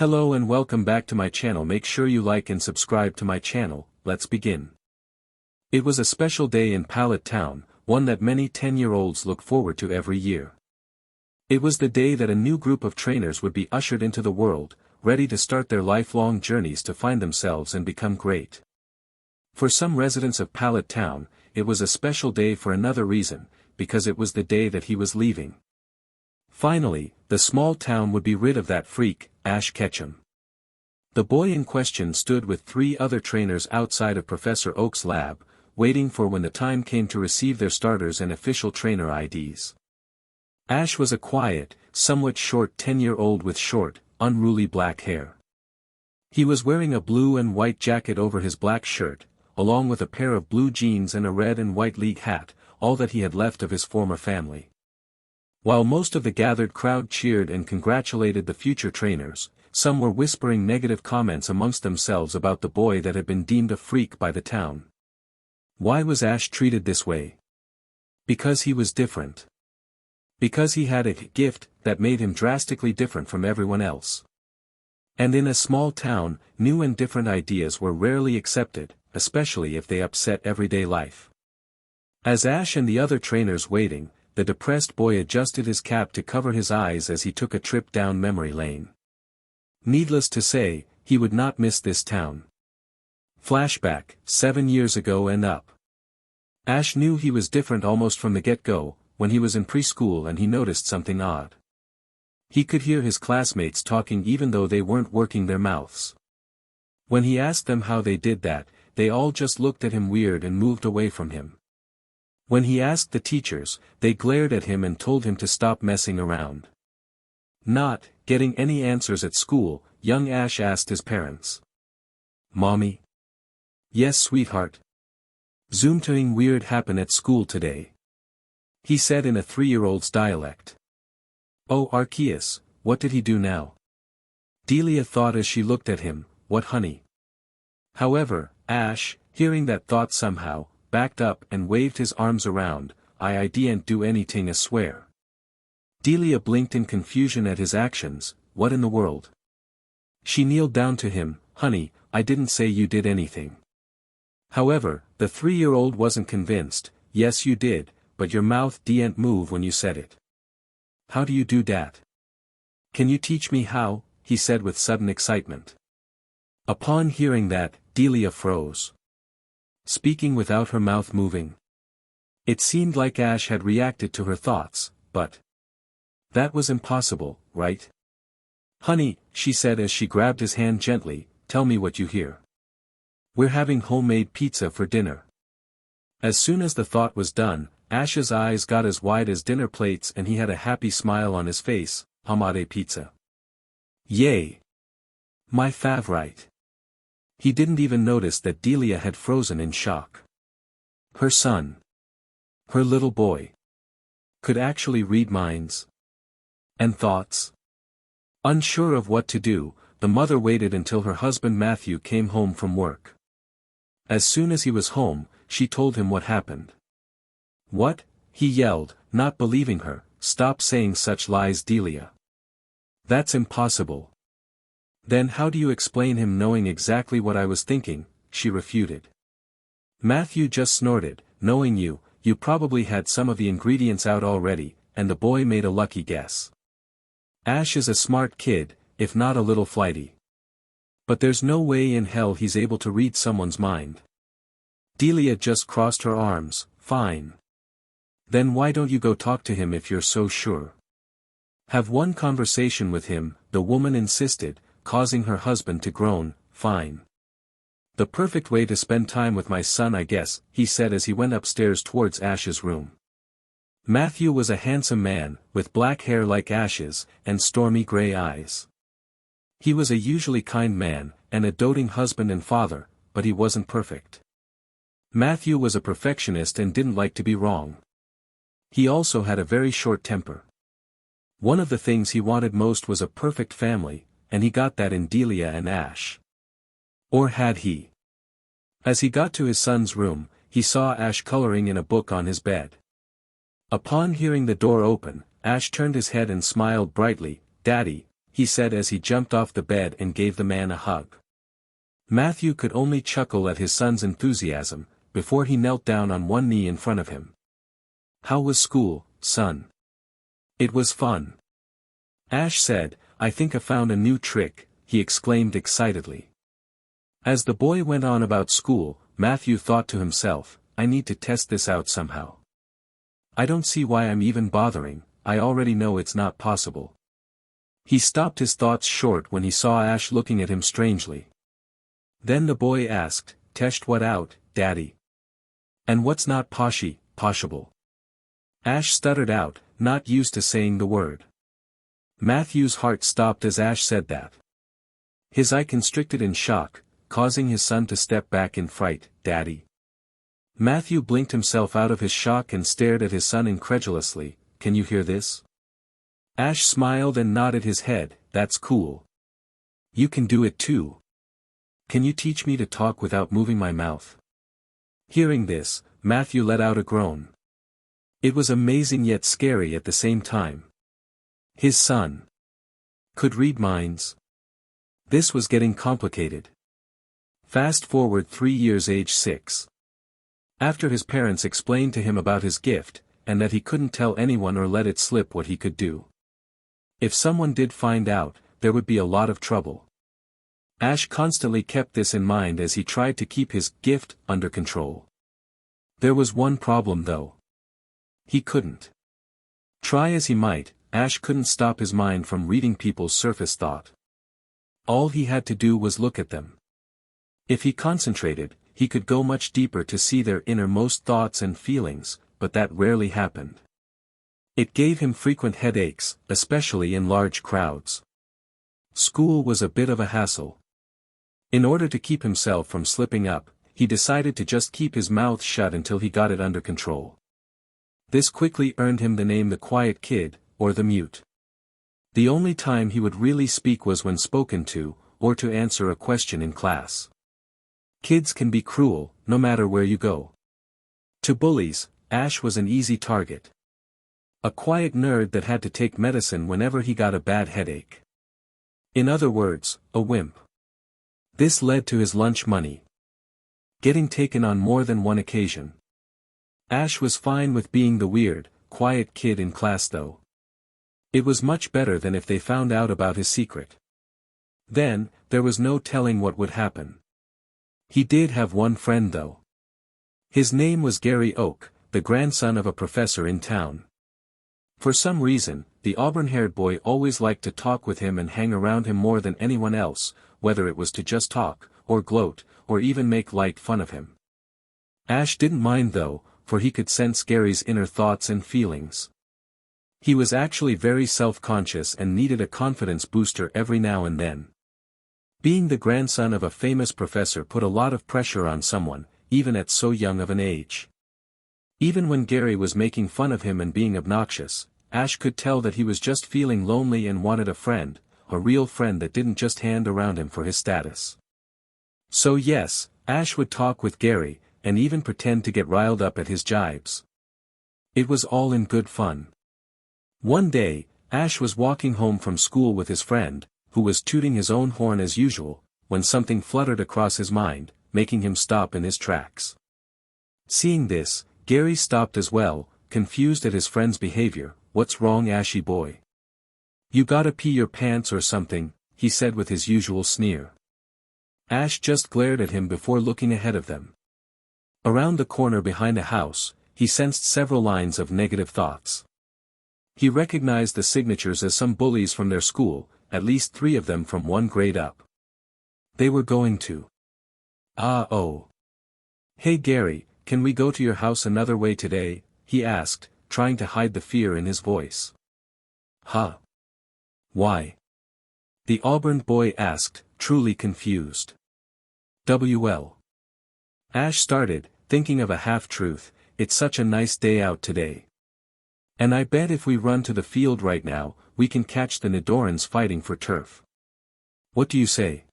Hello and welcome back to my channel. Make sure you like and subscribe to my channel. Let's begin. It was a special day in Pallet town, one that many 10-year-olds look forward to every year. It was the day that a new group of trainers would be ushered into the world, ready to start their lifelong journeys to find themselves and become great. For some residents of Pallet town, it was a special day for another reason, because it was the day that he was leaving. Finally, the small town would be rid of that freak, Ash Ketchum. The boy in question stood with 3 other trainers outside of Professor Oak's lab, waiting for when the time came to receive their starters and official trainer IDs. Ash was a quiet, somewhat short 10-year-old with short, unruly black hair. He was wearing a blue and white jacket over his black shirt, along with a pair of blue jeans and a red and white league hat, all that he had left of his former family. While most of the gathered crowd cheered and congratulated the future trainers, some were whispering negative comments amongst themselves about the boy that had been deemed a freak by the town. Why was Ash treated this way? Because he was different. Because he had a gift that made him drastically different from everyone else. And in a small town, new and different ideas were rarely accepted, especially if they upset everyday life. As Ash and the other trainers waiting, the depressed boy adjusted his cap to cover his eyes as he took a trip down memory lane. Needless to say, he would not miss this town. Flashback, 7 years ago and up. Ash knew he was different almost from the get-go, when he was in preschool and he noticed something odd. He could hear his classmates talking even though they weren't working their mouths. When he asked them how they did that, they all just looked at him weird and moved away from him. When he asked the teachers, they glared at him and told him to stop messing around. Not getting any answers at school, young Ash asked his parents. "Mommy?" "Yes, sweetheart." "Something weird happened at school today," he said in a 3-year-old's dialect. "Oh, Arceus, what did he do now?" Delia thought as she looked at him, "What, honey?" However, Ash, hearing that thought somehow, backed up and waved his arms around. I didn't do anything, I swear." Delia blinked in confusion at his actions. What in the world? She kneeled down to him. "Honey, I didn't say you did anything." However, the 3-year-old wasn't convinced. "Yes you did, but your mouth didn't move when you said it." "How do you do that?" "Can you teach me how?" he said with sudden excitement. Upon hearing that, Delia froze. Speaking without her mouth moving. It seemed like Ash had reacted to her thoughts, but that was impossible, right? "Honey," she said as she grabbed his hand gently, "tell me what you hear." "We're having homemade pizza for dinner." As soon as the thought was done, Ash's eyes got as wide as dinner plates and he had a happy smile on his face. "Homemade pizza. Yay! My favorite." He didn't even notice that Delia had frozen in shock. Her son, her little boy, could actually read minds and thoughts. Unsure of what to do, the mother waited until her husband Matthew came home from work. As soon as he was home, she told him what happened. "What?" he yelled, not believing her. "Stop saying such lies, Delia. That's impossible." "Then how do you explain him knowing exactly what I was thinking?" she refuted. Matthew just snorted. "Knowing you, you probably had some of the ingredients out already," and the boy made a lucky guess. Ash is a smart kid, if not a little flighty. But there's no way in hell he's able to read someone's mind. Delia just crossed her arms. "Fine. Then why don't you go talk to him if you're so sure? Have one conversation with him," the woman insisted, causing her husband to groan. "Fine. The perfect way to spend time with my son, I guess," he said as he went upstairs towards Ash's room. Matthew was a handsome man, with black hair like Ash's, and stormy gray eyes. He was a usually kind man, and a doting husband and father, but he wasn't perfect. Matthew was a perfectionist and didn't like to be wrong. He also had a very short temper. One of the things he wanted most was a perfect family, and he got that in Delia and Ash. Or had he? As he got to his son's room, he saw Ash coloring in a book on his bed. Upon hearing the door open, Ash turned his head and smiled brightly. "Daddy, he said as he jumped off the bed and gave the man a hug. Matthew could only chuckle at his son's enthusiasm, before he knelt down on one knee in front of him. "How was school, son?" "It was fun." Ash said, "I think I found a new trick," he exclaimed excitedly. As the boy went on about school, Matthew thought to himself, "I need to test this out somehow. I don't see why I'm even bothering, I already know it's not possible." He stopped his thoughts short when he saw Ash looking at him strangely. Then the boy asked, "Test what out, Daddy? And what's not possible?" Ash stuttered out, not used to saying the word. Matthew's heart stopped as Ash said that. His eye constricted in shock, causing his son to step back in fright. "Daddy?" Matthew blinked himself out of his shock and stared at his son incredulously. "Can you hear this?" Ash smiled and nodded his head. "That's cool. You can do it too. Can you teach me to talk without moving my mouth?" Hearing this, Matthew let out a groan. It was amazing yet scary at the same time. His son could read minds. This was getting complicated. Fast forward 3 years, age 6. After his parents explained to him about his gift, and that he couldn't tell anyone or let it slip what he could do. If someone did find out, there would be a lot of trouble. Ash constantly kept this in mind as he tried to keep his gift under control. There was one problem though. He couldn't. Try as he might, Ash couldn't stop his mind from reading people's surface thought. All he had to do was look at them. If he concentrated, he could go much deeper to see their innermost thoughts and feelings, but that rarely happened. It gave him frequent headaches, especially in large crowds. School was a bit of a hassle. In order to keep himself from slipping up, he decided to just keep his mouth shut until he got it under control. This quickly earned him the name the Quiet Kid, or the Mute. The only time he would really speak was when spoken to, or to answer a question in class. Kids can be cruel, no matter where you go. To bullies, Ash was an easy target. A quiet nerd that had to take medicine whenever he got a bad headache. In other words, a wimp. This led to his lunch money getting taken on more than one occasion. Ash was fine with being the weird, quiet kid in class though. It was much better than if they found out about his secret. Then, there was no telling what would happen. He did have one friend though. His name was Gary Oak, the grandson of a professor in town. For some reason, the auburn-haired boy always liked to talk with him and hang around him more than anyone else, whether it was to just talk, or gloat, or even make light fun of him. Ash didn't mind though, for he could sense Gary's inner thoughts and feelings. He was actually very self-conscious and needed a confidence booster every now and then. Being the grandson of a famous professor put a lot of pressure on someone, even at so young of an age. Even when Gary was making fun of him and being obnoxious, Ash could tell that he was just feeling lonely and wanted a friend, a real friend that didn't just hand around him for his status. So yes, Ash would talk with Gary, and even pretend to get riled up at his jibes. It was all in good fun. One day, Ash was walking home from school with his friend, who was tooting his own horn as usual, when something fluttered across his mind, making him stop in his tracks. Seeing this, Gary stopped as well, confused at his friend's behavior. "What's wrong, Ashy boy? You gotta pee your pants or something," he said with his usual sneer. Ash just glared at him before looking ahead of them. Around the corner behind a house, he sensed several lines of negative thoughts. He recognized the signatures as some bullies from their school, at least 3 of them from 1 grade up. They were going to. Oh. "Hey Gary, can we go to your house another way today?" he asked, trying to hide the fear in his voice. "Huh? Why?" the auburn boy asked, truly confused. "Well. Ash started, thinking of a half-truth. "It's such a nice day out today. And I bet if we run to the field right now, we can catch the Nidorans fighting for turf. What do you say?"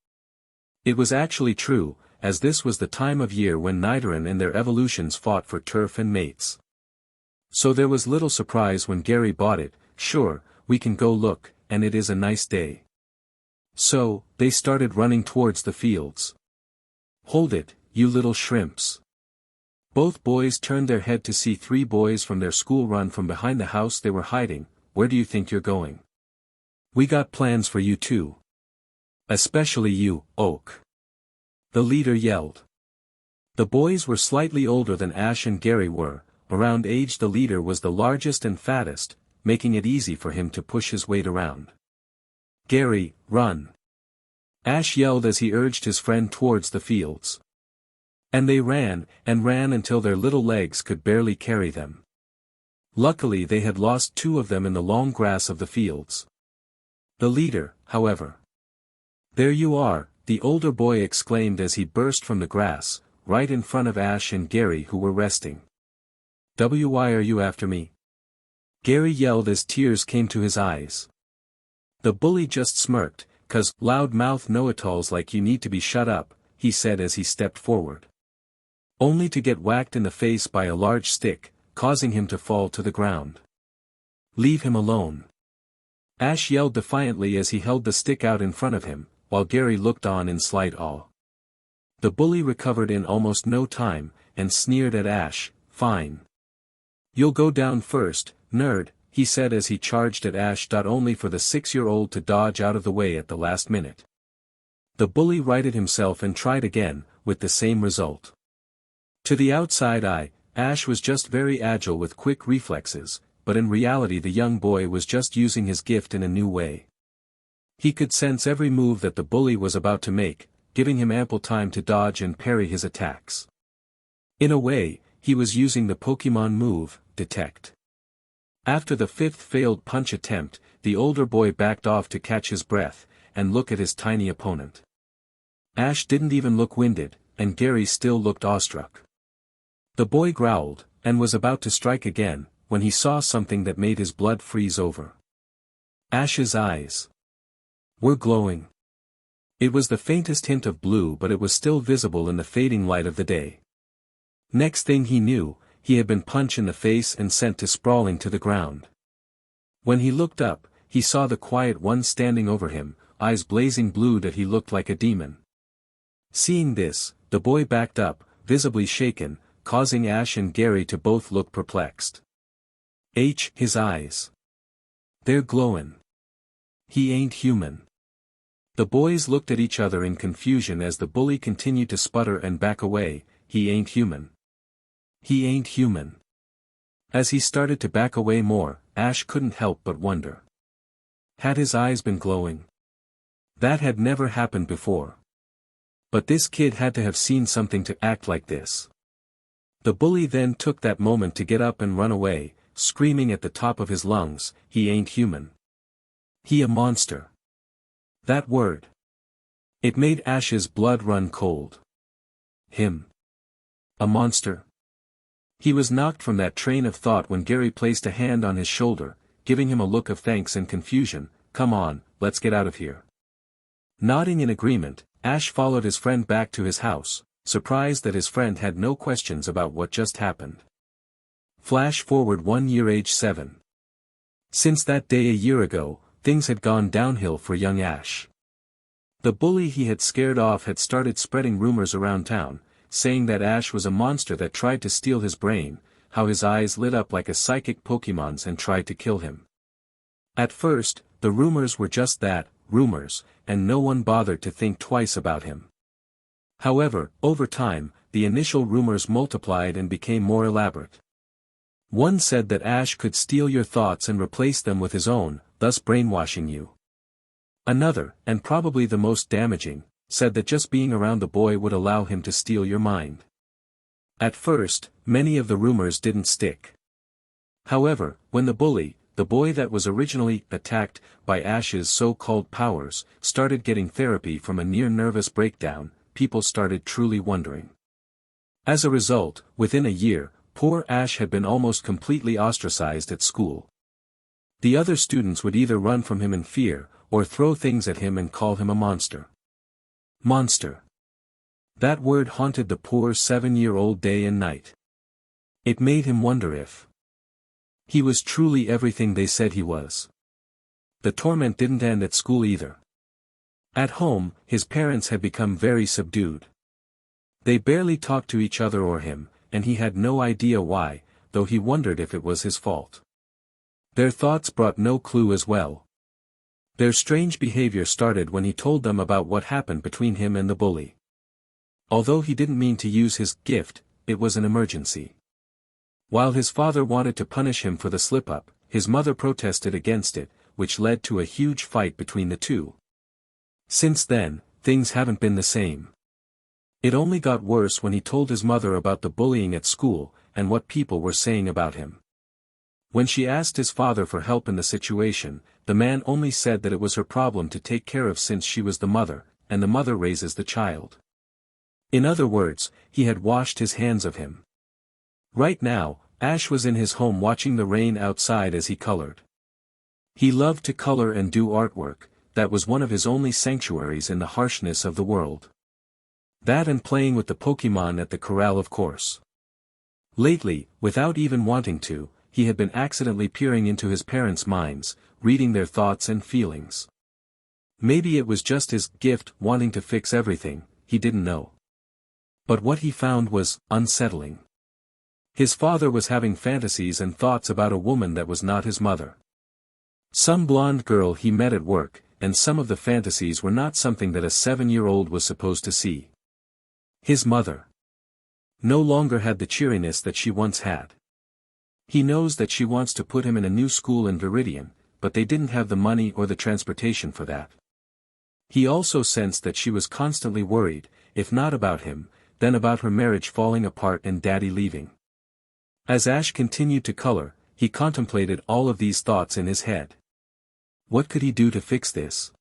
It was actually true, as this was the time of year when Nidoran and their evolutions fought for turf and mates. So there was little surprise when Gary bought it. "Sure, we can go look, and it is a nice day." So, they started running towards the fields. "Hold it, you little shrimps." Both boys turned their head to see three boys from their school run from behind the house they were hiding. "Where do you think you're going? We got plans for you too. Especially you, Oak," the leader yelled. The boys were slightly older than Ash and Gary were. Around age the leader was the largest and fattest, making it easy for him to push his weight around. "Gary, run!" Ash yelled as he urged his friend towards the fields. And they ran, and ran until their little legs could barely carry them. Luckily they had lost two of them in the long grass of the fields. The leader, however. "There you are," the older boy exclaimed as he burst from the grass, right in front of Ash and Gary who were resting. "Why are you after me?" Gary yelled as tears came to his eyes. The bully just smirked, "'Cause loud-mouth know-it-alls like you need to be shut up," he said as he stepped forward. Only to get whacked in the face by a large stick, causing him to fall to the ground. "Leave him alone." Ash yelled defiantly as he held the stick out in front of him, while Gary looked on in slight awe. The bully recovered in almost no time, and sneered at Ash. "Fine. You'll go down first, nerd," he said as he charged at Ash. Only for the 6-year-old to dodge out of the way at the last minute. The bully righted himself and tried again, with the same result. To the outside eye, Ash was just very agile with quick reflexes, but in reality the young boy was just using his gift in a new way. He could sense every move that the bully was about to make, giving him ample time to dodge and parry his attacks. In a way, he was using the Pokemon move, Detect. After the 5th failed punch attempt, the older boy backed off to catch his breath, and look at his tiny opponent. Ash didn't even look winded, and Gary still looked awestruck. The boy growled, and was about to strike again, when he saw something that made his blood freeze over. Ash's eyes were glowing. It was the faintest hint of blue, but it was still visible in the fading light of the day. Next thing he knew, he had been punched in the face and sent to sprawling to the ground. When he looked up, he saw the quiet one standing over him, eyes blazing blue that he looked like a demon. Seeing this, the boy backed up, visibly shaken, causing Ash and Gary to both look perplexed. His eyes. They're glowin'. He ain't human. The boys looked at each other in confusion as the bully continued to sputter and back away. He ain't human. He ain't human. As he started to back away more, Ash couldn't help but wonder. Had his eyes been glowing? That had never happened before. But this kid had to have seen something to act like this. The bully then took that moment to get up and run away, screaming at the top of his lungs, "He ain't human. He a monster." That word. It made Ash's blood run cold. Him. A monster. He was knocked from that train of thought when Gary placed a hand on his shoulder, giving him a look of thanks and confusion. "Come on, let's get out of here." Nodding in agreement, Ash followed his friend back to his house, surprised that his friend had no questions about what just happened. Flash forward 1 year, age 7. Since that day a year ago, things had gone downhill for young Ash. The bully he had scared off had started spreading rumors around town, saying that Ash was a monster that tried to steal his brain, how his eyes lit up like a psychic Pokemon's and tried to kill him. At first, the rumors were just that, rumors, and no one bothered to think twice about him. However, over time, the initial rumors multiplied and became more elaborate. One said that Ash could steal your thoughts and replace them with his own, thus brainwashing you. Another, and probably the most damaging, said that just being around the boy would allow him to steal your mind. At first, many of the rumors didn't stick. However, when the bully, the boy that was originally attacked by Ash's so-called powers, started getting therapy from a near-nervous breakdown, people started truly wondering. As a result, within a year, poor Ash had been almost completely ostracized at school. The other students would either run from him in fear, or throw things at him and call him a monster. Monster. That word haunted the poor 7-year-old day and night. It made him wonder if he was truly everything they said he was. The torment didn't end at school either. At home, his parents had become very subdued. They barely talked to each other or him, and he had no idea why, though he wondered if it was his fault. Their thoughts brought no clue as well. Their strange behavior started when he told them about what happened between him and the bully. Although he didn't mean to use his gift, it was an emergency. While his father wanted to punish him for the slip-up, his mother protested against it, which led to a huge fight between the two. Since then, things haven't been the same. It only got worse when he told his mother about the bullying at school, and what people were saying about him. When she asked his father for help in the situation, the man only said that it was her problem to take care of since she was the mother, and the mother raises the child. In other words, he had washed his hands of him. Right now, Ash was in his home watching the rain outside as he colored. He loved to color and do artwork, that was one of his only sanctuaries in the harshness of the world. That and playing with the Pokémon at the corral, of course. Lately, without even wanting to, he had been accidentally peering into his parents' minds, reading their thoughts and feelings. Maybe it was just his gift wanting to fix everything, he didn't know. But what he found was unsettling. His father was having fantasies and thoughts about a woman that was not his mother. Some blonde girl he met at work, and some of the fantasies were not something that a 7-year-old was supposed to see. His mother no longer had the cheeriness that she once had. He knows that she wants to put him in a new school in Viridian, but they didn't have the money or the transportation for that. He also sensed that she was constantly worried, if not about him, then about her marriage falling apart and Daddy leaving. As Ash continued to color, he contemplated all of these thoughts in his head. What could he do to fix this?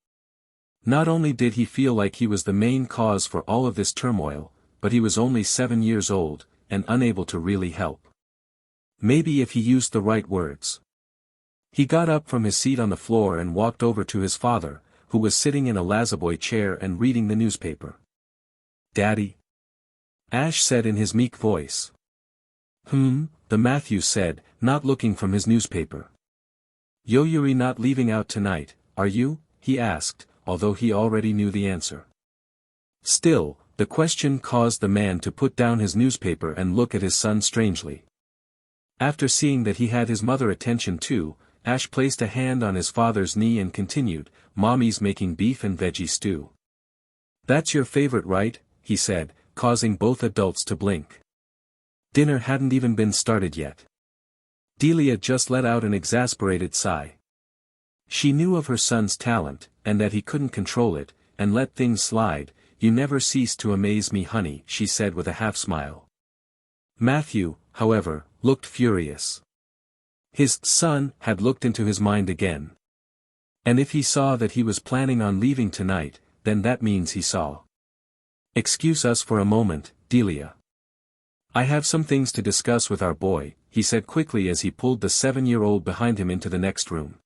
Not only did he feel like he was the main cause for all of this turmoil, but he was only 7 years old, and unable to really help. Maybe if he used the right words. He got up from his seat on the floor and walked over to his father, who was sitting in a lazaboy chair and reading the newspaper. "Daddy?" Ash said in his meek voice. The Matthew said, not looking from his newspaper. "Yoyuri not leaving out tonight, are you?" he asked, although he already knew the answer. Still, the question caused the man to put down his newspaper and look at his son strangely. After seeing that he had his mother's attention too, Ash placed a hand on his father's knee and continued, "Mommy's making beef and veggie stew." "That's your favorite, right?" he said, causing both adults to blink. Dinner hadn't even been started yet. Delia just let out an exasperated sigh. She knew of her son's talent, and that he couldn't control it, and let things slide. "You never cease to amaze me, honey," she said with a half-smile. Matthew, however, looked furious. His son had looked into his mind again. And if he saw that he was planning on leaving tonight, then that means he saw. "Excuse us for a moment, Delia. I have some things to discuss with our boy," he said quickly as he pulled the 7-year-old behind him into the next room.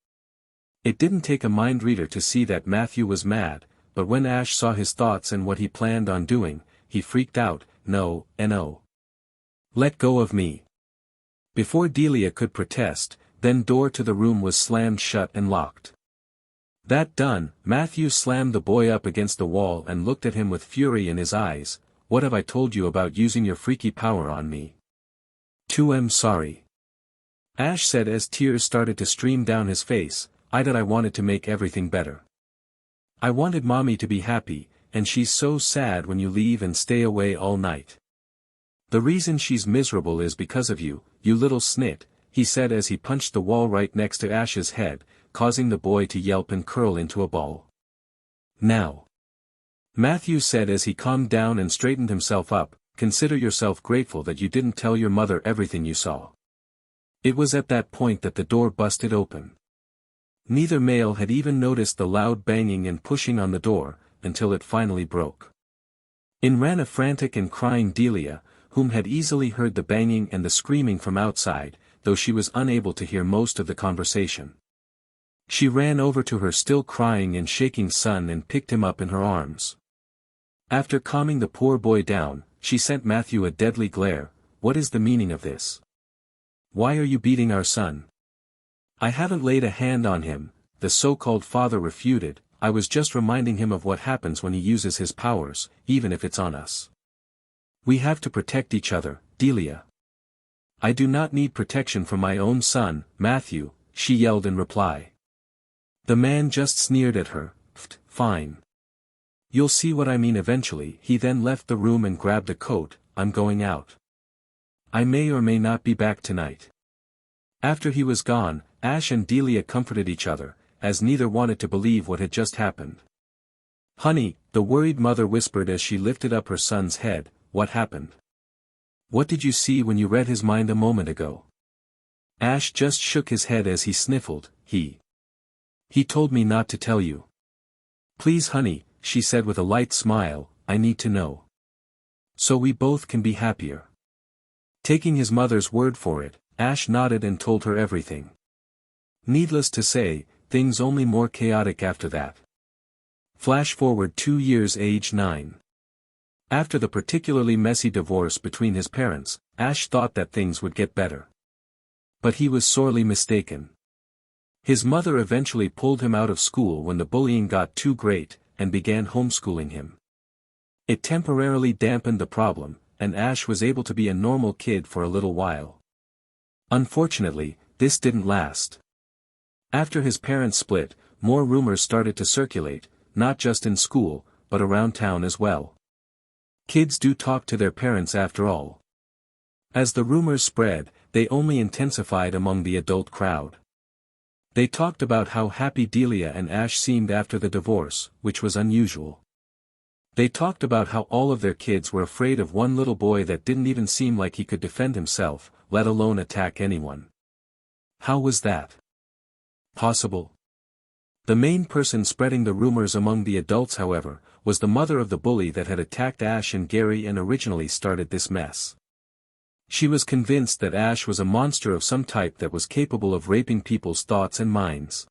It didn't take a mind reader to see that Matthew was mad, but when Ash saw his thoughts and what he planned on doing, he freaked out. "No, no. Let go of me." Before Delia could protest, then door to the room was slammed shut and locked. That done, Matthew slammed the boy up against the wall and looked at him with fury in his eyes. "What have I told you about using your freaky power on me?" "I'm sorry," Ash said as tears started to stream down his face. I wanted to make everything better. I wanted Mommy to be happy, and she's so sad when you leave and stay away all night. The reason she's miserable is because of you, you little snit," he said as he punched the wall right next to Ash's head, causing the boy to yelp and curl into a ball. "Now," Matthew said as he calmed down and straightened himself up, "consider yourself grateful that you didn't tell your mother everything you saw." It was at that point that the door busted open. Neither male had even noticed the loud banging and pushing on the door, until it finally broke. In ran a frantic and crying Delia, whom had easily heard the banging and the screaming from outside, though she was unable to hear most of the conversation. She ran over to her still crying and shaking son and picked him up in her arms. After calming the poor boy down, she sent Matthew a deadly glare. "What is the meaning of this? Why are you beating our son?" "I haven't laid a hand on him," the so-called father refuted. I was just reminding him of what happens when he uses his powers, even if it's on us. We have to protect each other, Delia. I do not need protection from my own son, Matthew, she yelled in reply. The man just sneered at her. Fine. You'll see what I mean eventually. He then left the room and grabbed a coat. I'm going out. I may or may not be back tonight. After he was gone, Ash and Delia comforted each other, as neither wanted to believe what had just happened. Honey, the worried mother whispered as she lifted up her son's head, what happened? What did you see when you read his mind a moment ago? Ash just shook his head as he sniffled. He told me not to tell you. Please honey, she said with a light smile, I need to know. So we both can be happier. Taking his mother's word for it, Ash nodded and told her everything. Needless to say, things only more chaotic after that. Flash forward 2 years, age 9. After the particularly messy divorce between his parents, Ash thought that things would get better. But he was sorely mistaken. His mother eventually pulled him out of school when the bullying got too great, and began homeschooling him. It temporarily dampened the problem, and Ash was able to be a normal kid for a little while. Unfortunately, this didn't last. After his parents split, more rumors started to circulate, not just in school, but around town as well. Kids do talk to their parents after all. As the rumors spread, they only intensified among the adult crowd. They talked about how happy Delia and Ash seemed after the divorce, which was unusual. They talked about how all of their kids were afraid of one little boy that didn't even seem like he could defend himself, let alone attack anyone. How was that possible? The main person spreading the rumors among the adults, however, was the mother of the bully that had attacked Ash and Gary and originally started this mess. She was convinced that Ash was a monster of some type that was capable of raping people's thoughts and minds.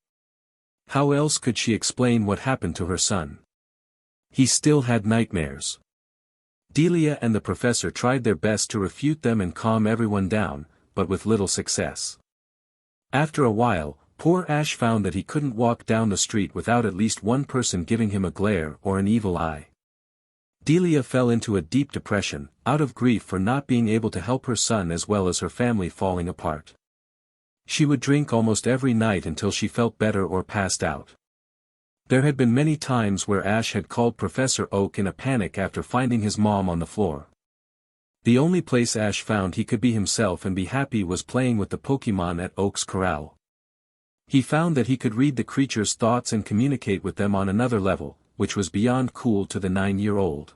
How else could she explain what happened to her son? He still had nightmares. Delia and the professor tried their best to refute them and calm everyone down, but with little success. After a while, poor Ash found that he couldn't walk down the street without at least one person giving him a glare or an evil eye. Delia fell into a deep depression, out of grief for not being able to help her son as well as her family falling apart. She would drink almost every night until she felt better or passed out. There had been many times where Ash had called Professor Oak in a panic after finding his mom on the floor. The only place Ash found he could be himself and be happy was playing with the Pokemon at Oak's corral. He found that he could read the creatures' thoughts and communicate with them on another level, which was beyond cool to the 9-year-old.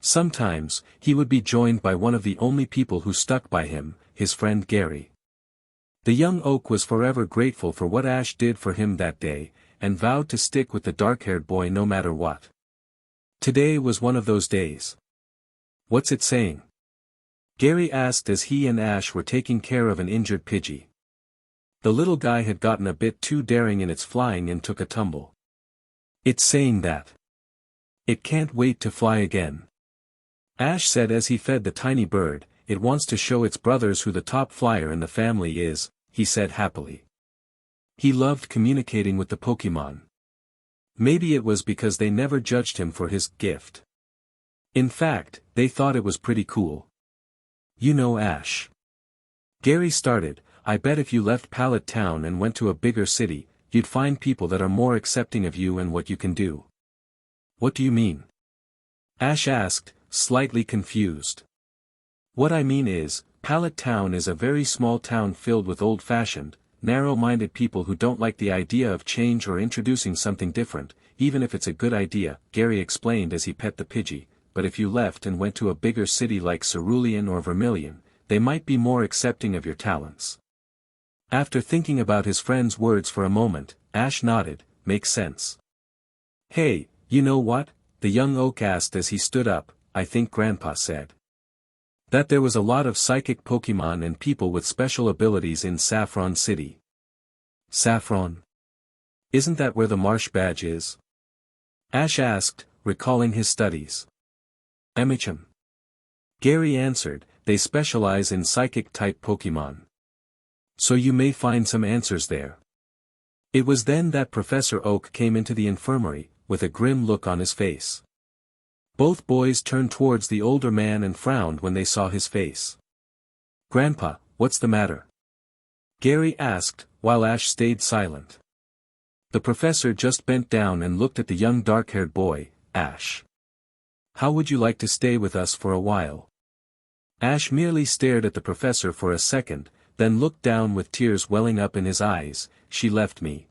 Sometimes, he would be joined by one of the only people who stuck by him, his friend Gary. The young Oak was forever grateful for what Ash did for him that day, and vowed to stick with the dark-haired boy no matter what. Today was one of those days. What's it saying? Gary asked as he and Ash were taking care of an injured Pidgey. The little guy had gotten a bit too daring in its flying and took a tumble. It's saying that it can't wait to fly again. Ash said as he fed the tiny bird, it wants to show its brothers who the top flyer in the family is, he said happily. He loved communicating with the Pokemon. Maybe it was because they never judged him for his gift. In fact, they thought it was pretty cool. You know Ash. Gary started, I bet if you left Pallet Town and went to a bigger city, you'd find people that are more accepting of you and what you can do. What do you mean? Ash asked, slightly confused. What I mean is, Pallet Town is a very small town filled with old-fashioned, narrow-minded people who don't like the idea of change or introducing something different, even if it's a good idea, Gary explained as he pet the Pidgey, but if you left and went to a bigger city like Cerulean or Vermilion, they might be more accepting of your talents. After thinking about his friend's words for a moment, Ash nodded, makes sense. Hey, you know what? The young Oak asked as he stood up, I think Grandpa said that there was a lot of psychic Pokemon and people with special abilities in Saffron City. Saffron? Isn't that where the Marsh Badge is? Ash asked, recalling his studies. MHM. Gary answered, they specialize in psychic-type Pokemon. So you may find some answers there. It was then that Professor Oak came into the infirmary, with a grim look on his face. Both boys turned towards the older man and frowned when they saw his face. "Grandpa, what's the matter?" Gary asked, while Ash stayed silent. The professor just bent down and looked at the young dark-haired boy. "Ash, how would you like to stay with us for a while?" Ash merely stared at the professor for a second, then looked down with tears welling up in his eyes. "She left me."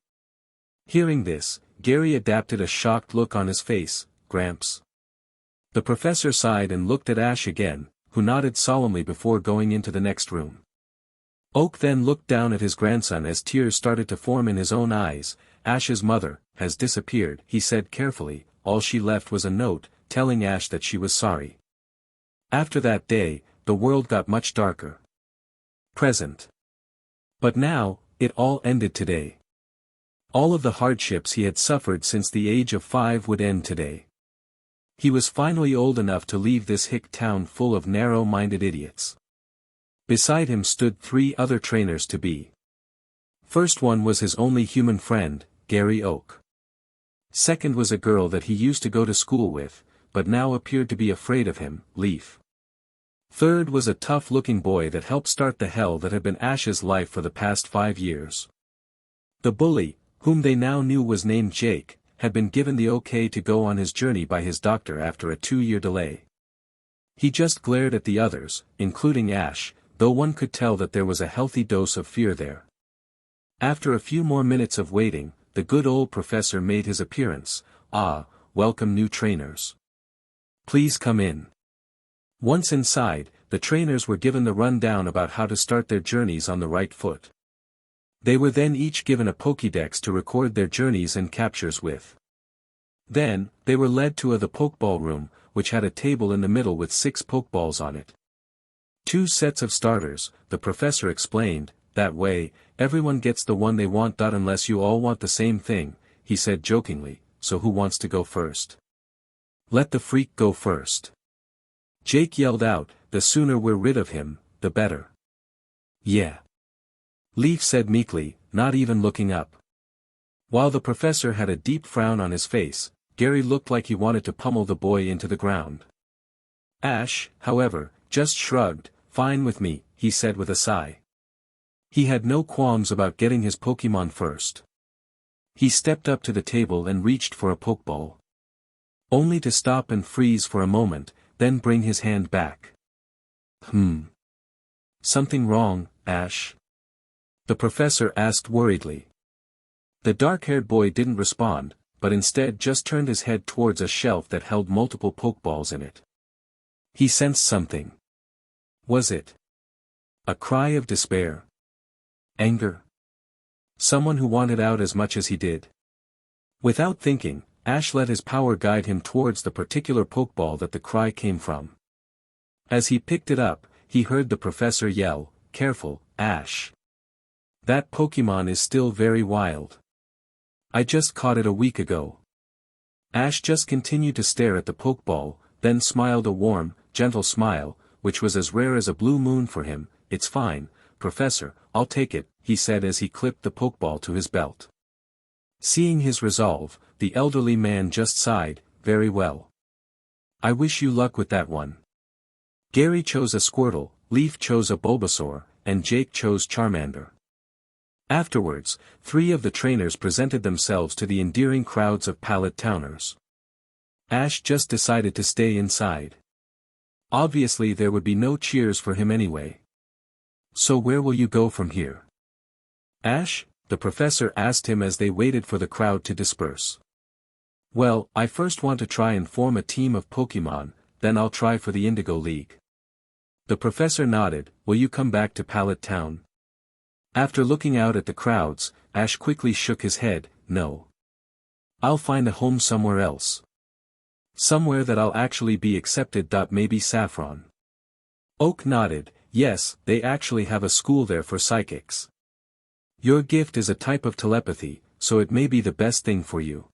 Hearing this, Gary adapted a shocked look on his face. "Gramps." The professor sighed and looked at Ash again, who nodded solemnly before going into the next room. Oak then looked down at his grandson as tears started to form in his own eyes. "Ash's mother has disappeared," he said carefully. "All she left was a note, telling Ash that she was sorry." After that day, the world got much darker. Present. But now, it all ended today. All of the hardships he had suffered since the age of 5 would end today. He was finally old enough to leave this hick town full of narrow-minded idiots. Beside him stood 3 other trainers to be. First one was his only human friend, Gary Oak. Second was a girl that he used to go to school with, but now appeared to be afraid of him, Leaf. Third was a tough-looking boy that helped start the hell that had been Ash's life for the past 5 years. The bully, whom they now knew was named Jake, had been given the okay to go on his journey by his doctor after a 2-year delay. He just glared at the others, including Ash, though one could tell that there was a healthy dose of fear there. After a few more minutes of waiting, the good old professor made his appearance. "Ah, welcome new trainers. Please come in." Once inside, the trainers were given the rundown about how to start their journeys on the right foot. They were then each given a Pokédex to record their journeys and captures with. Then, they were led to the Pokeball room, which had a table in the middle with 6 Pokeballs on it. 2 sets of starters, the professor explained. "That way, everyone gets the one they want. Unless you all want the same thing," he said jokingly. "So who wants to go first?" "Let the freak go first." Jake yelled out, "The sooner we're rid of him, the better." "Yeah," Leaf said meekly, not even looking up. While the professor had a deep frown on his face, Gary looked like he wanted to pummel the boy into the ground. Ash, however, just shrugged. "Fine with me," he said with a sigh. He had no qualms about getting his Pokémon first. He stepped up to the table and reached for a Pokeball. Only to stop and freeze for a moment, then bring his hand back. Something wrong, Ash?" the professor asked worriedly. The dark-haired boy didn't respond, but instead just turned his head towards a shelf that held multiple Pokeballs in it. He sensed something. Was it a cry of despair? Anger? Someone who wanted out as much as he did? Without thinking, Ash let his power guide him towards the particular Pokeball that the cry came from. As he picked it up, he heard the professor yell, "Careful, Ash. That Pokemon is still very wild. I just caught it a week ago." Ash just continued to stare at the Pokeball, then smiled a warm, gentle smile, which was as rare as a blue moon for him. "It's fine, Professor, I'll take it," he said as he clipped the Pokeball to his belt. Seeing his resolve, the elderly man just sighed. "Very well. I wish you luck with that one." Gary chose a Squirtle, Leaf chose a Bulbasaur, and Jake chose Charmander. Afterwards, 3 of the trainers presented themselves to the endearing crowds of Pallet towners. Ash just decided to stay inside. Obviously there would be no cheers for him anyway. "So where will you go from here, Ash?" the professor asked him as they waited for the crowd to disperse. "Well, I first want to try and form a team of Pokemon, then I'll try for the Indigo League." The professor nodded. "Will you come back to Pallet Town?" After looking out at the crowds, Ash quickly shook his head. "No. I'll find a home somewhere else. Somewhere that I'll actually be accepted. Maybe Saffron." Oak nodded. "Yes, they actually have a school there for psychics. Your gift is a type of telepathy, so it may be the best thing for you."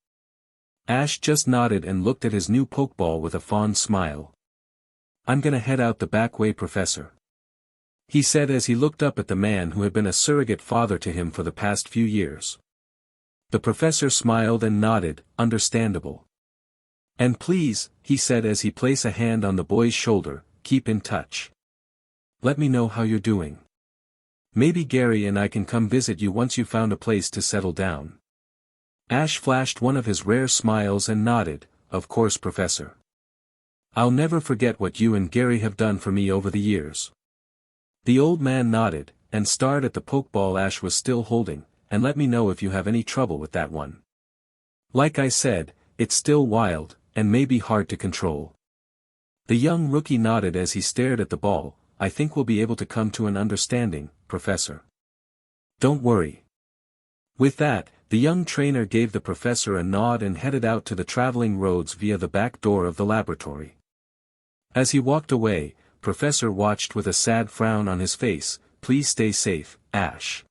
Ash just nodded and looked at his new Pokeball with a fond smile. "I'm gonna head out the back way, Professor," he said as he looked up at the man who had been a surrogate father to him for the past few years. The professor smiled and nodded, understandable. And please, he said as he placed a hand on the boy's shoulder, keep in touch. Let me know how you're doing. Maybe Gary and I can come visit you once you found a place to settle down. Ash flashed one of his rare smiles and nodded, of course, Professor. I'll never forget what you and Gary have done for me over the years. The old man nodded, and stared at the pokeball Ash was still holding, and let me know if you have any trouble with that one. Like I said, it's still wild, and may be hard to control. The young rookie nodded as he stared at the ball. I think we'll be able to come to an understanding, Professor. Don't worry. With that, the young trainer gave the professor a nod and headed out to the traveling roads via the back door of the laboratory. As he walked away, Professor watched with a sad frown on his face. Please stay safe, Ash.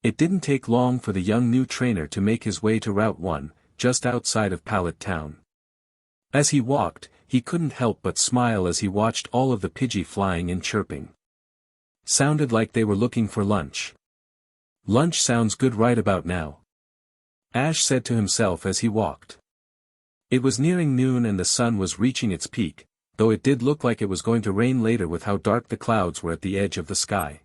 It didn't take long for the young new trainer to make his way to Route 1, just outside of Pallet town. As he walked, he couldn't help but smile as he watched all of the Pidgey flying and chirping. Sounded like they were looking for lunch. Lunch sounds good right about now, Ash said to himself as he walked. It was nearing noon and the sun was reaching its peak, though it did look like it was going to rain later with how dark the clouds were at the edge of the sky.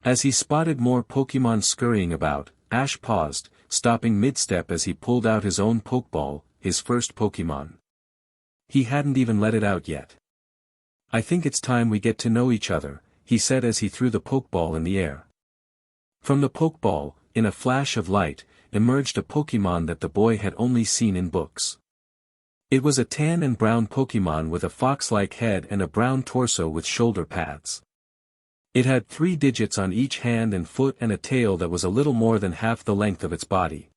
As he spotted more Pokemon scurrying about, Ash paused, stopping mid-step as he pulled out his own Pokeball, his first Pokemon. He hadn't even let it out yet. I think it's time we get to know each other, he said as he threw the Pokeball in the air. From the Pokeball, in a flash of light, emerged a Pokemon that the boy had only seen in books. It was a tan and brown Pokemon with a fox-like head and a brown torso with shoulder pads. It had 3 digits on each hand and foot and a tail that was a little more than half the length of its body.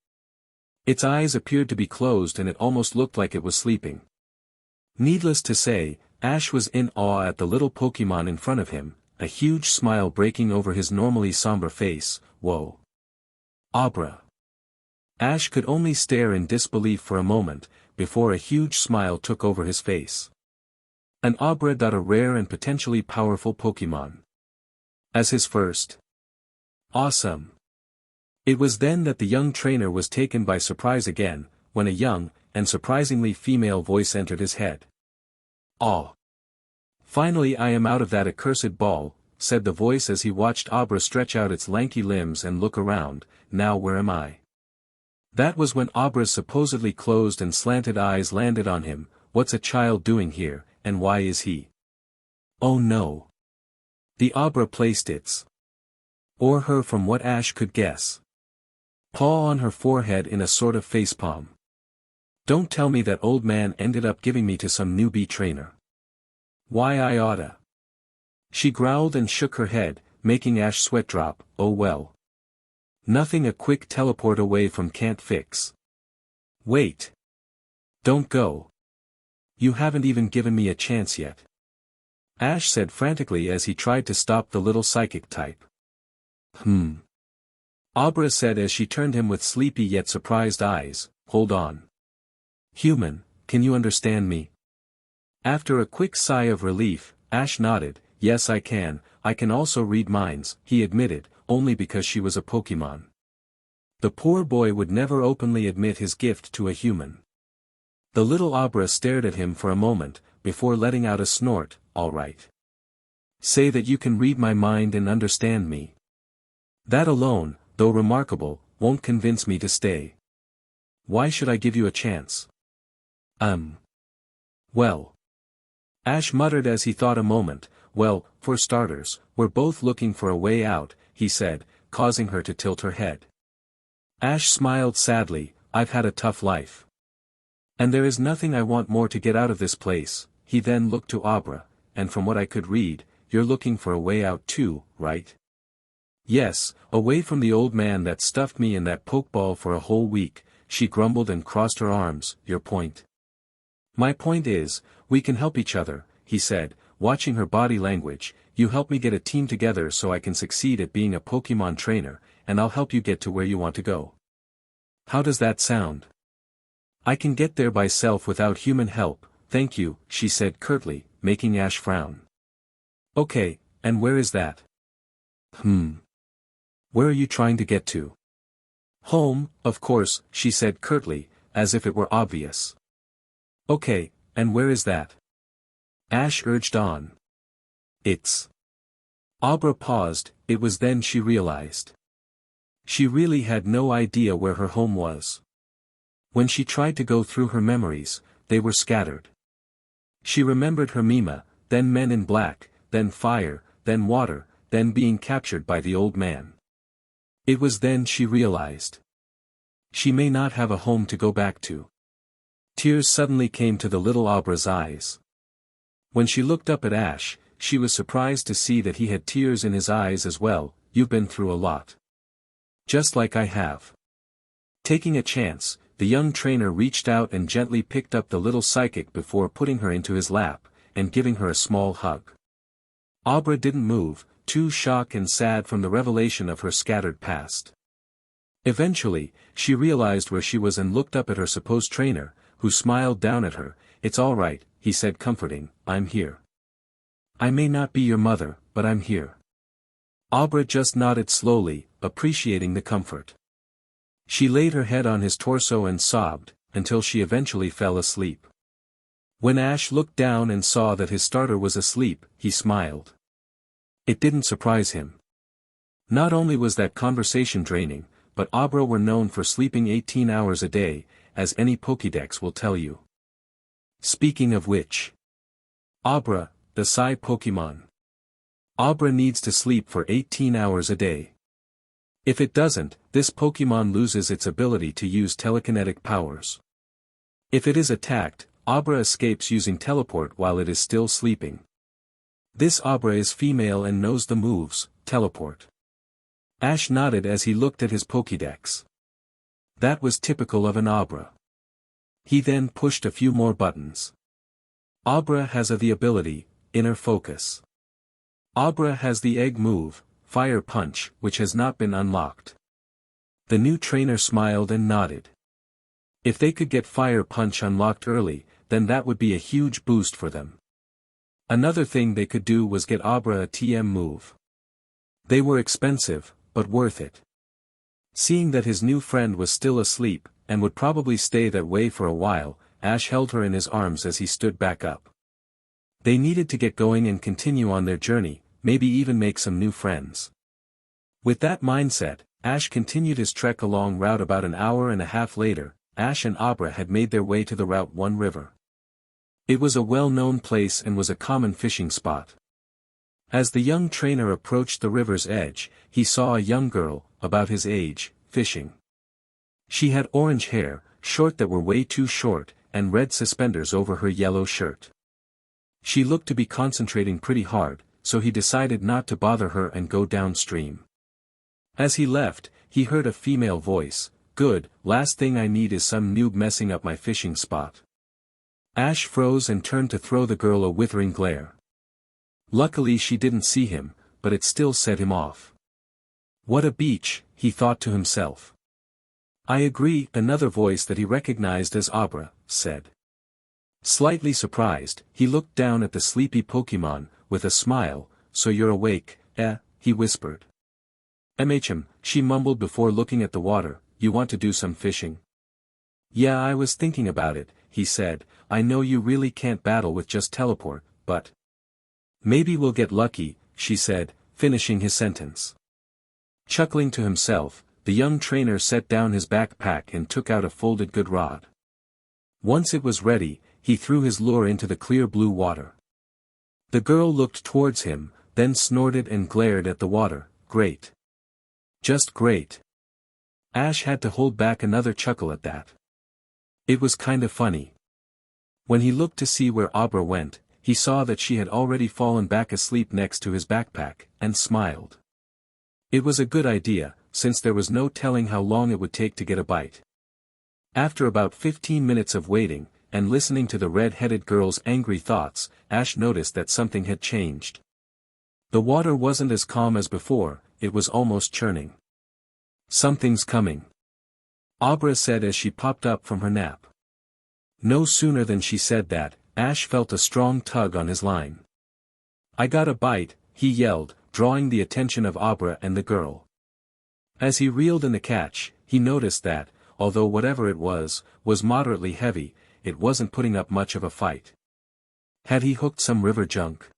Its eyes appeared to be closed and it almost looked like it was sleeping. Needless to say, Ash was in awe at the little Pokemon in front of him, a huge smile breaking over his normally somber face. Whoa. Abra. Ash could only stare in disbelief for a moment, before a huge smile took over his face. An Abra, a rare and potentially powerful Pokemon. As his first. Awesome. It was then that the young trainer was taken by surprise again, when a young, and surprisingly female voice entered his head. "Oh. Finally I am out of that accursed ball," said the voice as he watched Abra stretch out its lanky limbs and look around. "Now where am I?" That was when Abra's supposedly closed and slanted eyes landed on him. What's a child doing here, and why is he? Oh no. The Abra placed its. Or her from what Ash could guess. Paw on her forehead in a sort of facepalm. Don't tell me that old man ended up giving me to some newbie trainer. Why I oughta. She growled and shook her head, making Ash sweat drop. Oh well. Nothing a quick teleport away from can't fix. Wait. Don't go. You haven't even given me a chance yet. Ash said frantically as he tried to stop the little psychic type. Abra said as she turned him with sleepy yet surprised eyes. Hold on. Human, can you understand me? After a quick sigh of relief, Ash nodded. Yes I can also read minds, he admitted, only because she was a Pokemon. The poor boy would never openly admit his gift to a human. The little Abra stared at him for a moment, before letting out a snort. All right. Say that you can read my mind and understand me. That alone, though remarkable, won't convince me to stay. Why should I give you a chance? Well. Ash muttered as he thought a moment. Well, for starters, we're both looking for a way out, he said, causing her to tilt her head. Ash smiled sadly. I've had a tough life. And there is nothing I want more to get out of this place. He then looked to Abra, and from what I could read, you're looking for a way out too, right? Yes, away from the old man that stuffed me in that pokeball for a whole week, she grumbled and crossed her arms. Your point? My point is, we can help each other, he said, watching her body language. You help me get a team together so I can succeed at being a Pokemon trainer, and I'll help you get to where you want to go. How does that sound? I can get there by self without human help, thank you, she said curtly, making Ash frown. Okay, and where is that? Where are you trying to get to? Home, of course, she said curtly, as if it were obvious. Okay, and where is that? Ash urged on. It's. Abra paused, it was then she realized. She really had no idea where her home was. When she tried to go through her memories, they were scattered. She remembered her Mima, then Men in Black, then fire, then water, then being captured by the old man. It was then she realized. She may not have a home to go back to. Tears suddenly came to the little Abra's eyes. When she looked up at Ash, she was surprised to see that he had tears in his eyes as well. You've been through a lot. Just like I have. Taking a chance, the young trainer reached out and gently picked up the little psychic before putting her into his lap, and giving her a small hug. Abra didn't move, too shocked and sad from the revelation of her scattered past. Eventually, she realized where she was and looked up at her supposed trainer, who smiled down at her. It's all right, he said comforting, I'm here. I may not be your mother, but I'm here. Abra just nodded slowly, appreciating the comfort. She laid her head on his torso and sobbed, until she eventually fell asleep. When Ash looked down and saw that his starter was asleep, he smiled. It didn't surprise him. Not only was that conversation draining, but Abra were known for sleeping 18 hours a day, as any Pokédex will tell you. Speaking of which. Abra, the Psy Pokémon. Abra needs to sleep for 18 hours a day. If it doesn't, this Pokémon loses its ability to use telekinetic powers. If it is attacked, Abra escapes using teleport while it is still sleeping. This Abra is female and knows the moves, teleport. Ash nodded as he looked at his Pokédex. That was typical of an Abra. He then pushed a few more buttons. Abra has the ability, Inner Focus. Abra has the egg move, Fire Punch, which has not been unlocked. The new trainer smiled and nodded. If they could get Fire Punch unlocked early, then that would be a huge boost for them. Another thing they could do was get Abra a TM move. They were expensive, but worth it. Seeing that his new friend was still asleep, and would probably stay that way for a while, Ash held her in his arms as he stood back up. They needed to get going and continue on their journey, maybe even make some new friends. With that mindset, Ash continued his trek along route. About an hour and a half later, Ash and Abra had made their way to the Route 1 river. It was a well-known place and was a common fishing spot. As the young trainer approached the river's edge, he saw a young girl, about his age, fishing. She had orange hair, short that were way too short, and red suspenders over her yellow shirt. She looked to be concentrating pretty hard, so he decided not to bother her and go downstream. As he left, he heard a female voice, "Good, last thing I need is some noob messing up my fishing spot." Ash froze and turned to throw the girl a withering glare. Luckily she didn't see him, but it still set him off. What a beach, he thought to himself. I agree, another voice that he recognized as Abra, said. Slightly surprised, he looked down at the sleepy Pokémon, with a smile. So you're awake, he whispered. She mumbled before looking at the water, you want to do some fishing? Yeah, I was thinking about it, he said. I know you really can't battle with just teleport, but maybe we'll get lucky, she said, finishing his sentence. Chuckling to himself, the young trainer set down his backpack and took out a folded good rod. Once it was ready, he threw his lure into the clear blue water. The girl looked towards him, then snorted and glared at the water. Great. Just great. Ash had to hold back another chuckle at that. It was kinda funny. When he looked to see where Abra went, he saw that she had already fallen back asleep next to his backpack, and smiled. It was a good idea, since there was no telling how long it would take to get a bite. After about 15 minutes of waiting, and listening to the red-headed girl's angry thoughts, Ash noticed that something had changed. The water wasn't as calm as before, it was almost churning. Something's coming. Abra said as she popped up from her nap. No sooner than she said that, Ash felt a strong tug on his line. I got a bite, he yelled, drawing the attention of Abra and the girl. As he reeled in the catch, he noticed that, although whatever it was moderately heavy, it wasn't putting up much of a fight. Had he hooked some river junk?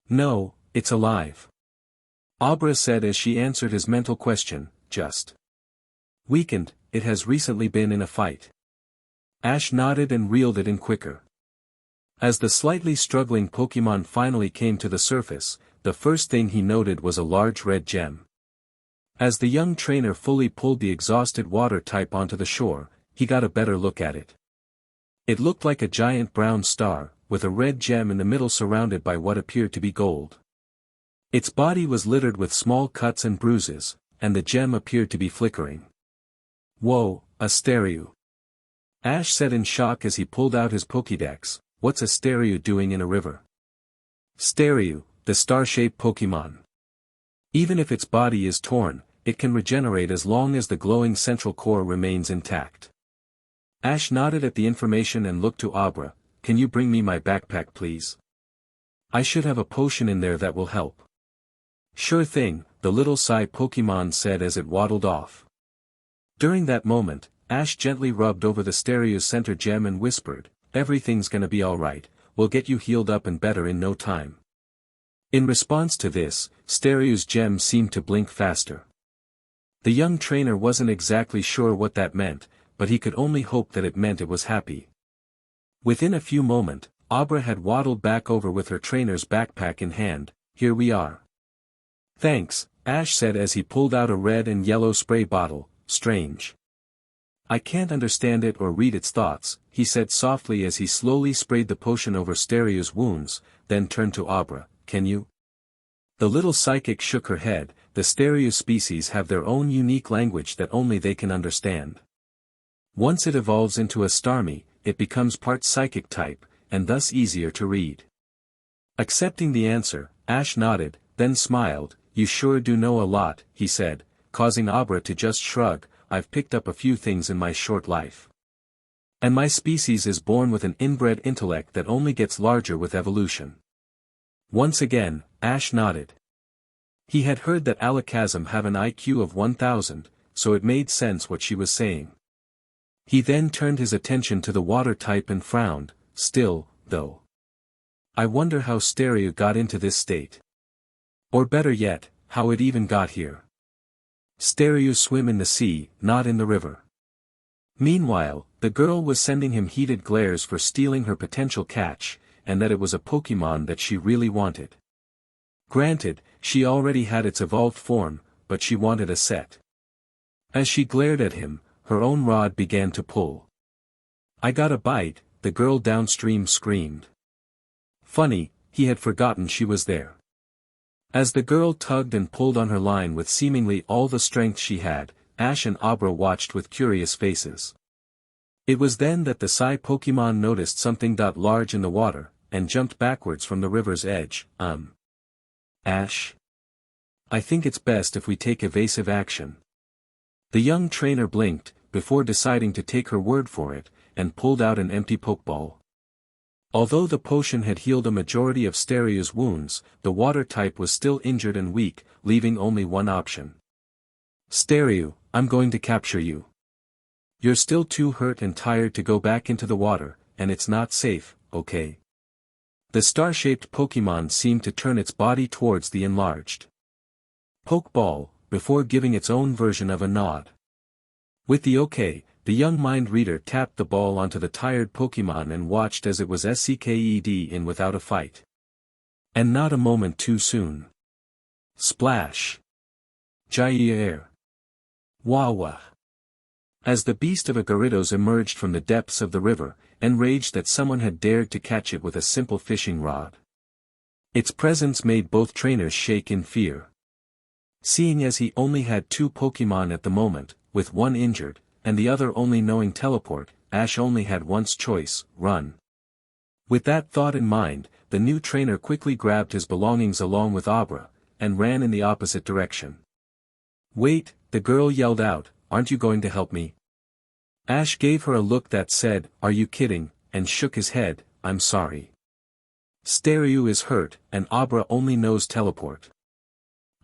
No, it's alive. Abra said as she answered his mental question, just weakened, it has recently been in a fight. Ash nodded and reeled it in quicker. As the slightly struggling Pokemon finally came to the surface, the first thing he noted was a large red gem. As the young trainer fully pulled the exhausted water type onto the shore, he got a better look at it. It looked like a giant brown star, with a red gem in the middle surrounded by what appeared to be gold. Its body was littered with small cuts and bruises, and the gem appeared to be flickering. Whoa, a stereo. Ash said in shock as he pulled out his Pokédex, what's a stereo doing in a river? Stereo, the star-shaped Pokémon. Even if its body is torn, it can regenerate as long as the glowing central core remains intact. Ash nodded at the information and looked to Abra, can you bring me my backpack please? I should have a potion in there that will help. Sure thing, the little Psy Pokemon said as it waddled off. During that moment, Ash gently rubbed over the stereo's center gem and whispered, everything's gonna be alright, we'll get you healed up and better in no time. In response to this, Stereo's gem seemed to blink faster. The young trainer wasn't exactly sure what that meant, but he could only hope that it meant it was happy. Within a few moments, Abra had waddled back over with her trainer's backpack in hand, here we are. Thanks, Ash said as he pulled out a red and yellow spray bottle, strange. I can't understand it or read its thoughts, he said softly as he slowly sprayed the potion over Stereo's wounds, then turned to Abra, can you? The little psychic shook her head, the stereo species have their own unique language that only they can understand. Once it evolves into a Starmie, it becomes part psychic type, and thus easier to read. Accepting the answer, Ash nodded, then smiled, you sure do know a lot, he said, causing Abra to just shrug, I've picked up a few things in my short life. And my species is born with an inbred intellect that only gets larger with evolution. Once again, Ash nodded. He had heard that Alakazam have an IQ of 1000, so it made sense what she was saying. He then turned his attention to the water type and frowned, still, though. I wonder how Stereo got into this state. Or better yet, how it even got here. Stereos swim in the sea, not in the river. Meanwhile, the girl was sending him heated glares for stealing her potential catch, and that it was a Pokemon that she really wanted. Granted, she already had its evolved form, but she wanted a set. As she glared at him, her own rod began to pull. I got a bite, the girl downstream screamed. Funny, he had forgotten she was there. As the girl tugged and pulled on her line with seemingly all the strength she had, Ash and Abra watched with curious faces. It was then that the Psy Pokemon noticed something large in the water, and jumped backwards from the river's edge. Ash? I think it's best if we take evasive action. The young trainer blinked, before deciding to take her word for it, and pulled out an empty Pokeball. Although the potion had healed a majority of Stereo's wounds, the water type was still injured and weak, leaving only one option. Stereo, I'm going to capture you. You're still too hurt and tired to go back into the water, and it's not safe, okay? The star-shaped Pokemon seemed to turn its body towards the enlarged Pokeball, before giving its own version of a nod. With the okay, the young mind reader tapped the ball onto the tired Pokemon and watched as it was sucked in without a fight. And not a moment too soon. Splash! Jair! Wah-wah! As the beast of a Gyarados emerged from the depths of the river, enraged that someone had dared to catch it with a simple fishing rod. Its presence made both trainers shake in fear. Seeing as he only had 2 Pokemon at the moment, with one injured, and the other only knowing teleport, Ash only had one's choice, run. With that thought in mind, the new trainer quickly grabbed his belongings along with Abra, and ran in the opposite direction. Wait, the girl yelled out, aren't you going to help me? Ash gave her a look that said, are you kidding, and shook his head, I'm sorry. Stereo is hurt, and Abra only knows teleport.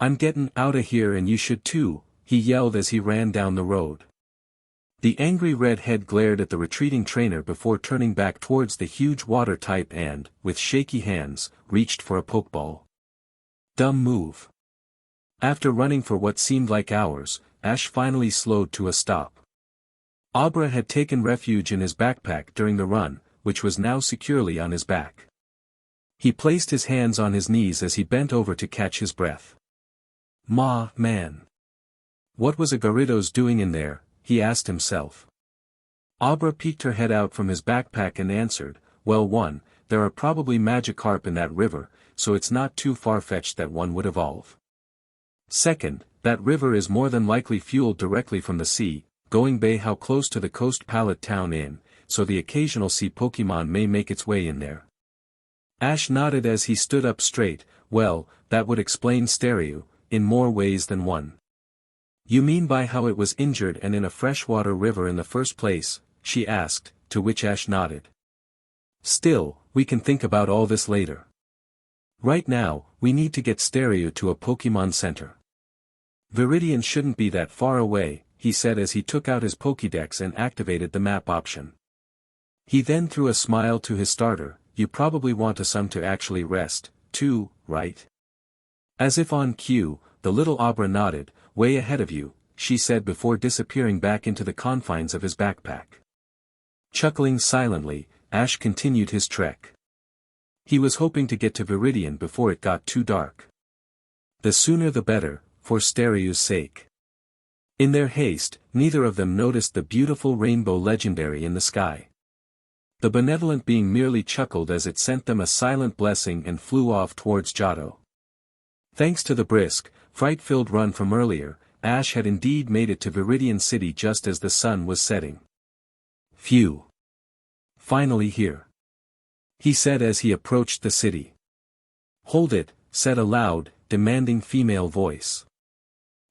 I'm getting outta here and you should too, he yelled as he ran down the road. The angry red head glared at the retreating trainer before turning back towards the huge water type and, with shaky hands, reached for a pokeball. Dumb move. After running for what seemed like hours, Ash finally slowed to a stop. Abra had taken refuge in his backpack during the run, which was now securely on his back. He placed his hands on his knees as he bent over to catch his breath. Man. What was a Gyarados doing in there, he asked himself. Abra peeked her head out from his backpack and answered, well, one, there are probably Magikarp in that river, so it's not too far-fetched that one would evolve. Second, that river is more than likely fueled directly from the sea, going by how close to the coast Pallet town in, so the occasional sea Pokemon may make its way in there. Ash nodded as he stood up straight. Well, that would explain Stereo, in more ways than one. You mean by how it was injured and in a freshwater river in the first place, she asked, to which Ash nodded. Still, we can think about all this later. Right now, we need to get Stereo to a Pokemon Center. Viridian shouldn't be that far away, he said as he took out his Pokédex and activated the map option. He then threw a smile to his starter. You probably want some to actually rest, too, right? As if on cue, the little Abra nodded. Way ahead of you, she said before disappearing back into the confines of his backpack. Chuckling silently, Ash continued his trek. He was hoping to get to Viridian before it got too dark. The sooner the better, for Stereo's sake. In their haste, neither of them noticed the beautiful rainbow legendary in the sky. The benevolent being merely chuckled as it sent them a silent blessing and flew off towards Johto. Thanks to the brisk, fright-filled run from earlier, Ash had indeed made it to Viridian City just as the sun was setting. Phew! Finally here, he said as he approached the city. Hold it, said a loud, demanding female voice.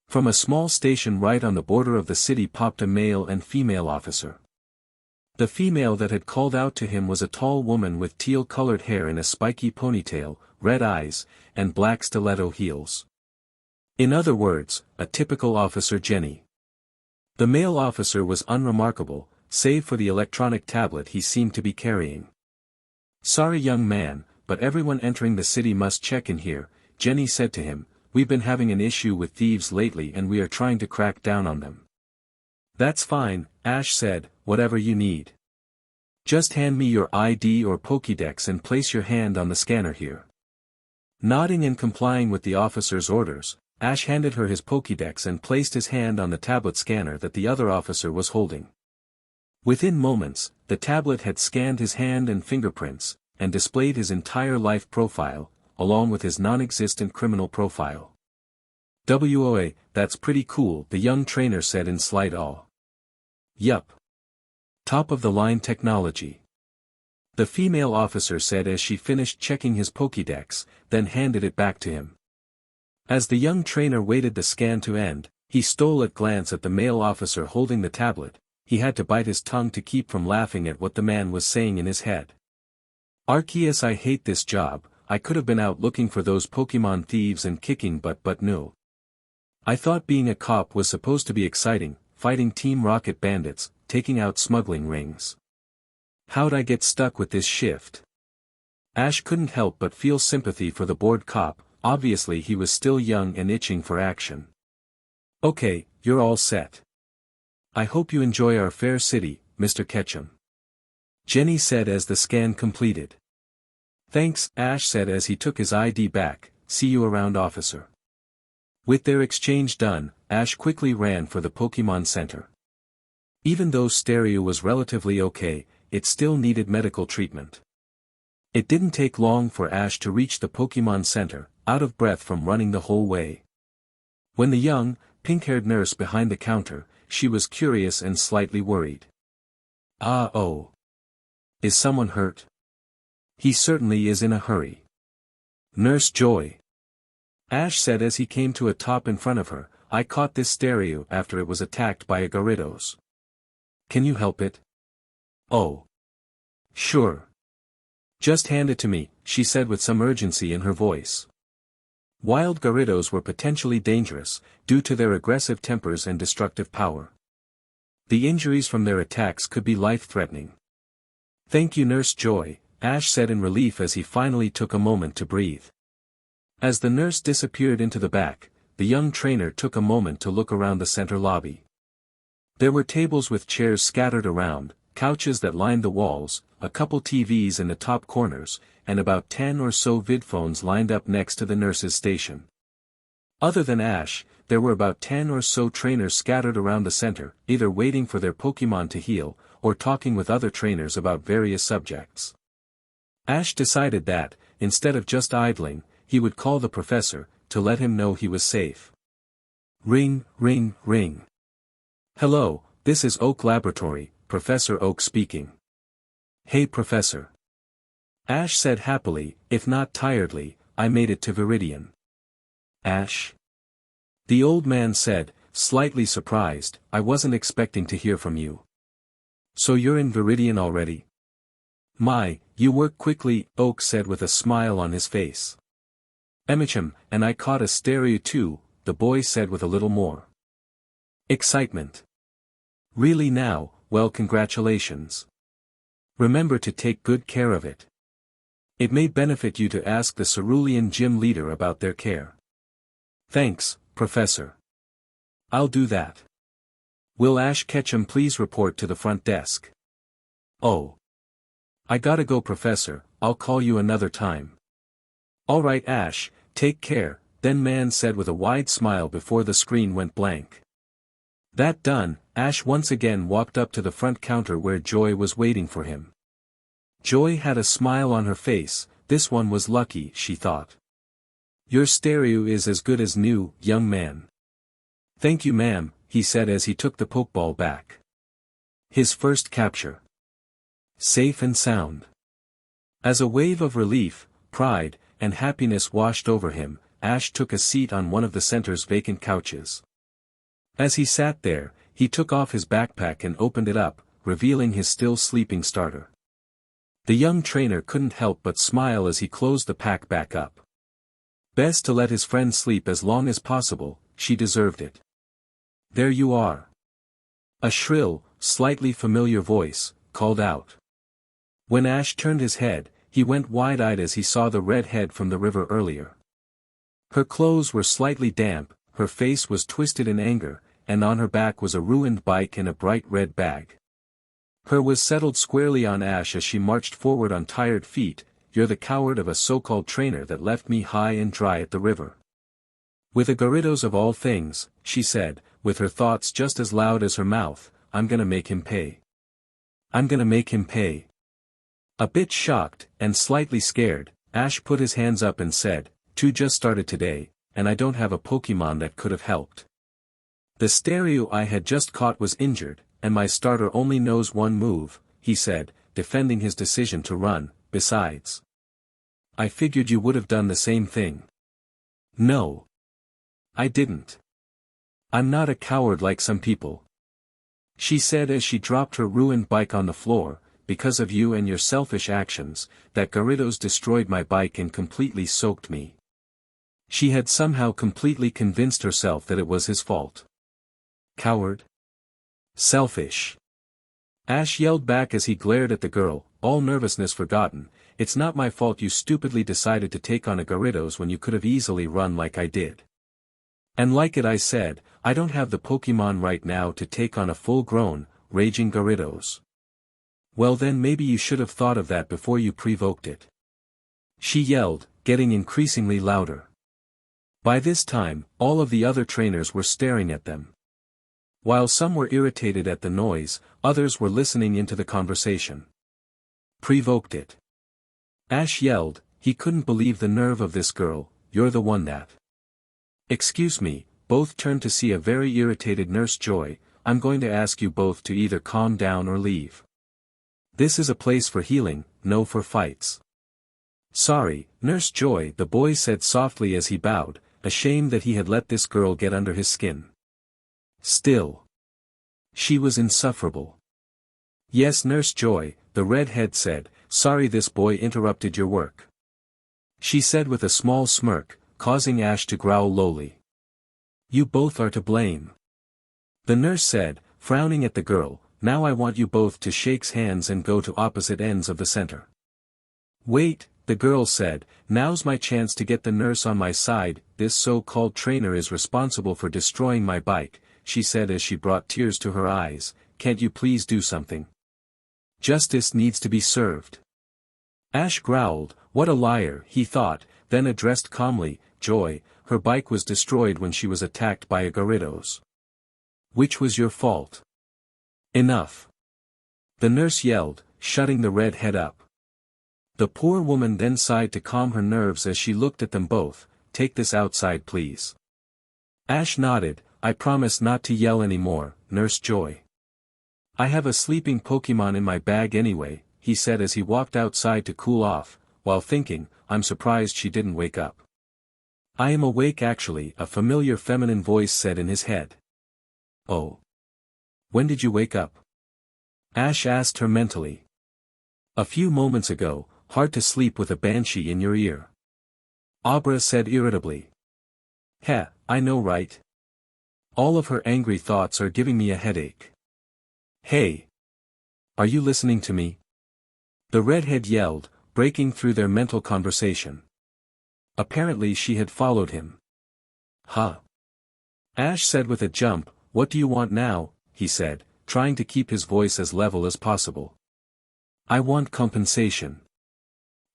From a small station right on the border of the city popped a male and female officer. The female that had called out to him was a tall woman with teal-colored hair in a spiky ponytail, red eyes, and black stiletto heels. In other words, a typical Officer Jenny. The male officer was unremarkable, save for the electronic tablet he seemed to be carrying. Sorry young man, but everyone entering the city must check in here, Jenny said to him. We've been having an issue with thieves lately and we are trying to crack down on them. That's fine, Ash said, whatever you need. Just hand me your ID or Pokédex and place your hand on the scanner here. Nodding and complying with the officer's orders, Ash handed her his Pokédex and placed his hand on the tablet scanner that the other officer was holding. Within moments, the tablet had scanned his hand and fingerprints, and displayed his entire life profile, along with his non-existent criminal profile. "WOA, that's pretty cool," the young trainer said in slight awe. "Yup. Top-of-the-line technology," the female officer said as she finished checking his Pokédex, then handed it back to him. As the young trainer waited the scan to end, he stole a glance at the male officer holding the tablet. He had to bite his tongue to keep from laughing at what the man was saying in his head. Arceus, I hate this job. I could have been out looking for those Pokemon thieves and kicking butt, but no. I thought being a cop was supposed to be exciting, fighting Team Rocket bandits, taking out smuggling rings. How'd I get stuck with this shift? Ash couldn't help but feel sympathy for the bored cop. Obviously he was still young and itching for action. Okay, you're all set. I hope you enjoy our fair city, Mr. Ketchum, Jenny said as the scan completed. Thanks, Ash said as he took his ID back. See you around, officer. With their exchange done, Ash quickly ran for the Pokemon Center. Even though Stereo was relatively okay, it still needed medical treatment. It didn't take long for Ash to reach the Pokemon Center, out of breath from running the whole way. When the young, pink-haired nurse behind the counter, she was curious and slightly worried. Oh. Is someone hurt? He certainly is in a hurry. Nurse Joy, Ash said as he came to a top in front of her, I caught this Stereo after it was attacked by a Gyarados. Can you help it? Oh. Sure. Just hand it to me, she said with some urgency in her voice. Wild Garridos were potentially dangerous, due to their aggressive tempers and destructive power. The injuries from their attacks could be life-threatening. "Thank you, Nurse Joy," Ash said in relief as he finally took a moment to breathe. As the nurse disappeared into the back, the young trainer took a moment to look around the center lobby. There were tables with chairs scattered around, couches that lined the walls, a couple TVs in the top corners, and about 10 or so vidphones lined up next to the nurse's station. Other than Ash, there were about 10 or so trainers scattered around the center, either waiting for their Pokemon to heal, or talking with other trainers about various subjects. Ash decided that, instead of just idling, he would call the professor, to let him know he was safe. Ring, ring, ring. "Hello, this is Oak Laboratory, Professor Oak speaking." "Hey Professor." Ash said happily, if not tiredly, "I made it to Viridian." "Ash?" The old man said, slightly surprised, "I wasn't expecting to hear from you." "So you're in Viridian already?" "My, you work quickly," Oak said with a smile on his face. "Emicham, and I caught a stereo too," the boy said with a little more excitement. "Really now? Well, congratulations. Remember to take good care of it. It may benefit you to ask the Cerulean gym leader about their care." "Thanks, Professor. I'll do that. Will Ash Ketchum please report to the front desk?" "Oh. I gotta go Professor, I'll call you another time." "Alright Ash, take care," then man said with a wide smile before the screen went blank. That done, Ash once again walked up to the front counter where Joy was waiting for him. Joy had a smile on her face, this one was lucky, she thought. "Your stereo is as good as new, young man." "Thank you ma'am," he said as he took the Pokeball back. His first capture. Safe and sound. As a wave of relief, pride, and happiness washed over him, Ash took a seat on one of the center's vacant couches. As he sat there, he took off his backpack and opened it up, revealing his still sleeping starter. The young trainer couldn't help but smile as he closed the pack back up. Best to let his friend sleep as long as possible, she deserved it. "There you are." A shrill, slightly familiar voice called out. When Ash turned his head, he went wide-eyed as he saw the red head from the river earlier. Her clothes were slightly damp, her face was twisted in anger, and on her back was a ruined bike and a bright red bag. Her was settled squarely on Ash as she marched forward on tired feet. "You're the coward of a so-called trainer that left me high and dry at the river." "With a Garridos of all things," she said, with her thoughts just as loud as her mouth, "I'm gonna make him pay. I'm gonna make him pay." A bit shocked, and slightly scared, Ash put his hands up and said, "Two just started today, and I don't have a Pokemon that could have helped. The stereo I had just caught was injured, and my starter only knows one move," he said, defending his decision to run. "Besides, I figured you would have done the same thing." "No. I didn't. I'm not a coward like some people," she said as she dropped her ruined bike on the floor. "Because of you and your selfish actions, that Garridos destroyed my bike and completely soaked me." She had somehow completely convinced herself that it was his fault. Coward? Selfish. Ash yelled back as he glared at the girl, all nervousness forgotten. "It's not my fault you stupidly decided to take on a Garridos when you could have easily run like I did. And like it I said, I don't have the Pokemon right now to take on a full-grown, raging Garridos." "Well then maybe you should have thought of that before you provoked it," she yelled, getting increasingly louder. By this time, all of the other trainers were staring at them. While some were irritated at the noise, others were listening into the conversation. "Provoked it?" Ash yelled, he couldn't believe the nerve of this girl. "You're the one that..." "Excuse me," both turned to see a very irritated Nurse Joy. "I'm going to ask you both to either calm down or leave. This is a place for healing, no for fights." "Sorry, Nurse Joy," the boy said softly as he bowed, ashamed that he had let this girl get under his skin. Still, she was insufferable. "Yes, Nurse Joy," the redhead said, "sorry this boy interrupted your work," she said with a small smirk, causing Ash to growl lowly. "You both are to blame," the nurse said, frowning at the girl. "Now I want you both to shake hands and go to opposite ends of the center." "Wait," the girl said, "now's my chance to get the nurse on my side. This so-called trainer is responsible for destroying my bike," she said as she brought tears to her eyes. "Can't you please do something? Justice needs to be served." Ash growled. What a liar, he thought, then addressed calmly, "Joy, her bike was destroyed when she was attacked by a Gyarados. Which was your fault." "Enough!" the nurse yelled, shutting the red head up. The poor woman then sighed to calm her nerves as she looked at them both. "Take this outside please." Ash nodded. "I promise not to yell anymore, Nurse Joy. I have a sleeping Pokemon in my bag anyway," he said as he walked outside to cool off, while thinking, "I'm surprised she didn't wake up." "I am awake actually," a familiar feminine voice said in his head. "Oh. When did you wake up?" Ash asked her mentally. "A few moments ago. Hard to sleep with a banshee in your ear," Abra said irritably. "Heh, I know right? All of her angry thoughts are giving me a headache." "Hey! Are you listening to me?" the redhead yelled, breaking through their mental conversation. Apparently she had followed him. "Huh?" Ash said with a jump. "What do you want now?" he said, trying to keep his voice as level as possible. "I want compensation.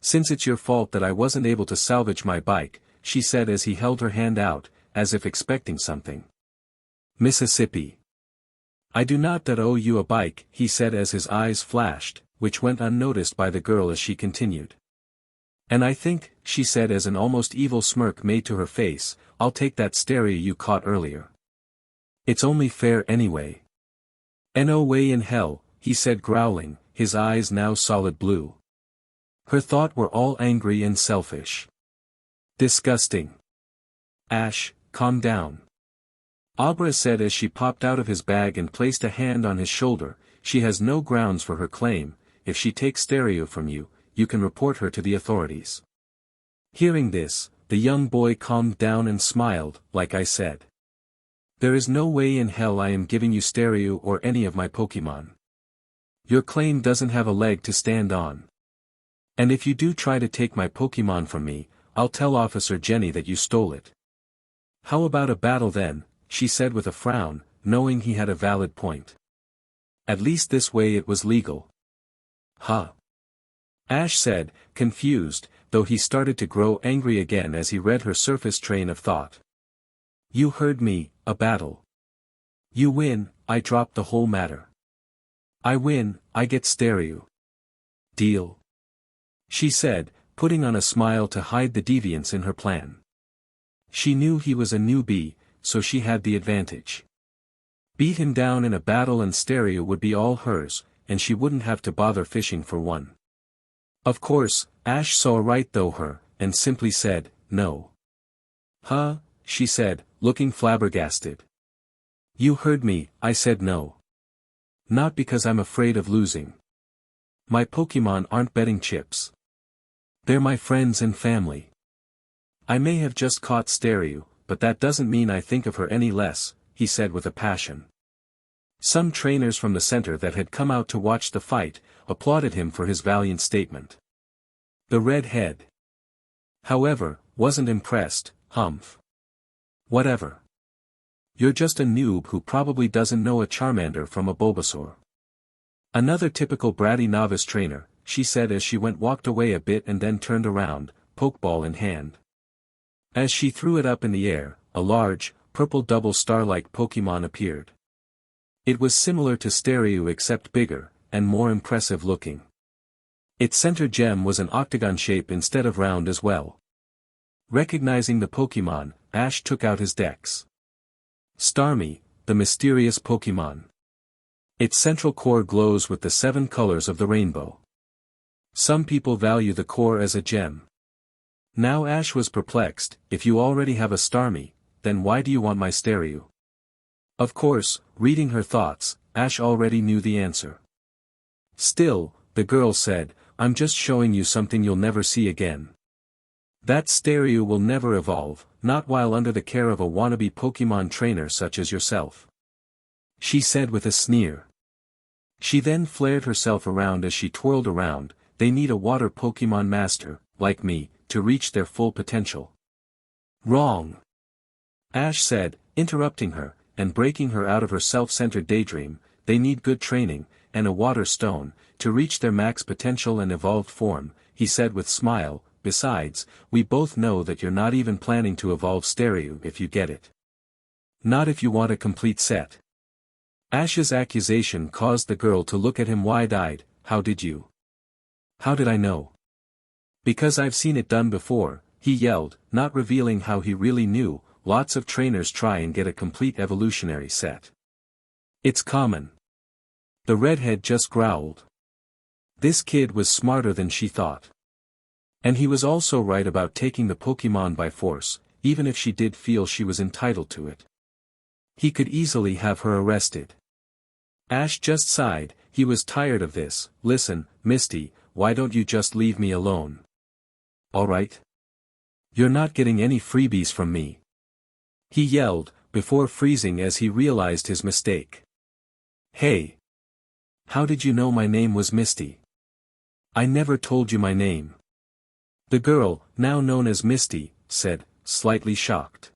Since it's your fault that I wasn't able to salvage my bike," she said as he held her hand out, as if expecting something. "Mississippi. I do not that owe you a bike," he said as his eyes flashed, which went unnoticed by the girl as she continued. "And I think," she said as an almost evil smirk made to her face, "I'll take that stereo you caught earlier. It's only fair anyway." "No way in hell," he said growling, his eyes now solid blue. Her thought were all angry and selfish. "Disgusting." "Ash, calm down," Abra said as she popped out of his bag and placed a hand on his shoulder. "She has no grounds for her claim. If she takes stereo from you, you can report her to the authorities." Hearing this, the young boy calmed down and smiled. "Like I said, there is no way in hell I am giving you stereo or any of my Pokemon. Your claim doesn't have a leg to stand on. And if you do try to take my Pokemon from me, I'll tell Officer Jenny that you stole it." "How about a battle then?" she said with a frown, knowing he had a valid point. "At least this way it was legal." "Huh?" Ash said, confused, though he started to grow angry again as he read her surface train of thought. "You heard me, a battle. You win, I drop the whole matter. I win, I get stereo. Deal?" she said, putting on a smile to hide the deviance in her plan. She knew he was a newbie, so she had the advantage. Beat him down in a battle and stereo would be all hers, and she wouldn't have to bother fishing for one. Of course, Ash saw right through her, and simply said, "No." "Huh?" she said, looking flabbergasted. "You heard me, I said no. Not because I'm afraid of losing. My Pokemon aren't betting chips. They're my friends and family. I may have just caught stereo, but that doesn't mean I think of her any less," he said with a passion. Some trainers from the center that had come out to watch the fight, applauded him for his valiant statement. The redhead, however, wasn't impressed. "Humph. Whatever. You're just a noob who probably doesn't know a Charmander from a Bulbasaur." "Another typical bratty novice trainer," she said as she walked away a bit and then turned around, Pokeball in hand. As she threw it up in the air, a large, purple double star-like Pokemon appeared. It was similar to stereo except bigger, and more impressive looking. Its center gem was an octagon shape instead of round as well. Recognizing the Pokemon, Ash took out his dex. Starmie, the mysterious Pokemon. Its central core glows with the 7 colors of the rainbow. Some people value the core as a gem. Now Ash was perplexed. "If you already have a Starmie, then why do you want my stereo?" Of course, reading her thoughts, Ash already knew the answer. "Still," the girl said, "I'm just showing you something you'll never see again." That stereo will never evolve, not while under the care of a wannabe Pokemon trainer such as yourself. She said with a sneer. She then flared herself around as she twirled around. They need a water Pokemon master, like me, to reach their full potential. Wrong. Ash said, interrupting her, and breaking her out of her self-centered daydream. They need good training, and a water stone, to reach their max potential and evolved form, he said with smile. Besides, we both know that you're not even planning to evolve stereo if you get it. Not if you want a complete set. Ash's accusation caused the girl to look at him wide-eyed. How did you? How did I know? Because I've seen it done before, he yelled, not revealing how he really knew. Lots of trainers try and get a complete evolutionary set. It's common. The redhead just growled. This kid was smarter than she thought. And he was also right about taking the Pokemon by force, even if she did feel she was entitled to it. He could easily have her arrested. Ash just sighed. He was tired of this. Listen, Misty, why don't you just leave me alone? Alright? You're not getting any freebies from me. He yelled, before freezing as he realized his mistake. Hey! How did you know my name was Misty? I never told you my name. The girl, now known as Misty, said, slightly shocked.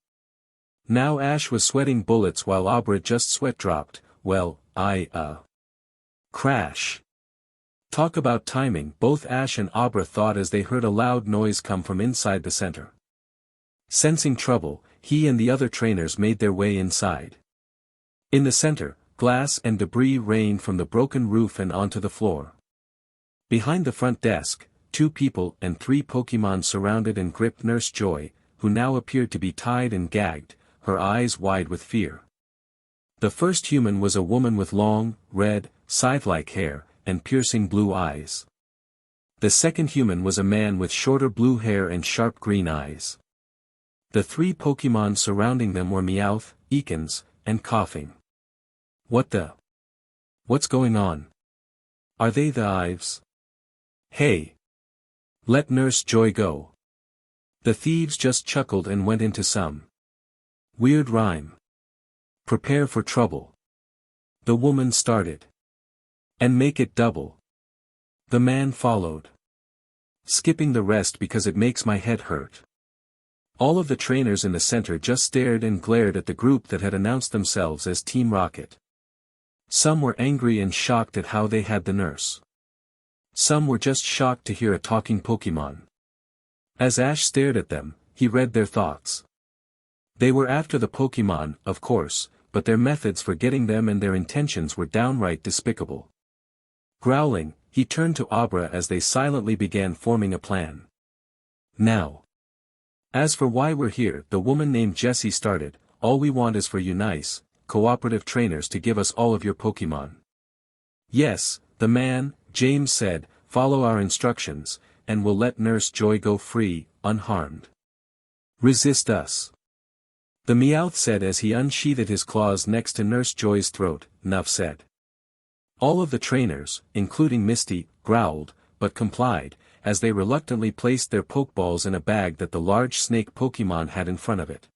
Now Ash was sweating bullets while Abra just sweat dropped. Well, Crash. Talk about timing. Both Ash and Abra thought as they heard a loud noise come from inside the center. Sensing trouble, he and the other trainers made their way inside. In the center, glass and debris rained from the broken roof and onto the floor. Behind the front desk, 2 people and 3 Pokemon surrounded and gripped Nurse Joy, who now appeared to be tied and gagged, her eyes wide with fear. The first human was a woman with long, red, scythe-like hair, and piercing blue eyes. The second human was a man with shorter blue hair and sharp green eyes. The 3 Pokemon surrounding them were Meowth, Ekans, and Coughing. What's going on? Are they the Ives? Hey! Let Nurse Joy go. The thieves just chuckled and went into some weird rhyme. Prepare for trouble. The woman started. And make it double. The man followed. Skipping the rest because it makes my head hurt. All of the trainers in the center just stared and glared at the group that had announced themselves as Team Rocket. Some were angry and shocked at how they had the nurse. Some were just shocked to hear a talking Pokemon. As Ash stared at them, he read their thoughts. They were after the Pokemon, of course, but their methods for getting them and their intentions were downright despicable. Growling, he turned to Abra as they silently began forming a plan. Now. As for why we're here, the woman named Jessie started. All we want is for you nice, cooperative trainers to give us all of your Pokemon. Yes, the man, James said, follow our instructions, and we'll let Nurse Joy go free, unharmed. Resist us. The Meowth said as he unsheathed his claws next to Nurse Joy's throat. Nuff said. All of the trainers, including Misty, growled, but complied, as they reluctantly placed their Pokeballs in a bag that the large snake Pokemon had in front of it.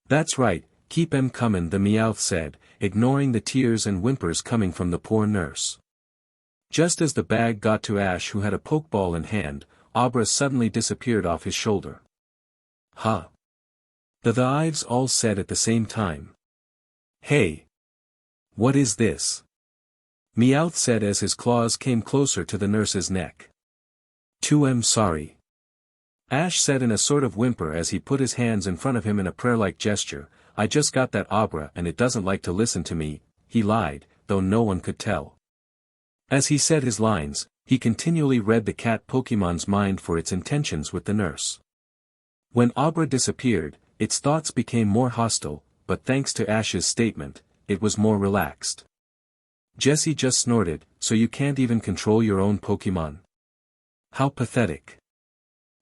That's right, keep 'em comin', the Meowth said, ignoring the tears and whimpers coming from the poor nurse. Just as the bag got to Ash, who had a Pokeball in hand, Abra suddenly disappeared off his shoulder. Huh. The Ives all said at the same time. Hey! What is this? Meowth said as his claws came closer to the nurse's neck. 2M sorry. Ash said in a sort of whimper as he put his hands in front of him in a prayer-like gesture. I just got that Abra and it doesn't like to listen to me, he lied, though no one could tell. As he said his lines, he continually read the cat Pokemon's mind for its intentions with the nurse. When Abra disappeared, its thoughts became more hostile, but thanks to Ash's statement, it was more relaxed. Jessie just snorted, so you can't even control your own Pokemon? How pathetic.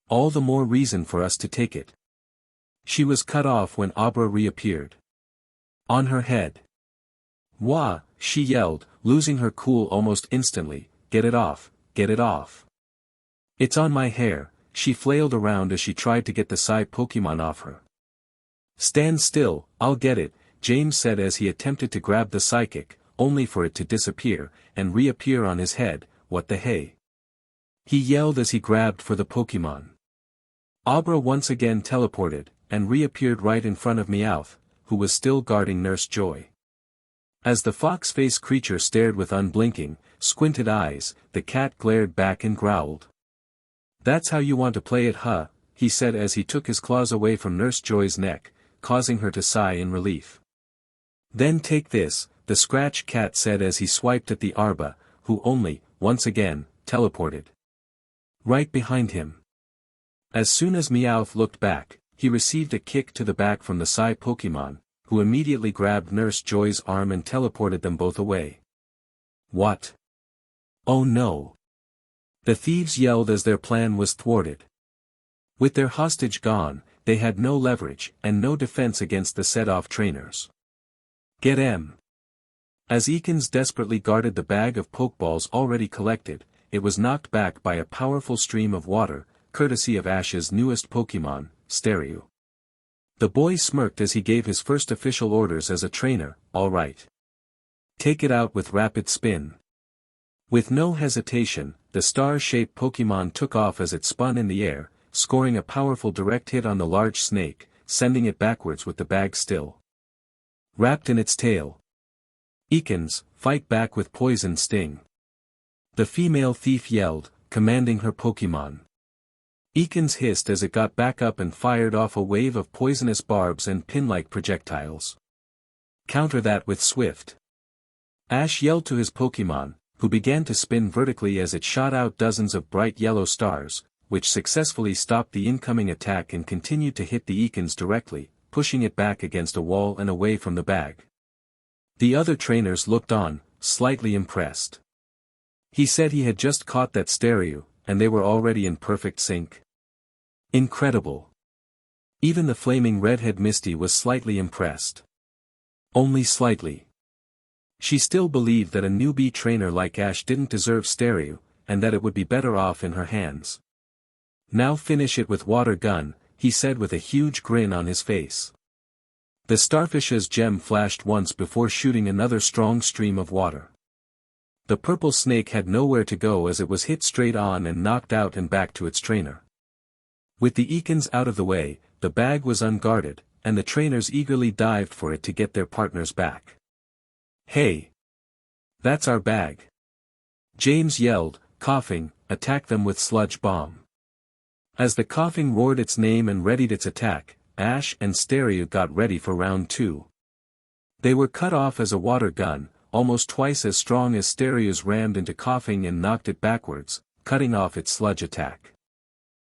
All the more reason for us to take it. She was cut off when Abra reappeared. On her head. Wah, she yelled, losing her cool almost instantly, get it off, get it off. It's on my hair, she flailed around as she tried to get the Psy Pokemon off her. "Stand still, I'll get it," James said as he attempted to grab the psychic, only for it to disappear, and reappear on his head. "What the hey?" he yelled as he grabbed for the Pokemon. Abra once again teleported, and reappeared right in front of Meowth, who was still guarding Nurse Joy. As the fox-faced creature stared with unblinking, squinted eyes, the cat glared back and growled. "That's how you want to play it, huh?" he said as he took his claws away from Nurse Joy's neck, causing her to sigh in relief. "Then take this," the scratch cat said as he swiped at the Arba, who only, once again, teleported right behind him. As soon as Meowth looked back, he received a kick to the back from the Psy Pokemon, who immediately grabbed Nurse Joy's arm and teleported them both away. "What? Oh no!" the thieves yelled as their plan was thwarted. With their hostage gone, they had no leverage and no defense against the set-off trainers. "Get 'em!" As Ekans desperately guarded the bag of Pokeballs already collected, it was knocked back by a powerful stream of water, courtesy of Ash's newest Pokemon, Stereo. The boy smirked as he gave his first official orders as a trainer. "All right. Take it out with rapid spin." With no hesitation, the star-shaped Pokemon took off as it spun in the air, scoring a powerful direct hit on the large snake, sending it backwards with the bag still wrapped in its tail. "Ekans, fight back with Poison Sting!" the female thief yelled, commanding her Pokemon. Ekans hissed as it got back up and fired off a wave of poisonous barbs and pin-like projectiles. "Counter that with Swift!" Ash yelled to his Pokemon, who began to spin vertically as it shot out dozens of bright yellow stars, which successfully stopped the incoming attack and continued to hit the Ekans directly, pushing it back against a wall and away from the bag. The other trainers looked on, slightly impressed. He said he had just caught that Stereo, and they were already in perfect sync. Incredible. Even the flaming redhead Misty was slightly impressed. Only slightly. She still believed that a newbie trainer like Ash didn't deserve Stereo, and that it would be better off in her hands. "Now finish it with Water Gun," he said with a huge grin on his face. The starfish's gem flashed once before shooting another strong stream of water. The purple snake had nowhere to go as it was hit straight on and knocked out and back to its trainer. With the Ekans out of the way, the bag was unguarded, and the trainers eagerly dived for it to get their partners back. "Hey! That's our bag!" James yelled, coughing. "Attack them with Sludge Bomb." As the coughing roared its name and readied its attack, Ash and Stereo got ready for round 2. They were cut off as a water gun, almost twice as strong as Stereo's, rammed into coughing and knocked it backwards, cutting off its sludge attack.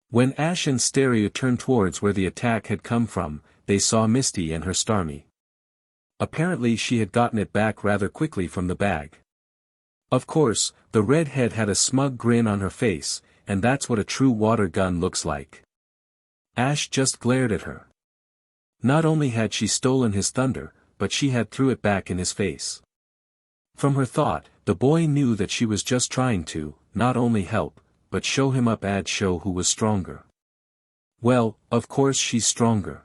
When Ash and Stereo turned towards where the attack had come from, they saw Misty and her Starmie. Apparently she had gotten it back rather quickly from the bag. Of course, the redhead had a smug grin on her face, and that's what a true water gun looks like. Ash just glared at her. Not only had she stolen his thunder, but she had threw it back in his face. From her thought, the boy knew that she was just trying to, not only help, but show him up and show who was stronger. Well, of course she's stronger.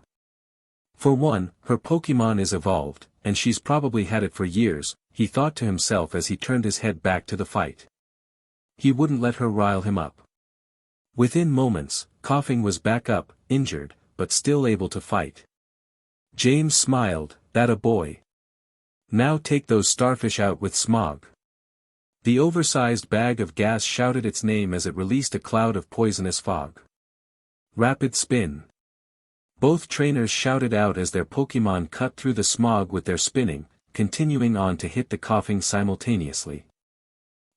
For one, her Pokemon is evolved, and she's probably had it for years, he thought to himself as he turned his head back to the fight. He wouldn't let her rile him up. Within moments, coughing was back up, injured, but still able to fight. James smiled, "That a boy. Now take those starfish out with Smog." The oversized bag of gas shouted its name as it released a cloud of poisonous fog. "Rapid Spin." Both trainers shouted out as their Pokemon cut through the smog with their spinning, continuing on to hit the coughing simultaneously.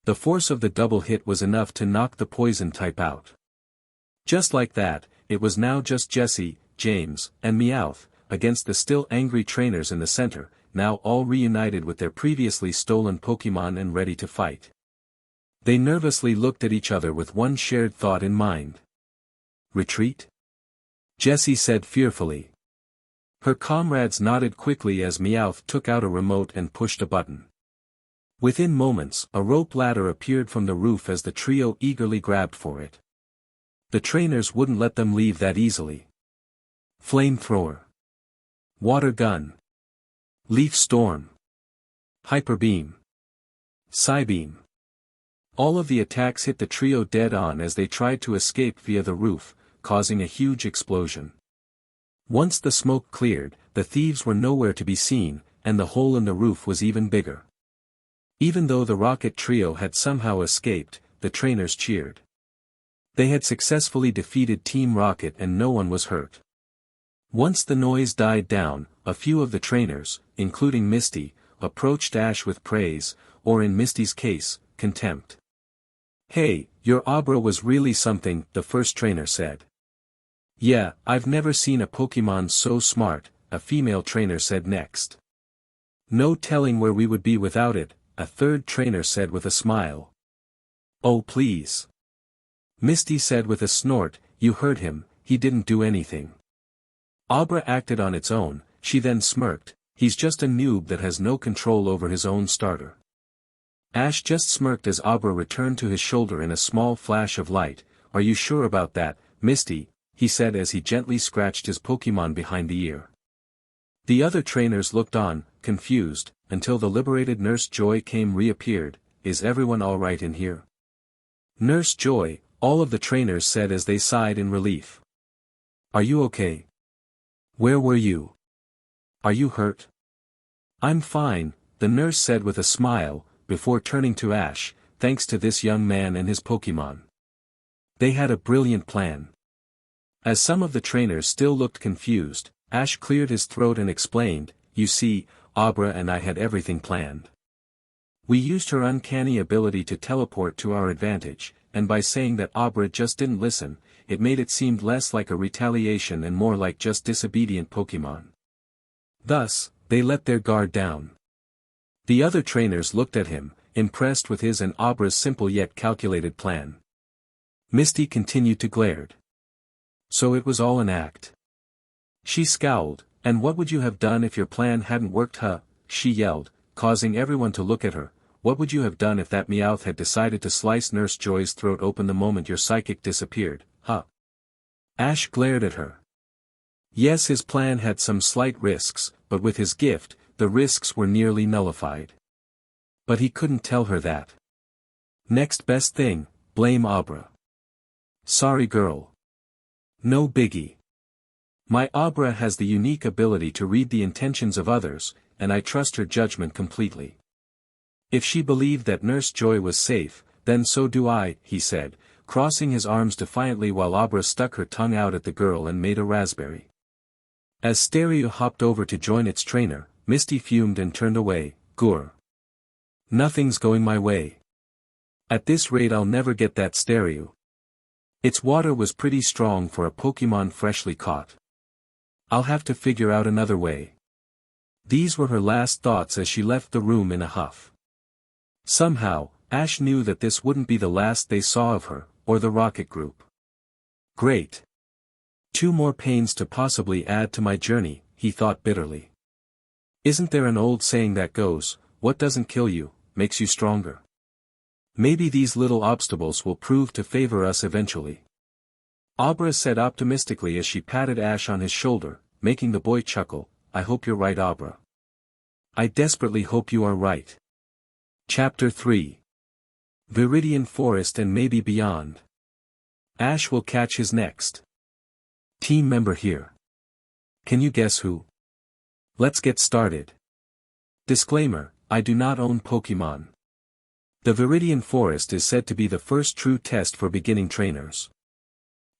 The force of the double hit was enough to knock the poison type out. Just like that, it was now just Jessie, James, and Meowth, against the still angry trainers in the center, now all reunited with their previously stolen Pokemon and ready to fight. They nervously looked at each other with one shared thought in mind. "Retreat?" Jessie said fearfully. Her comrades nodded quickly as Meowth took out a remote and pushed a button. Within moments, a rope ladder appeared from the roof as the trio eagerly grabbed for it. The trainers wouldn't let them leave that easily. Flamethrower. Water gun. Leaf storm. Hyper beam. Psybeam. All of the attacks hit the trio dead on as they tried to escape via the roof, causing a huge explosion. Once the smoke cleared, the thieves were nowhere to be seen, and the hole in the roof was even bigger. Even though the rocket trio had somehow escaped, the trainers cheered. They had successfully defeated Team Rocket and no one was hurt. Once the noise died down, a few of the trainers, including Misty, approached Ash with praise, or in Misty's case, contempt. "Hey, your Abra was really something," the first trainer said. "Yeah, I've never seen a Pokemon so smart," a female trainer said next. "No telling where we would be without it," a third trainer said with a smile. "Oh please." Misty said with a snort, "You heard him, he didn't do anything. Abra acted on its own," she then smirked, "he's just a noob that has no control over his own starter." Ash just smirked as Abra returned to his shoulder in a small flash of light. "Are you sure about that, Misty?" he said as he gently scratched his Pokemon behind the ear. The other trainers looked on, confused, until the liberated Nurse Joy reappeared. "Is everyone alright in here?" "Nurse Joy," all of the trainers said as they sighed in relief. "Are you okay? Where were you? Are you hurt?" "I'm fine," the nurse said with a smile, before turning to Ash, "Thanks to this young man and his Pokemon. They had a brilliant plan." As some of the trainers still looked confused, Ash cleared his throat and explained, "You see, Abra and I had everything planned. We used her uncanny ability to teleport to our advantage, and by saying that Abra just didn't listen, it made it seem less like a retaliation and more like just disobedient Pokemon. Thus, they let their guard down." The other trainers looked at him, impressed with his and Abra's simple yet calculated plan. Misty continued to glare. "So it was all an act?" She scowled, "And what would you have done if your plan hadn't worked, huh?" she yelled, causing everyone to look at her. "What would you have done if that Meowth had decided to slice Nurse Joy's throat open the moment your psychic disappeared, huh?" Ash glared at her. Yes, his plan had some slight risks, but with his gift, the risks were nearly nullified. But he couldn't tell her that. Next best thing, blame Abra. "Sorry girl. No biggie. My Abra has the unique ability to read the intentions of others, and I trust her judgment completely. If she believed that Nurse Joy was safe, then so do I," he said, crossing his arms defiantly while Abra stuck her tongue out at the girl and made a raspberry. As Stereo hopped over to join its trainer, Misty fumed and turned away. "Gur. Nothing's going my way. At this rate I'll never get that Stereo. Its water was pretty strong for a Pokemon freshly caught. I'll have to figure out another way." These were her last thoughts as she left the room in a huff. Somehow, Ash knew that this wouldn't be the last they saw of her, or the Rocket Group. Great. 2 more pains to possibly add to my journey, he thought bitterly. Isn't there an old saying that goes, "What doesn't kill you, makes you stronger"? Maybe these little obstacles will prove to favor us eventually. Abra said optimistically as she patted Ash on his shoulder, making the boy chuckle. "I hope you're right, Abra. I desperately hope you are right." Chapter 3. Viridian Forest and maybe beyond. Ash will catch his next team member here. Can you guess who? Let's get started. Disclaimer, I do not own Pokemon. The Viridian Forest is said to be the first true test for beginning trainers.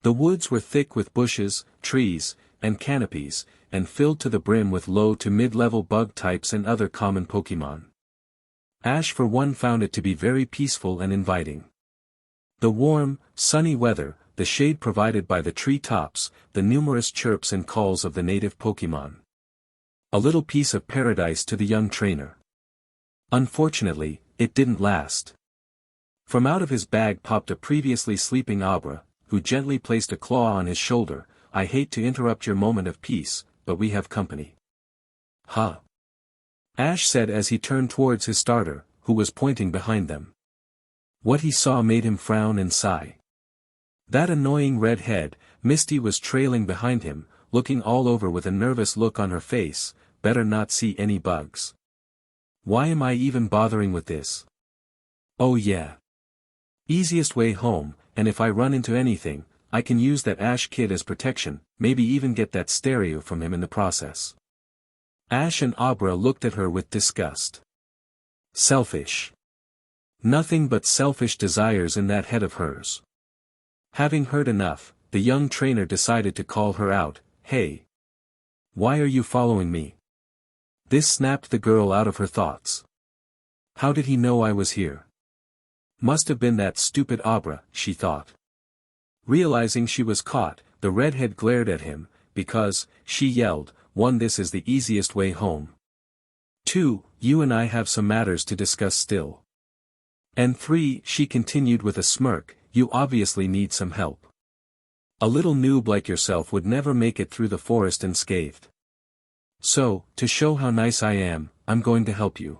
The woods were thick with bushes, trees, and canopies, and filled to the brim with low to mid-level bug types and other common Pokemon. Ash for one found it to be very peaceful and inviting. The warm, sunny weather, the shade provided by the tree tops, the numerous chirps and calls of the native Pokemon. A little piece of paradise to the young trainer. Unfortunately, it didn't last. From out of his bag popped a previously sleeping Abra, who gently placed a claw on his shoulder. "I hate to interrupt your moment of peace, but we have company." "Huh?" Ash said as he turned towards his starter, who was pointing behind them. What he saw made him frown and sigh. That annoying red head, Misty was trailing behind him, looking all over with a nervous look on her face, better not see any bugs. Why am I even bothering with this? Oh yeah. Easiest way home, and if I run into anything, I can use that Ash kid as protection, maybe even get that stereo from him in the process. Ash and Abra looked at her with disgust. Selfish. Nothing but selfish desires in that head of hers. Having heard enough, the young trainer decided to call her out. Hey! Why are you following me? This snapped the girl out of her thoughts. How did he know I was here? Must have been that stupid Abra, she thought. Realizing she was caught, the redhead glared at him, because, she yelled, 1. This is the easiest way home. 2. You and I have some matters to discuss still. And 3. She continued with a smirk, you obviously need some help. A little noob like yourself would never make it through the forest unscathed. So, to show how nice I am, I'm going to help you.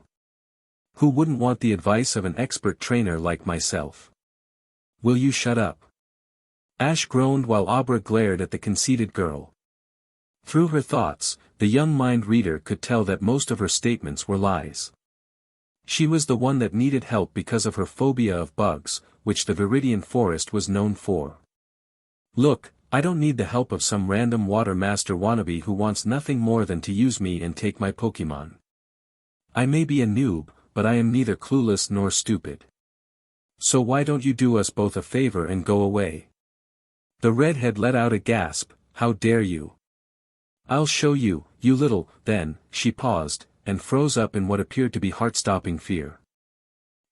Who wouldn't want the advice of an expert trainer like myself? Will you shut up? Ash groaned while Abra glared at the conceited girl. Through her thoughts, the young mind reader could tell that most of her statements were lies. She was the one that needed help because of her phobia of bugs, which the Viridian Forest was known for. Look, I don't need the help of some random water master wannabe who wants nothing more than to use me and take my Pokemon. I may be a noob, but I am neither clueless nor stupid. So why don't you do us both a favor and go away? The redhead let out a gasp, how dare you? I'll show you, you little, then, she paused, and froze up in what appeared to be heart-stopping fear.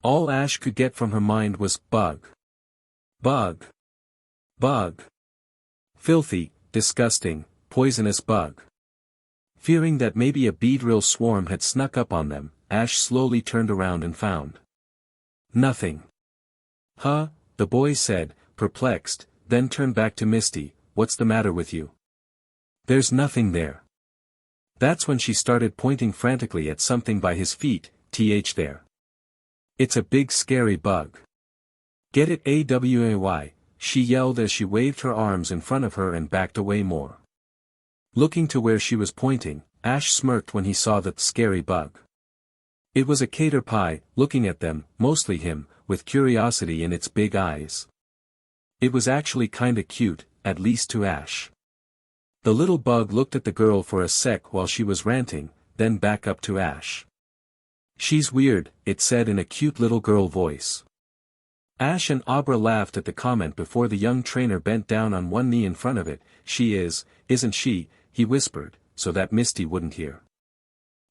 All Ash could get from her mind was, bug. Bug. Bug. Filthy, disgusting, poisonous bug. Fearing that maybe a Beedrill swarm had snuck up on them, Ash slowly turned around and found nothing. Huh, the boy said, perplexed, then turned back to Misty, what's the matter with you? There's nothing there. That's when she started pointing frantically at something by his feet, there. It's a big scary bug. Get it away, she yelled as she waved her arms in front of her and backed away more. Looking to where she was pointing, Ash smirked when he saw that scary bug. It was a caterpie, looking at them, mostly him, with curiosity in its big eyes. It was actually kinda cute, at least to Ash. The little bug looked at the girl for a sec while she was ranting, then back up to Ash. She's weird, it said in a cute little girl voice. Ash and Abra laughed at the comment before the young trainer bent down on one knee in front of it. She is, isn't she, he whispered, so that Misty wouldn't hear.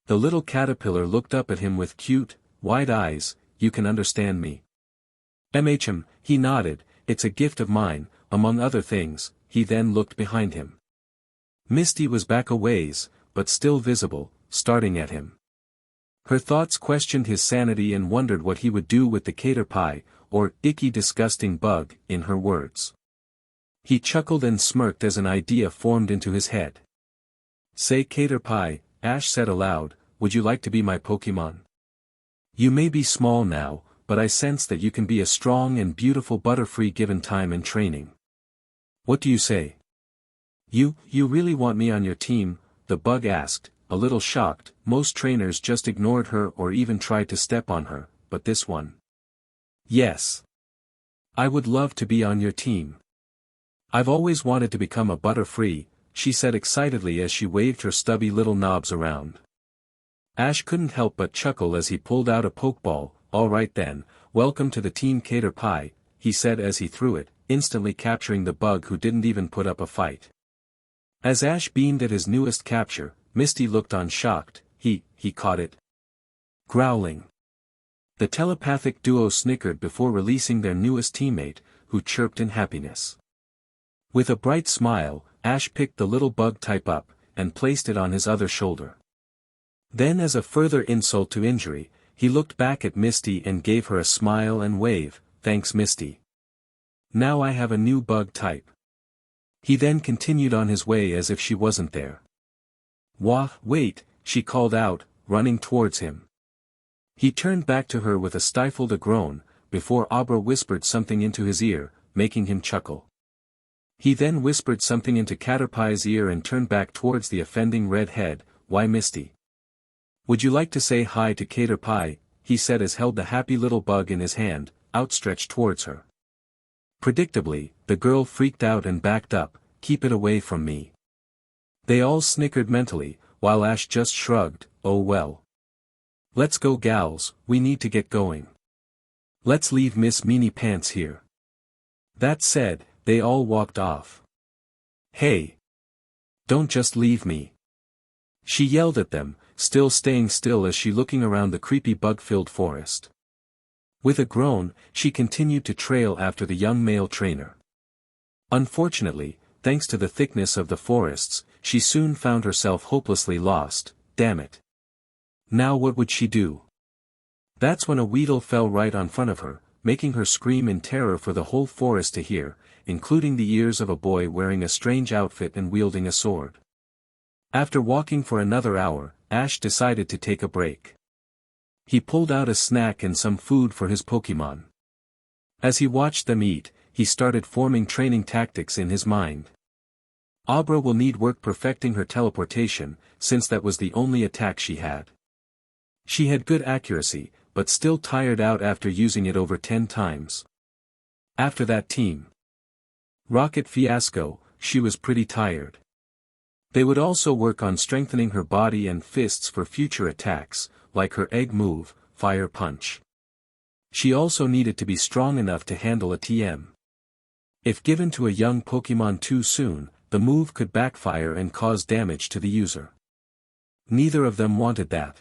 The little caterpillar looked up at him with cute, wide eyes. You can understand me. He nodded, it's a gift of mine, among other things. He then looked behind him. Misty was back a ways, but still visible, starting at him. Her thoughts questioned his sanity and wondered what he would do with the caterpie, or icky disgusting bug, in her words. He chuckled and smirked as an idea formed into his head. Say caterpie, Ash said aloud, would you like to be my Pokemon? You may be small now, but I sense that you can be a strong and beautiful Butterfree given time and training. What do you say? You really want me on your team? The bug asked, a little shocked. Most trainers just ignored her or even tried to step on her, but this one. Yes. I would love to be on your team. I've always wanted to become a Butterfree, she said excitedly as she waved her stubby little knobs around. Ash couldn't help but chuckle as he pulled out a Pokeball. All right then, welcome to the team Caterpie, he said as he threw it, instantly capturing the bug who didn't even put up a fight. As Ash beamed at his newest capture, Misty looked on shocked. He caught it. Growling. The telepathic duo snickered before releasing their newest teammate, who chirped in happiness. With a bright smile, Ash picked the little bug type up, and placed it on his other shoulder. Then as a further insult to injury, he looked back at Misty and gave her a smile and wave. Thanks Misty. Now I have a new bug type. He then continued on his way as if she wasn't there. Wait, she called out, running towards him. He turned back to her with a stifled groan, before Abra whispered something into his ear, making him chuckle. He then whispered something into Caterpie's ear and turned back towards the offending red head. "Why, Misty? Would you like to say hi to Caterpie?" he said as held the happy little bug in his hand, outstretched towards her. Predictably, the girl freaked out and backed up. "Keep it away from me." They all snickered mentally, while Ash just shrugged. "Oh well. Let's go, gals, we need to get going. Let's leave Miss Meanie Pants here." That said, they all walked off. "Hey! Don't just leave me!" she yelled at them, still staying still as she looking around the creepy bug-filled forest. With a groan, she continued to trail after the young male trainer. Unfortunately, thanks to the thickness of the forests, she soon found herself hopelessly lost. Damn it. Now what would she do? That's when a weedle fell right in front of her, making her scream in terror for the whole forest to hear, including the ears of a boy wearing a strange outfit and wielding a sword. After walking for another hour, Ash decided to take a break. He pulled out a snack and some food for his Pokémon. As he watched them eat, he started forming training tactics in his mind. Abra will need work perfecting her teleportation, since that was the only attack she had. She had good accuracy, but still tired out after using it over 10 times. After that Team Rocket fiasco, she was pretty tired. They would also work on strengthening her body and fists for future attacks, like her egg move, Fire Punch. She also needed to be strong enough to handle a TM. If given to a young Pokémon too soon, the move could backfire and cause damage to the user. Neither of them wanted that.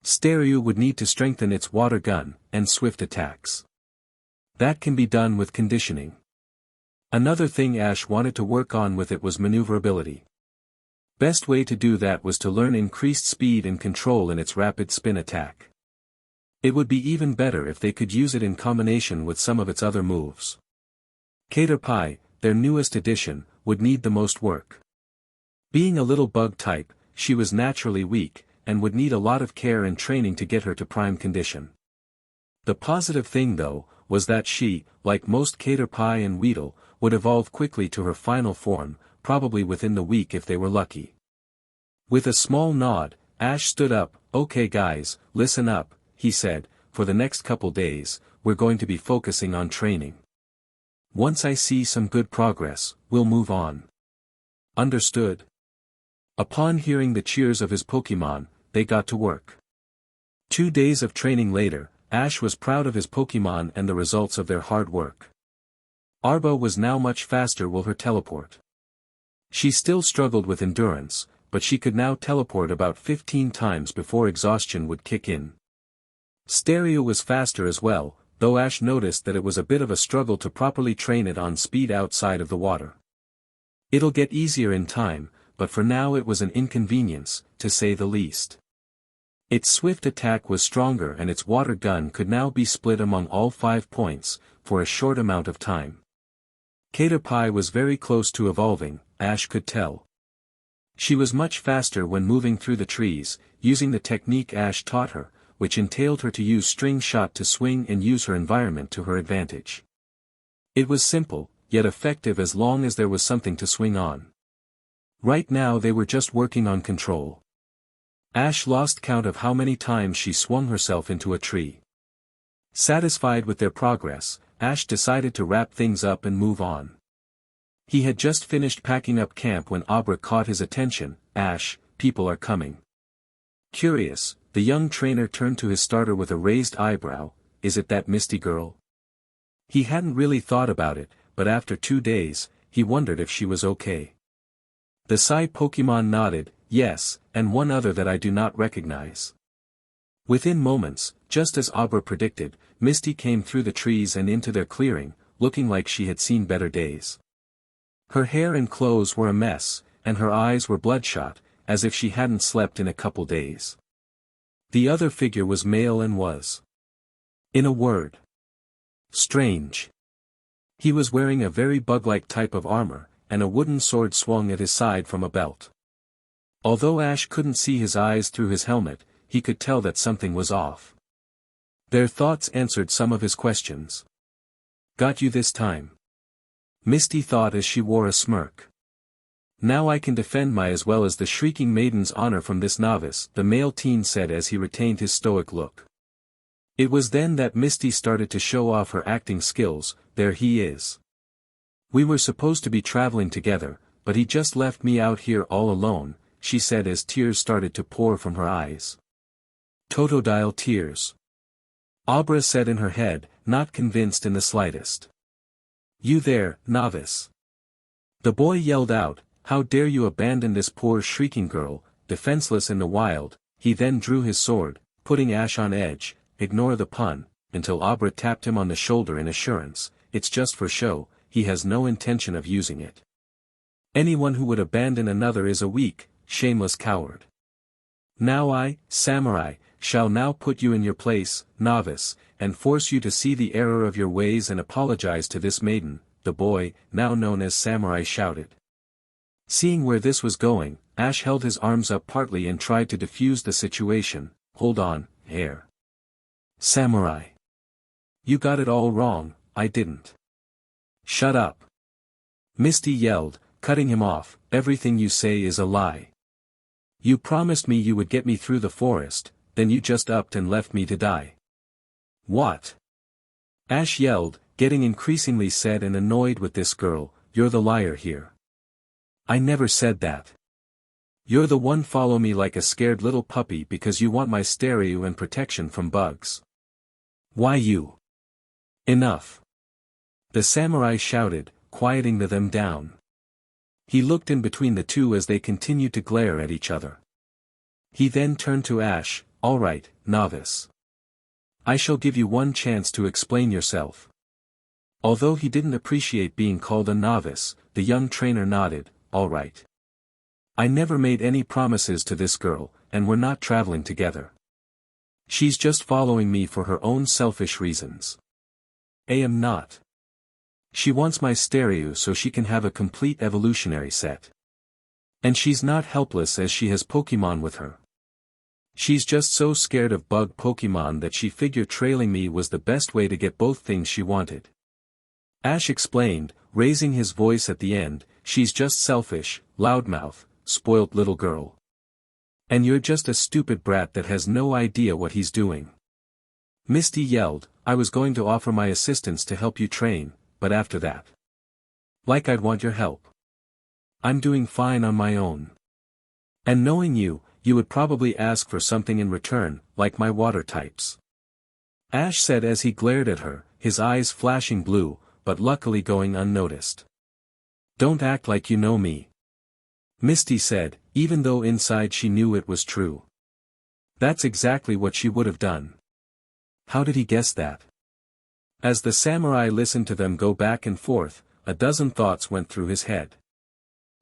Stereo would need to strengthen its water gun, and swift attacks. That can be done with conditioning. Another thing Ash wanted to work on with it was maneuverability. Best way to do that was to learn increased speed and control in its rapid spin attack. It would be even better if they could use it in combination with some of its other moves. Caterpie, their newest addition, would need the most work. Being a little bug type, she was naturally weak, and would need a lot of care and training to get her to prime condition. The positive thing though, was that she, like most Caterpie and Weedle, would evolve quickly to her final form, probably within the week if they were lucky. With a small nod, Ash stood up. "Okay guys, listen up," he said, "for the next couple days, we're going to be focusing on training. Once I see some good progress, we'll move on. Understood?" Upon hearing the cheers of his Pokémon, they got to work. 2 days of training later, Ash was proud of his Pokémon and the results of their hard work. Arba was now much faster with her teleport. She still struggled with endurance, but she could now teleport about 15 times before exhaustion would kick in. Stereo was faster as well, though Ash noticed that it was a bit of a struggle to properly train it on speed outside of the water. It'll get easier in time, but for now it was an inconvenience, to say the least. Its swift attack was stronger and its water gun could now be split among all 5 points, for a short amount of time. Caterpie was very close to evolving, Ash could tell. She was much faster when moving through the trees, using the technique Ash taught her, which entailed her to use string shot to swing and use her environment to her advantage. It was simple, yet effective as long as there was something to swing on. Right now they were just working on control. Ash lost count of how many times she swung herself into a tree. Satisfied with their progress, Ash decided to wrap things up and move on. He had just finished packing up camp when Abra caught his attention. "Ash, people are coming." Curious, the young trainer turned to his starter with a raised eyebrow. "Is it that Misty girl?" He hadn't really thought about it, but after 2 days, he wondered if she was okay. The Psy Pokémon nodded. "Yes, and one other that I do not recognize." Within moments, just as Abra predicted, Misty came through the trees and into their clearing, looking like she had seen better days. Her hair and clothes were a mess, and her eyes were bloodshot, as if she hadn't slept in a couple days. The other figure was male and was, in a word, strange. He was wearing a very bug-like type of armor, and a wooden sword swung at his side from a belt. Although Ash couldn't see his eyes through his helmet, he could tell that something was off. Their thoughts answered some of his questions. "Got you this time?" Misty thought as she wore a smirk. Now I can defend my as well as the shrieking maiden's honor from this novice, the male teen said as he retained his stoic look. It was then that Misty started to show off her acting skills. There he is. We were supposed to be traveling together, but he just left me out here all alone, she said as tears started to pour from her eyes. Totodile tears. Abra said in her head, not convinced in the slightest. You there, novice. The boy yelled out, how dare you abandon this poor shrieking girl, defenseless in the wild. He then drew his sword, putting Ash on edge. Ignore the pun, until Abra tapped him on the shoulder in assurance, it's just for show, he has no intention of using it. Anyone who would abandon another is a weak, shameless coward. Now I, samurai, shall now put you in your place, novice, and force you to see the error of your ways and apologize to this maiden, the boy, now known as Samurai, shouted. Seeing where this was going, Ash held his arms up partly and tried to defuse the situation. Hold on, Hare. Samurai. You got it all wrong, I didn't. Shut up. Misty yelled, cutting him off, everything you say is a lie. You promised me you would get me through the forest, then you just upped and left me to die. What? Ash yelled, getting increasingly sad and annoyed with this girl, you're the liar here. I never said that. You're the one follow me like a scared little puppy because you want my stereo and protection from bugs. Why you? Enough. The samurai shouted, quieting them down. He looked in between the two as they continued to glare at each other. He then turned to Ash, all right, novice. I shall give you one chance to explain yourself. Although he didn't appreciate being called a novice, the young trainer nodded, all right. I never made any promises to this girl, and we're not traveling together. She's just following me for her own selfish reasons. I am not. She wants my stereo so she can have a complete evolutionary set. And she's not helpless as she has Pokemon with her. She's just so scared of bug Pokemon that she figured trailing me was the best way to get both things she wanted. Ash explained, raising his voice at the end, she's just selfish, loudmouth, spoilt little girl. And you're just a stupid brat that has no idea what he's doing. Misty yelled, I was going to offer my assistance to help you train, but after that. Like I'd want your help. I'm doing fine on my own. And knowing you, you would probably ask for something in return, like my water types. Ash said as he glared at her, his eyes flashing blue, but luckily going unnoticed. Don't act like you know me. Misty said, even though inside she knew it was true. That's exactly what she would have done. How did he guess that? As the samurai listened to them go back and forth, a dozen thoughts went through his head.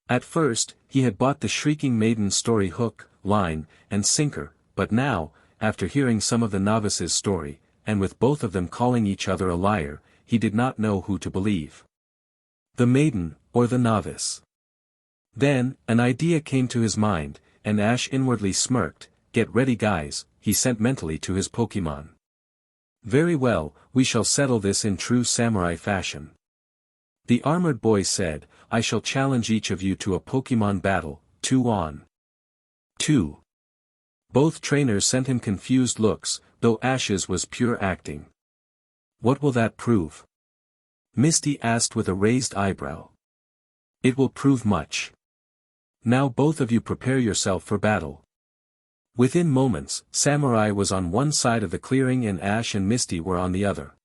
At first, he had bought the Shrieking Maiden's story hook, line, and sinker, but now, after hearing some of the novices' story, and with both of them calling each other a liar, he did not know who to believe. The maiden, or the novice. Then, an idea came to his mind, and Ash inwardly smirked. Get ready guys, he sent mentally to his Pokemon. Very well, we shall settle this in true samurai fashion. The armored boy said, I shall challenge each of you to a Pokemon battle, 2 on 2. Both trainers sent him confused looks, though Ash's was pure acting. What will that prove? Misty asked with a raised eyebrow. It will prove much. Now both of you prepare yourself for battle. Within moments, Samurai was on one side of the clearing and Ash and Misty were on the other.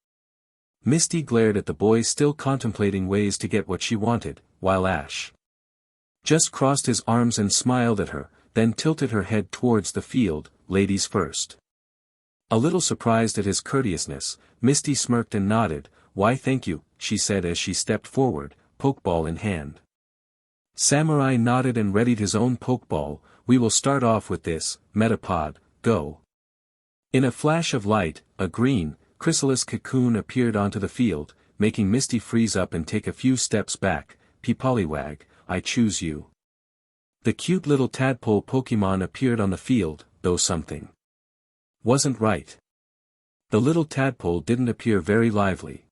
Misty glared at the boy still contemplating ways to get what she wanted, while Ash just crossed his arms and smiled at her, then tilted her head towards the field, ladies first. A little surprised at his courteousness, Misty smirked and nodded, why thank you, she said as she stepped forward, pokeball in hand. Samurai nodded and readied his own pokeball. We will start off with this, Metapod, go. In a flash of light, a green, chrysalis cocoon appeared onto the field, making Misty freeze up and take a few steps back. Peepoliwag, I choose you. The cute little tadpole Pokemon appeared on the field, though something wasn't right. The little tadpole didn't appear very lively.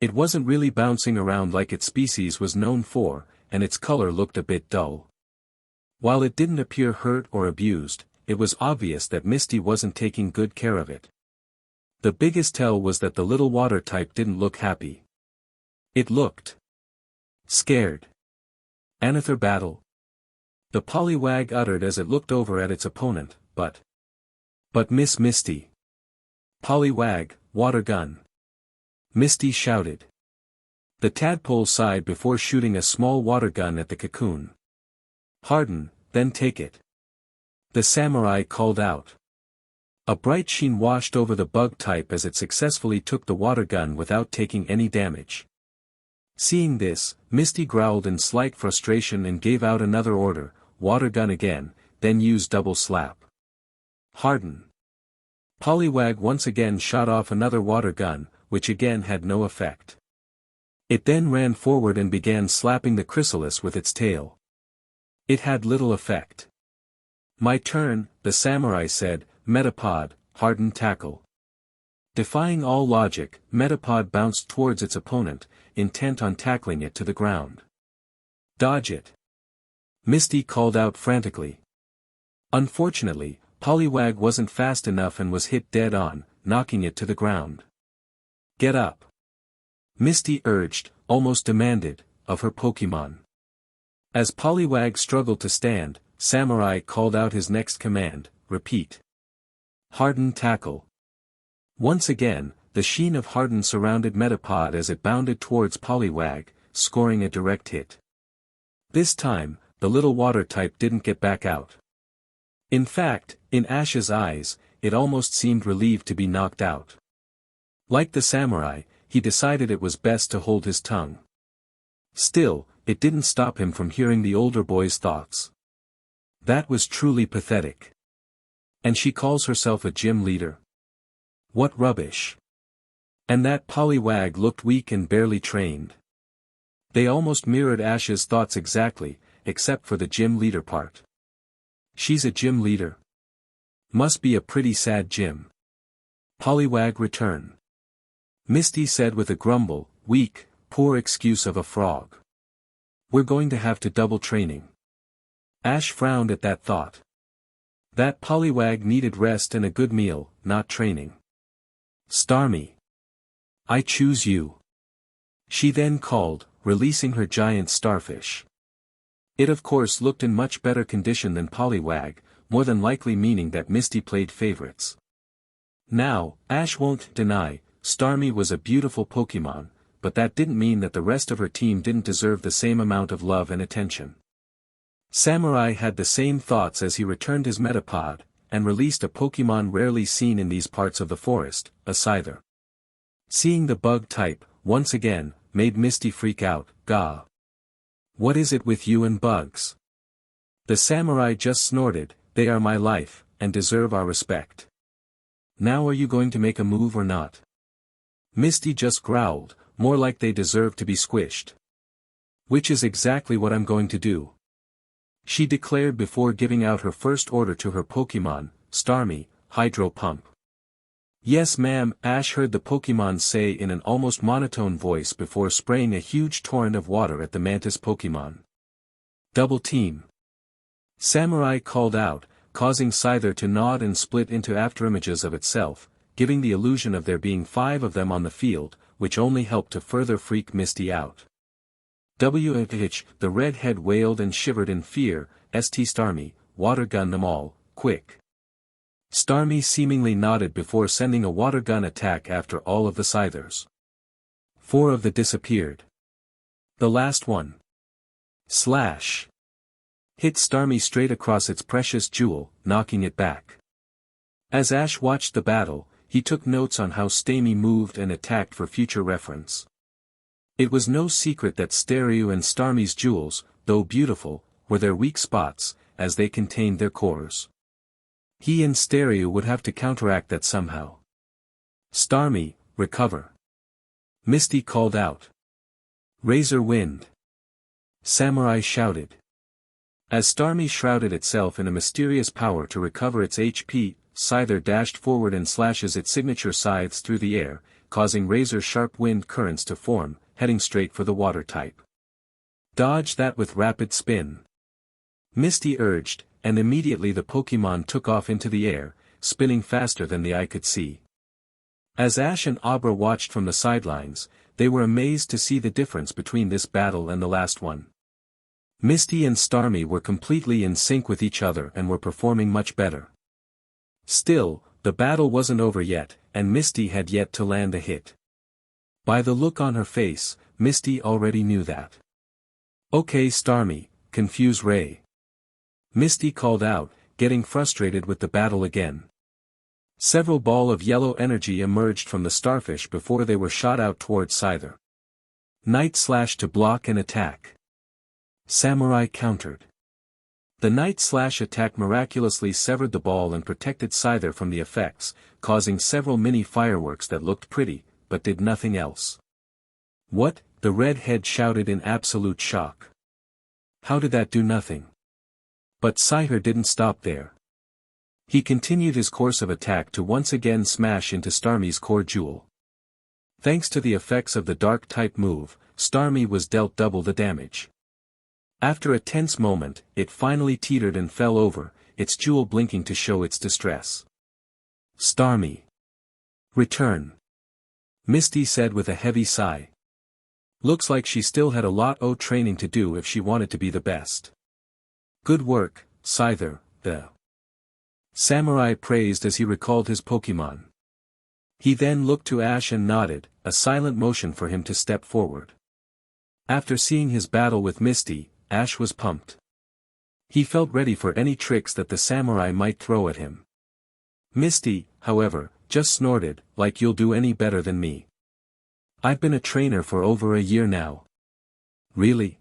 It wasn't really bouncing around like its species was known for, and its color looked a bit dull. While it didn't appear hurt or abused, it was obvious that Misty wasn't taking good care of it. The biggest tell was that the little water type didn't look happy. It looked scared. Another battle? The Poliwag uttered as it looked over at its opponent, but Miss Misty. Poliwag, water gun. Misty shouted. The tadpole sighed before shooting a small water gun at the cocoon. Harden, then take it. The samurai called out. A bright sheen washed over the bug type as it successfully took the water gun without taking any damage. Seeing this, Misty growled in slight frustration and gave out another order, water gun again, then use double slap. Harden. Poliwag once again shot off another water gun, which again had no effect. It then ran forward and began slapping the chrysalis with its tail. It had little effect. My turn, the samurai said, Metapod, harden tackle. Defying all logic, Metapod bounced towards its opponent, intent on tackling it to the ground. Dodge it. Misty called out frantically. Unfortunately, Poliwag wasn't fast enough and was hit dead on, knocking it to the ground. Get up. Misty urged, almost demanded, of her Pokemon. As Poliwag struggled to stand, Samurai called out his next command, repeat. Harden tackle. Once again, the sheen of Harden surrounded Metapod as it bounded towards Poliwag, scoring a direct hit. This time, the little water type didn't get back out. In fact, in Ash's eyes, it almost seemed relieved to be knocked out. Like the samurai, he decided it was best to hold his tongue. Still, it didn't stop him from hearing the older boy's thoughts. That was truly pathetic. And she calls herself a gym leader? What rubbish. And that Poliwag looked weak and barely trained. They almost mirrored Ash's thoughts exactly, except for the gym leader part. She's a gym leader. Must be a pretty sad gym. Poliwag return. Misty said with a grumble, weak, poor excuse of a frog. We're going to have to double training. Ash frowned at that thought. That Poliwag needed rest and a good meal, not training. Starmie. I choose you. She then called, releasing her giant starfish. It of course looked in much better condition than Poliwag, more than likely meaning that Misty played favorites. Now, Ash won't deny, Starmie was a beautiful Pokemon, but that didn't mean that the rest of her team didn't deserve the same amount of love and attention. Samurai had the same thoughts as he returned his Metapod, and released a Pokemon rarely seen in these parts of the forest, a Scyther. Seeing the bug type, once again, made Misty freak out, Gah! What is it with you and bugs? The samurai just snorted, they are my life, and deserve our respect. Now are you going to make a move or not? Misty just growled, more like they deserve to be squished. Which is exactly what I'm going to do. She declared before giving out her first order to her Pokemon, Starmie, Hydro Pump. Yes ma'am, Ash heard the Pokemon say in an almost monotone voice before spraying a huge torrent of water at the Mantis Pokemon. Double team. Samurai called out, causing Scyther to nod and split into afterimages of itself, giving the illusion of there being 5 of them on the field, which only helped to further freak Misty out. WH, the redhead wailed and shivered in fear, St Starmie, water gun them all, quick. Starmie seemingly nodded before sending a water gun attack after all of the Scythers. 4 of the disappeared. The last one. Slash. Hit Starmie straight across its precious jewel, knocking it back. As Ash watched the battle, he took notes on how Starmie moved and attacked for future reference. It was no secret that Staryu and Starmie's jewels, though beautiful, were their weak spots, as they contained their cores. He and Staryu would have to counteract that somehow. Starmie, recover. Misty called out. Razor Wind. Samurai shouted. As Starmie shrouded itself in a mysterious power to recover its HP, Scyther dashed forward and slashes its signature scythes through the air, causing razor-sharp wind currents to form, heading straight for the water type. Dodge that with rapid spin, Misty urged, and immediately the Pokémon took off into the air, spinning faster than the eye could see. As Ash and Abra watched from the sidelines, they were amazed to see the difference between this battle and the last one. Misty and Starmie were completely in sync with each other and were performing much better. Still, the battle wasn't over yet, and Misty had yet to land a hit. By the look on her face, Misty already knew that. "Okay, Starmie, confuse Ray," Misty called out, getting frustrated with the battle again. Several balls of yellow energy emerged from the starfish before they were shot out towards Scyther. Night Slash to block and attack. Samurai countered. The Night Slash attack miraculously severed the ball and protected Scyther from the effects, causing several mini fireworks that looked pretty, but did nothing else. "What?" the redhead shouted in absolute shock. "How did that do nothing?" But Scyther didn't stop there. He continued his course of attack to once again smash into Starmie's core jewel. Thanks to the effects of the dark-type move, Starmie was dealt double the damage. After a tense moment, it finally teetered and fell over, its jewel blinking to show its distress. "Starmie, return," Misty said with a heavy sigh. Looks like she still had a lot of training to do if she wanted to be the best. "Good work, Scyther," the Samurai praised as he recalled his Pokémon. He then looked to Ash and nodded, a silent motion for him to step forward. After seeing his battle with Misty, Ash was pumped. He felt ready for any tricks that the Samurai might throw at him. Misty, however, just snorted, "Like you'll do any better than me. I've been a trainer for over a year now." "Really?"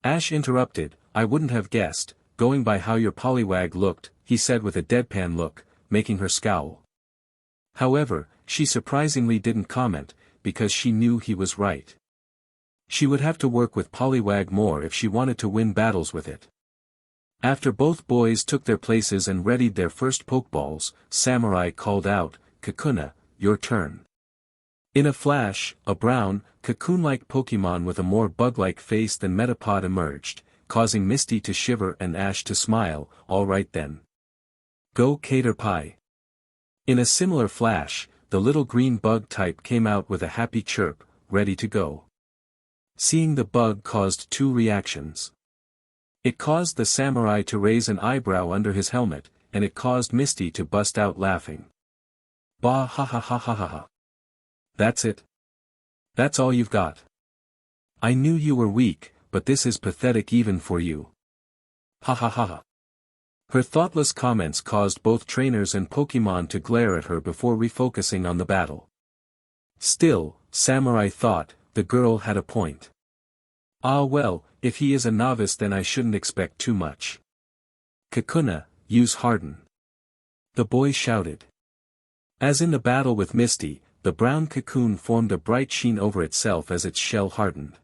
Ash interrupted, "I wouldn't have guessed, going by how your Poliwag looked," he said with a deadpan look, making her scowl. However, she surprisingly didn't comment, because she knew he was right. She would have to work with Poliwag more if she wanted to win battles with it. After both boys took their places and readied their first Pokeballs, Samurai called out, "Kakuna, your turn." In a flash, a brown, cocoon-like Pokemon with a more bug-like face than Metapod emerged, causing Misty to shiver and Ash to smile. "All right then. Go Caterpie." In a similar flash, the little green bug type came out with a happy chirp, ready to go. Seeing the bug caused two reactions. It caused the Samurai to raise an eyebrow under his helmet, and it caused Misty to bust out laughing. "Bah ha ha ha ha ha ha. That's it? That's all you've got? I knew you were weak, but this is pathetic even for you. Ha ha ha ha." Her thoughtless comments caused both trainers and Pokémon to glare at her before refocusing on the battle. Still, Samurai thought, the girl had a point. "Ah well, if he is a novice then I shouldn't expect too much. Kakuna, use Harden," the boy shouted. As in the battle with Misty, the brown cocoon formed a bright sheen over itself as its shell hardened.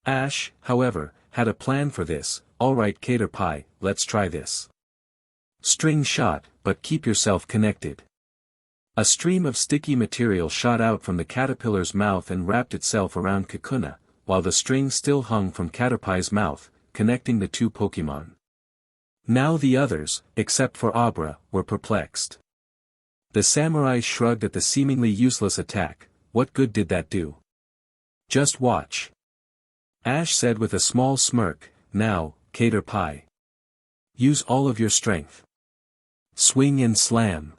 Ash, however, had a plan for this. "All right Caterpie, let's try this. String shot, but keep yourself connected." A stream of sticky material shot out from the caterpillar's mouth and wrapped itself around Kakuna, while the string still hung from Caterpie's mouth, connecting the two Pokémon. Now the others, except for Abra, were perplexed. The Samurai shrugged at the seemingly useless attack. "What good did that do?" "Just watch," Ash said with a small smirk. "Now, Caterpie, use all of your strength. Swing and slam."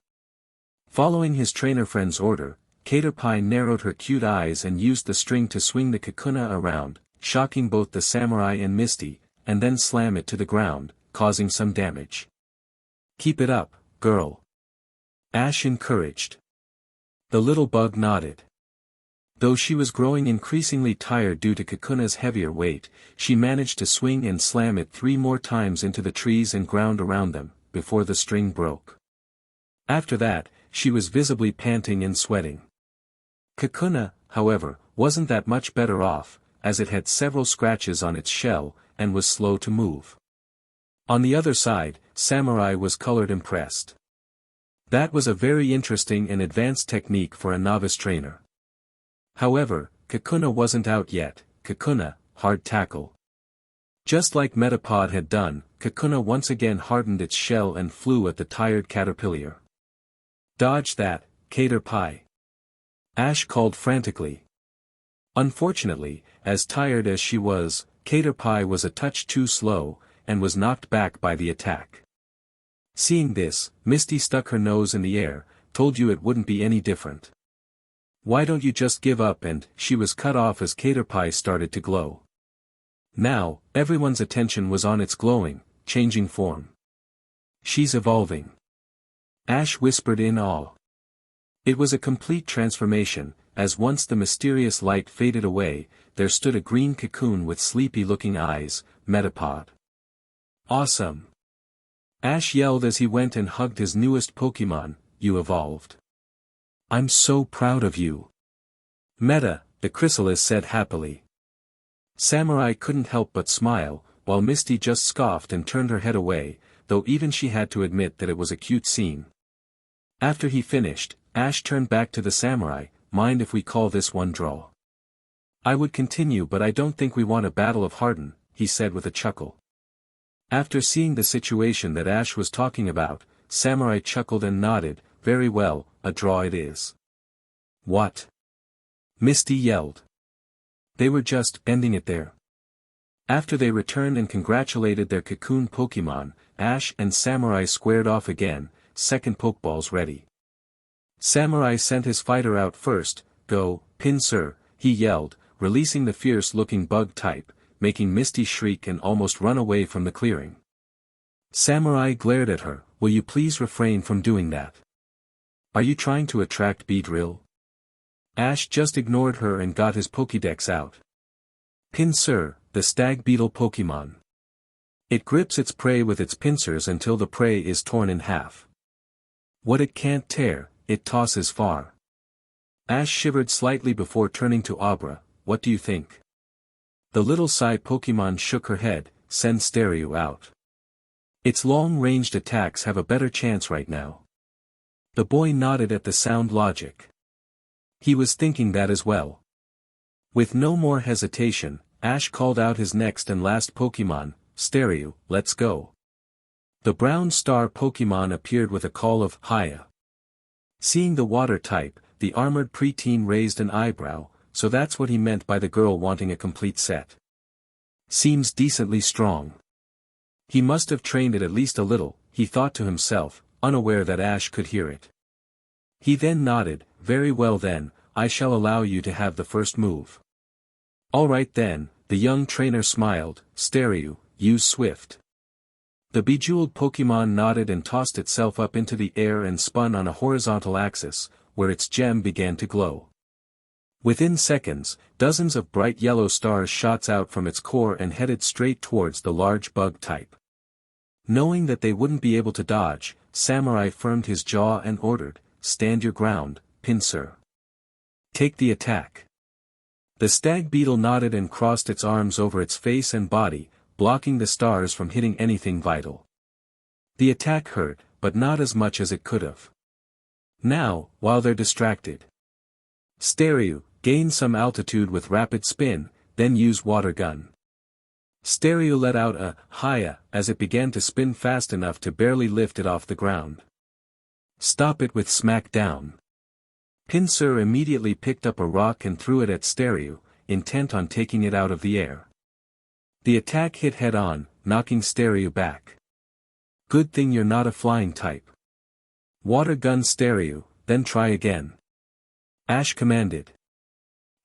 Following his trainer friend's order, Caterpie narrowed her cute eyes and used the string to swing the Kakuna around, shocking both the Samurai and Misty, and then slam it to the ground, causing some damage. "Keep it up, girl," Ash encouraged. The little bug nodded. Though she was growing increasingly tired due to Kakuna's heavier weight, she managed to swing and slam it 3 more times into the trees and ground around them, before the string broke. After that, she was visibly panting and sweating. Kakuna, however, wasn't that much better off, as it had several scratches on its shell, and was slow to move. On the other side, Samurai was colored impressed. That was a very interesting and advanced technique for a novice trainer. However, Kakuna wasn't out yet. Kakuna, hard tackle. Just like Metapod had done, Kakuna once again hardened its shell and flew at the tired caterpillar. Dodge that, Caterpie. Ash called frantically. Unfortunately, as tired as she was, Caterpie was a touch too slow, and was knocked back by the attack. Seeing this, Misty stuck her nose in the air. Told you it wouldn't be any different. Why don't you just give up? And she was cut off as Caterpie started to glow. Now, everyone's attention was on its glowing, changing form. She's evolving. Ash whispered in awe. It was a complete transformation, as once the mysterious light faded away, there stood a green cocoon with sleepy-looking eyes, Metapod. Awesome! Ash yelled as he went and hugged his newest Pokemon. You evolved. I'm so proud of you. Meta, the chrysalis said happily. Samurai couldn't help but smile, while Misty just scoffed and turned her head away, though even she had to admit that it was a cute scene. After he finished, Ash turned back to the samurai. Mind if we call this one draw? I would continue, but I don't think we want a battle of Harden, he said with a chuckle. After seeing the situation that Ash was talking about, Samurai chuckled and nodded. Very well, a draw it is. What? Misty yelled. They were just ending it there. After they returned and congratulated their cocoon Pokemon, Ash and Samurai squared off again, second Pokeballs ready. Samurai sent his fighter out first. Go, Pinsir, he yelled, releasing the fierce-looking bug type, making Misty shriek and almost run away from the clearing. Samurai glared at her. Will you please refrain from doing that? Are you trying to attract Beedrill? Ash just ignored her and got his Pokédex out. Pinsir, the stag beetle Pokemon. It grips its prey with its pincers until the prey is torn in half. What it can't tear, it tosses far. Ash shivered slightly before turning to Abra. What do you think? The little Psy Pokemon shook her head. Send Stereo out. Its long-ranged attacks have a better chance right now. The boy nodded at the sound logic. He was thinking that as well. With no more hesitation, Ash called out his next and last Pokemon. Stereo, let's go. The brown star Pokemon appeared with a call of Hiya. Seeing the water type, the armored preteen raised an eyebrow. So that's what he meant by the girl wanting a complete set. Seems decently strong. He must have trained it at least a little, he thought to himself, unaware that Ash could hear it. He then nodded. Very well then, I shall allow you to have the first move. Alright then, the young trainer smiled. Stereo, use Swift. The bejeweled Pokemon nodded and tossed itself up into the air and spun on a horizontal axis, where its gem began to glow. Within seconds, dozens of bright yellow stars shot out from its core and headed straight towards the large bug type. Knowing that they wouldn't be able to dodge, Samurai firmed his jaw and ordered, stand your ground, Pinsir. Take the attack. The stag beetle nodded and crossed its arms over its face and body, blocking the stars from hitting anything vital. The attack hurt, but not as much as it could have. Now, while they're distracted, Stereo, gain some altitude with rapid spin, then use water gun. Stereo let out a Hiya as it began to spin fast enough to barely lift it off the ground. Stop it with smack down. Pinsir immediately picked up a rock and threw it at Stereo, intent on taking it out of the air. The attack hit head-on, knocking Stereo back. Good thing you're not a flying type. Water gun Stereo, then try again. Ash commanded.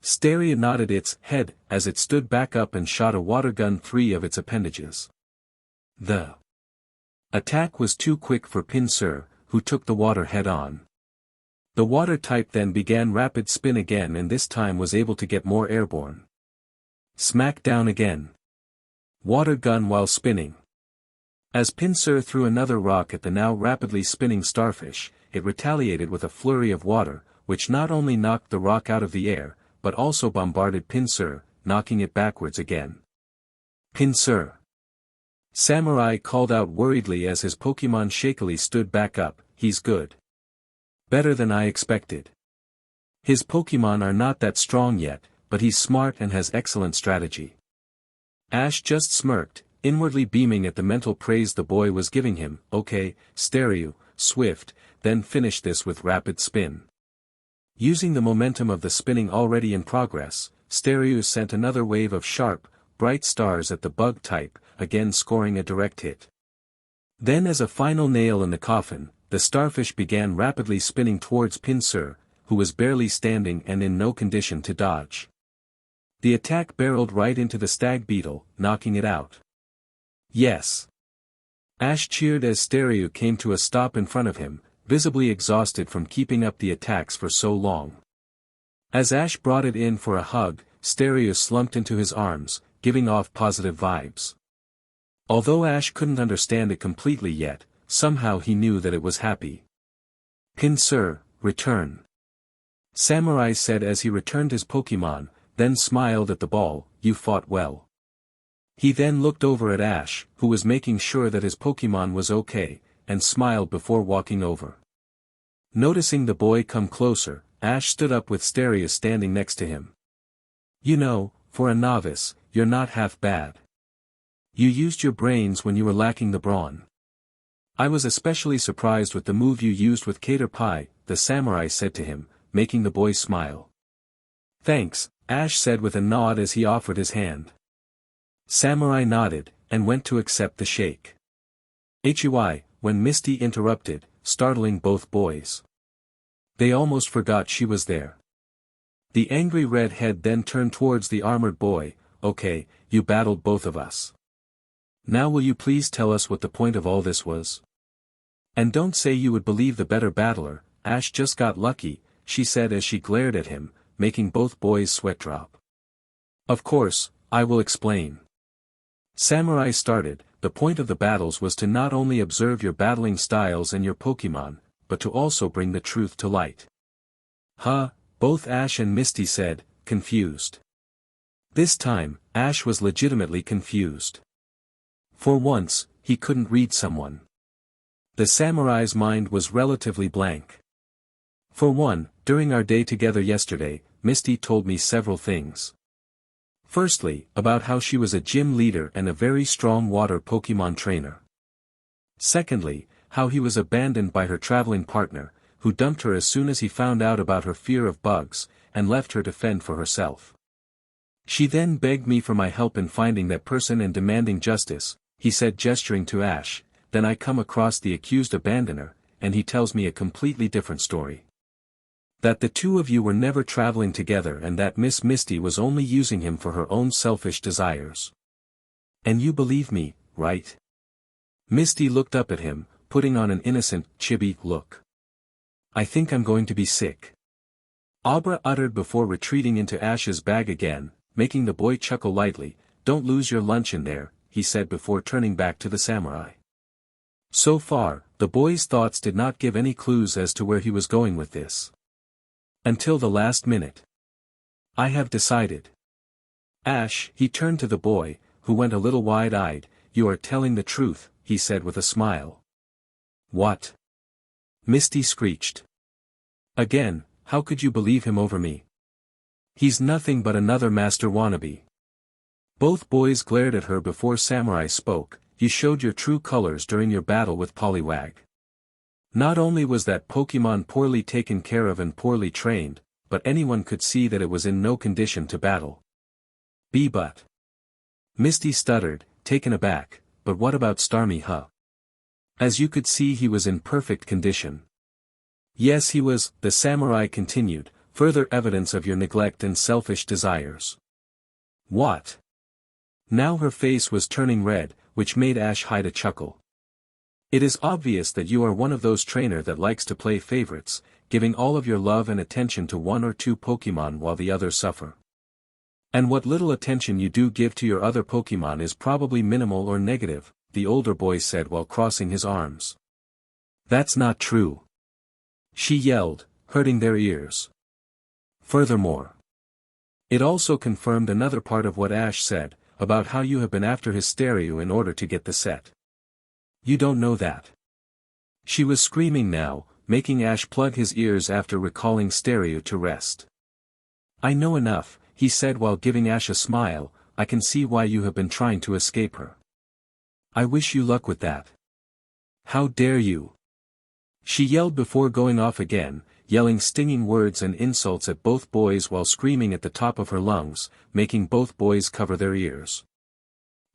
Stereo nodded its head as it stood back up and shot a water gun three of its appendages. The attack was too quick for Pinsir, who took the water head-on. The water type then began rapid spin again and this time was able to get more airborne. Smack down again. Water gun while spinning. As Pinsir threw another rock at the now rapidly spinning starfish, it retaliated with a flurry of water, which not only knocked the rock out of the air, but also bombarded Pinsir, knocking it backwards again. Pinsir. Samurai called out worriedly as his Pokemon shakily stood back up. He's good. Better than I expected. His Pokemon are not that strong yet, but he's smart and has excellent strategy. Ash just smirked, inwardly beaming at the mental praise the boy was giving him. Okay, Stereo, swift, then finish this with rapid spin. Using the momentum of the spinning already in progress, Stereo sent another wave of sharp, bright stars at the bug type, again scoring a direct hit. Then as a final nail in the coffin, the starfish began rapidly spinning towards Pinsir, who was barely standing and in no condition to dodge. The attack barreled right into the stag beetle, knocking it out. Yes! Ash cheered as Stereo came to a stop in front of him, visibly exhausted from keeping up the attacks for so long. As Ash brought it in for a hug, Stereo slumped into his arms, giving off positive vibes. Although Ash couldn't understand it completely yet, somehow he knew that it was happy. Pinsir, return. Samurai said as he returned his Pokemon, then smiled at the ball. You fought well. He then looked over at Ash, who was making sure that his Pokemon was okay, and smiled before walking over. Noticing the boy come closer, Ash stood up with Stereo standing next to him. You know, for a novice, you're not half bad. You used your brains when you were lacking the brawn. I was especially surprised with the move you used with Caterpie, the samurai said to him, making the boy smile. Thanks, Ash said with a nod as he offered his hand. Samurai nodded, and went to accept the shake. HUI, when Misty interrupted, startling both boys. They almost forgot she was there. The angry red head then turned towards the armored boy. Okay, you battled both of us. Now will you please tell us what the point of all this was? And don't say you would believe the better battler, Ash just got lucky, she said as she glared at him, making both boys sweat drop. Of course, I will explain. Samurai started. The point of the battles was to not only observe your battling styles and your Pokemon, but to also bring the truth to light. Huh, both Ash and Misty said, confused. This time, Ash was legitimately confused. For once, he couldn't read someone. The samurai's mind was relatively blank. For one, during our day together yesterday, Misty told me several things. Firstly, about how she was a gym leader and a very strong water Pokemon trainer. Secondly, how he was abandoned by her traveling partner, who dumped her as soon as he found out about her fear of bugs, and left her to fend for herself. She then begged me for my help in finding that person and demanding justice, he said gesturing to Ash. Then I come across the accused abandoner, and he tells me a completely different story. That the two of you were never traveling together and that Miss Misty was only using him for her own selfish desires. And you believe me, right? Misty looked up at him, putting on an innocent, chibi look. I think I'm going to be sick. Abra uttered before retreating into Ash's bag again, making the boy chuckle lightly. Don't lose your lunch in there, he said before turning back to the samurai. So far, the boy's thoughts did not give any clues as to where he was going with this. Until the last minute. I have decided. Ash, he turned to the boy, who went a little wide-eyed. You are telling the truth, he said with a smile. What? Misty screeched. Again, how could you believe him over me? He's nothing but another master wannabe. Both boys glared at her before Samurai spoke. You showed your true colors during your battle with Poliwag. Not only was that Pokemon poorly taken care of and poorly trained, but anyone could see that it was in no condition to battle. But. Misty stuttered, taken aback, but what about Starmie, huh? As you could see he was in perfect condition. Yes he was, the samurai continued, further evidence of your neglect and selfish desires. What? Now her face was turning red, which made Ash hide a chuckle. It is obvious that you are one of those trainers that likes to play favorites, giving all of your love and attention to one or two Pokemon while the others suffer. And what little attention you do give to your other Pokemon is probably minimal or negative, the older boy said while crossing his arms. That's not true. She yelled, hurting their ears. Furthermore, it also confirmed another part of what Ash said, about how you have been after his stereo in order to get the set. You don't know that. She was screaming now, making Ash plug his ears after recalling stereo to rest. "I know enough," he said while giving Ash a smile. "I can see why you have been trying to escape her. I wish you luck with that." "How dare you!" she yelled before going off again, yelling stinging words and insults at both boys while screaming at the top of her lungs, making both boys cover their ears.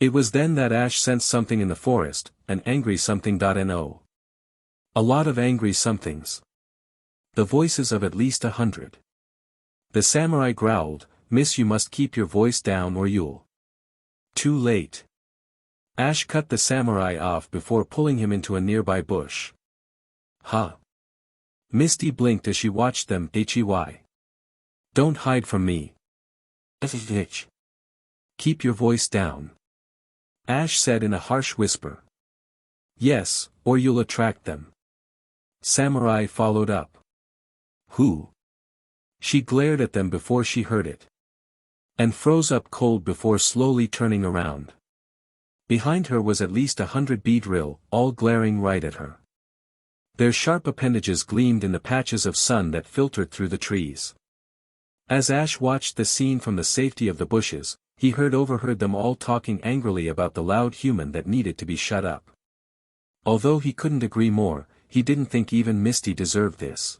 It was then that Ash sensed something in the forest, an angry something. No. A lot of angry somethings. The voices of at least 100. The samurai growled, "Miss, you must keep your voice down or you'll." Too late. Ash cut the samurai off before pulling him into a nearby bush. "Huh." Misty blinked as she watched them. "Hey. Don't hide from me." "Keep your voice down," Ash said in a harsh whisper. "Yes, or you'll attract them." Samurai followed up. "Who?" She glared at them before she heard it. And froze up cold before slowly turning around. Behind her was at least 100 beedrill, all glaring right at her. Their sharp appendages gleamed in the patches of sun that filtered through the trees. As Ash watched the scene from the safety of the bushes, he overheard them all talking angrily about the loud human that needed to be shut up. Although he couldn't agree more, he didn't think even Misty deserved this.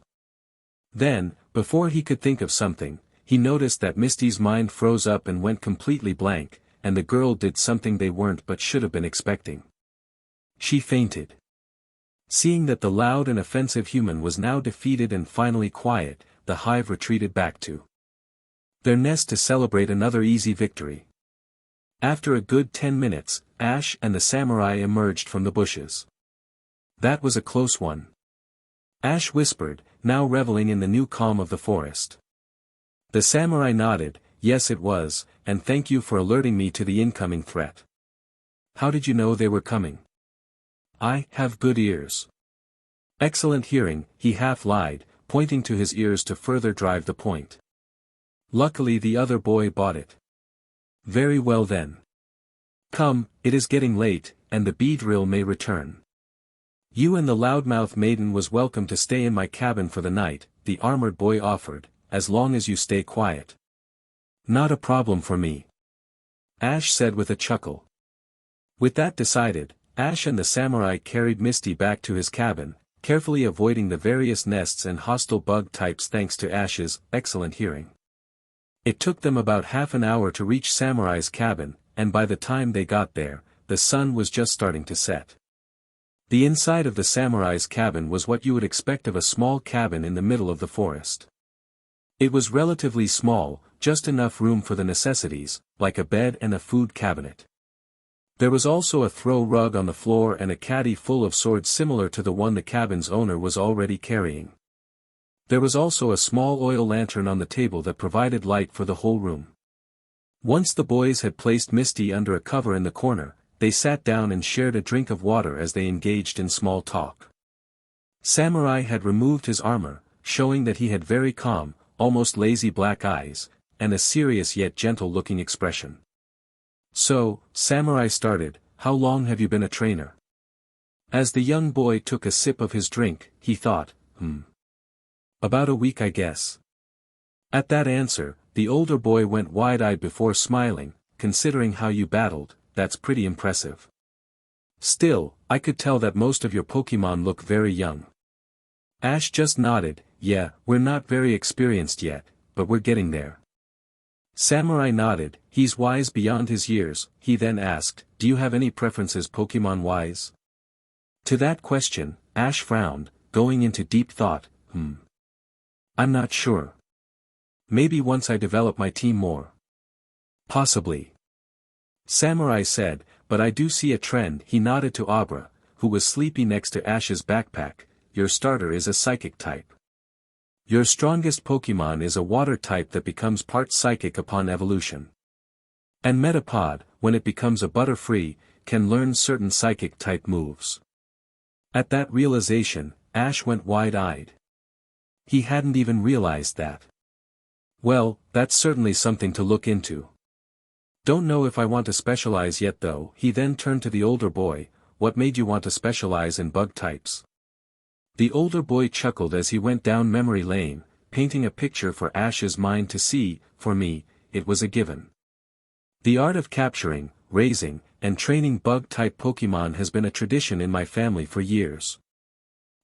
Then, before he could think of something, he noticed that Misty's mind froze up and went completely blank, and the girl did something they weren't but should have been expecting. She fainted. Seeing that the loud and offensive human was now defeated and finally quiet, the hive retreated back to their nest to celebrate another easy victory. After a good 10 minutes, Ash and the samurai emerged from the bushes. "That was a close one," Ash whispered, now reveling in the new calm of the forest. The samurai nodded, "Yes it was, and thank you for alerting me to the incoming threat." "How did you know they were coming?" "I have good ears." "Excellent hearing," he half lied, pointing to his ears to further drive the point. "Luckily the other boy bought it." "Very well then. Come, it is getting late, and the beedrill may return. You and the loudmouth maiden was welcome to stay in my cabin for the night," the armored boy offered, "as long as you stay quiet." "Not a problem for me," Ash said with a chuckle. With that decided, Ash and the samurai carried Misty back to his cabin, carefully avoiding the various nests and hostile bug types thanks to Ash's excellent hearing. It took them about half an hour to reach Samurai's cabin, and by the time they got there, the sun was just starting to set. The inside of the samurai's cabin was what you would expect of a small cabin in the middle of the forest. It was relatively small, just enough room for the necessities, like a bed and a food cabinet. There was also a throw rug on the floor and a caddy full of swords similar to the one the cabin's owner was already carrying. There was also a small oil lantern on the table that provided light for the whole room. Once the boys had placed Misty under a cover in the corner, they sat down and shared a drink of water as they engaged in small talk. Samurai had removed his armor, showing that he had very calm, almost lazy black eyes, and a serious yet gentle-looking expression. "So," Samurai started, "how long have you been a trainer?" As the young boy took a sip of his drink, he thought, "About a week I guess." At that answer, the older boy went wide-eyed before smiling, "Considering how you battled, that's pretty impressive. Still, I could tell that most of your Pokemon look very young." Ash just nodded, "Yeah, we're not very experienced yet, but we're getting there." Samurai nodded, "He's wise beyond his years." He then asked, "Do you have any preferences Pokemon-wise?" To that question, Ash frowned, going into deep thought. I'm not sure. Maybe once I develop my team more. Possibly. Samurai said, "But I do see a trend." He nodded to Abra, who was sleepy next to Ash's backpack. "Your starter is a psychic type. Your strongest Pokemon is a water type that becomes part psychic upon evolution. And Metapod, when it becomes a Butterfree, can learn certain psychic type moves." At that realization, Ash went wide-eyed. He hadn't even realized that. "Well, that's certainly something to look into. Don't know if I want to specialize yet though." He then turned to the older boy, "What made you want to specialize in bug types?" The older boy chuckled as he went down memory lane, painting a picture for Ash's mind to see. For me, it was a given. The art of capturing, raising, and training bug-type Pokemon has been a tradition in my family for years.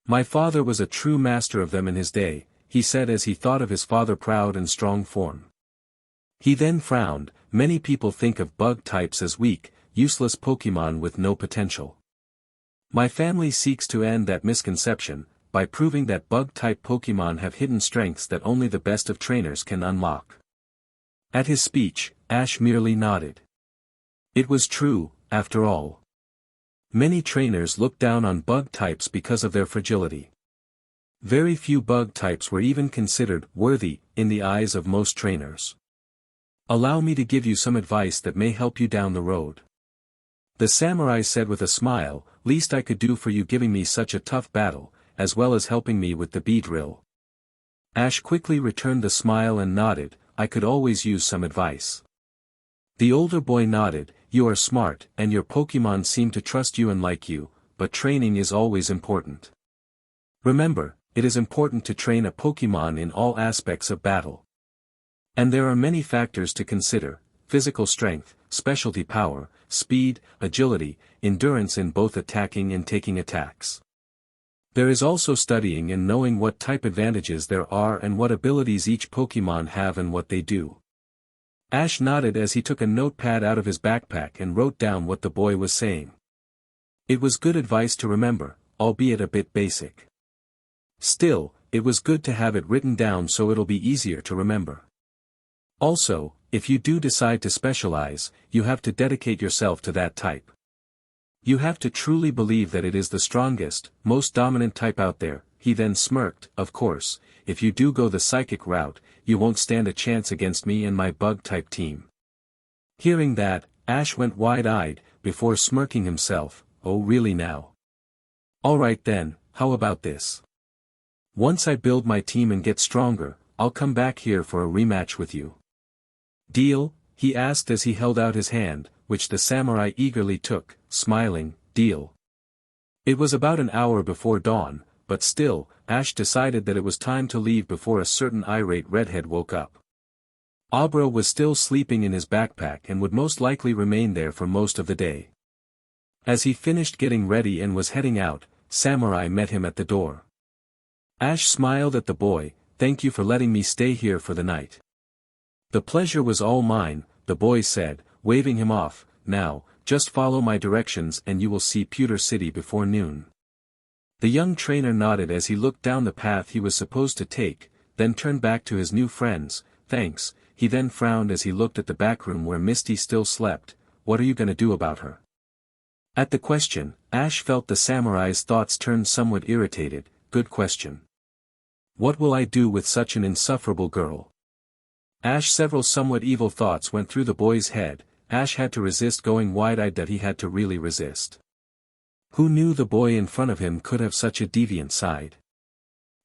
My father was a true master of them in his day, he said as he thought of his father's proud and strong form. He then frowned. Many people think of bug types as weak, useless Pokemon with no potential. My family seeks to end that misconception, by proving that bug-type Pokemon have hidden strengths that only the best of trainers can unlock. At his speech, Ash merely nodded. It was true, after all. Many trainers looked down on bug types because of their fragility. Very few bug types were even considered worthy in the eyes of most trainers. Allow me to give you some advice that may help you down the road. The samurai said with a smile, least I could do for you giving me such a tough battle, as well as helping me with the bee drill. Ash quickly returned the smile and nodded, I could always use some advice. The older boy nodded, you are smart, and your Pokemon seem to trust you and like you, but training is always important. Remember, it is important to train a Pokemon in all aspects of battle. And there are many factors to consider: physical strength, specialty power, speed, agility, endurance in both attacking and taking attacks. There is also studying and knowing what type advantages there are and what abilities each Pokemon have and what they do. Ash nodded as he took a notepad out of his backpack and wrote down what the boy was saying. It was good advice to remember, albeit a bit basic. Still, it was good to have it written down so it'll be easier to remember. Also, if you do decide to specialize, you have to dedicate yourself to that type. You have to truly believe that it is the strongest, most dominant type out there. He then smirked. Of course, if you do go the psychic route, you won't stand a chance against me and my bug-type team. Hearing that, Ash went wide-eyed, before smirking himself. Oh really now? Alright then, how about this? Once I build my team and get stronger, I'll come back here for a rematch with you. Deal? He asked as he held out his hand, which the samurai eagerly took, smiling. Deal. It was about an hour before dawn, but still, Ash decided that it was time to leave before a certain irate redhead woke up. Abra was still sleeping in his backpack and would most likely remain there for most of the day. As he finished getting ready and was heading out, Samurai met him at the door. Ash smiled at the boy. Thank you for letting me stay here for the night. The pleasure was all mine, the boy said, waving him off. Now, just follow my directions and you will see Pewter City before noon. The young trainer nodded as he looked down the path he was supposed to take, then turned back to his new friends. Thanks. He then frowned as he looked at the back room where Misty still slept. What are you gonna do about her? At the question, Ash felt the samurai's thoughts turned somewhat irritated. Good question. What will I do with such an insufferable girl? Ash several somewhat evil thoughts went through the boy's head. Ash had to resist going wide-eyed, that he had to really resist. Who knew the boy in front of him could have such a deviant side?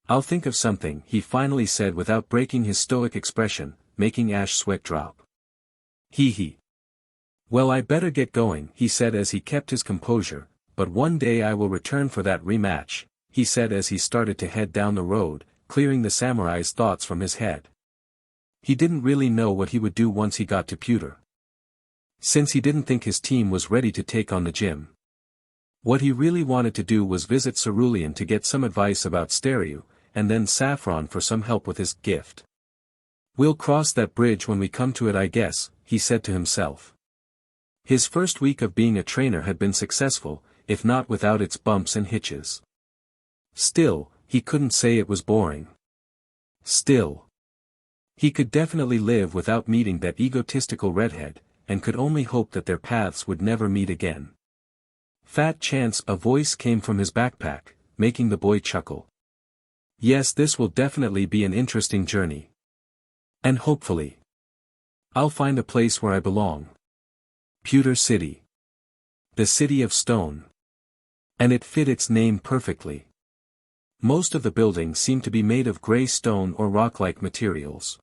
I'll think of something, he finally said without breaking his stoic expression, making Ash sweat drop. Hee. Well, I better get going, he said as he kept his composure, but one day I will return for that rematch, he said as he started to head down the road, clearing the samurai's thoughts from his head. He didn't really know what he would do once he got to Pewter, since he didn't think his team was ready to take on the gym. What he really wanted to do was visit Cerulean to get some advice about Stereo, and then Saffron for some help with his gift. We'll cross that bridge when we come to it, I guess, he said to himself. His first week of being a trainer had been successful, if not without its bumps and hitches. Still, he couldn't say it was boring. Still, he could definitely live without meeting that egotistical redhead, and could only hope that their paths would never meet again. Fat chance, a voice came from his backpack, making the boy chuckle. Yes, this will definitely be an interesting journey. And hopefully, I'll find a place where I belong. Pewter City. The City of Stone. And it fit its name perfectly. Most of the buildings seemed to be made of gray stone or rock-like materials.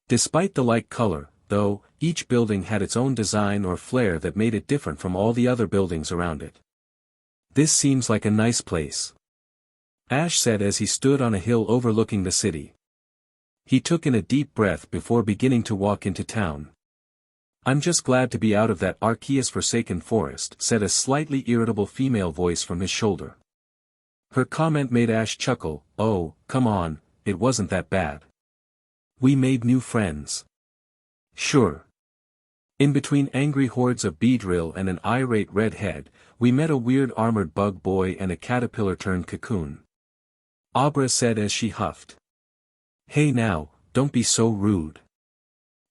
Despite the light color, though, each building had its own design or flair that made it different from all the other buildings around it. This seems like a nice place. Ash said as he stood on a hill overlooking the city. He took in a deep breath before beginning to walk into town. I'm just glad to be out of that archaeous forsaken forest, said a slightly irritable female voice from his shoulder. Her comment made Ash chuckle. Oh, come on, it wasn't that bad. We made new friends. Sure. In between angry hordes of beedrill and an irate redhead, we met a weird armored bug boy and a caterpillar-turned-cocoon. Abra said as she huffed. Hey now, don't be so rude.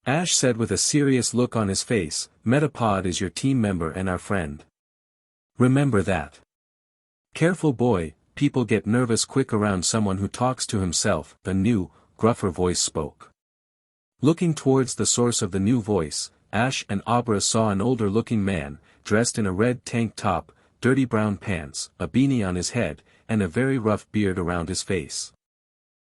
Ash said with a serious look on his face, Metapod is your team member and our friend. Remember that. Careful boy, people get nervous quick around someone who talks to himself, the new, gruffer voice spoke. Looking towards the source of the new voice, Ash and Abra saw an older-looking man, dressed in a red tank top, dirty brown pants, a beanie on his head, and a very rough beard around his face.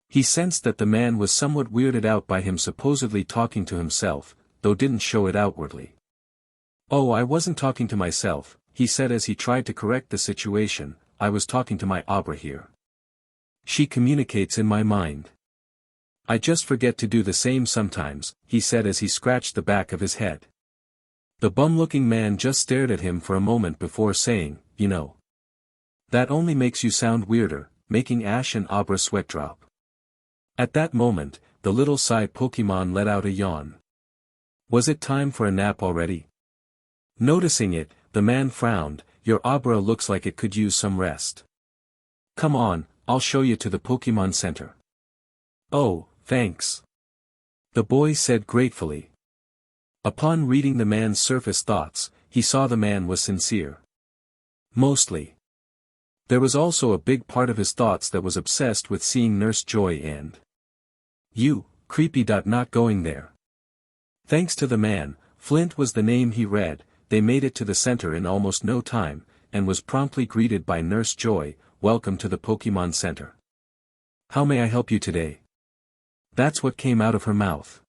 He sensed that the man was somewhat weirded out by him supposedly talking to himself, though didn't show it outwardly. Oh, I wasn't talking to myself, he said as he tried to correct the situation, I was talking to my Abra here. She communicates in my mind. I just forget to do the same sometimes, he said as he scratched the back of his head. The bum-looking man just stared at him for a moment before saying, you know. That only makes you sound weirder, making Ash and Abra sweat drop. At that moment, the little Psy Pokemon let out a yawn. Was it time for a nap already? Noticing it, the man frowned, your Abra looks like it could use some rest. Come on, I'll show you to the Pokemon Center. Oh, thanks. The boy said gratefully. Upon reading the man's surface thoughts, he saw the man was sincere. Mostly. There was also a big part of his thoughts that was obsessed with seeing Nurse Joy and you, creepy. Not going there. Thanks to the man, Flint was the name he read, they made it to the center in almost no time, and was promptly greeted by Nurse Joy, welcome to the Pokemon Center. How may I help you today? That's what came out of her mouth.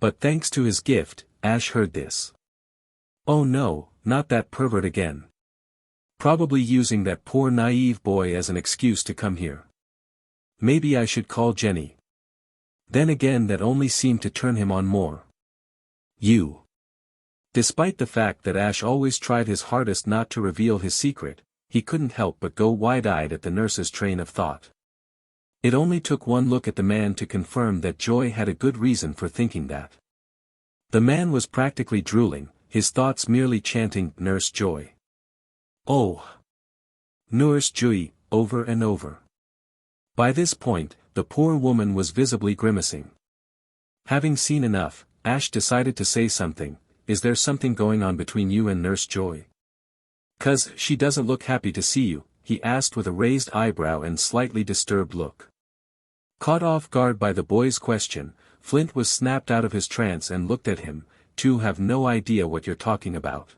But thanks to his gift, Ash heard this. Oh no, not that pervert again. Probably using that poor naive boy as an excuse to come here. Maybe I should call Jenny. Then again that only seemed to turn him on more. You. Despite the fact that Ash always tried his hardest not to reveal his secret, he couldn't help but go wide-eyed at the nurse's train of thought. It only took one look at the man to confirm that Joy had a good reason for thinking that. The man was practically drooling, his thoughts merely chanting, Nurse Joy. Oh! Nurse Joy, over and over. By this point, the poor woman was visibly grimacing. Having seen enough, Ash decided to say something, is there something going on between you and Nurse Joy? 'Cause she doesn't look happy to see you, he asked with a raised eyebrow and slightly disturbed look. Caught off guard by the boy's question, Flint was snapped out of his trance and looked at him, "You have no idea what you're talking about."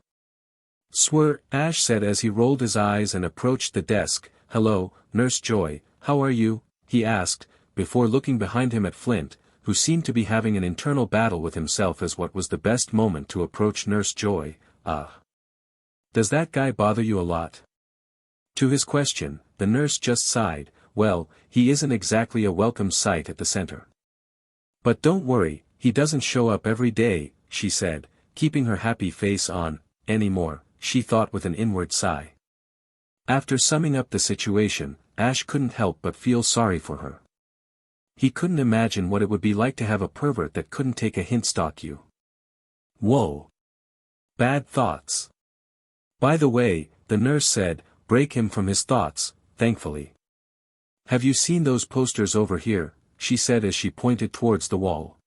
Swear, Ash said as he rolled his eyes and approached the desk. Hello, Nurse Joy, how are you? He asked, before looking behind him at Flint, who seemed to be having an internal battle with himself as what was the best moment to approach Nurse Joy. Does that guy bother you a lot? To his question, the nurse just sighed, well, he isn't exactly a welcome sight at the center. But don't worry, he doesn't show up every day, she said, keeping her happy face on, anymore, she thought with an inward sigh. After summing up the situation, Ash couldn't help but feel sorry for her. He couldn't imagine what it would be like to have a pervert that couldn't take a hint stalk you. Whoa. Bad thoughts. By the way, the nurse said, break him from his thoughts, thankfully. Have you seen those posters over here? She said as she pointed towards the wall.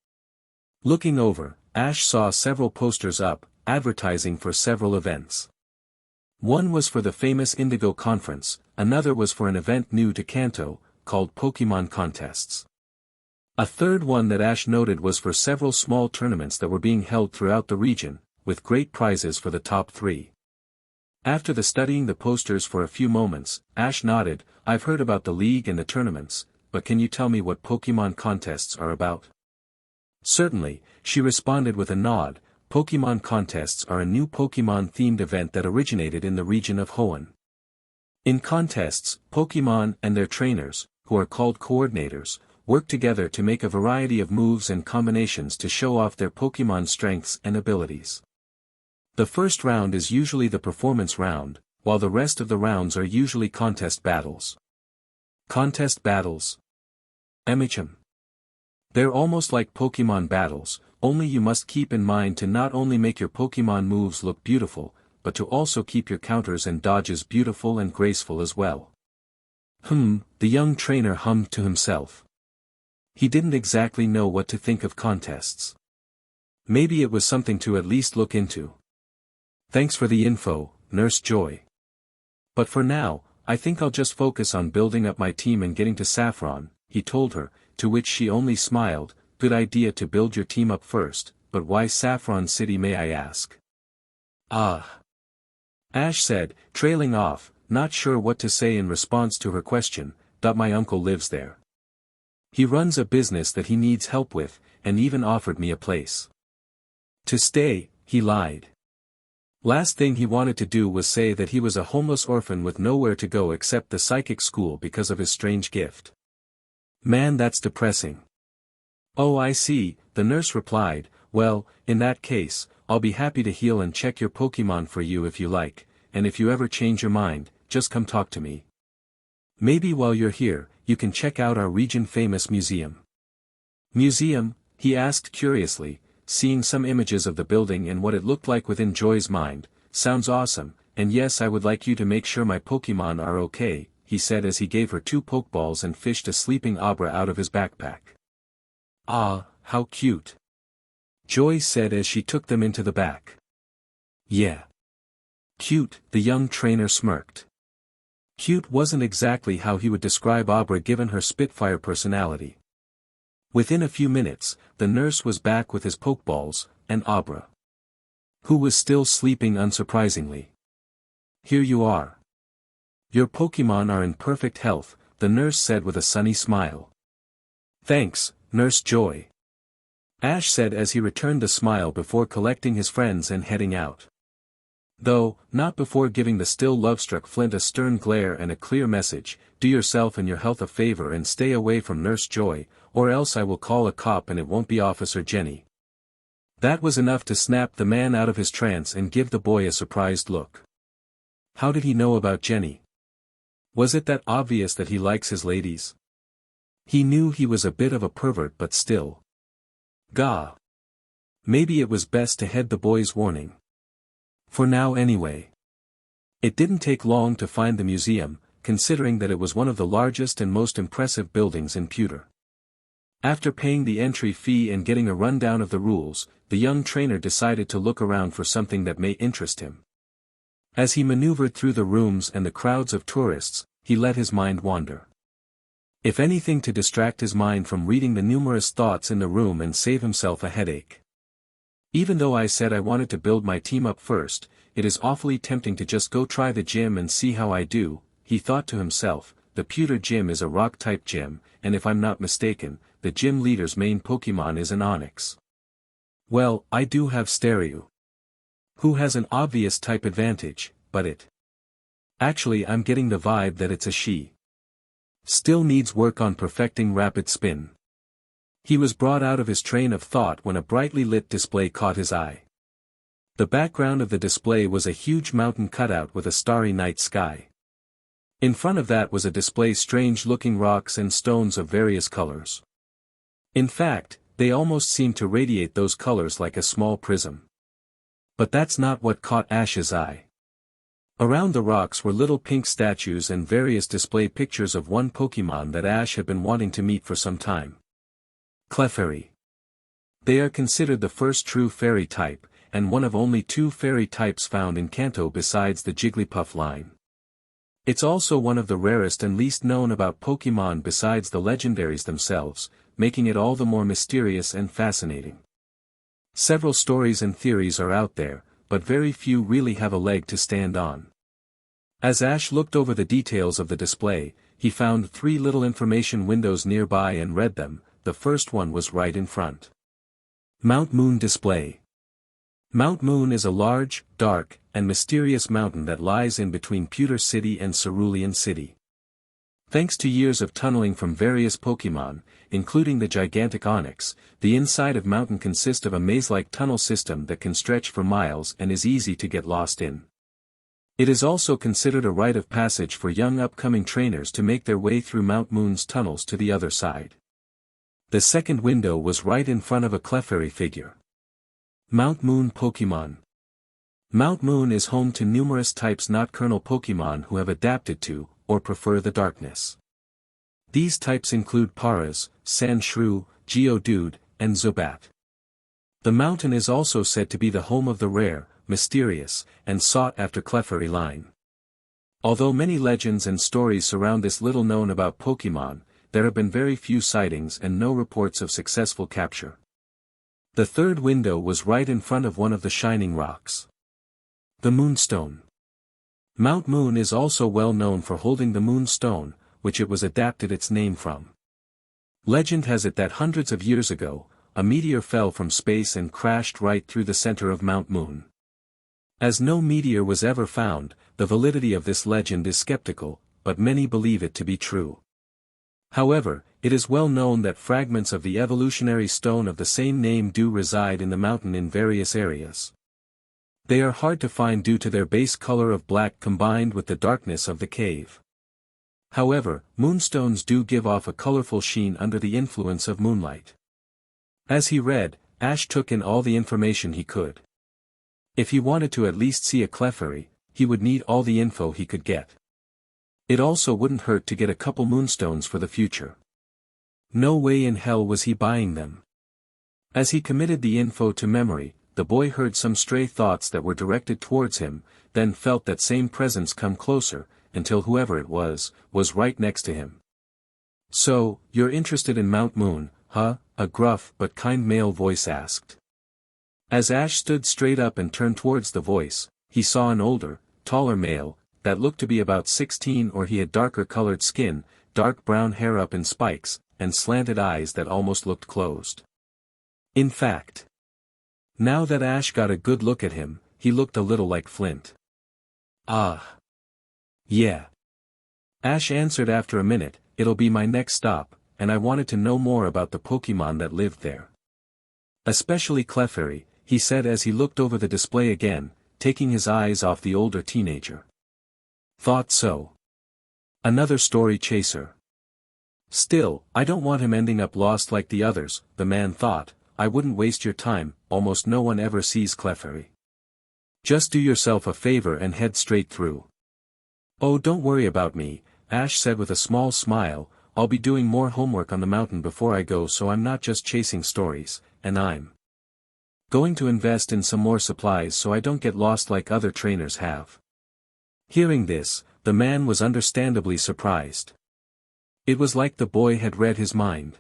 Looking over, Ash saw several posters up, advertising for several events. One was for the famous Indigo Conference, another was for an event new to Kanto, called Pokemon Contests. A third one that Ash noted was for several small tournaments that were being held throughout the region, with great prizes for the top 3. After studying the posters for a few moments, Ash nodded, I've heard about the league and the tournaments, but can you tell me what Pokemon contests are about? Certainly, she responded with a nod. Pokemon contests are a new Pokemon-themed event that originated in the region of Hoenn. In contests, Pokémon and their trainers, who are called coordinators, work together to make a variety of moves and combinations to show off their Pokémon strengths and abilities. The first round is usually the performance round, while the rest of the rounds are usually contest battles. Contest battles. MHM. They're almost like Pokémon battles, only you must keep in mind to not only make your Pokémon moves look beautiful, but to also keep your counters and dodges beautiful and graceful as well. The young trainer hummed to himself. He didn't exactly know what to think of contests. Maybe it was something to at least look into. Thanks for the info, Nurse Joy. But for now, I think I'll just focus on building up my team and getting to Saffron, he told her, to which she only smiled. Good idea to build your team up first, but why Saffron City, may I ask? Ash said, trailing off, not sure what to say in response to her question. My uncle lives there. He runs a business that he needs help with, and even offered me a place to stay. He lied. Last thing he wanted to do was say that he was a homeless orphan with nowhere to go except the psychic school because of his strange gift. Man, that's depressing. Oh, I see, the nurse replied. Well, in that case, I'll be happy to heal and check your Pokémon for you if you like, and if you ever change your mind, just come talk to me. Maybe while you're here, you can check out our region-famous museum. Museum? He asked curiously, seeing some images of the building and what it looked like within Joy's mind. Sounds awesome, and yes, I would like you to make sure my Pokémon are okay, he said as he gave her 2 Pokeballs and fished a sleeping Abra out of his backpack. Ah, how cute. Joy said as she took them into the back. Yeah. Cute, the young trainer smirked. Cute wasn't exactly how he would describe Abra given her Spitfire personality. Within a few minutes, the nurse was back with his Pokeballs, and Abra, who was still sleeping unsurprisingly. Here you are. Your Pokémon are in perfect health, the nurse said with a sunny smile. Thanks, Nurse Joy. Ash said as he returned the smile before collecting his friends and heading out. Though, not before giving the still love-struck Flint a stern glare and a clear message. Do yourself and your health a favor and stay away from Nurse Joy, or else I will call a cop and it won't be Officer Jenny. That was enough to snap the man out of his trance and give the boy a surprised look. How did he know about Jenny? Was it that obvious that he likes his ladies? He knew he was a bit of a pervert, but still. Gah. Maybe it was best to heed the boy's warning. For now anyway. It didn't take long to find the museum, considering that it was one of the largest and most impressive buildings in Pewter. After paying the entry fee and getting a rundown of the rules, the young trainer decided to look around for something that may interest him. As he maneuvered through the rooms and the crowds of tourists, he let his mind wander. If anything to distract his mind from reading the numerous thoughts in the room and save himself a headache. Even though I said I wanted to build my team up first, it is awfully tempting to just go try the gym and see how I do, he thought to himself. The Pewter gym is a rock-type gym, and if I'm not mistaken, the gym leader's main Pokémon is an Onyx. Well, I do have Stereo, who has an obvious type advantage, but it. Actually, I'm getting the vibe that it's a she. Still needs work on perfecting Rapid Spin. He was brought out of his train of thought when a brightly lit display caught his eye. The background of the display was a huge mountain cutout with a starry night sky. In front of that was a display strange-looking rocks and stones of various colors. In fact, they almost seemed to radiate those colors like a small prism. But that's not what caught Ash's eye. Around the rocks were little pink statues and various display pictures of one Pokémon that Ash had been wanting to meet for some time. Clefairy. They are considered the first true fairy type, and one of only 2 fairy types found in Kanto besides the Jigglypuff line. It's also one of the rarest and least known about Pokémon besides the legendaries themselves, making it all the more mysterious and fascinating. Several stories and theories are out there, but very few really have a leg to stand on. As Ash looked over the details of the display, he found 3 little information windows nearby and read them. The first one was right in front. Mount Moon Display. Mount Moon is a large, dark, and mysterious mountain that lies in between Pewter City and Cerulean City. Thanks to years of tunneling from various Pokemon, including the gigantic Onix, the inside of mountain consists of a maze-like tunnel system that can stretch for miles and is easy to get lost in. It is also considered a rite of passage for young upcoming trainers to make their way through Mount Moon's tunnels to the other side. The second window was right in front of a Clefairy figure. Mount Moon Pokemon. Mount Moon is home to numerous types nocturnal Pokemon who have adapted to, or prefer the darkness. These types include Paras, Sandshrew, Geodude, and Zubat. The mountain is also said to be the home of the rare, mysterious, and sought-after Clefairy line. Although many legends and stories surround this little known about Pokemon, there have been very few sightings and no reports of successful capture. The third window was right in front of one of the shining rocks. The Moonstone. Mount Moon is also well known for holding the Moonstone, which it was adapted its name from. Legend has it that hundreds of years ago, a meteor fell from space and crashed right through the center of Mount Moon. As no meteor was ever found, the validity of this legend is skeptical, but many believe it to be true. However, it is well known that fragments of the evolutionary stone of the same name do reside in the mountain in various areas. They are hard to find due to their base color of black combined with the darkness of the cave. However, moonstones do give off a colorful sheen under the influence of moonlight. As he read, Ash took in all the information he could. If he wanted to at least see a Clefairy, he would need all the info he could get. It also wouldn't hurt to get a couple moonstones for the future. No way in hell was he buying them. As he committed the info to memory, the boy heard some stray thoughts that were directed towards him, then felt that same presence come closer, until whoever it was right next to him. "So, you're interested in Mount Moon, huh?" a gruff but kind male voice asked. As Ash stood straight up and turned towards the voice, he saw an older, taller male, that looked to be about 16 or he had darker colored skin, dark brown hair up in spikes, and slanted eyes that almost looked closed. In fact, now that Ash got a good look at him, he looked a little like Flint. "Ah. Yeah." Ash answered after a minute, "It'll be my next stop, and I wanted to know more about the Pokemon that lived there. Especially Clefairy," he said as he looked over the display again, taking his eyes off the older teenager. "Thought so. Another story chaser. Still, I don't want him ending up lost like the others," the man thought. "I wouldn't waste your time, almost no one ever sees Clefairy. Just do yourself a favor and head straight through." "Oh, don't worry about me," Ash said with a small smile, "I'll be doing more homework on the mountain before I go, so I'm not just chasing stories, and I'm going to invest in some more supplies so I don't get lost like other trainers have." Hearing this, the man was understandably surprised. It was like the boy had read his mind.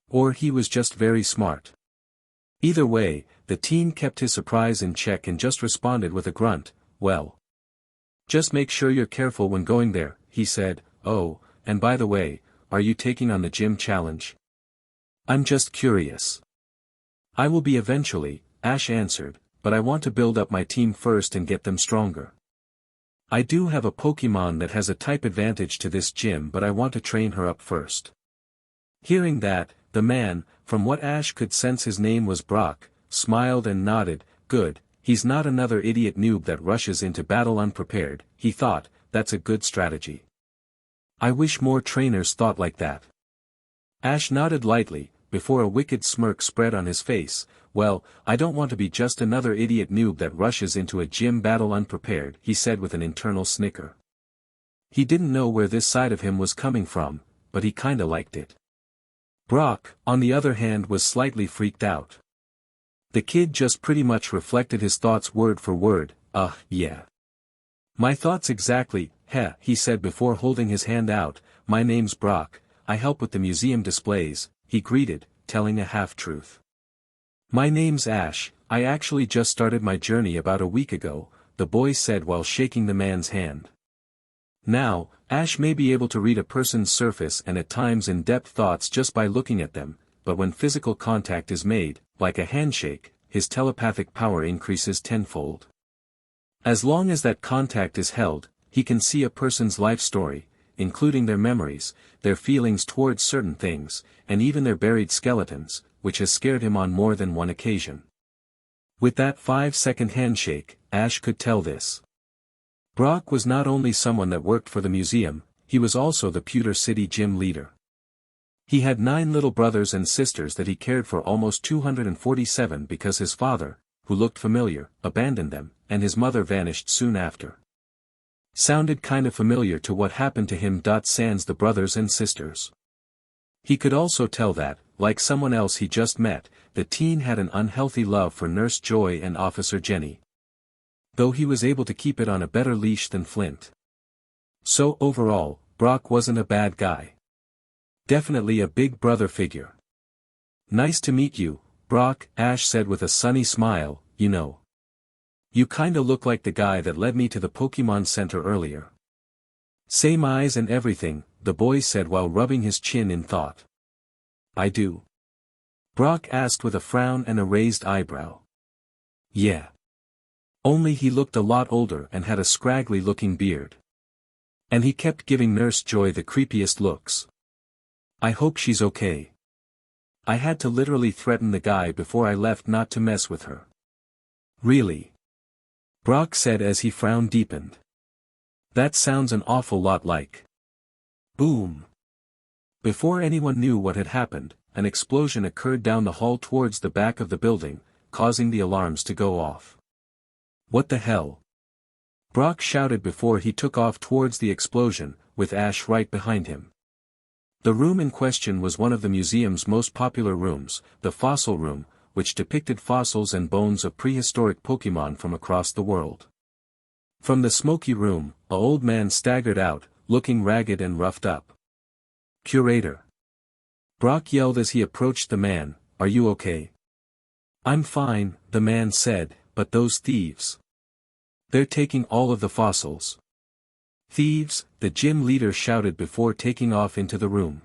Or he was just very smart. Either way, the teen kept his surprise in check and just responded with a grunt. "Well, just make sure you're careful when going there," he said. "Oh, and by the way, are you taking on the gym challenge?" "I'm just curious." "I will be eventually," Ash answered, "but I want to build up my team first and get them stronger. I do have a Pokemon that has a type advantage to this gym, but I want to train her up first." Hearing that, the man, from what Ash could sense his name was Brock, smiled and nodded. "Good, he's not another idiot noob that rushes into battle unprepared," he thought. "That's a good strategy. I wish more trainers thought like that." Ash nodded lightly, before a wicked smirk spread on his face. "Well, I don't want to be just another idiot noob that rushes into a gym battle unprepared," he said with an internal snicker. He didn't know where this side of him was coming from, but he kinda liked it. Brock, on the other hand, was slightly freaked out. The kid just pretty much reflected his thoughts word for word. Yeah. My thoughts exactly, heh," he said before holding his hand out. "My name's Brock, I help with the museum displays," he greeted, telling a half-truth. "My name's Ash, I actually just started my journey about a week ago," the boy said while shaking the man's hand. Now, Ash may be able to read a person's surface and at times in-depth thoughts just by looking at them, but when physical contact is made, like a handshake, his telepathic power increases tenfold. As long as that contact is held, he can see a person's life story, including their memories, their feelings towards certain things, and even their buried skeletons, which has scared him on more than one occasion. With that 5-second handshake, Ash could tell this. Brock was not only someone that worked for the museum, he was also the Pewter City gym leader. He had 9 little brothers and sisters that he cared for almost 247 because his father, who looked familiar, abandoned them, and his mother vanished soon after. Sounded kinda familiar to what happened to him. Sans the brothers and sisters. He could also tell that, like someone else he just met, the teen had an unhealthy love for Nurse Joy and Officer Jenny. Though he was able to keep it on a better leash than Flint. So overall, Brock wasn't a bad guy. Definitely a big brother figure. Nice to meet you, Brock, Ash said with a sunny smile, you know. You kinda look like the guy that led me to the Pokemon Center earlier. Same eyes and everything, the boy said while rubbing his chin in thought. I do? Brock asked with a frown and a raised eyebrow. Yeah. Only he looked a lot older and had a scraggly-looking beard. And he kept giving Nurse Joy the creepiest looks. I hope she's okay. I had to literally threaten the guy before I left not to mess with her. Really? Brock said as he frown deepened. That sounds an awful lot like. Boom. Before anyone knew what had happened, an explosion occurred down the hall towards the back of the building, causing the alarms to go off. What the hell? Brock shouted before he took off towards the explosion, with Ash right behind him. The room in question was one of the museum's most popular rooms, the fossil room, which depicted fossils and bones of prehistoric Pokemon from across the world. From the smoky room, an old man staggered out, looking ragged and roughed up. Curator. Brock yelled as he approached the man, are you okay? I'm fine, the man said, but those thieves. They're taking all of the fossils. Thieves, the gym leader shouted before taking off into the room.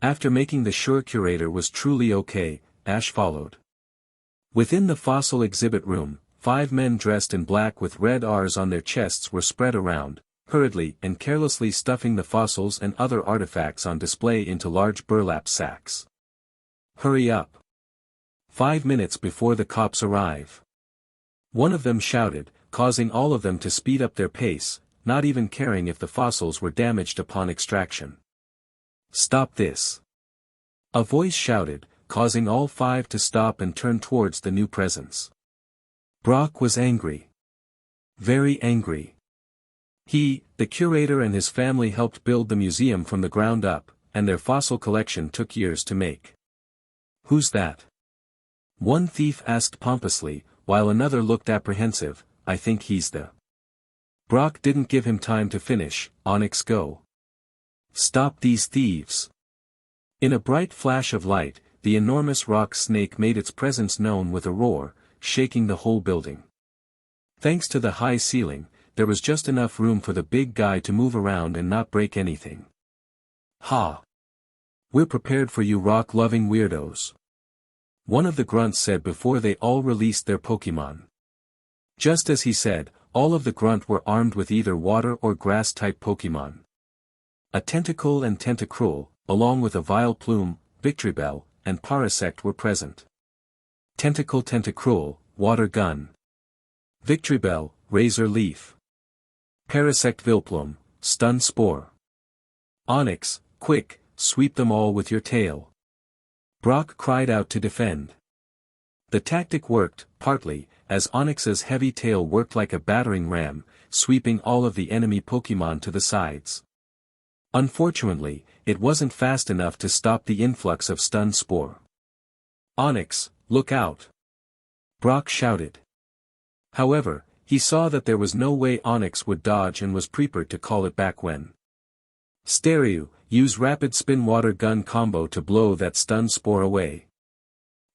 After making sure Curator was truly okay, Ash followed. Within the fossil exhibit room, 5 men dressed in black with red R's on their chests were spread around, hurriedly and carelessly stuffing the fossils and other artifacts on display into large burlap sacks. Hurry up. 5 minutes before the cops arrive. One of them shouted, causing all of them to speed up their pace, not even caring if the fossils were damaged upon extraction. Stop this. A voice shouted, causing all 5 to stop and turn towards the new presence. Brock was angry. Very angry. He, the curator and his family helped build the museum from the ground up, and their fossil collection took years to make. Who's that? One thief asked pompously, while another looked apprehensive, I think he's the... Brock didn't give him time to finish, Onyx go. Stop these thieves. In a bright flash of light, the enormous rock snake made its presence known with a roar, shaking the whole building. Thanks to the high ceiling, there was just enough room for the big guy to move around and not break anything. Ha! We're prepared for you rock-loving weirdos. One of the grunts said before they all released their Pokemon. Just as he said, all of the grunt were armed with either water or grass-type Pokemon. A Tentacle and Tentacruel, along with a Vileplume, Victreebel, and Parasect were present. Tentacle Tentacruel, Water Gun. Victreebel, Razor Leaf. Parasect Vileplume, Stun Spore. Onyx, quick, sweep them all with your tail. Brock cried out to defend. The tactic worked, partly, as Onyx's heavy tail worked like a battering ram, sweeping all of the enemy Pokemon to the sides. Unfortunately, it wasn't fast enough to stop the influx of Stun Spore. Onyx, look out! Brock shouted. However, he saw that there was no way Onyx would dodge and was prepared to call it back when. Stereo, use Rapid Spin Water Gun combo to blow that Stun Spore away.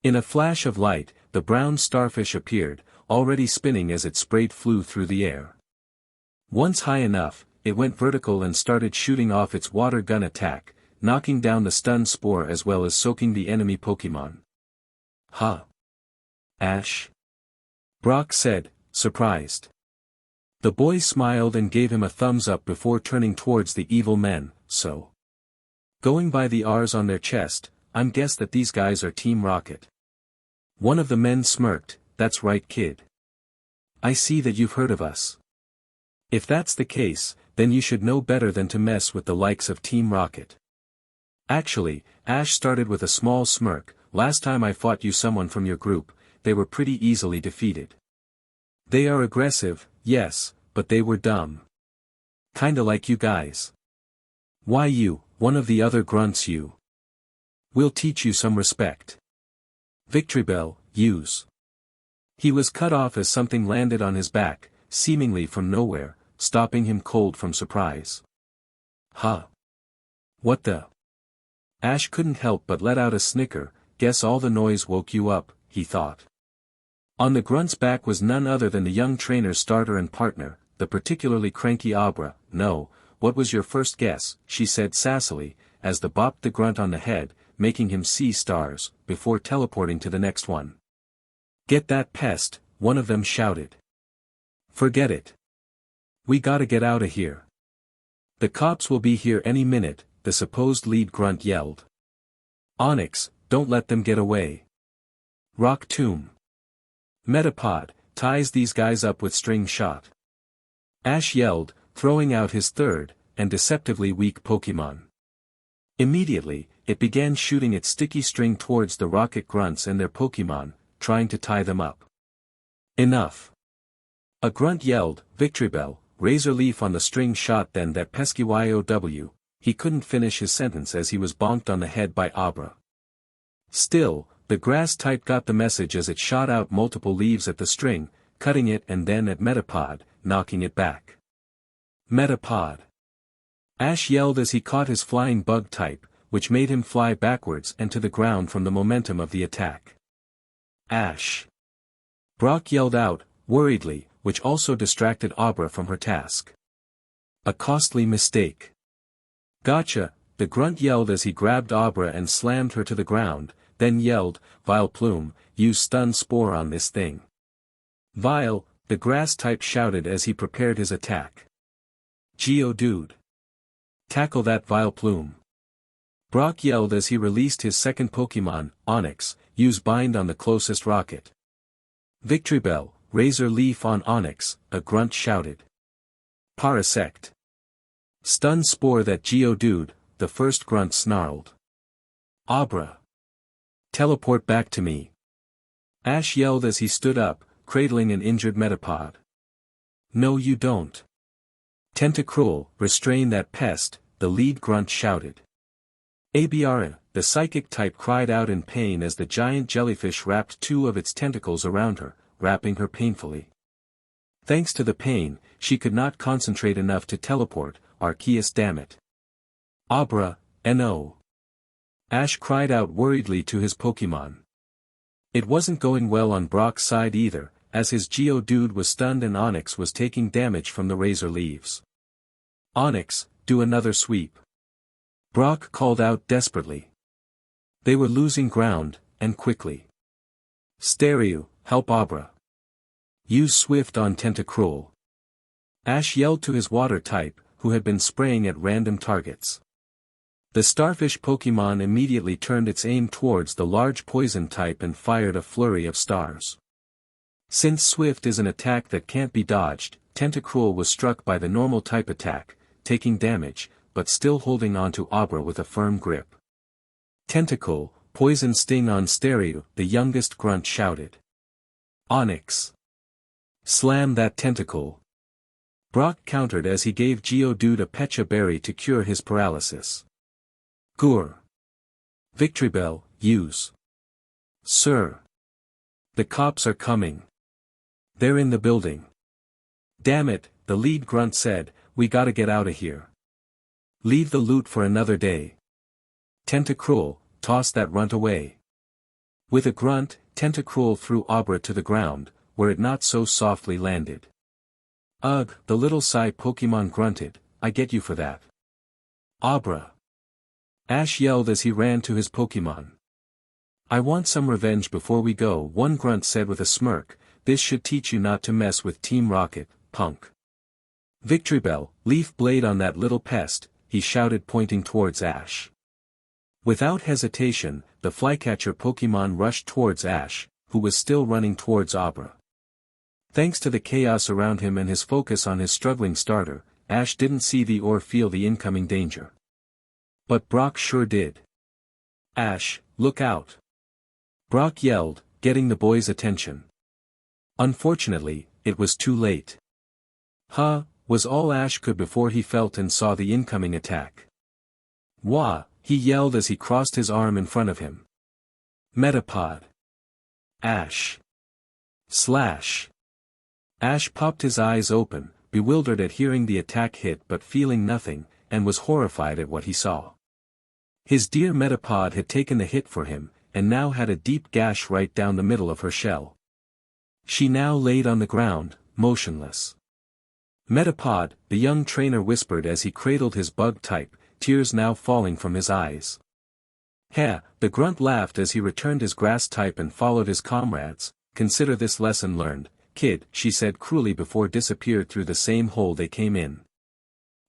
In a flash of light, the brown starfish appeared, already spinning as its sprayed flew through the air. Once high enough, it went vertical and started shooting off its water gun attack, knocking down the Stun Spore as well as soaking the enemy Pokemon. Huh? Ash? Brock said, surprised. The boy smiled and gave him a thumbs up before turning towards the evil men. So, going by the R's on their chest, I'm guess that these guys are Team Rocket. One of the men smirked. That's right, kid. I see that you've heard of us. If that's the case, then you should know better than to mess with the likes of Team Rocket. Actually, Ash started with a small smirk. Last time I fought someone from your group, they were pretty easily defeated. They are aggressive, yes, but they were dumb. Kinda like you guys. Why you, one of the other grunts you. We'll teach you some respect. Victory bell, use. He was cut off as something landed on his back, seemingly from nowhere, stopping him cold from surprise. Huh? What the? Ash couldn't help but let out a snicker. Guess all the noise woke you up, he thought. On the grunt's back was none other than the young trainer's starter and partner, the particularly cranky Abra. No, what was your first guess? She said sassily, as the bopped the grunt on the head, making him see stars, before teleporting to the next one. Get that pest, one of them shouted. Forget it. We gotta get out of here. The cops will be here any minute, the supposed lead grunt yelled. Onyx, don't let them get away. Rock Tomb. Metapod, ties these guys up with string shot. Ash yelled, throwing out his third, and deceptively weak Pokemon. Immediately, it began shooting its sticky string towards the rocket grunts and their Pokemon, trying to tie them up. Enough. A grunt yelled, Victory Bell, Razor Leaf on the string shot, then that pesky YOW. He couldn't finish his sentence as he was bonked on the head by Abra. Still, the grass type got the message as it shot out multiple leaves at the string, cutting it and then at Metapod, knocking it back. Metapod. Ash yelled as he caught his flying bug type, which made him fly backwards and to the ground from the momentum of the attack. Ash. Brock yelled out, worriedly, which also distracted Abra from her task. A costly mistake. Gotcha, the grunt yelled as he grabbed Abra and slammed her to the ground, then yelled, Vile Plume, use Stun Spore on this thing. Vile, the grass type shouted as he prepared his attack. Geodude. Tackle that Vile Plume. Brock yelled as he released his second Pokemon, Onyx, use Bind on the closest rocket. Victory Bell, Razor Leaf on Onyx, a grunt shouted. Parasect. Stun Spore that Geodude, the first grunt snarled. Abra. Teleport back to me. Ash yelled as he stood up, cradling an injured Metapod. No you don't. Tentacruel, restrain that pest, the lead grunt shouted. Abiara, the psychic type cried out in pain as the giant jellyfish wrapped two of its tentacles around her, wrapping her painfully. Thanks to the pain, she could not concentrate enough to teleport. Arceus, damn it. Abra, no. Ash cried out worriedly to his Pokemon. It wasn't going well on Brock's side either, as his Geodude was stunned and Onyx was taking damage from the Razor Leaves. Onyx, do another sweep. Brock called out desperately. They were losing ground, and quickly. Stereo, help Abra. Use Swift on Tentacruel. Ash yelled to his water type, who had been spraying at random targets. The starfish Pokemon immediately turned its aim towards the large poison type and fired a flurry of stars. Since Swift is an attack that can't be dodged, Tentacruel was struck by the normal type attack, taking damage, but still holding on to Abra with a firm grip. Tentacle, Poison Sting on Stereo, the youngest grunt shouted. Onyx. Slam that tentacle. Brock countered as he gave Geodude a Pecha Berry to cure his paralysis. Gur. Victory Bell, use. Sir. The cops are coming. They're in the building. Damn it, the lead grunt said, we gotta get out of here. Leave the loot for another day. Tentacruel, toss that runt away. With a grunt, Tentacruel threw Abra to the ground, where it not so softly landed. Ugh, the little Psy Pokemon grunted, I get you for that. Abra. Ash yelled as he ran to his Pokemon. I want some revenge before we go, one grunt said with a smirk, this should teach you not to mess with Team Rocket, punk. Victory bell, leaf blade on that little pest, he shouted pointing towards Ash. Without hesitation, the flycatcher Pokemon rushed towards Ash, who was still running towards Abra. Thanks to the chaos around him and his focus on his struggling starter, Ash didn't see the or feel the incoming danger. But Brock sure did. Ash, look out! Brock yelled, getting the boy's attention. Unfortunately, it was too late. "Huh," was all Ash could before he felt and saw the incoming attack. "Wah," he yelled as he crossed his arm in front of him. Metapod. Ash. Slash. Ash popped his eyes open, bewildered at hearing the attack hit but feeling nothing, and was horrified at what he saw. His dear Metapod had taken the hit for him, and now had a deep gash right down the middle of her shell. She now laid on the ground, motionless. Metapod, the young trainer whispered as he cradled his bug type, tears now falling from his eyes. "Heh," the grunt laughed as he returned his grass type and followed his comrades. "Consider this lesson learned, kid," she said cruelly before disappeared through the same hole they came in.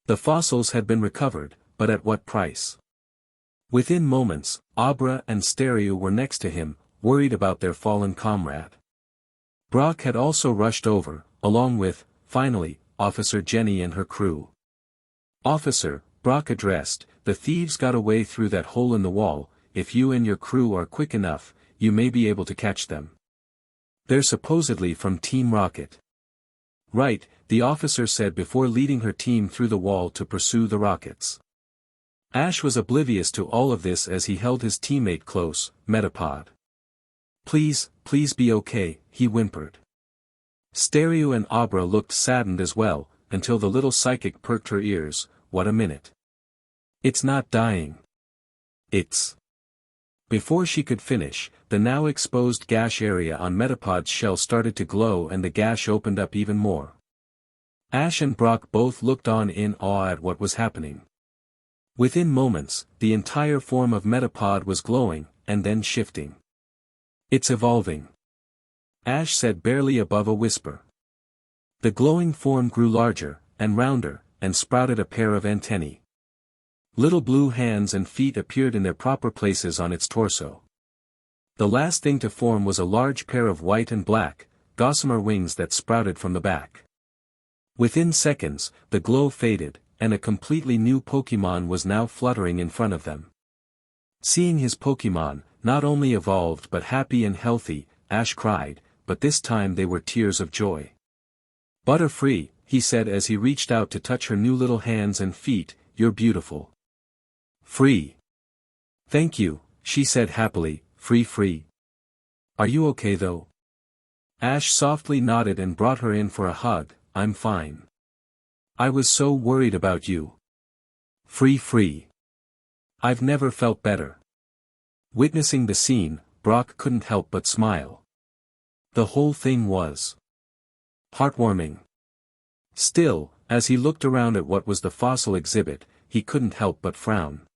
The fossils had been recovered, but at what price? Within moments, Abra and Stereo were next to him, worried about their fallen comrade. Brock had also rushed over, along with, finally, Officer Jenny and her crew. "Officer," Brock addressed, "the thieves got away through that hole in the wall. If you and your crew are quick enough, you may be able to catch them. They're supposedly from Team Rocket." "Right," the officer said before leading her team through the wall to pursue the rockets. Ash was oblivious to all of this as he held his teammate close. "Metapod. Please, please be okay," he whimpered. Stereo and Abra looked saddened as well, until the little psychic perked her ears. "What a minute. It's not dying. It's..." Before she could finish, the now exposed gash area on Metapod's shell started to glow and the gash opened up even more. Ash and Brock both looked on in awe at what was happening. Within moments, the entire form of Metapod was glowing, and then shifting. "It's evolving," Ash said barely above a whisper. The glowing form grew larger, and rounder, and sprouted a pair of antennae. Little blue hands and feet appeared in their proper places on its torso. The last thing to form was a large pair of white and black, gossamer wings that sprouted from the back. Within seconds, the glow faded, and a completely new Pokemon was now fluttering in front of them. Seeing his Pokemon, not only evolved but happy and healthy, Ash cried, but this time they were tears of joy. "Butterfree," he said as he reached out to touch her new little hands and feet, "you're beautiful." "Free." "Thank you," she said happily, free. "Are you okay though?" Ash softly nodded and brought her in for a hug. "I'm fine. I was so worried about you." Free. "I've never felt better." Witnessing the scene, Brock couldn't help but smile. The whole thing was heartwarming. Still, as he looked around at what was the fossil exhibit, he couldn't help but frown.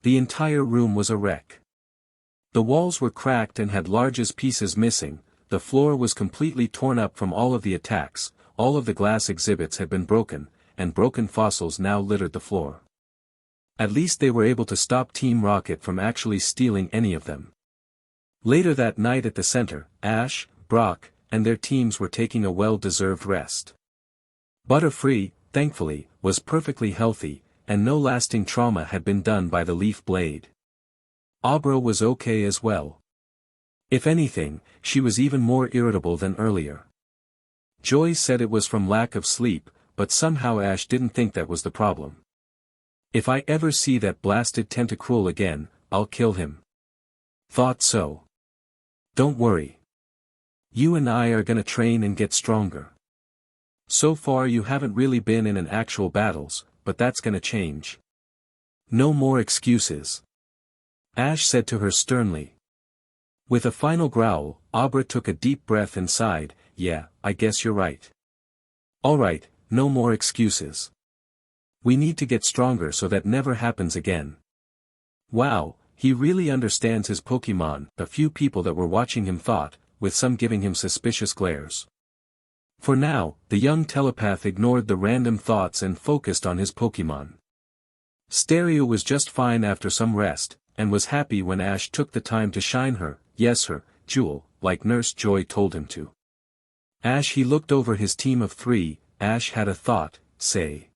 The entire room was a wreck. The walls were cracked and had largest pieces missing, the floor was completely torn up from all of the attacks, all of the glass exhibits had been broken, and broken fossils now littered the floor. At least they were able to stop Team Rocket from actually stealing any of them. Later that night at the center, Ash, Brock, and their teams were taking a well-deserved rest. Butterfree, thankfully, was perfectly healthy, and no lasting trauma had been done by the leaf blade. Abra was okay as well. If anything, she was even more irritable than earlier. Joy said it was from lack of sleep, but somehow Ash didn't think that was the problem. "If I ever see that blasted Tentacruel again, I'll kill him." "Thought so. Don't worry. You and I are gonna train and get stronger. So far you haven't really been in an actual battles, but that's gonna change. No more excuses," Ash said to her sternly. With a final growl, Abra took a deep breath and sighed. "Yeah, I guess you're right. Alright, no more excuses. We need to get stronger so that never happens again." Wow, he really understands his Pokemon, a few people that were watching him thought, with some giving him suspicious glares. For now, the young telepath ignored the random thoughts and focused on his Pokemon. Stereo was just fine after some rest, and was happy when Ash took the time to shine her, yes her, jewel, like Nurse Joy told him to. He looked over his team of 3, Ash had a thought, say.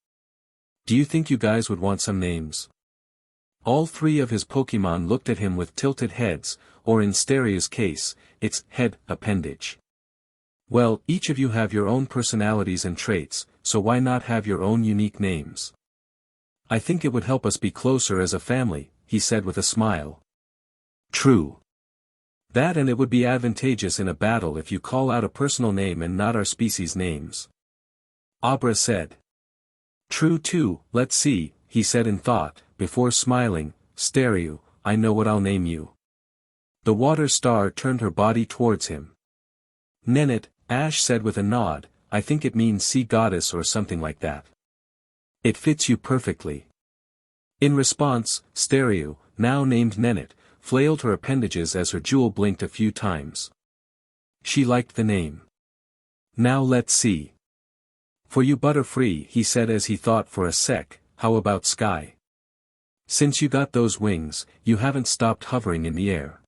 Do you think you guys would want some names? All 3 of his Pokemon looked at him with tilted heads, or in Stereo's case, its head appendage. Well, each of you have your own personalities and traits, so why not have your own unique names? I think it would help us be closer as a family, he said with a smile. True. That, and it would be advantageous in a battle if you call out a personal name and not our species names. Abra said. True too, let's see, he said in thought, before smiling. Stereo, I know what I'll name you. The water star turned her body towards him. Nennet, Ash said with a nod, I think it means sea goddess or something like that. It fits you perfectly. In response, Stereo, now named Nennet, flailed her appendages as her jewel blinked a few times. She liked the name. Now let's see. For you Butterfree, he said as he thought for a sec, how about Sky? Since you got those wings, you haven't stopped hovering in the air.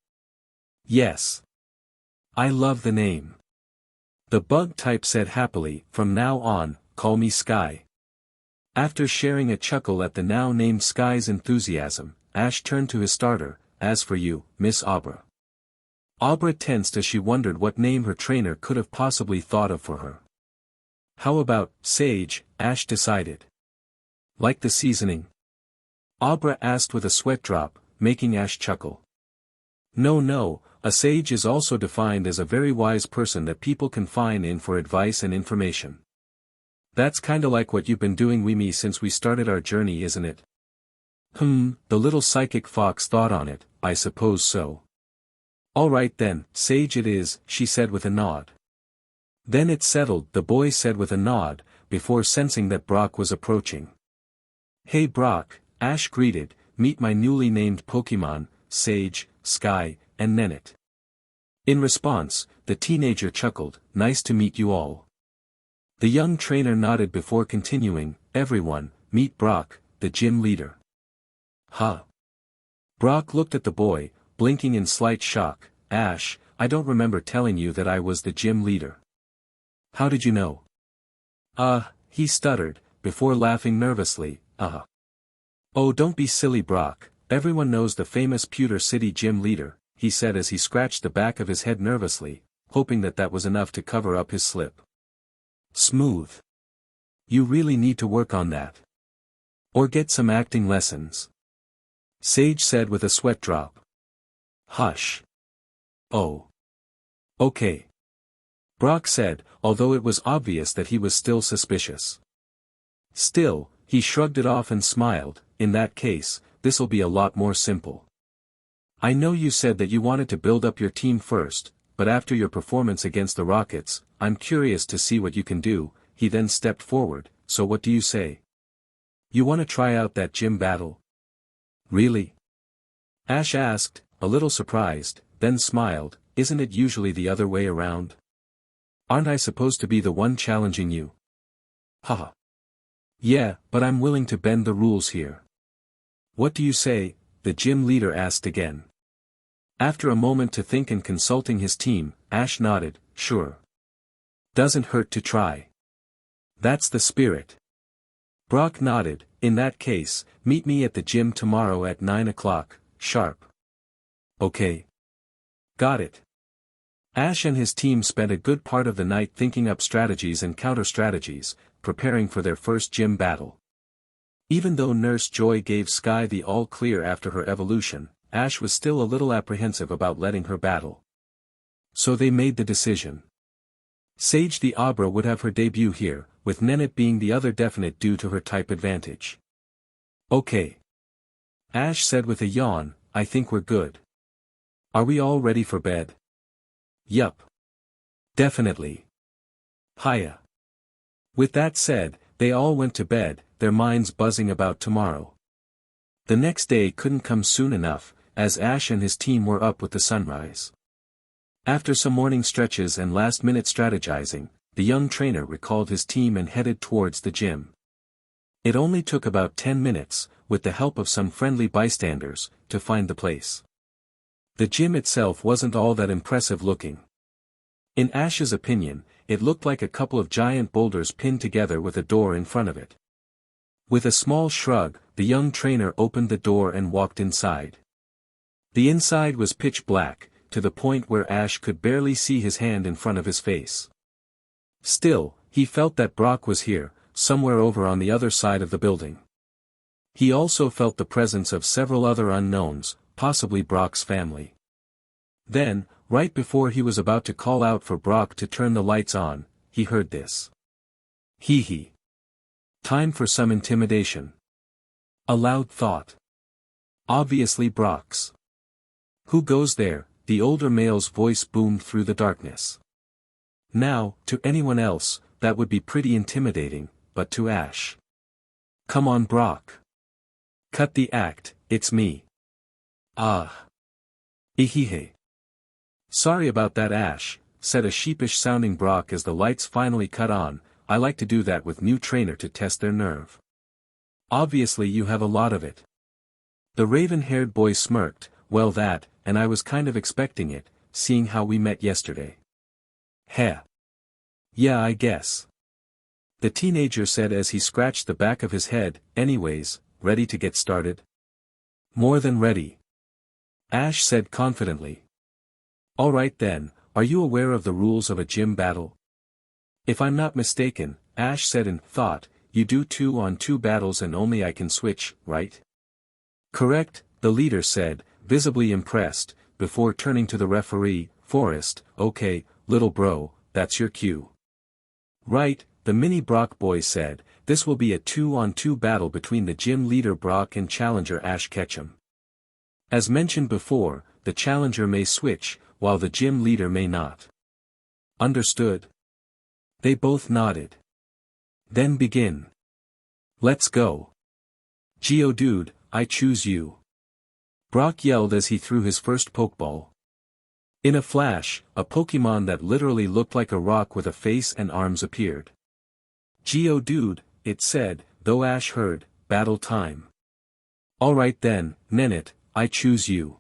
Yes. I love the name. The bug type said happily, from now on, call me Sky. After sharing a chuckle at the now named Sky's enthusiasm, Ash turned to his starter, as for you, Miss Abra. Abra tensed as she wondered what name her trainer could have possibly thought of for her. How about, Sage, Ash decided. Like the seasoning? Abra asked with a sweat drop, making Ash chuckle. No, a sage is also defined as a very wise person that people confide in for advice and information. That's kinda like what you've been doing with me since we started our journey, isn't it? The little psychic fox thought on it, I suppose so. Alright then, Sage it is, she said with a nod. Then it's settled, the boy said with a nod, before sensing that Brock was approaching. Hey Brock, Ash greeted, meet my newly named Pokemon, Sage, Sky, and Nennet. In response, the teenager chuckled, nice to meet you all. The young trainer nodded before continuing, everyone, meet Brock, the gym leader. Huh? Brock looked at the boy, blinking in slight shock. Ash, I don't remember telling you that I was the gym leader. How did you know? He stuttered, before laughing nervously, Oh don't be silly Brock, everyone knows the famous Pewter City gym leader, he said as he scratched the back of his head nervously, hoping that was enough to cover up his slip. Smooth. You really need to work on that. Or get some acting lessons. Sage said with a sweat drop. Hush. Oh. Okay. Brock said, although it was obvious that he was still suspicious. Still, he shrugged it off and smiled, in that case, this'll be a lot more simple. I know you said that you wanted to build up your team first, but after your performance against the Rockets, I'm curious to see what you can do. He then stepped forward, so what do you say? You want to try out that gym battle? Really? Ash asked, a little surprised, then smiled, isn't it usually the other way around? Aren't I supposed to be the one challenging you? Haha. Yeah, but I'm willing to bend the rules here. What do you say? The gym leader asked again. After a moment to think and consulting his team, Ash nodded, sure. Doesn't hurt to try. That's the spirit. Brock nodded, in that case, meet me at the gym tomorrow at 9 o'clock, sharp. Okay. Got it. Ash and his team spent a good part of the night thinking up strategies and counter-strategies, preparing for their first gym battle. Even though Nurse Joy gave Sky the all-clear after her evolution, Ash was still a little apprehensive about letting her battle. So they made the decision. Sage the Abra would have her debut here, with Nennet being the other definite due to her type advantage. Okay. Ash said with a yawn, I think we're good. Are we all ready for bed? Yup. Definitely. Hiya. With that said, they all went to bed, their minds buzzing about tomorrow. The next day couldn't come soon enough, as Ash and his team were up with the sunrise. After some morning stretches and last-minute strategizing, the young trainer recalled his team and headed towards the gym. It only took about 10 minutes, with the help of some friendly bystanders, to find the place. The gym itself wasn't all that impressive looking. In Ash's opinion, it looked like a couple of giant boulders pinned together with a door in front of it. With a small shrug, the young trainer opened the door and walked inside. The inside was pitch black, to the point where Ash could barely see his hand in front of his face. Still, he felt that Brock was here, somewhere over on the other side of the building. He also felt the presence of several other unknowns, possibly Brock's family. Then, right before he was about to call out for Brock to turn the lights on, he heard this. Hee hee. Time for some intimidation. A loud thought. Obviously Brock's. Who goes there? The older male's voice boomed through the darkness. Now, to anyone else, that would be pretty intimidating, but to Ash. Come on Brock. Cut the act, it's me. Ah. Ehehe. Sorry about that Ash, said a sheepish-sounding Brock as the lights finally cut on. I like to do that with new trainer to test their nerve. Obviously you have a lot of it. The raven-haired boy smirked. Well that, and I was kind of expecting it, seeing how we met yesterday. Heh. Yeah I guess. The teenager said as he scratched the back of his head. Anyways, ready to get started? More than ready. Ash said confidently. Alright then, are you aware of the rules of a gym battle? If I'm not mistaken, Ash said in thought, you do 2-on-2 battles and only I can switch, right? Correct, the leader said, visibly impressed, before turning to the referee. Forrest, okay, little bro, that's your cue. Right, the mini Brock boy said, this will be a 2-on-2 battle between the gym leader Brock and challenger Ash Ketchum. As mentioned before, the challenger may switch, while the gym leader may not. Understood? They both nodded. Then begin. Let's go. Geodude, I choose you. Brock yelled as he threw his first Pokeball. In a flash, a Pokemon that literally looked like a rock with a face and arms appeared. Geodude, it said, though Ash heard, battle time. Alright then, Nenit, I choose you.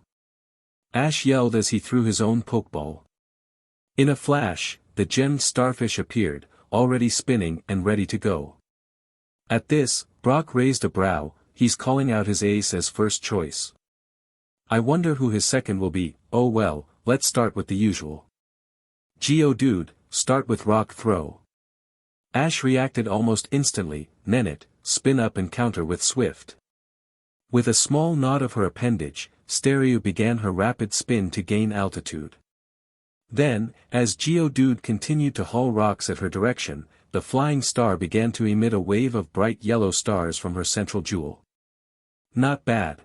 Ash yelled as he threw his own Pokeball. In a flash, the gemmed starfish appeared, already spinning and ready to go. At this, Brock raised a brow. He's calling out his ace as first choice. I wonder who his second will be. Oh well, let's start with the usual. Geodude, start with rock throw. Ash reacted almost instantly. Nenit, spin up and counter with swift. With a small nod of her appendage, Stereo began her rapid spin to gain altitude. Then, as Geodude continued to haul rocks at her direction, the flying star began to emit a wave of bright yellow stars from her central jewel. Not bad.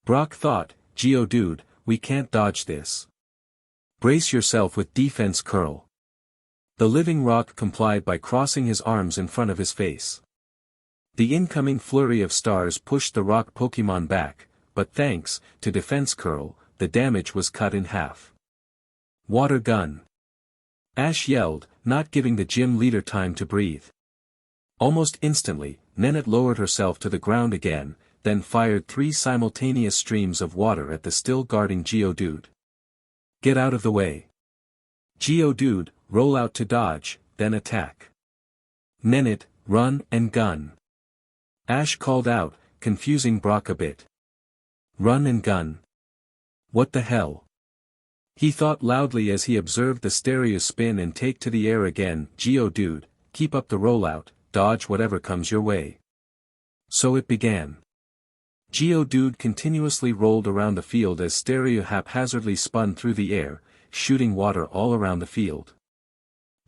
Brock thought, Geodude, we can't dodge this. Brace yourself with defense curl. The living rock complied by crossing his arms in front of his face. The incoming flurry of stars pushed the rock Pokemon back, but thanks to defense curl, the damage was cut in half. Water gun. Ash yelled, not giving the gym leader time to breathe. Almost instantly, Nenit lowered herself to the ground again, then fired 3 simultaneous streams of water at the still guarding Geodude. Get out of the way. Geodude, roll out to dodge, then attack. Nenit, run and gun. Ash called out, confusing Brock a bit. Run and gun. What the hell? He thought loudly as he observed the stereo spin and take to the air again. Geodude, keep up the rollout, dodge whatever comes your way. So it began. Geodude continuously rolled around the field as stereo haphazardly spun through the air, shooting water all around the field.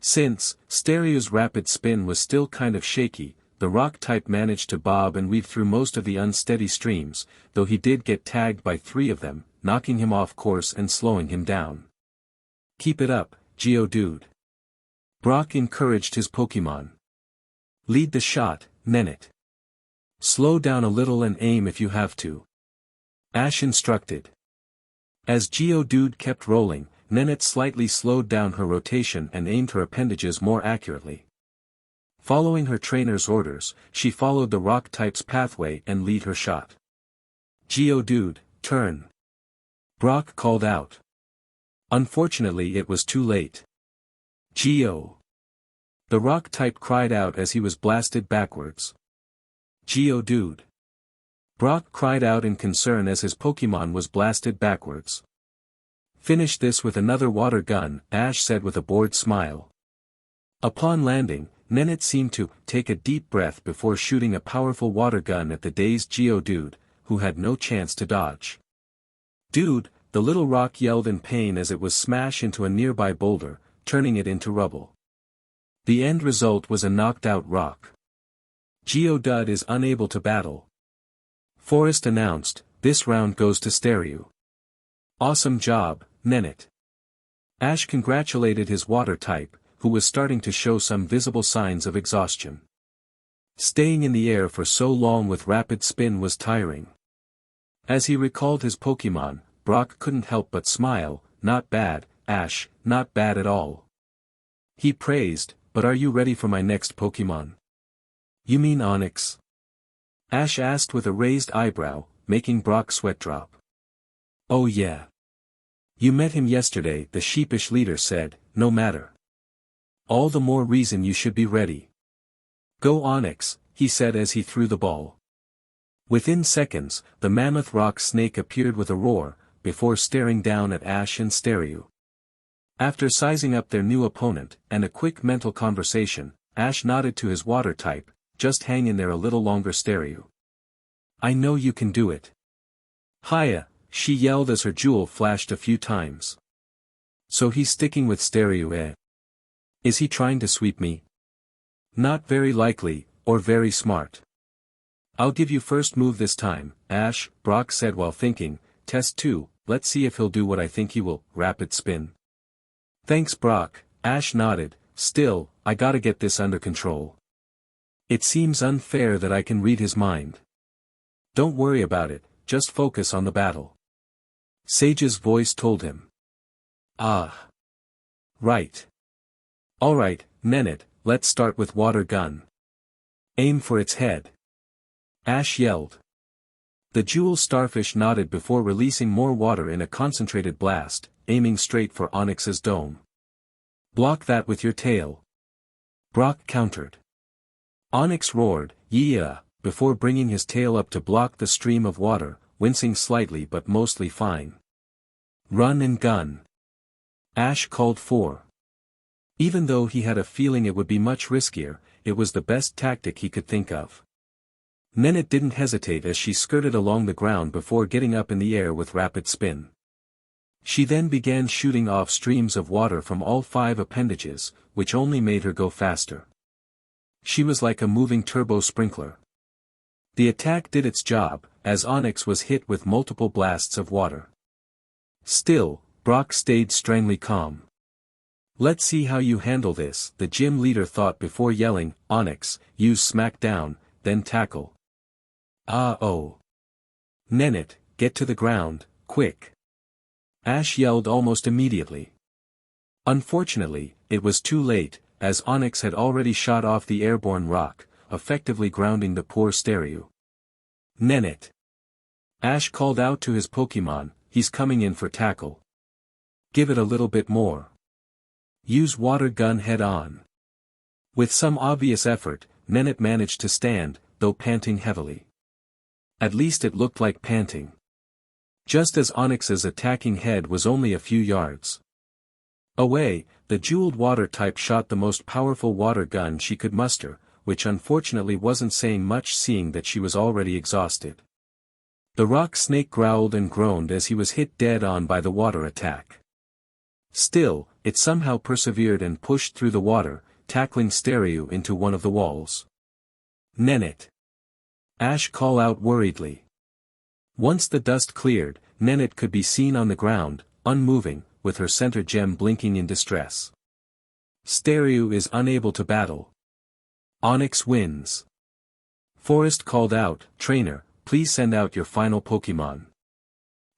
Since Stereo's rapid spin was still kind of shaky, the rock type managed to bob and weave through most of the unsteady streams, though he did get tagged by 3 of them, knocking him off course and slowing him down. Keep it up, Geodude. Brock encouraged his Pokemon. Lead the shot, Nenit. Slow down a little and aim if you have to. Ash instructed. As Geodude kept rolling, Nenette slightly slowed down her rotation and aimed her appendages more accurately. Following her trainer's orders, she followed the rock type's pathway and lead her shot. Geodude, turn! Brock called out. Unfortunately it was too late. Geo! The rock type cried out as he was blasted backwards. Geodude! Brock cried out in concern as his Pokémon was blasted backwards. Finish this with another water gun, Ash said with a bored smile. Upon landing, Nenette seemed to take a deep breath before shooting a powerful water gun at the dazed Geodude, who had no chance to dodge. Dude, the little rock yelled in pain as it was smashed into a nearby boulder, turning it into rubble. The end result was a knocked-out rock. Geodude is unable to battle. Forest announced, this round goes to Stereo. Awesome job, Nenette. Ash congratulated his water type, who was starting to show some visible signs of exhaustion. Staying in the air for so long with rapid spin was tiring. As he recalled his Pokémon, Brock couldn't help but smile. Not bad, Ash, not bad at all. He praised, but are you ready for my next Pokémon? You mean Onix? Ash asked with a raised eyebrow, making Brock sweat drop. Oh yeah. You met him yesterday, the sheepish leader said, no matter. All the more reason you should be ready. Go Onix, he said as he threw the ball. Within seconds, the mammoth rock snake appeared with a roar, before staring down at Ash and Stereo. After sizing up their new opponent, and a quick mental conversation, Ash nodded to his water type, just hang in there a little longer Stereo. I know you can do it. Hiya, she yelled as her jewel flashed a few times. So he's sticking with Stereo, eh? Is he trying to sweep me? Not very likely, or very smart. I'll give you first move this time, Ash, Brock said while thinking, test 2, let's see if he'll do what I think he will, rapid spin. Thanks Brock, Ash nodded, still, I gotta get this under control. It seems unfair that I can read his mind. Don't worry about it, just focus on the battle. Sage's voice told him. Ah. Right. Alright, Nenette, let's start with water gun. Aim for its head. Ash yelled. The jewel starfish nodded before releasing more water in a concentrated blast, aiming straight for Onix's dome. Block that with your tail. Brock countered. Onix roared, yeah, before bringing his tail up to block the stream of water, wincing slightly but mostly fine. Run and gun. Ash called for. Even though he had a feeling it would be much riskier, it was the best tactic he could think of. Nenette didn't hesitate as she skirted along the ground before getting up in the air with rapid spin. She then began shooting off streams of water from all 5 appendages, which only made her go faster. She was like a moving turbo sprinkler. The attack did its job, as Onix was hit with multiple blasts of water. Still, Brock stayed strangely calm. Let's see how you handle this, the gym leader thought before yelling, Onix, use smackdown, then tackle. Ah-oh. Nenette, get to the ground, quick. Ash yelled almost immediately. Unfortunately, it was too late, as Onix had already shot off the airborne rock, effectively grounding the poor Stereo. Nenette. Ash called out to his Pokémon, he's coming in for tackle. Give it a little bit more. Use water gun head on. With some obvious effort, Nenette managed to stand, though panting heavily. At least it looked like panting. Just as Onix's attacking head was only a few yards away, the jeweled water type shot the most powerful water gun she could muster, which unfortunately wasn't saying much seeing that she was already exhausted. The rock snake growled and groaned as he was hit dead on by the water attack. Still, it somehow persevered and pushed through the water, tackling Stereo into one of the walls. Nenette. Ash called out worriedly. Once the dust cleared, Nenette could be seen on the ground, unmoving, with her center gem blinking in distress. Stereo is unable to battle. Onix wins. Forest called out, Trainer, please send out your final Pokémon.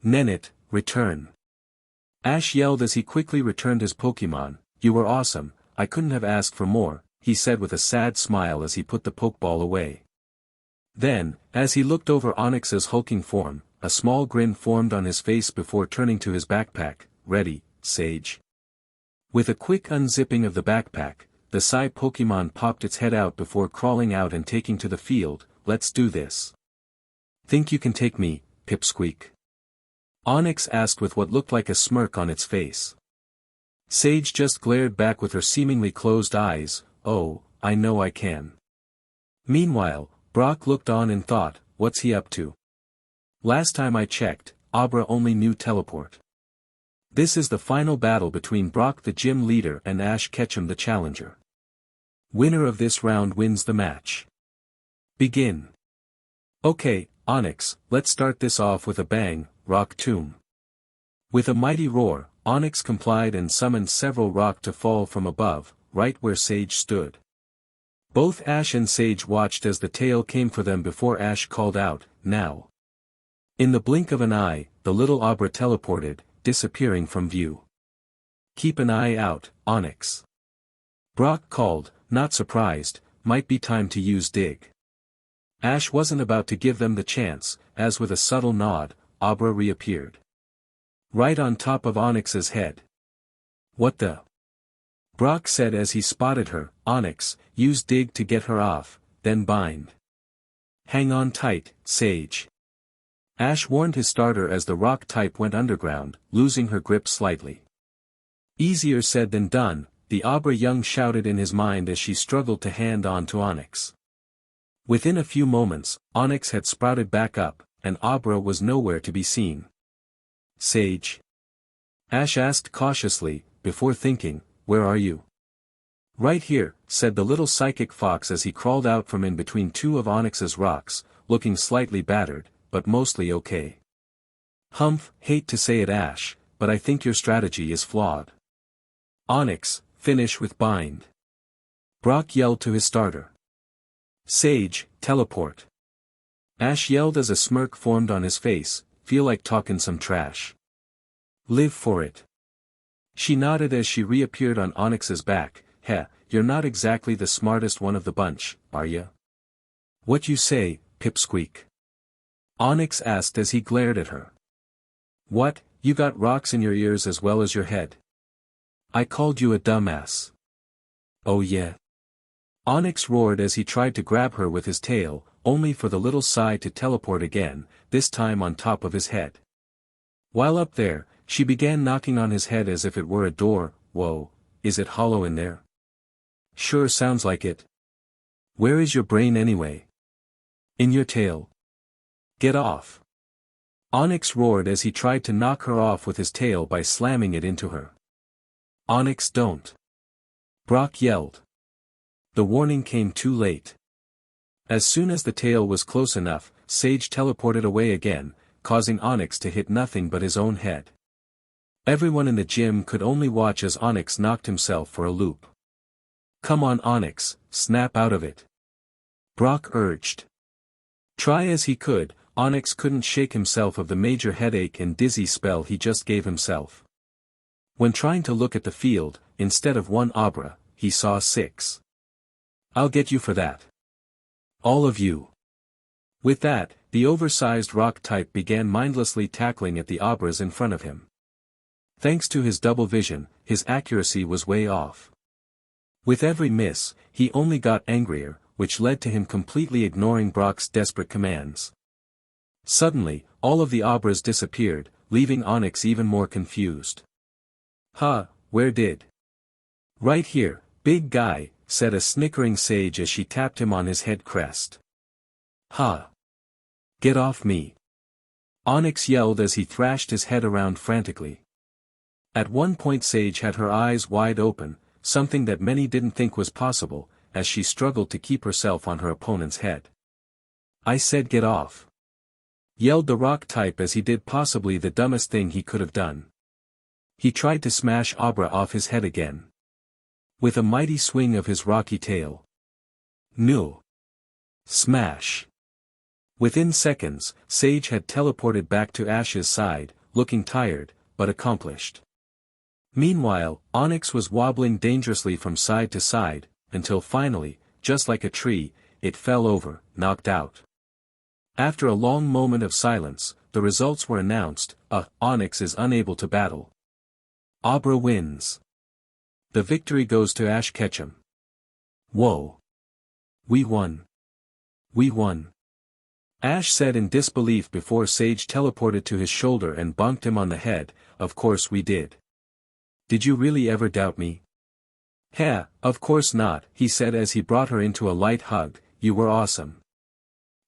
Nenette, return. Ash yelled as he quickly returned his Pokemon. "You were awesome, I couldn't have asked for more," he said with a sad smile as he put the Pokeball away. Then, as he looked over Onix's hulking form, a small grin formed on his face before turning to his backpack. "Ready, Sage?" With a quick unzipping of the backpack, the Psy Pokemon popped its head out before crawling out and taking to the field. "Let's do this." "Think you can take me, Pipsqueak?" Onix asked with what looked like a smirk on its face. Sage just glared back with her seemingly closed eyes. "Oh, I know I can." Meanwhile, Brock looked on and thought, what's he up to? Last time I checked, Abra only knew teleport. This is the final battle between Brock the gym leader and Ash Ketchum the challenger. Winner of this round wins the match. Begin. Okay, Onix, let's start this off with a bang, Rock Tomb. With a mighty roar, Onix complied and summoned several rock to fall from above, right where Sage stood. Both Ash and Sage watched as the tail came for them before Ash called out, "Now." In the blink of an eye, the little Abra teleported, disappearing from view. "Keep an eye out, Onix." Brock called, not surprised, might be time to use Dig. Ash wasn't about to give them the chance, as with a subtle nod, Abra reappeared. Right on top of Onix's head. "What the?" Brock said as he spotted her. "Onix, use Dig to get her off, then bind. Hang on tight, Sage." Ash warned his starter as the rock type went underground, losing her grip slightly. "Easier said than done," the Abra young shouted in his mind as she struggled to hand on to Onix. Within a few moments, Onix had sprouted back up, and Abra was nowhere to be seen. "Sage?" Ash asked cautiously, before thinking, "Where are you?" "Right here," said the little psychic fox as he crawled out from in between two of Onix's rocks, looking slightly battered, but mostly okay. "Humph, hate to say it Ash, but I think your strategy is flawed. Onix, finish with bind." Brock yelled to his starter. "Sage, teleport." Ash yelled as a smirk formed on his face. "Feel like talking some trash? Live for it." She nodded as she reappeared on Onix's back. "Heh, you're not exactly the smartest one of the bunch, are ya?" "What you say, Pipsqueak?" Onix asked as he glared at her. "What, you got rocks in your ears as well as your head? I called you a dumbass." "Oh yeah?" Onix roared as he tried to grab her with his tail, only for the little Psy to teleport again, this time on top of his head. While up there, she began knocking on his head as if it were a door. "Whoa, is it hollow in there?" "Sure sounds like it." "Where is your brain anyway?" "In your tail." "Get off." Onix roared as he tried to knock her off with his tail by slamming it into her. "Onix, don't." Brock yelled. The warning came too late. As soon as the tail was close enough, Sage teleported away again, causing Onix to hit nothing but his own head. Everyone in the gym could only watch as Onix knocked himself for a loop. "Come on Onix, snap out of it," Brock urged. Try as he could, Onix couldn't shake himself of the major headache and dizzy spell he just gave himself. When trying to look at the field, instead of one Abra, he saw 6. "I'll get you for that. All of you." With that, the oversized rock type began mindlessly tackling at the Abras in front of him. Thanks to his double vision, his accuracy was way off. With every miss, he only got angrier, which led to him completely ignoring Brock's desperate commands. Suddenly, all of the Abras disappeared, leaving Onix even more confused. "Huh, where did?" "Right here, big guy," said a snickering Sage as she tapped him on his head crest. "Huh. Get off me." Onix yelled as he thrashed his head around frantically. At one point Sage had her eyes wide open, something that many didn't think was possible, as she struggled to keep herself on her opponent's head. "I said get off," yelled the rock type as he did possibly the dumbest thing he could have done. He tried to smash Abra off his head again. With a mighty swing of his rocky tail. No. Smash. Within seconds, Sage had teleported back to Ash's side, looking tired, but accomplished. Meanwhile, Onyx was wobbling dangerously from side to side, until finally, just like a tree, it fell over, knocked out. After a long moment of silence, the results were announced. Onyx is unable to battle. Abra wins. The victory goes to Ash Ketchum. Whoa. We won. We won. Ash said in disbelief before Sage teleported to his shoulder and bonked him on the head. Of course we did. Did you really ever doubt me? Heh, of course not, he said as he brought her into a light hug. You were awesome.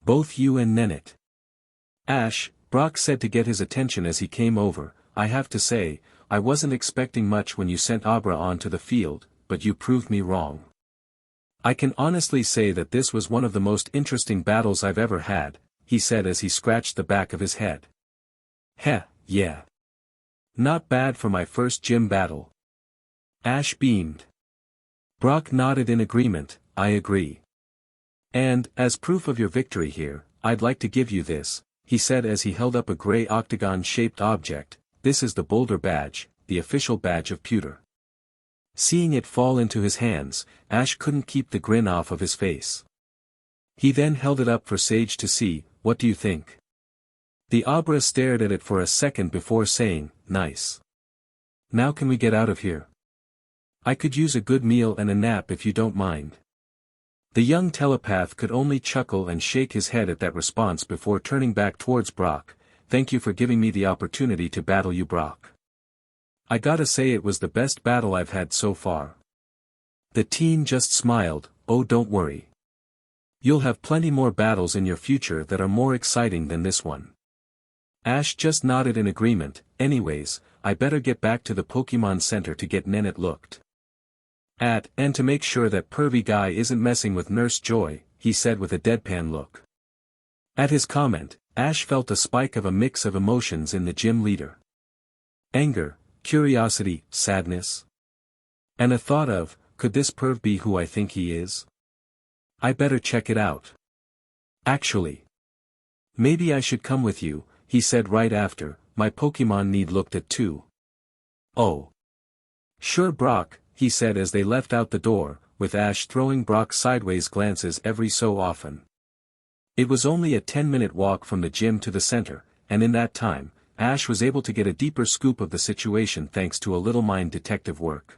Both you and Nennet. Ash, Brock said to get his attention as he came over, I have to say, I wasn't expecting much when you sent Abra onto the field, but you proved me wrong. I can honestly say that this was one of the most interesting battles I've ever had, he said as he scratched the back of his head. Heh, yeah. Not bad for my first gym battle. Ash beamed. Brock nodded in agreement. I agree. And, as proof of your victory here, I'd like to give you this, he said as he held up a gray octagon-shaped object. This is the Boulder Badge, the official badge of Pewter. Seeing it fall into his hands, Ash couldn't keep the grin off of his face. He then held it up for Sage to see. What do you think? The Abra stared at it for a second before saying, nice. Now can we get out of here? I could use a good meal and a nap if you don't mind. The young telepath could only chuckle and shake his head at that response before turning back towards Brock. Thank you for giving me the opportunity to battle you, Brock. I gotta say it was the best battle I've had so far. The teen just smiled. Oh, don't worry. You'll have plenty more battles in your future that are more exciting than this one. Ash just nodded in agreement. Anyways, I better get back to the Pokemon Center to get Nennet looked at, and to make sure that pervy guy isn't messing with Nurse Joy, he said with a deadpan look. At his comment, Ash felt a spike of a mix of emotions in the gym leader. Anger, curiosity, sadness. And a thought of, could this perv be who I think he is? I better check it out. Actually. Maybe I should come with you, he said right after. My Pokemon need looked at too. Oh. Sure, Brock, he said as they left out the door, with Ash throwing Brock sideways glances every so often. It was only a 10-minute walk from the gym to the center, and in that time, Ash was able to get a deeper scoop of the situation thanks to a little mind detective work.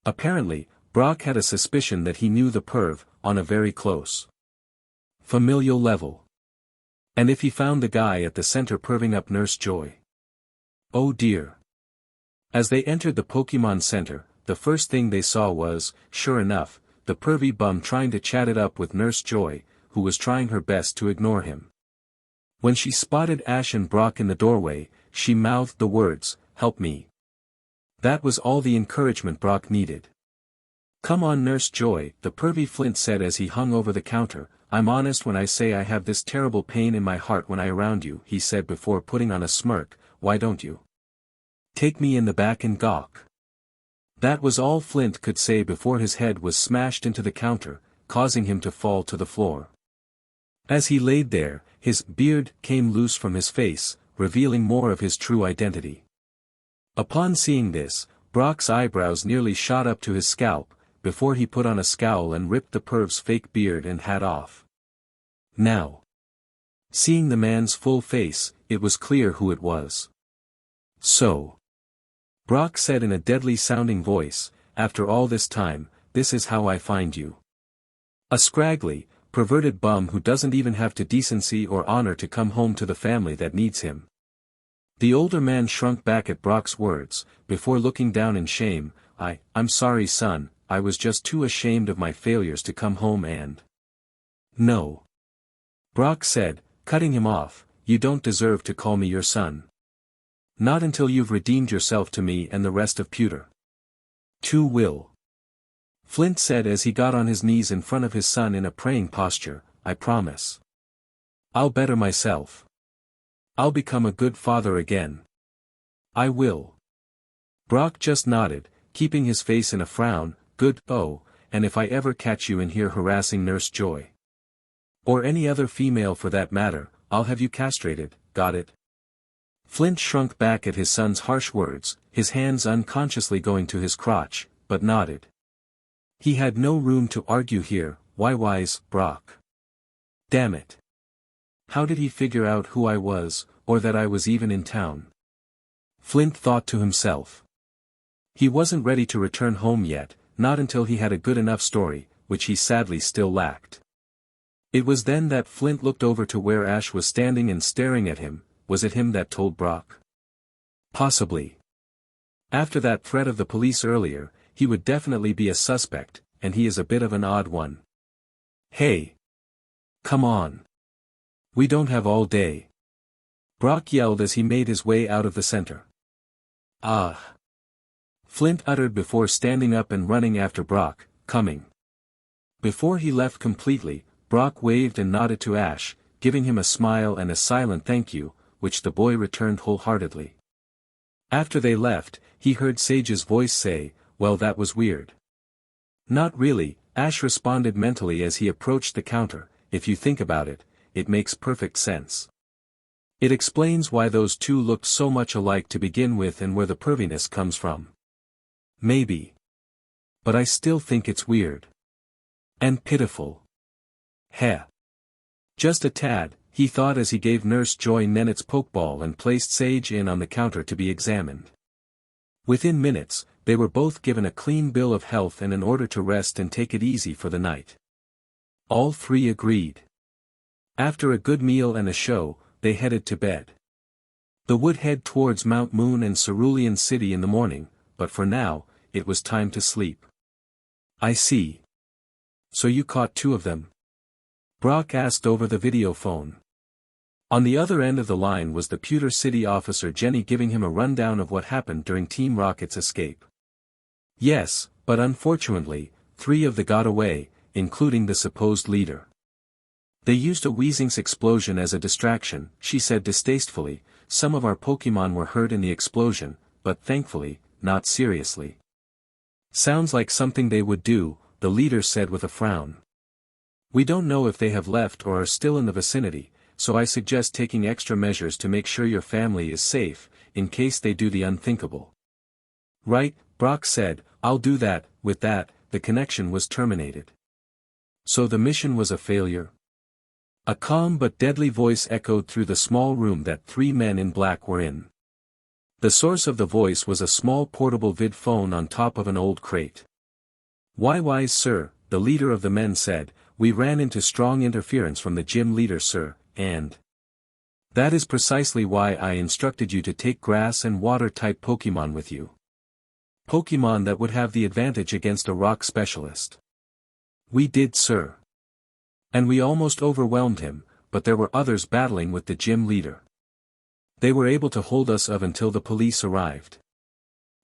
Apparently, Brock had a suspicion that he knew the perv, on a very close familial level. And if he found the guy at the center perving up Nurse Joy? Oh dear. As they entered the Pokemon Center, the first thing they saw was, sure enough, the pervy bum trying to chat it up with Nurse Joy, who was trying her best to ignore him. When she spotted Ash and Brock in the doorway, she mouthed the words, help me. That was all the encouragement Brock needed. Come on, Nurse Joy, the pervy Flint said as he hung over the counter. I'm honest when I say I have this terrible pain in my heart when I'm around you, he said before putting on a smirk. Why don't you take me in the back and gawk? That was all Flint could say before his head was smashed into the counter, causing him to fall to the floor. As he laid there, his beard came loose from his face, revealing more of his true identity. Upon seeing this, Brock's eyebrows nearly shot up to his scalp, before he put on a scowl and ripped the perv's fake beard and hat off. Now, seeing the man's full face, it was clear who it was. So, Brock said in a deadly-sounding voice, after all this time, this is how I find you. A scraggly, perverted bum who doesn't even have the decency or honor to come home to the family that needs him. The older man shrunk back at Brock's words, before looking down in shame. I'm sorry, son, I was just too ashamed of my failures to come home and... No. Brock said, cutting him off, you don't deserve to call me your son. Not until you've redeemed yourself to me and the rest of Pewter. Too will. Flint said as he got on his knees in front of his son in a praying posture. I promise. I'll better myself. I'll become a good father again. I will. Brock just nodded, keeping his face in a frown. Good. Oh, and if I ever catch you in here harassing Nurse Joy, or any other female for that matter, I'll have you castrated, got it? Flint shrunk back at his son's harsh words, his hands unconsciously going to his crotch, but nodded. He had no room to argue here. Why wise, Brock? Damn it. How did he figure out who I was, or that I was even in town? Flint thought to himself. He wasn't ready to return home yet, not until he had a good enough story, which he sadly still lacked. It was then that Flint looked over to where Ash was standing and staring at him. Was it him that told Brock? Possibly. After that threat of the police earlier, he would definitely be a suspect, and he is a bit of an odd one. Hey! Come on! We don't have all day. Brock yelled as he made his way out of the center. Ah! Flint uttered before standing up and running after Brock, coming. Before he left completely, Brock waved and nodded to Ash, giving him a smile and a silent thank you, which the boy returned wholeheartedly. After they left, he heard Sage's voice say, "Well, that was weird." "Not really," Ash responded mentally as he approached the counter. "If you think about it, it makes perfect sense. It explains why those two looked so much alike to begin with and where the perviness comes from. Maybe. But I still think it's weird. And pitiful. Heh. Just a tad," he thought as he gave Nurse Joy Nennett's pokeball and placed Sage in on the counter to be examined. Within minutes, they were both given a clean bill of health and an order to rest and take it easy for the night. All three agreed. After a good meal and a show, they headed to bed. They would head towards Mount Moon and Cerulean City in the morning, but for now, it was time to sleep. "I see. So you caught two of them?" Brock asked over the video phone. On the other end of the line was the Pewter City officer Jenny giving him a rundown of what happened during Team Rocket's escape. "Yes, but unfortunately, 3 of them got away, including the supposed leader. They used a Weezing's explosion as a distraction," she said distastefully. "Some of our Pokemon were hurt in the explosion, but thankfully, not seriously." "Sounds like something they would do," the leader said with a frown. "We don't know if they have left or are still in the vicinity, so I suggest taking extra measures to make sure your family is safe, in case they do the unthinkable." "Right," Brock said, "I'll do that." With that, the connection was terminated. So the mission was a failure? A calm but deadly voice echoed through the small room that 3 men in black were in. The source of the voice was a small portable vid phone on top of an old crate. "Why wise sir," the leader of the men said, "we ran into strong interference from the gym leader sir, and that is precisely why I instructed you to take grass and water type Pokemon with you. Pokemon that would have the advantage against a rock specialist." "We did sir. And we almost overwhelmed him, but there were others battling with the gym leader. They were able to hold us off until the police arrived.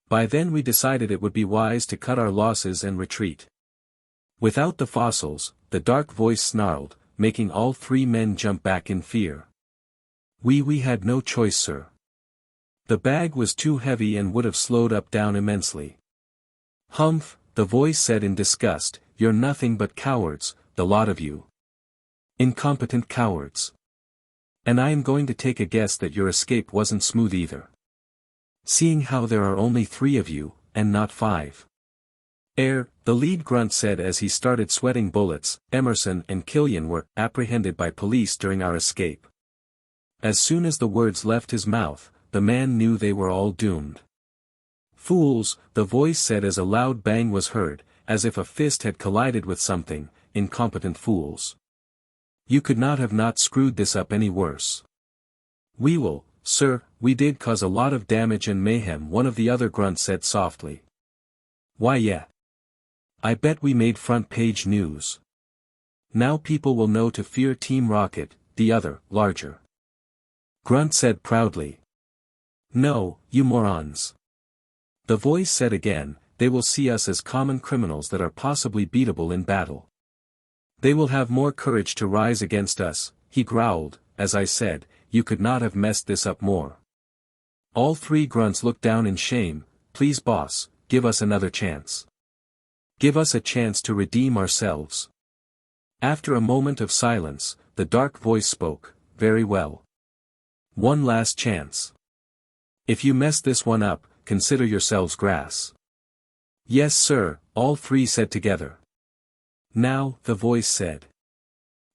By then we decided it would be wise to cut our losses and retreat." Without the fossils, the dark voice snarled, making all 3 men jump back in fear. We had no choice sir. The bag was too heavy and would have slowed up down immensely." "Humph," the voice said in disgust, "you're nothing but cowards, the lot of you. Incompetent cowards. And I am going to take a guess that your escape wasn't smooth either. Seeing how there are only 3 of you, and not 5. The lead grunt said as he started sweating bullets. "Emerson and Killian were apprehended by police during our escape." As soon as the words left his mouth, the man knew they were all doomed. "Fools," the voice said as a loud bang was heard, as if a fist had collided with something. "Incompetent fools. You could not have not screwed this up any worse." "We will, sir, we did cause a lot of damage and mayhem," one of the other grunts said softly. "Why yeah. I bet we made front page news. Now people will know to fear Team Rocket," the other, larger grunt said proudly. "No, you morons." The voice said again, "They will see us as common criminals that are possibly beatable in battle. They will have more courage to rise against us," he growled. "As I said, you could not have messed this up more." All 3 grunts looked down in shame. "Please boss, give us another chance. Give us a chance to redeem ourselves." After a moment of silence, the dark voice spoke. "Very well. One last chance. If you mess this one up, consider yourselves grass. Yes sir, all three said together. Now, the voice said.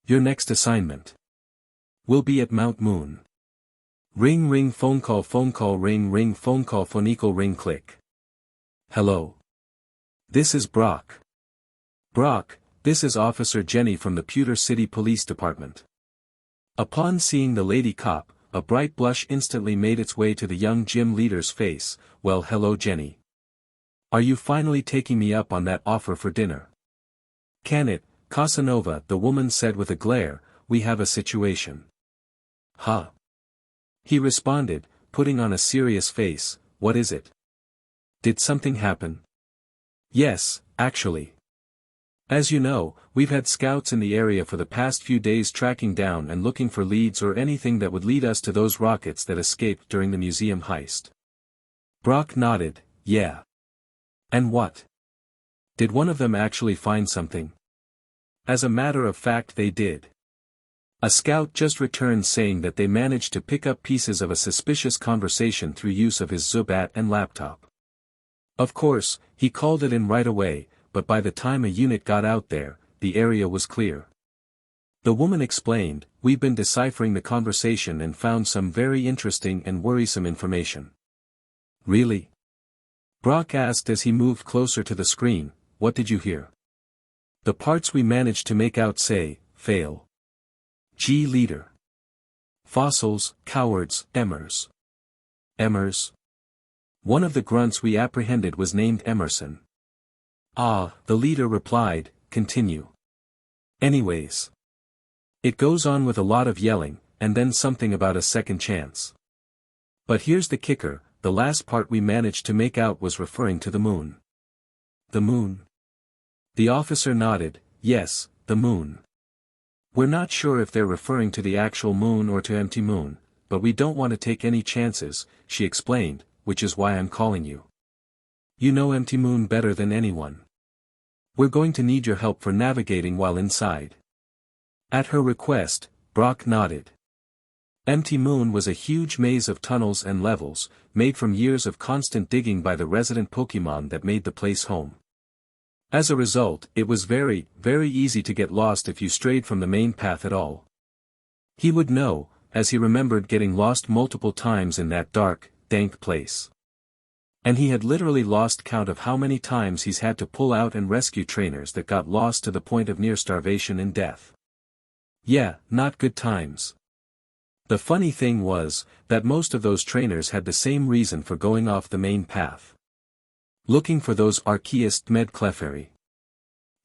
Your next assignment will be at Mount Moon. Ring ring phone call ring phone call phone equal ring click. Hello. This is Brock. Brock, this is Officer Jenny from the Pewter City Police Department. Upon seeing the lady cop, a bright blush instantly made its way to the young gym leader's face. Well, hello Jenny. Are you finally taking me up on that offer for dinner? Can it, Casanova, the woman said with a glare, we have a situation. Huh? He responded, putting on a serious face, what is it? Did something happen? Yes, actually. As you know, we've had scouts in the area for the past few days tracking down and looking for leads or anything that would lead us to those rockets that escaped during the museum heist. Brock nodded, yeah. And what? Did one of them actually find something? As a matter of fact they did. A scout just returned saying that they managed to pick up pieces of a suspicious conversation through use of his Zubat and laptop. Of course, he called it in right away, but by the time a unit got out there, the area was clear. The woman explained, we've been deciphering the conversation and found some very interesting and worrisome information. Really? Brock asked as he moved closer to the screen, what did you hear? The parts we managed to make out say, fail. G leader. Fossils, cowards, Emmers. Emmers? One of the grunts we apprehended was named Emerson. Ah, the leader replied, continue. Anyways. It goes on with a lot of yelling, and then something about a second chance. But here's the kicker, the last part we managed to make out was referring to the moon. The moon? The officer nodded, yes, the moon. We're not sure if they're referring to the actual moon or to empty moon, but we don't want to take any chances, she explained, which is why I'm calling you. You know empty moon better than anyone. We're going to need your help for navigating while inside. At her request, Brock nodded. Empty Moon was a huge maze of tunnels and levels, made from years of constant digging by the resident Pokémon that made the place home. As a result, it was very, very easy to get lost if you strayed from the main path at all. He would know, as he remembered getting lost multiple times in that dark, dank place. And he had literally lost count of how many times he's had to pull out and rescue trainers that got lost to the point of near starvation and death. Yeah, not good times. The funny thing was, that most of those trainers had the same reason for going off the main path. Looking for those Archaeist Medcleferi.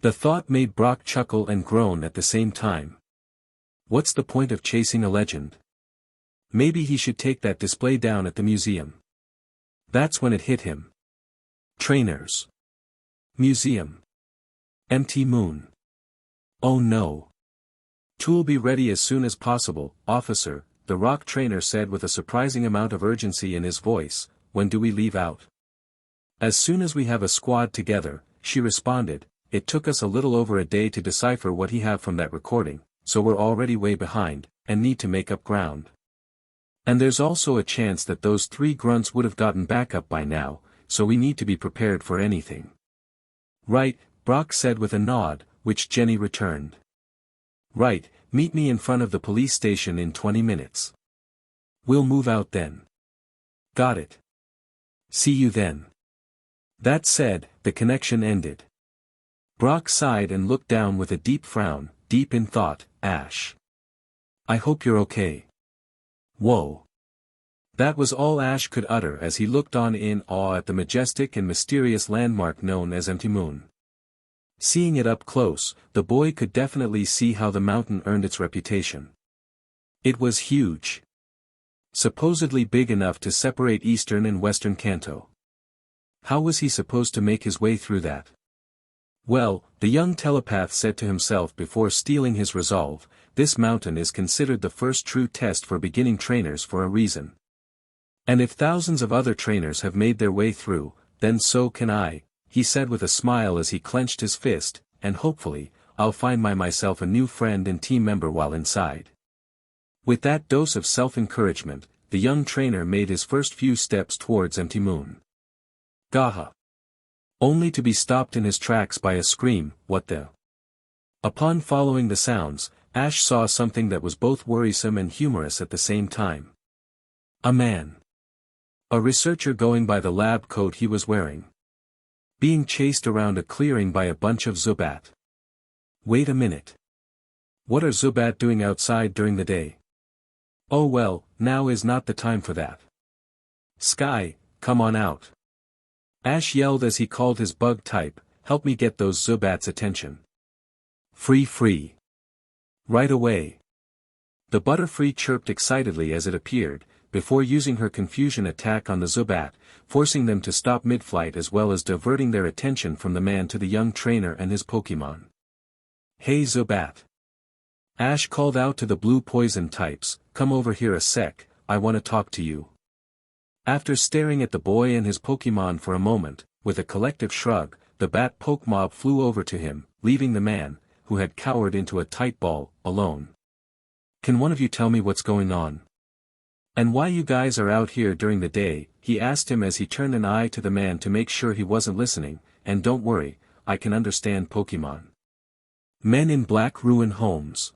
The thought made Brock chuckle and groan at the same time. What's the point of chasing a legend? Maybe he should take that display down at the museum. That's when it hit him. Trainers. Museum. Empty Moon. Oh no. Tool be ready as soon as possible, officer, the rock trainer said with a surprising amount of urgency in his voice. When do we leave out? As soon as we have a squad together, she responded. It took us a little over a day to decipher what he have from that recording, so we're already way behind, and need to make up ground. And there's also a chance that those 3 grunts would have gotten back up by now, so we need to be prepared for anything. Right, Brock said with a nod, which Jenny returned. Right, meet me in front of the police station in 20 minutes. We'll move out then. Got it. See you then. That said, the connection ended. Brock sighed and looked down with a deep frown, deep in thought. Ash. I hope you're okay. Whoa. That was all Ash could utter as he looked on in awe at the majestic and mysterious landmark known as Empty Moon. Seeing it up close, the boy could definitely see how the mountain earned its reputation. It was huge. Supposedly big enough to separate eastern and western Kanto. How was he supposed to make his way through that? Well, the young telepath said to himself before steeling his resolve, this mountain is considered the first true test for beginning trainers for a reason. And if thousands of other trainers have made their way through, then so can I, he said with a smile as he clenched his fist, and hopefully, I'll find myself a new friend and team member while inside. With that dose of self-encouragement, the the young trainer made his first few steps towards Empty Moon. Gaha. Only to be stopped in his tracks by a scream, "What the?" Upon following the sounds, Ash saw something that was both worrisome and humorous at the same time. A man. A researcher going by the lab coat he was wearing. Being chased around a clearing by a bunch of Zubat. Wait a minute. What are Zubat doing outside during the day? Oh well, now is not the time for that. Sky, come on out. Ash yelled as he called his bug type, "Help me get those Zubats' attention. Free. Right away." The Butterfree chirped excitedly as it appeared, before using her confusion attack on the Zubat, forcing them to stop mid-flight as well as diverting their attention from the man to the young trainer and his Pokémon. "Hey Zubat." Ash called out to the blue poison types, "Come over here a sec, I want to talk to you." After staring at the boy and his Pokémon for a moment, with a collective shrug, the bat Pokemob flew over to him, leaving the man, who had cowered into a tight ball, alone. "Can one of you tell me what's going on? And why you guys are out here during the day?" he asked him as he turned an eye to the man to make sure he wasn't listening, "And don't worry, I can understand Pokémon." Men in black ruin homes.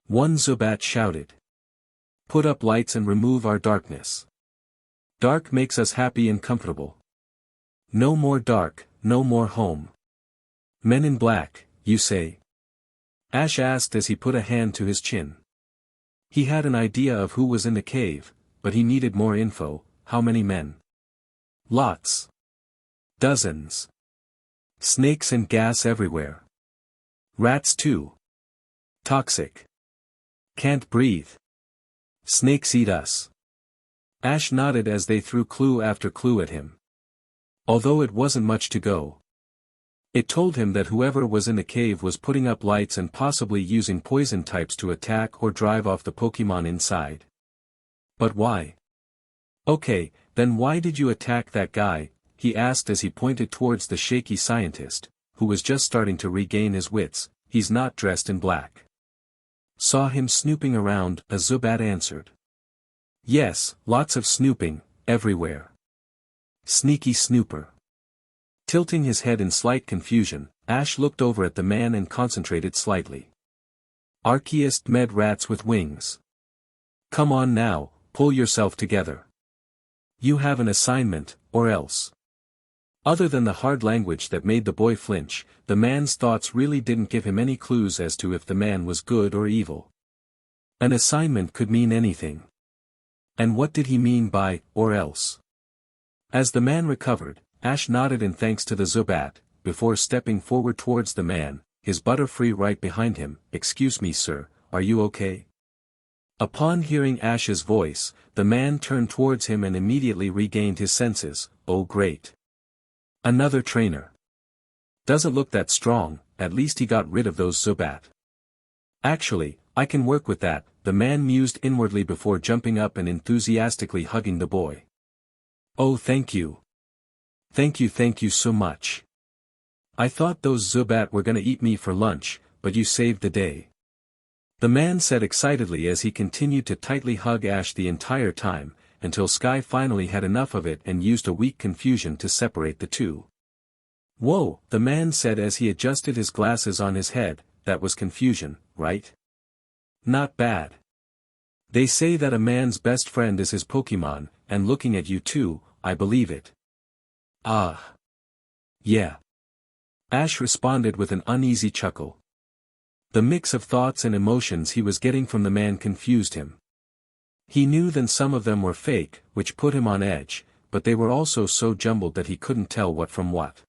One Zubat shouted. "Put up lights and remove our darkness. Dark makes us happy and comfortable. No more dark, no more home." "Men in black, you say?" Ash asked as he put a hand to his chin. He had an idea of who was in the cave, but he needed more info. How many men? Lots. Dozens. Snakes and gas everywhere. Rats too. Toxic. Can't breathe. Snakes eat us. Ash nodded as they threw clue after clue at him. Although it wasn't much to go. It told him that whoever was in the cave was putting up lights and possibly using poison types to attack or drive off the Pokémon inside. But why? "Okay, then why did you attack that guy?" he asked as he pointed towards the shaky scientist, who was just starting to regain his wits. "He's not dressed in black." "Saw him snooping around," a Zubat answered. "Yes, lots of snooping, everywhere. Sneaky snooper." Tilting his head in slight confusion, Ash looked over at the man and concentrated slightly. "Archaeist med rats with wings. Come on now, pull yourself together. You have an assignment, or else." Other than the hard language that made the boy flinch, the man's thoughts really didn't give him any clues as to if the man was good or evil. An assignment could mean anything. And what did he mean by, "or else"? As the man recovered, Ash nodded in thanks to the Zubat, before stepping forward towards the man, his Butterfree right behind him. "Excuse me sir, are you okay?" Upon hearing Ash's voice, the man turned towards him and immediately regained his senses. "Oh great. Another trainer. Doesn't look that strong, at least he got rid of those Zubat." "Actually, I can work with that," the man mused inwardly before jumping up and enthusiastically hugging the boy. "Oh thank you. Thank you so much. I thought those Zubat were gonna eat me for lunch, but you saved the day." The man said excitedly as he continued to tightly hug Ash the entire time, until Sky finally had enough of it and used a weak confusion to separate the two. "Whoa," the man said as he adjusted his glasses on his head, "that was confusion, right? Not bad. They say that a man's best friend is his Pokémon, and looking at you too, I believe it." "Ah. Yeah." Ash responded with an uneasy chuckle. The mix of thoughts and emotions he was getting from the man confused him. He knew that some of them were fake, which put him on edge, but they were also so jumbled that he couldn't tell what from what.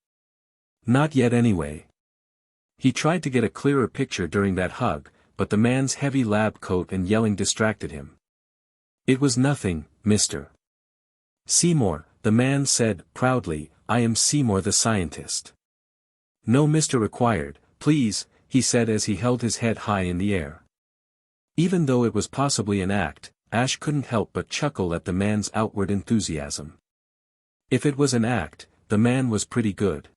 Not yet anyway. He tried to get a clearer picture during that hug, but the man's heavy lab coat and yelling distracted him. "It was nothing, Mr. Seymour," the man said, proudly, "I am Seymour the scientist." "No Mr. required, please," he said as he held his head high in the air. Even though it was possibly an act, Ash couldn't help but chuckle at the man's outward enthusiasm. If it was an act, the man was pretty good.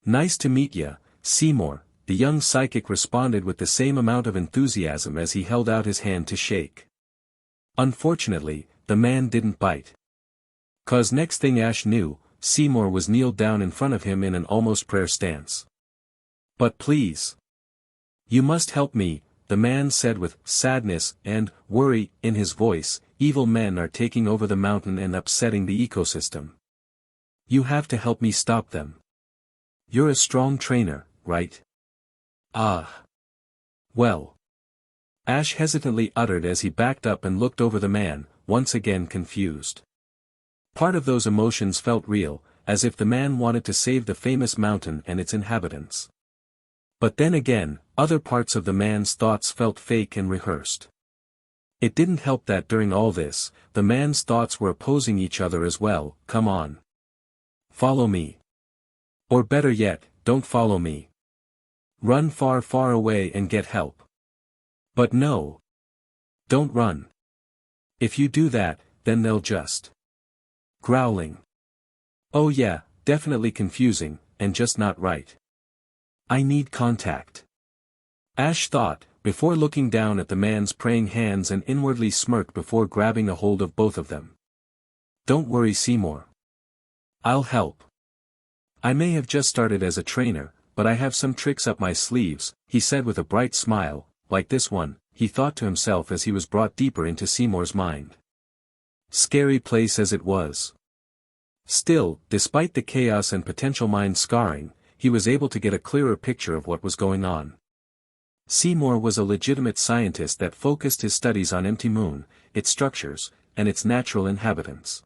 "Nice to meet ya, Seymour," the young psychic responded with the same amount of enthusiasm as he held out his hand to shake. Unfortunately, the man didn't bite. 'Cause next thing Ash knew, Seymour was kneeled down in front of him in an almost prayer stance. "But please. You must help me," the man said with sadness and worry in his voice. "Evil men are taking over the mountain and upsetting the ecosystem. You have to help me stop them. You're a strong trainer, right?" "Ah. Well." Ash hesitantly uttered as he backed up and looked over the man, once again confused. Part of those emotions felt real, as if the man wanted to save the famous mountain and its inhabitants. But then again, other parts of the man's thoughts felt fake and rehearsed. It didn't help that during all this, the man's thoughts were opposing each other as well. "Come on. Follow me. Or better yet, don't follow me. Run far far away and get help. But no. Don't run. If you do that, then they'll just..." Growling. "Oh yeah, definitely confusing, and just not right. I need contact." Ash thought, before looking down at the man's praying hands and inwardly smirked before grabbing a hold of both of them. "Don't worry, Seymour. I'll help. I may have just started as a trainer, but I have some tricks up my sleeves," he said with a bright smile, "like this one," he thought to himself as he was brought deeper into Seymour's mind. Scary place as it was. Still, despite the chaos and potential mind scarring, he was able to get a clearer picture of what was going on. Seymour was a legitimate scientist that focused his studies on Empty Moon, its structures, and its natural inhabitants.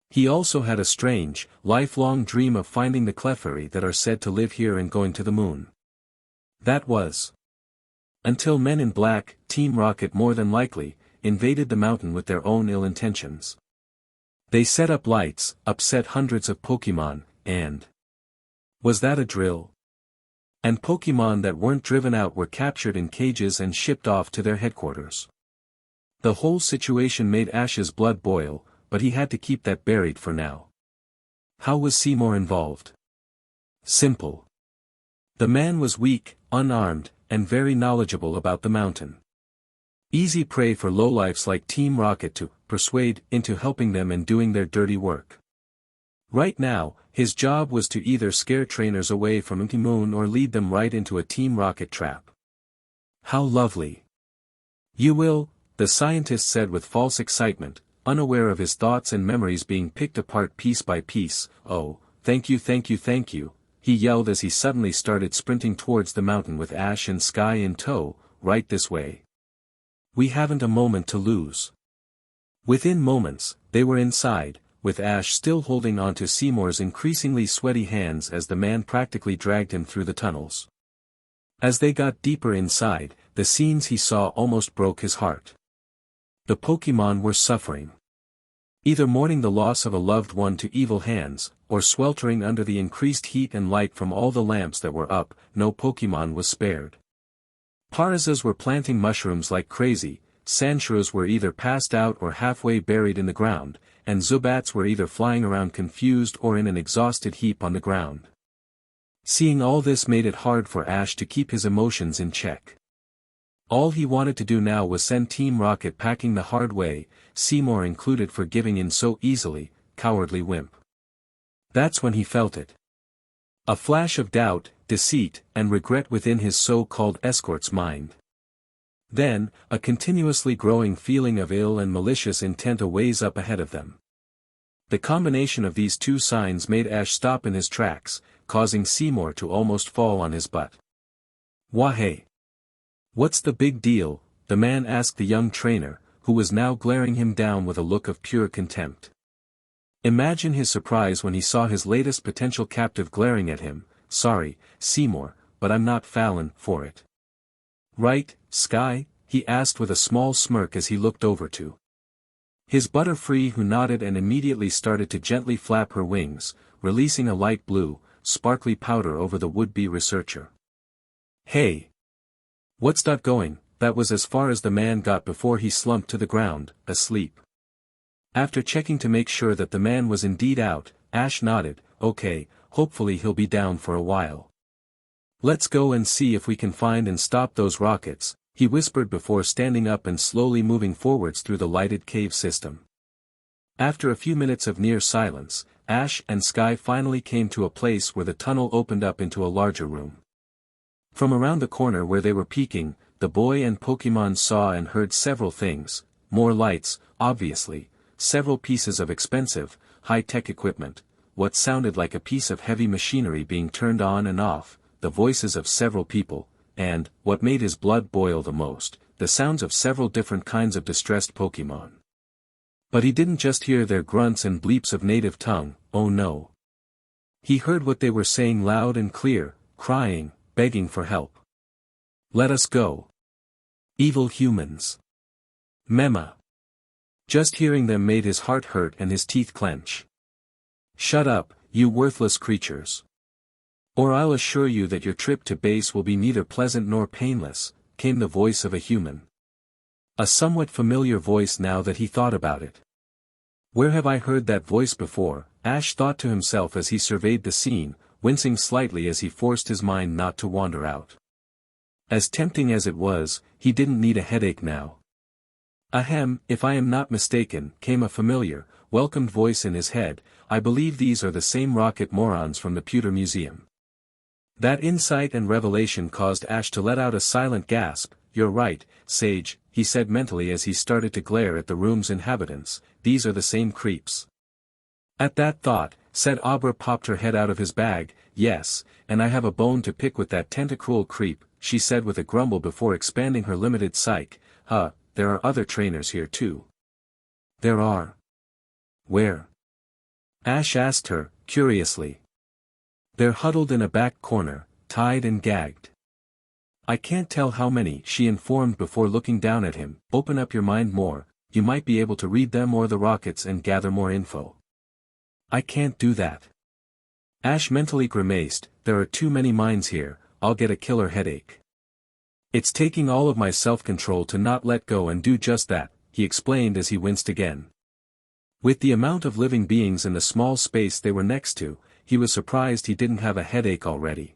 He also had a strange, lifelong dream of finding the Clefairy that are said to live here and going to the moon. That was until Men in Black, Team Rocket more than likely, invaded the mountain with their own ill intentions. They set up lights, upset hundreds of Pokémon, and... was that a drill? And Pokémon that weren't driven out were captured in cages and shipped off to their headquarters. The whole situation made Ash's blood boil, but he had to keep that buried for now. How was Seymour involved? Simple. The man was weak, unarmed, and very knowledgeable about the mountain. Easy prey for lowlifes like Team Rocket to persuade into helping them and doing their dirty work. Right now, his job was to either scare trainers away from Empty Moon or lead them right into a Team Rocket trap. How lovely. "You will," the scientist said with false excitement, unaware of his thoughts and memories being picked apart piece by piece. "Oh, thank you, thank you, thank you," he yelled as he suddenly started sprinting towards the mountain with Ash and Sky in tow. "Right this way. We haven't a moment to lose." Within moments, they were inside, with Ash still holding onto Seymour's increasingly sweaty hands as the man practically dragged him through the tunnels. As they got deeper inside, the scenes he saw almost broke his heart. The Pokémon were suffering. Either mourning the loss of a loved one to evil hands, or sweltering under the increased heat and light from all the lamps that were up. No Pokémon was spared. Parazas were planting mushrooms like crazy, Sandshrews were either passed out or halfway buried in the ground, and Zubats were either flying around confused or in an exhausted heap on the ground. Seeing all this made it hard for Ash to keep his emotions in check. All he wanted to do now was send Team Rocket packing the hard way, Seymour included, for giving in so easily. Cowardly wimp. That's when he felt it. A flash of doubt, deceit, and regret within his so-called escort's mind. Then, a continuously growing feeling of ill and malicious intent a ways up ahead of them. The combination of these two signs made Ash stop in his tracks, causing Seymour to almost fall on his butt. "Wahey! What's the big deal?" the man asked the young trainer, who was now glaring him down with a look of pure contempt. Imagine his surprise when he saw his latest potential captive glaring at him. "Sorry, Seymour, but I'm not falling for it." "Right, Sky?" he asked with a small smirk as he looked over to his Butterfree, who nodded and immediately started to gently flap her wings, releasing a light blue, sparkly powder over the would-be researcher. "Hey! What's that going?" That was as far as the man got before he slumped to the ground, asleep. After checking to make sure that the man was indeed out, Ash nodded. "Okay, hopefully he'll be down for a while. Let's go and see if we can find and stop those rockets," he whispered before standing up and slowly moving forwards through the lighted cave system. After a few minutes of near silence, Ash and Sky finally came to a place where the tunnel opened up into a larger room. From around the corner where they were peeking, the boy and Pokémon saw and heard several things: more lights, obviously, several pieces of expensive, high-tech equipment, what sounded like a piece of heavy machinery being turned on and off, the voices of several people, and, what made his blood boil the most, the sounds of several different kinds of distressed Pokémon. But he didn't just hear their grunts and bleeps of native tongue, oh no. He heard what they were saying loud and clear, crying, begging for help. Let us go. Evil humans. Mema. Just hearing them made his heart hurt and his teeth clench. Shut up, you worthless creatures. Or I'll assure you that your trip to base will be neither pleasant nor painless, came the voice of a human. A somewhat familiar voice now that he thought about it. Where have I heard that voice before? Ash thought to himself as he surveyed the scene, wincing slightly as he forced his mind not to wander out. As tempting as it was, he didn't need a headache now. Ahem, if I am not mistaken, came a familiar, welcomed voice in his head. I believe these are the same rocket morons from the Pewter Museum. That insight and revelation caused Ash to let out a silent gasp. You're right, Sage, he said mentally as he started to glare at the room's inhabitants. These are the same creeps. At that thought, said Abra popped her head out of his bag. Yes, and I have a bone to pick with that tentacruel creep, she said with a grumble before expanding her limited psyche. There are other trainers here too. There are. Where? Ash asked her, curiously. They're huddled in a back corner, tied and gagged. I can't tell how many, she informed before looking down at him. Open up your mind more, you might be able to read them or the rockets and gather more info. I can't do that. Ash mentally grimaced. There are too many minds here, I'll get a killer headache. It's taking all of my self-control to not let go and do just that, he explained as he winced again. With the amount of living beings in the small space they were next to, he was surprised he didn't have a headache already.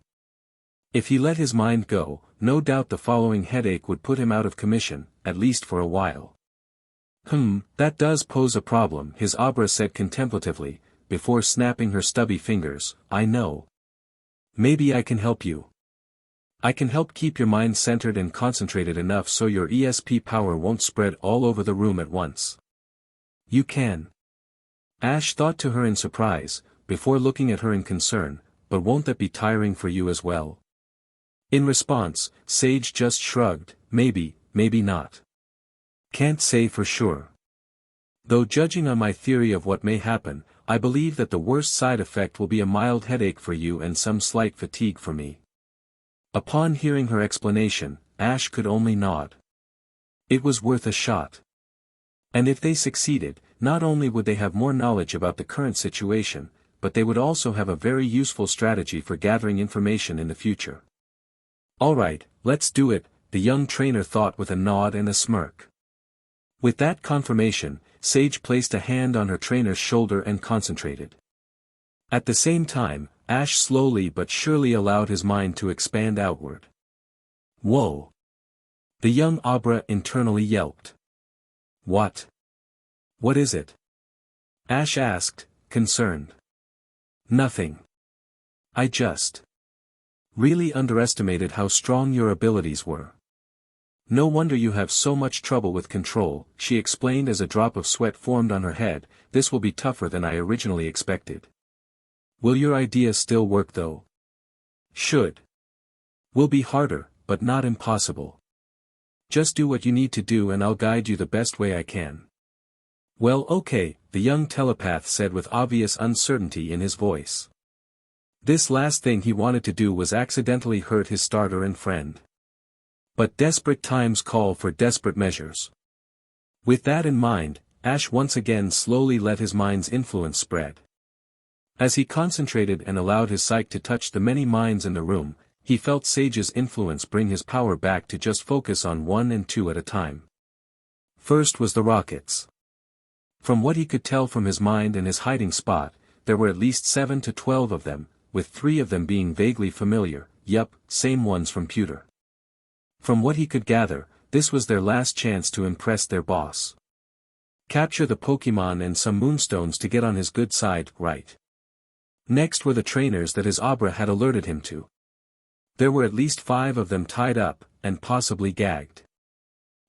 If he let his mind go, no doubt the following headache would put him out of commission, at least for a while. That does pose a problem, his Abra said contemplatively, before snapping her stubby fingers. I know. Maybe I can help you. I can help keep your mind centered and concentrated enough so your ESP power won't spread all over the room at once. You can. Ash thought to her in surprise, before looking at her in concern, but won't that be tiring for you as well? In response, Sage just shrugged. Maybe, maybe not. Can't say for sure. Though judging on my theory of what may happen, I believe that the worst side effect will be a mild headache for you and some slight fatigue for me. Upon hearing her explanation, Ash could only nod. It was worth a shot. And if they succeeded, not only would they have more knowledge about the current situation, but they would also have a very useful strategy for gathering information in the future. Alright, let's do it, the young trainer thought with a nod and a smirk. With that confirmation, Sage placed a hand on her trainer's shoulder and concentrated. At the same time, Ash slowly but surely allowed his mind to expand outward. Whoa! The young Abra internally yelped. What? What is it? Ash asked, concerned. Nothing. I just really underestimated how strong your abilities were. No wonder you have so much trouble with control, she explained as a drop of sweat formed on her head. This will be tougher than I originally expected. Will your idea still work though? Should. Will be harder, but not impossible. Just do what you need to do and I'll guide you the best way I can. Well, okay, the young telepath said with obvious uncertainty in his voice. This last thing he wanted to do was accidentally hurt his starter and friend. But desperate times call for desperate measures. With that in mind, Ash once again slowly let his mind's influence spread. As he concentrated and allowed his psyche to touch the many minds in the room, he felt Sage's influence bring his power back to just focus on 1 and 2 at a time. First was the rockets. From what he could tell from his mind and his hiding spot, there were at least 7 to 12 of them, with 3 of them being vaguely familiar. Yup, same ones from Pewter. From what he could gather, this was their last chance to impress their boss. Capture the Pokemon and some moonstones to get on his good side, right? Next were the trainers that his Abra had alerted him to. There were at least 5 of them tied up, and possibly gagged.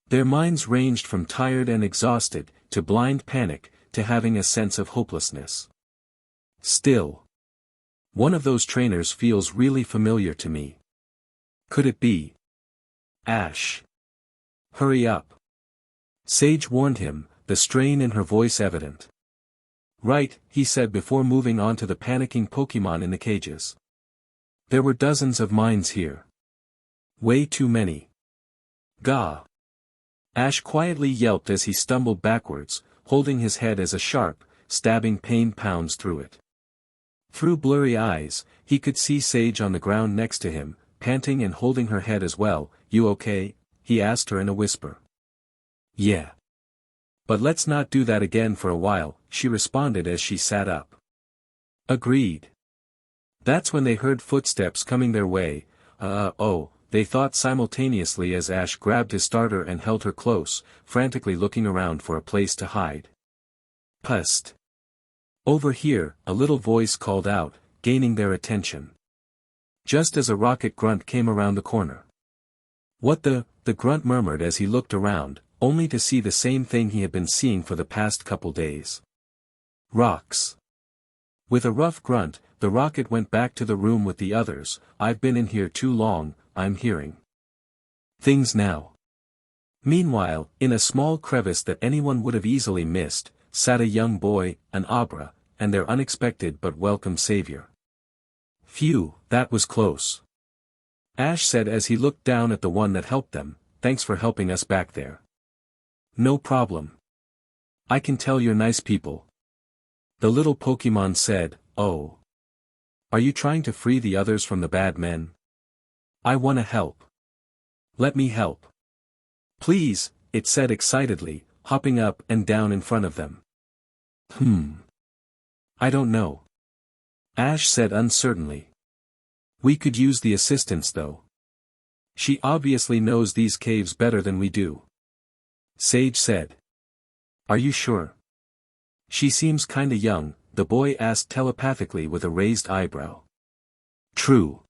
Their minds ranged from tired and exhausted, to blind panic, to having a sense of hopelessness. Still, one of those trainers feels really familiar to me. Could it be Ash? Hurry up. Sage warned him, the strain in her voice evident. Right, he said before moving on to the panicking Pokemon in the cages. There were dozens of mines here. Way too many. Gah! Ash quietly yelped as he stumbled backwards, holding his head as a sharp, stabbing pain pounds through it. Through blurry eyes, he could see Sage on the ground next to him, panting and holding her head as well. You okay? He asked her in a whisper. Yeah. But let's not do that again for a while, she responded as she sat up. Agreed. That's when they heard footsteps coming their way. They thought simultaneously as Ash grabbed his starter and held her close, frantically looking around for a place to hide. Psst. Over here, a little voice called out, gaining their attention. Just as a rocket grunt came around the corner. What the grunt murmured as he looked around, only to see the same thing he had been seeing for the past couple days. Rocks. With a rough grunt, the rocket went back to the room with the others. I've been in here too long, I'm hearing things now. Meanwhile, in a small crevice that anyone would have easily missed, sat a young boy, an Abra, and their unexpected but welcome savior. Phew, that was close. Ash said as he looked down at the one that helped them. Thanks for helping us back there. No problem. I can tell you're nice people. The little Pokemon said, oh. Are you trying to free the others from the bad men? I wanna help. Let me help. Please, it said excitedly, hopping up and down in front of them. I don't know. Ash said uncertainly. We could use the assistance though. She obviously knows these caves better than we do. Sage said. Are you sure? She seems kinda young, the boy asked telepathically with a raised eyebrow. True.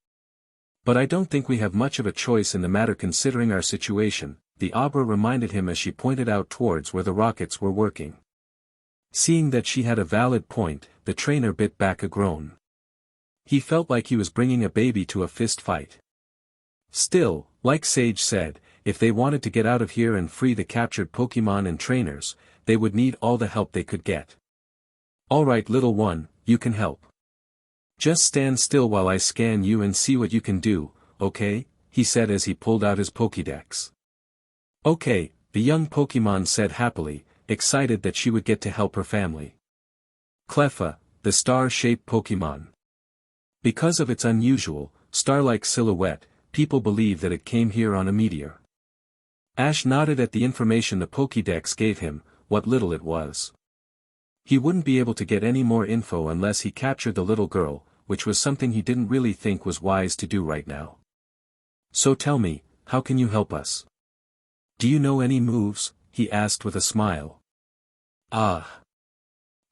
But I don't think we have much of a choice in the matter considering our situation, the Abra reminded him as she pointed out towards where the rockets were working. Seeing that she had a valid point, the trainer bit back a groan. He felt like he was bringing a baby to a fist fight. Still, like Sage said, if they wanted to get out of here and free the captured Pokemon and trainers, they would need all the help they could get. Alright little one, you can help. Just stand still while I scan you and see what you can do, okay? He said as he pulled out his Pokédex. Okay, the young Pokemon said happily, excited that she would get to help her family. Cleffa, the star-shaped Pokemon. Because of its unusual, star-like silhouette, people believe that it came here on a meteor. Ash nodded at the information the Pokédex gave him, what little it was. He wouldn't be able to get any more info unless he captured the little girl, which was something he didn't really think was wise to do right now. So tell me, how can you help us? Do you know any moves? He asked with a smile. Ah.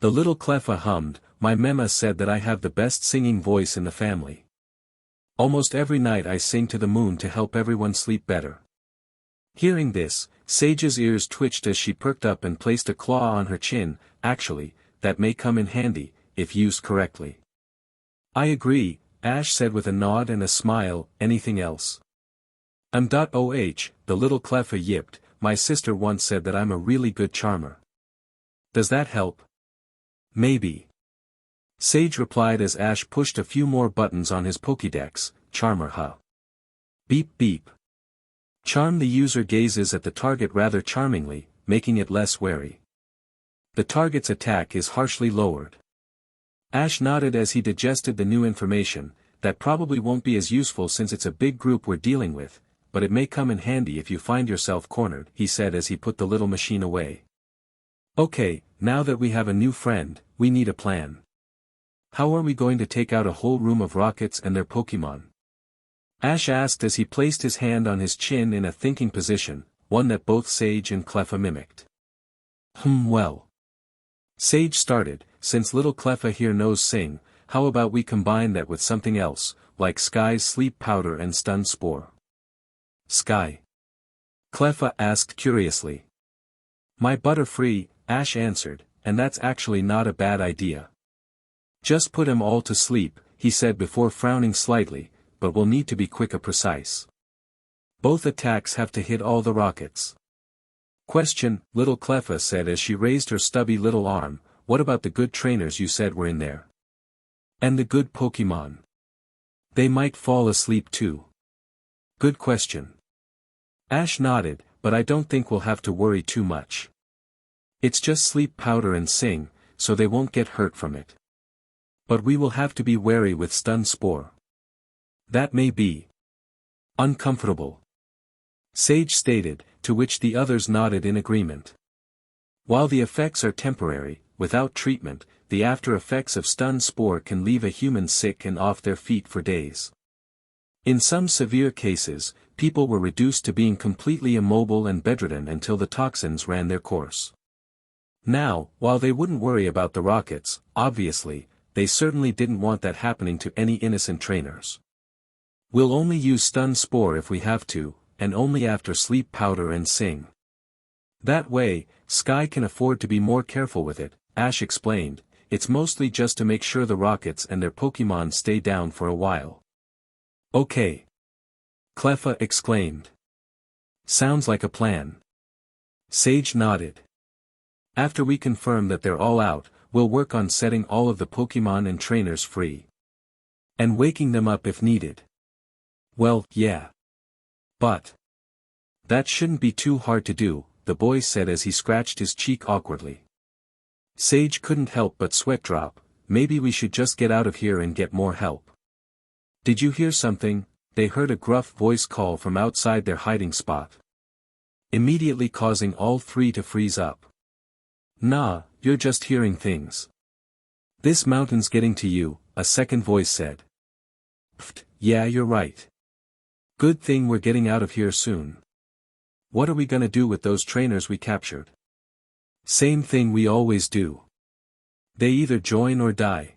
The little Cleffa hummed, my Mema said that I have the best singing voice in the family. Almost every night I sing to the moon to help everyone sleep better. Hearing this, Sage's ears twitched as she perked up and placed a claw on her chin. Actually, that may come in handy, if used correctly. I agree, Ash said with a nod and a smile. Anything else? The little Cleffa yipped, my sister once said that I'm a really good charmer. Does that help? Maybe. Sage replied as Ash pushed a few more buttons on his Pokédex. Charmer huh? Beep beep. Charm the user gazes at the target rather charmingly, making it less wary. The target's attack is harshly lowered. Ash nodded as he digested the new information. That probably won't be as useful since it's a big group we're dealing with, but it may come in handy if you find yourself cornered, he said as he put the little machine away. Okay, now that we have a new friend, we need a plan. How are we going to take out a whole room of rockets and their Pokemon? Ash asked as he placed his hand on his chin in a thinking position, one that both Sage and Cleffa mimicked. Well. Sage started, since little Cleffa here knows sing, how about we combine that with something else, like Sky's sleep powder and stun spore? Sky? Cleffa asked curiously. My Butterfree, Ash answered, and that's actually not a bad idea. Just put 'em all to sleep, he said before frowning slightly, but we'll need to be quicker precise. Both attacks have to hit all the rockets. Question, little Cleffa said as she raised her stubby little arm, what about the good trainers you said were in there? And the good Pokemon? They might fall asleep too. Good question. Ash nodded, but I don't think we'll have to worry too much. It's just sleep powder and sing, so they won't get hurt from it. But we will have to be wary with stun spore. That may be uncomfortable, Sage stated, to which the others nodded in agreement. While the effects are temporary, without treatment, the after effects of stun spore can leave a human sick and off their feet for days. In some severe cases, people were reduced to being completely immobile and bedridden until the toxins ran their course. Now, while they wouldn't worry about the rockets, obviously, they certainly didn't want that happening to any innocent trainers. We'll only use stun spore if we have to, and only after sleep powder and sing. That way, Sky can afford to be more careful with it, Ash explained, it's mostly just to make sure the rockets and their Pokemon stay down for a while. Okay. Cleffa exclaimed. Sounds like a plan. Sage nodded. After we confirm that they're all out, we'll work on setting all of the Pokemon and trainers free. And waking them up if needed. Well, yeah. But that shouldn't be too hard to do, the boy said as he scratched his cheek awkwardly. Sage couldn't help but sweat drop, maybe we should just get out of here and get more help. Did you hear something? They heard a gruff voice call from outside their hiding spot, immediately causing all three to freeze up. Nah, you're just hearing things. This mountain's getting to you, a second voice said. Pfft, yeah, you're right. Good thing we're getting out of here soon. What are we gonna do with those trainers we captured? Same thing we always do. They either join or die.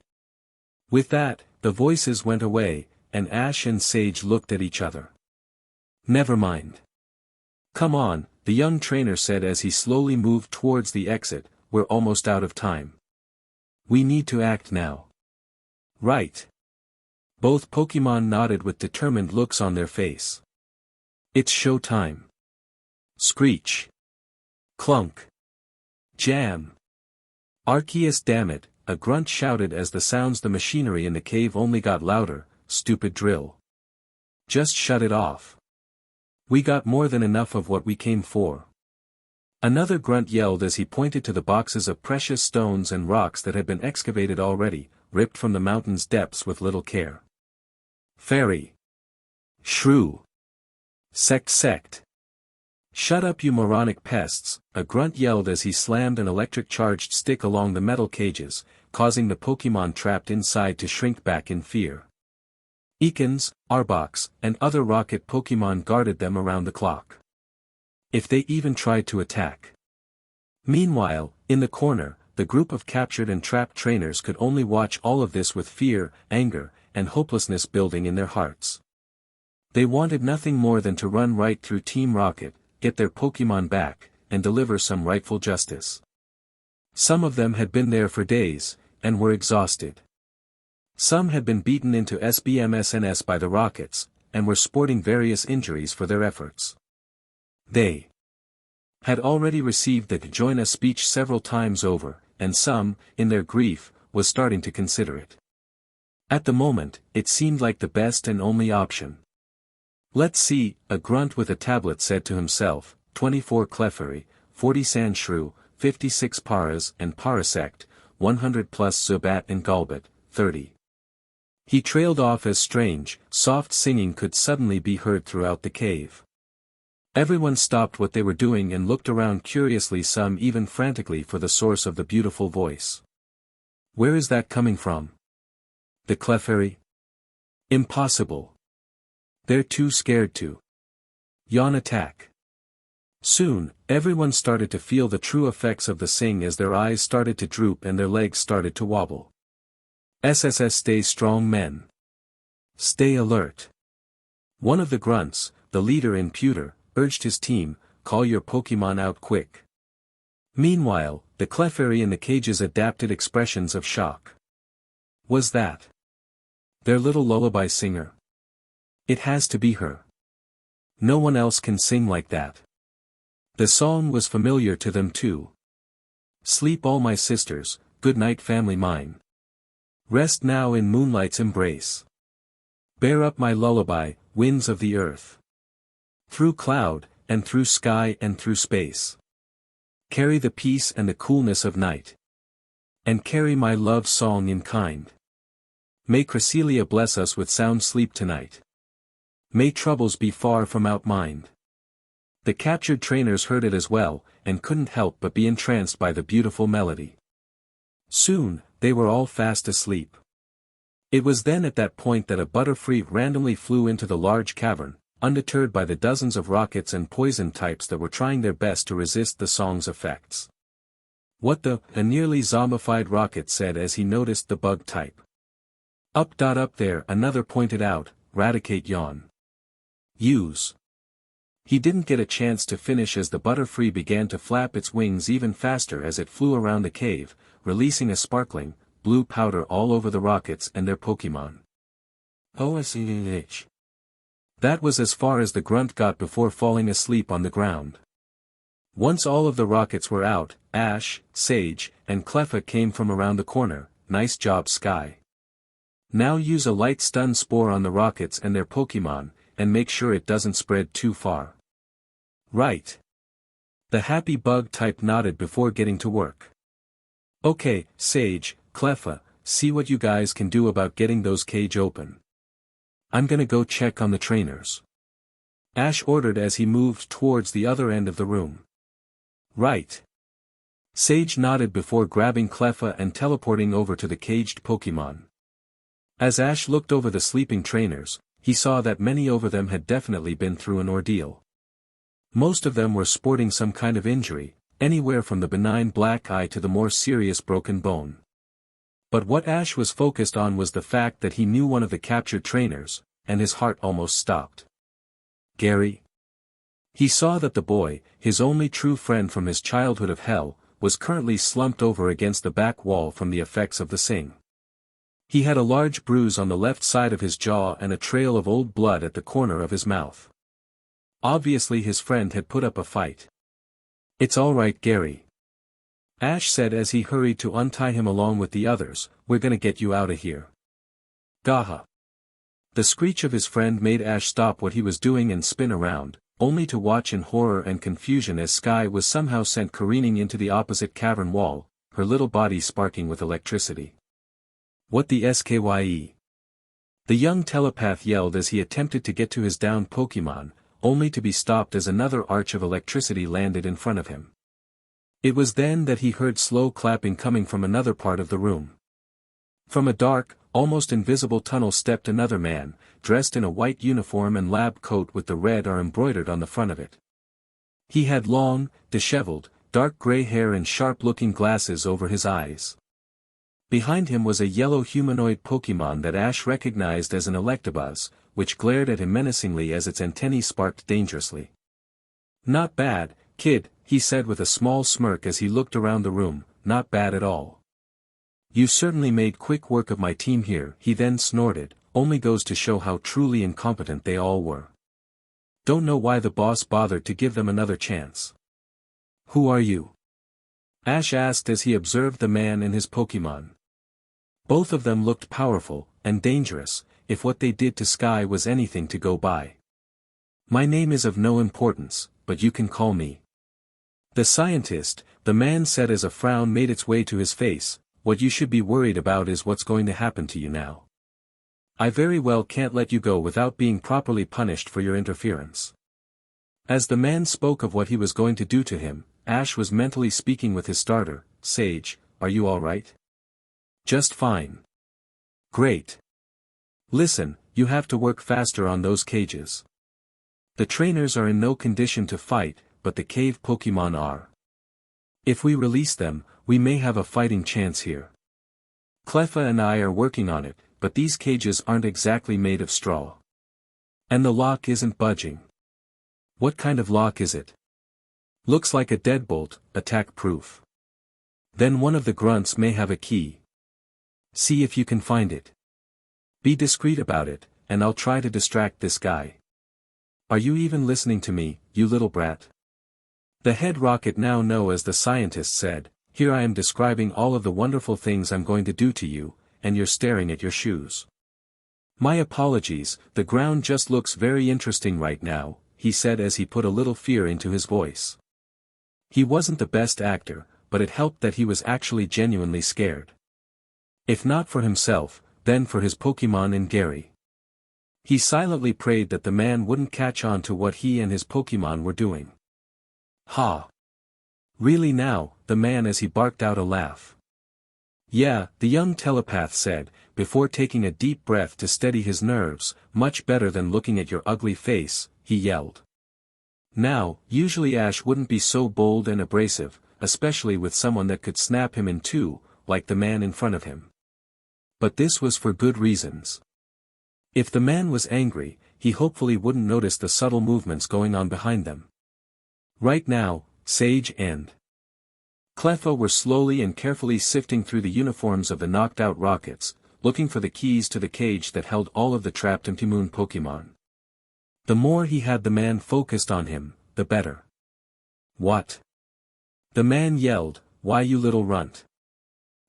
With that, the voices went away, and Ash and Sage looked at each other. Never mind. Come on, the young trainer said as he slowly moved towards the exit, we're almost out of time. We need to act now. Right. Both Pokemon nodded with determined looks on their face. It's show time. Screech. Clunk. Jam. Arceus, damn it, a grunt shouted as the sounds the machinery in the cave only got louder, stupid drill. Just shut it off. We got more than enough of what we came for. Another grunt yelled as he pointed to the boxes of precious stones and rocks that had been excavated already, ripped from the mountain's depths with little care. Fairy. Shrew. Sect. Shut up, you moronic pests, a grunt yelled as he slammed an electric-charged stick along the metal cages, causing the Pokemon trapped inside to shrink back in fear. Ekans, Arbox, and other rocket Pokemon guarded them around the clock. If they even tried to attack. Meanwhile, in the corner, the group of captured and trapped trainers could only watch all of this with fear, anger, and hopelessness building in their hearts. They wanted nothing more than to run right through Team Rocket, get their Pokemon back, and deliver some rightful justice. Some of them had been there for days, and were exhausted. Some had been beaten into SBMSNS by the rockets, and were sporting various injuries for their efforts. They had already received the join us speech several times over, and some, in their grief, was starting to consider it. At the moment, it seemed like the best and only option. Let's see, a grunt with a tablet said to himself, 24 Clefairy, 40 Sandshrew, 56 Paras and Parasect, 100 plus Zubat and Golbat, 30. He trailed off as strange, soft singing could suddenly be heard throughout the cave. Everyone stopped what they were doing and looked around curiously, some even frantically for the source of the beautiful voice. Where is that coming from? The Clefairy? Impossible. They're too scared to yawn attack. Soon, everyone started to feel the true effects of the sing as their eyes started to droop and their legs started to wobble. SSS Stay strong men. Stay alert. One of the grunts, the leader in Pewter, urged his team, call your Pokemon out quick. Meanwhile, the Clefairy in the cages adapted expressions of shock. Was that their little lullaby singer? It has to be her. No one else can sing like that. The song was familiar to them too. Sleep all my sisters, good night family mine. Rest now in moonlight's embrace. Bear up my lullaby, winds of the earth. Through cloud, and through sky and through space. Carry the peace and the coolness of night. And carry my love song in kind. May Cresselia bless us with sound sleep tonight. May troubles be far from out mind. The captured trainers heard it as well, and couldn't help but be entranced by the beautiful melody. Soon, they were all fast asleep. It was then at that point that a Butterfree randomly flew into the large cavern, undeterred by the dozens of rockets and poison types that were trying their best to resist the song's effects. What the, a nearly zombified rocket said as he noticed the bug type. Up there, another pointed out, Raticate yawn. Use. He didn't get a chance to finish as the Butterfree began to flap its wings even faster as it flew around the cave, releasing a sparkling, blue powder all over the rockets and their Pokemon. OSEH. That was as far as the grunt got before falling asleep on the ground. Once all of the rockets were out, Ash, Sage, and Cleffa came from around the corner. Nice job Sky. Now use a light stun spore on the rockets and their Pokemon, and make sure it doesn't spread too far. Right. The happy bug type nodded before getting to work. Okay, Sage, Cleffa, see what you guys can do about getting those cage open. I'm gonna go check on the trainers. Ash ordered as he moved towards the other end of the room. Right. Sage nodded before grabbing Cleffa and teleporting over to the caged Pokemon. As Ash looked over the sleeping trainers, he saw that many over them had definitely been through an ordeal. Most of them were sporting some kind of injury, anywhere from the benign black eye to the more serious broken bone. But what Ash was focused on was the fact that he knew one of the captured trainers, and his heart almost stopped. Gary. He saw that the boy, his only true friend from his childhood of hell, was currently slumped over against the back wall from the effects of the sing. He had a large bruise on the left side of his jaw and a trail of old blood at the corner of his mouth. Obviously his friend had put up a fight. It's all right Gary. Ash said as he hurried to untie him along with the others, we're gonna get you out of here. Gaha. The screech of his friend made Ash stop what he was doing and spin around, only to watch in horror and confusion as Sky was somehow sent careening into the opposite cavern wall, her little body sparking with electricity. What the skye? The young telepath yelled as he attempted to get to his downed Pokemon, only to be stopped as another arch of electricity landed in front of him. It was then that he heard slow clapping coming from another part of the room. From a dark, almost invisible tunnel stepped another man, dressed in a white uniform and lab coat with the red R embroidered on the front of it. He had long, disheveled, dark gray hair and sharp-looking glasses over his eyes. Behind him was a yellow humanoid Pokemon that Ash recognized as an Electabuzz, which glared at him menacingly as its antennae sparked dangerously. Not bad, kid, he said with a small smirk as he looked around the room, not bad at all. You certainly made quick work of my team here, he then snorted, only goes to show how truly incompetent they all were. Don't know why the boss bothered to give them another chance. Who are you? Ash asked as he observed the man and his Pokemon. Both of them looked powerful, and dangerous, if what they did to Sky was anything to go by. My name is of no importance, but you can call me the scientist, the man said as a frown made its way to his face. What you should be worried about is what's going to happen to you now. I very well can't let you go without being properly punished for your interference. As the man spoke of what he was going to do to him, Ash was mentally speaking with his starter, Sage, are you all right? Just fine. Great. Listen, you have to work faster on those cages. The trainers are in no condition to fight, but the cave Pokemon are. If we release them, we may have a fighting chance here. Cleffa and I are working on it, but these cages aren't exactly made of straw. And the lock isn't budging. What kind of lock is it? Looks like a deadbolt, attack-proof. Then one of the grunts may have a key. See if you can find it. Be discreet about it, and I'll try to distract this guy. Are you even listening to me, you little brat? The head rocket now know as the scientist said, here I am describing all of the wonderful things I'm going to do to you, and you're staring at your shoes. My apologies, the ground just looks very interesting right now, he said as he put a little fear into his voice. He wasn't the best actor, but it helped that he was actually genuinely scared. If not for himself, then for his Pokemon and Gary. He silently prayed that the man wouldn't catch on to what he and his Pokemon were doing. Ha! Really now, the man as he barked out a laugh. Yeah, the young telepath said, before taking a deep breath to steady his nerves, much better than looking at your ugly face, he yelled. Now, usually Ash wouldn't be so bold and abrasive, especially with someone that could snap him in two, like the man in front of him. But this was for good reasons. If the man was angry, he hopefully wouldn't notice the subtle movements going on behind them. Right now, Sage and Cleffa were slowly and carefully sifting through the uniforms of the knocked-out rockets, looking for the keys to the cage that held all of the trapped Empty-Moon Pokemon. The more he had the man focused on him, the better. What? The man yelled, why you little runt?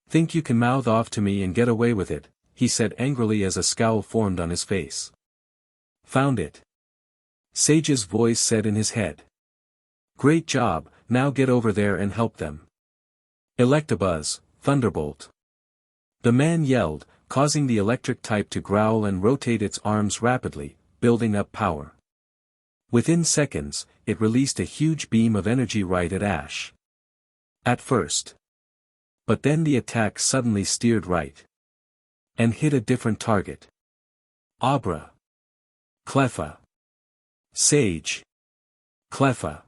Think you can mouth off to me and get away with it, he said angrily as a scowl formed on his face. Found it. Sage's voice said in his head. Great job, now get over there and help them. Electabuzz, Thunderbolt. The man yelled, causing the electric type to growl and rotate its arms rapidly, building up power. Within seconds, it released a huge beam of energy right at Ash. At first. But then the attack suddenly steered right. And hit a different target. Abra. Cleffa. Sage. Cleffa.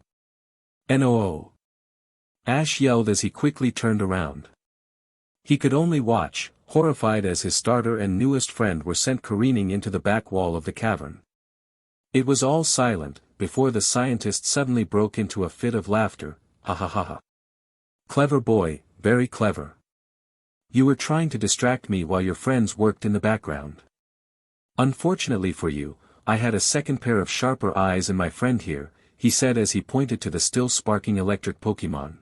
NOO. Ash yelled as he quickly turned around. He could only watch, horrified as his starter and newest friend were sent careening into the back wall of the cavern. It was all silent, before the scientist suddenly broke into a fit of laughter, ha ha ha ha. Clever boy, very clever. You were trying to distract me while your friends worked in the background. Unfortunately for you, I had a second pair of sharper eyes in my friend here, he said as he pointed to the still sparking electric Pokemon.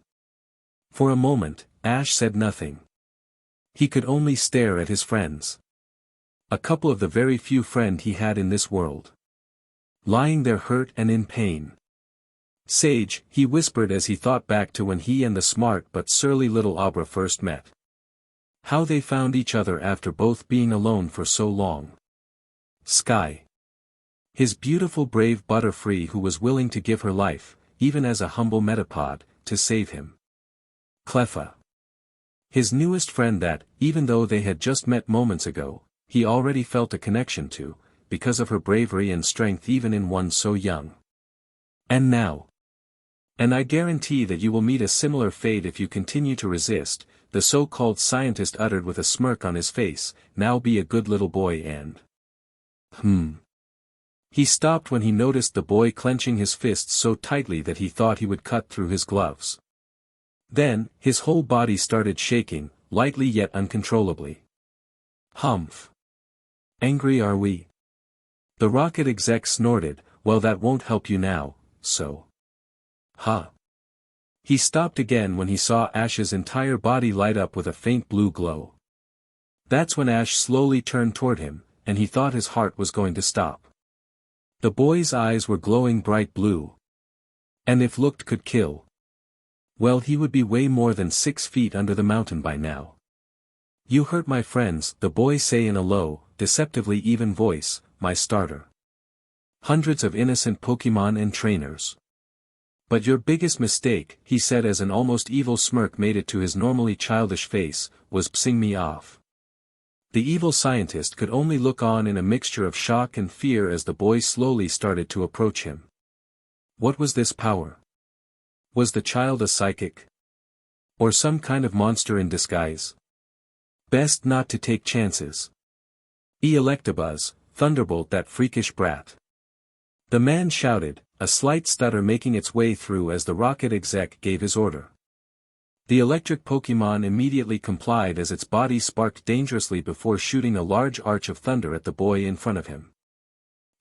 For a moment, Ash said nothing. He could only stare at his friends. A couple of the very few friends he had in this world. Lying there hurt and in pain. Sage, he whispered as he thought back to when he and the smart but surly little Abra first met. How they found each other after both being alone for so long. Sky. His beautiful brave Butterfree who was willing to give her life, even as a humble Metapod, to save him. Cleffa. His newest friend that, even though they had just met moments ago, he already felt a connection to, because of her bravery and strength even in one so young. And now. And I guarantee that you will meet a similar fate if you continue to resist, the so-called scientist uttered with a smirk on his face, now be a good little boy and... He stopped when he noticed the boy clenching his fists so tightly that he thought he would cut through his gloves. Then, his whole body started shaking, lightly yet uncontrollably. Humph. Angry are we? The rocket exec snorted, well that won't help you now, so. Huh. He stopped again when he saw Ash's entire body light up with a faint blue glow. That's when Ash slowly turned toward him, and he thought his heart was going to stop. The boy's eyes were glowing bright blue. And if looked could kill. Well, he would be way more than 6 feet under the mountain by now. You hurt my friends, the boy say in a low, deceptively even voice, my starter. Hundreds of innocent Pokemon and trainers. But your biggest mistake, he said as an almost evil smirk made it to his normally childish face, was pissing me off. The evil scientist could only look on in a mixture of shock and fear as the boy slowly started to approach him. What was this power? Was the child a psychic? Or some kind of monster in disguise? Best not to take chances. Electabuzz, thunderbolt that freakish brat. The man shouted, a slight stutter making its way through as the rocket exec gave his order. The electric Pokémon immediately complied as its body sparked dangerously before shooting a large arch of thunder at the boy in front of him.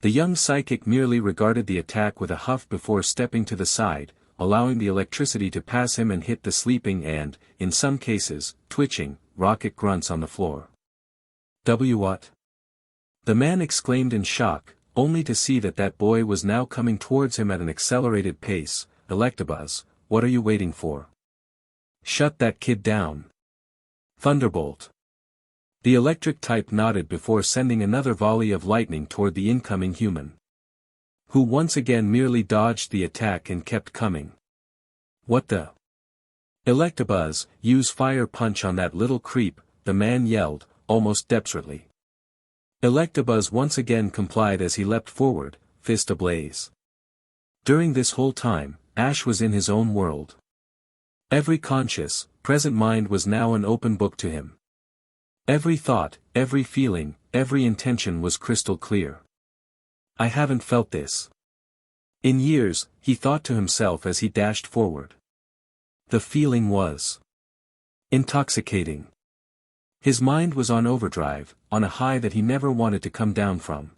The young psychic merely regarded the attack with a huff before stepping to the side, allowing the electricity to pass him and hit the sleeping and, in some cases, twitching, rocket grunts on the floor. What? The man exclaimed in shock, only to see that boy was now coming towards him at an accelerated pace. Electabuzz, what are you waiting for? Shut that kid down. Thunderbolt. The electric type nodded before sending another volley of lightning toward the incoming human, who once again merely dodged the attack and kept coming. What the? Electabuzz, use fire punch on that little creep, the man yelled, almost desperately. Electabuzz once again complied as he leapt forward, fist ablaze. During this whole time, Ash was in his own world. Every conscious, present mind was now an open book to him. Every thought, every feeling, every intention was crystal clear. I haven't felt this in years, he thought to himself as he dashed forward. The feeling was intoxicating. His mind was on overdrive, on a high that he never wanted to come down from.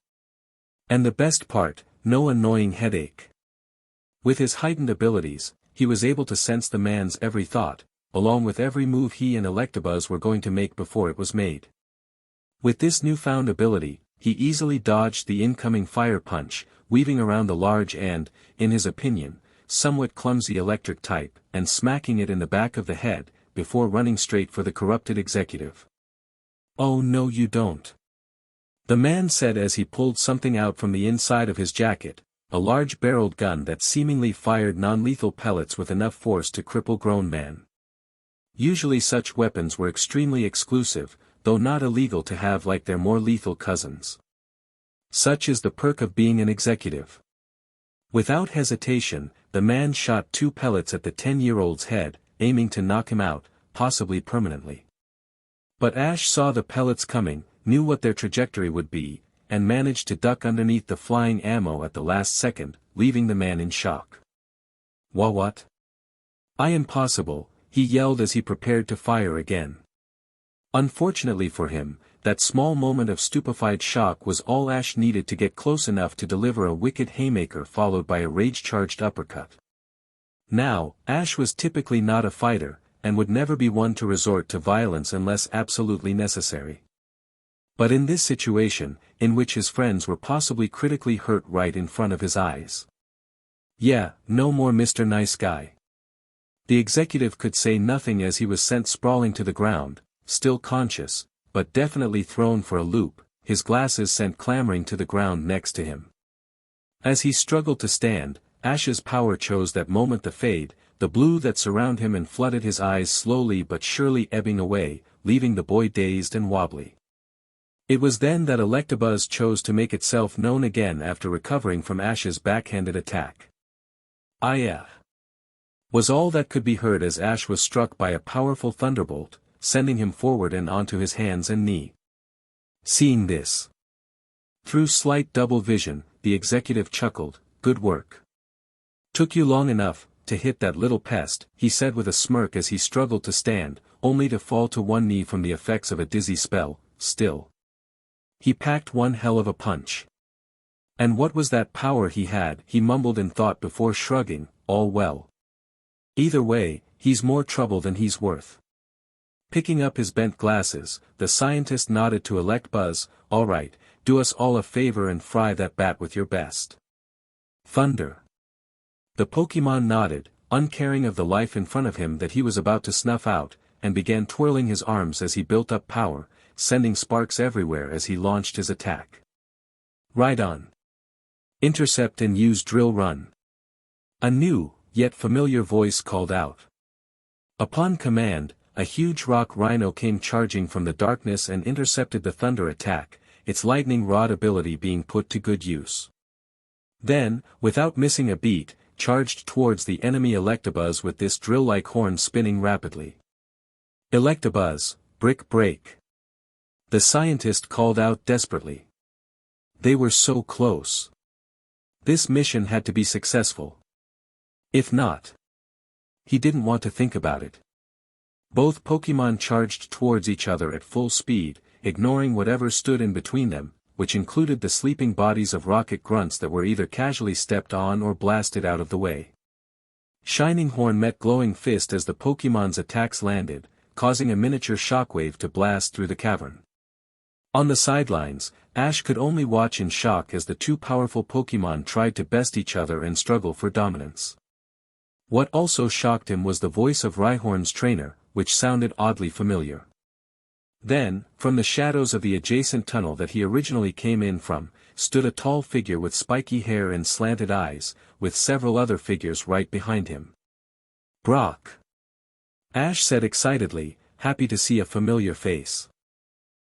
And the best part, no annoying headache. With his heightened abilities, he was able to sense the man's every thought, along with every move he and Electabuzz were going to make before it was made. With this newfound ability, he easily dodged the incoming fire punch, weaving around the large and, in his opinion, somewhat clumsy electric type, and smacking it in the back of the head, before running straight for the corrupted executive. Oh no you don't. The man said as he pulled something out from the inside of his jacket, a large barreled gun that seemingly fired non-lethal pellets with enough force to cripple grown men. Usually such weapons were extremely exclusive, though not illegal to have like their more lethal cousins. Such is the perk of being an executive. Without hesitation, the man shot 2 pellets at the 10-year-old's head, aiming to knock him out, possibly permanently. But Ash saw the pellets coming, knew what their trajectory would be, and managed to duck underneath the flying ammo at the last second, leaving the man in shock. What? Impossible, he yelled as he prepared to fire again. Unfortunately for him, that small moment of stupefied shock was all Ash needed to get close enough to deliver a wicked haymaker followed by a rage-charged uppercut. Now, Ash was typically not a fighter, and would never be one to resort to violence unless absolutely necessary. But in this situation, in which his friends were possibly critically hurt right in front of his eyes. Yeah, no more Mr. Nice Guy. The executive could say nothing as he was sent sprawling to the ground, still conscious, but definitely thrown for a loop, his glasses sent clambering to the ground next to him. As he struggled to stand, Ash's power chose that moment to fade, the blue that surrounded him and flooded his eyes slowly but surely ebbing away, leaving the boy dazed and wobbly. It was then that Electabuzz chose to make itself known again after recovering from Ash's backhanded attack. Was all that could be heard as Ash was struck by a powerful thunderbolt, sending him forward and onto his hands and knee. Seeing this through slight double vision, the executive chuckled, "Good work. Took you long enough to hit that little pest," he said with a smirk as he struggled to stand, only to fall to one knee from the effects of a dizzy spell. Still, he packed one hell of a punch. And what was that power he had? He mumbled in thought before shrugging, all well. Either way, he's more trouble than he's worth. Picking up his bent glasses, the scientist nodded to Electabuzz, all right, do us all a favor and fry that bat with your best thunder. The Pokémon nodded, uncaring of the life in front of him that he was about to snuff out, and began twirling his arms as he built up power, sending sparks everywhere as he launched his attack. Right on. Intercept and use drill run. A new, yet familiar voice called out. Upon command, a huge rock rhino came charging from the darkness and intercepted the thunder attack, its lightning rod ability being put to good use. Then, without missing a beat, charged towards the enemy Electabuzz with this drill-like horn spinning rapidly. "Electabuzz, brick break!" the scientist called out desperately. They were so close. This mission had to be successful. If not, he didn't want to think about it. Both Pokémon charged towards each other at full speed, ignoring whatever stood in between them, which included the sleeping bodies of rocket grunts that were either casually stepped on or blasted out of the way. Shining Horn met Glowing Fist as the Pokémon's attacks landed, causing a miniature shockwave to blast through the cavern. On the sidelines, Ash could only watch in shock as the two powerful Pokémon tried to best each other and struggle for dominance. What also shocked him was the voice of Rhyhorn's trainer, which sounded oddly familiar. Then, from the shadows of the adjacent tunnel that he originally came in from, stood a tall figure with spiky hair and slanted eyes, with several other figures right behind him. "Brock!" Ash said excitedly, happy to see a familiar face.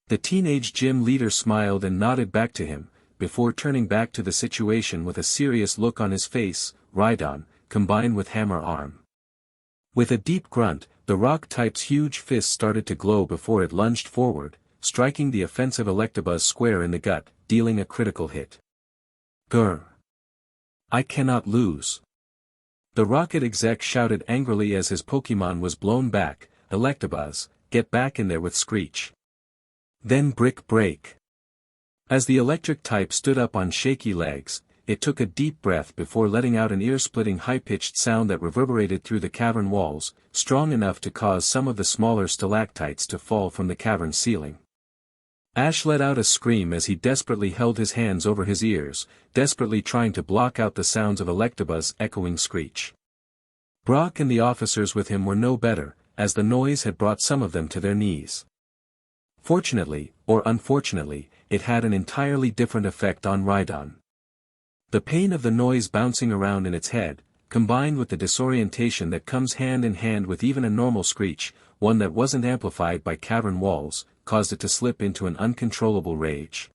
The teenage gym leader smiled and nodded back to him, before turning back to the situation with a serious look on his face. "Rhydon, combined with Hammer Arm." With a deep grunt, the rock-type's huge fist started to glow before it lunged forward, striking the offensive Electabuzz square in the gut, dealing a critical hit. "Grr! I cannot lose!" The rocket exec shouted angrily as his Pokémon was blown back. "Electabuzz, get back in there with Screech. Then brick break." As the electric type stood up on shaky legs, it took a deep breath before letting out an ear-splitting high-pitched sound that reverberated through the cavern walls, strong enough to cause some of the smaller stalactites to fall from the cavern ceiling. Ash let out a scream as he desperately held his hands over his ears, desperately trying to block out the sounds of Electabuzz's echoing screech. Brock and the officers with him were no better, as the noise had brought some of them to their knees. Fortunately, or unfortunately, it had an entirely different effect on Rhydon. The pain of the noise bouncing around in its head, combined with the disorientation that comes hand in hand with even a normal screech, one that wasn't amplified by cavern walls, caused it to slip into an uncontrollable rage.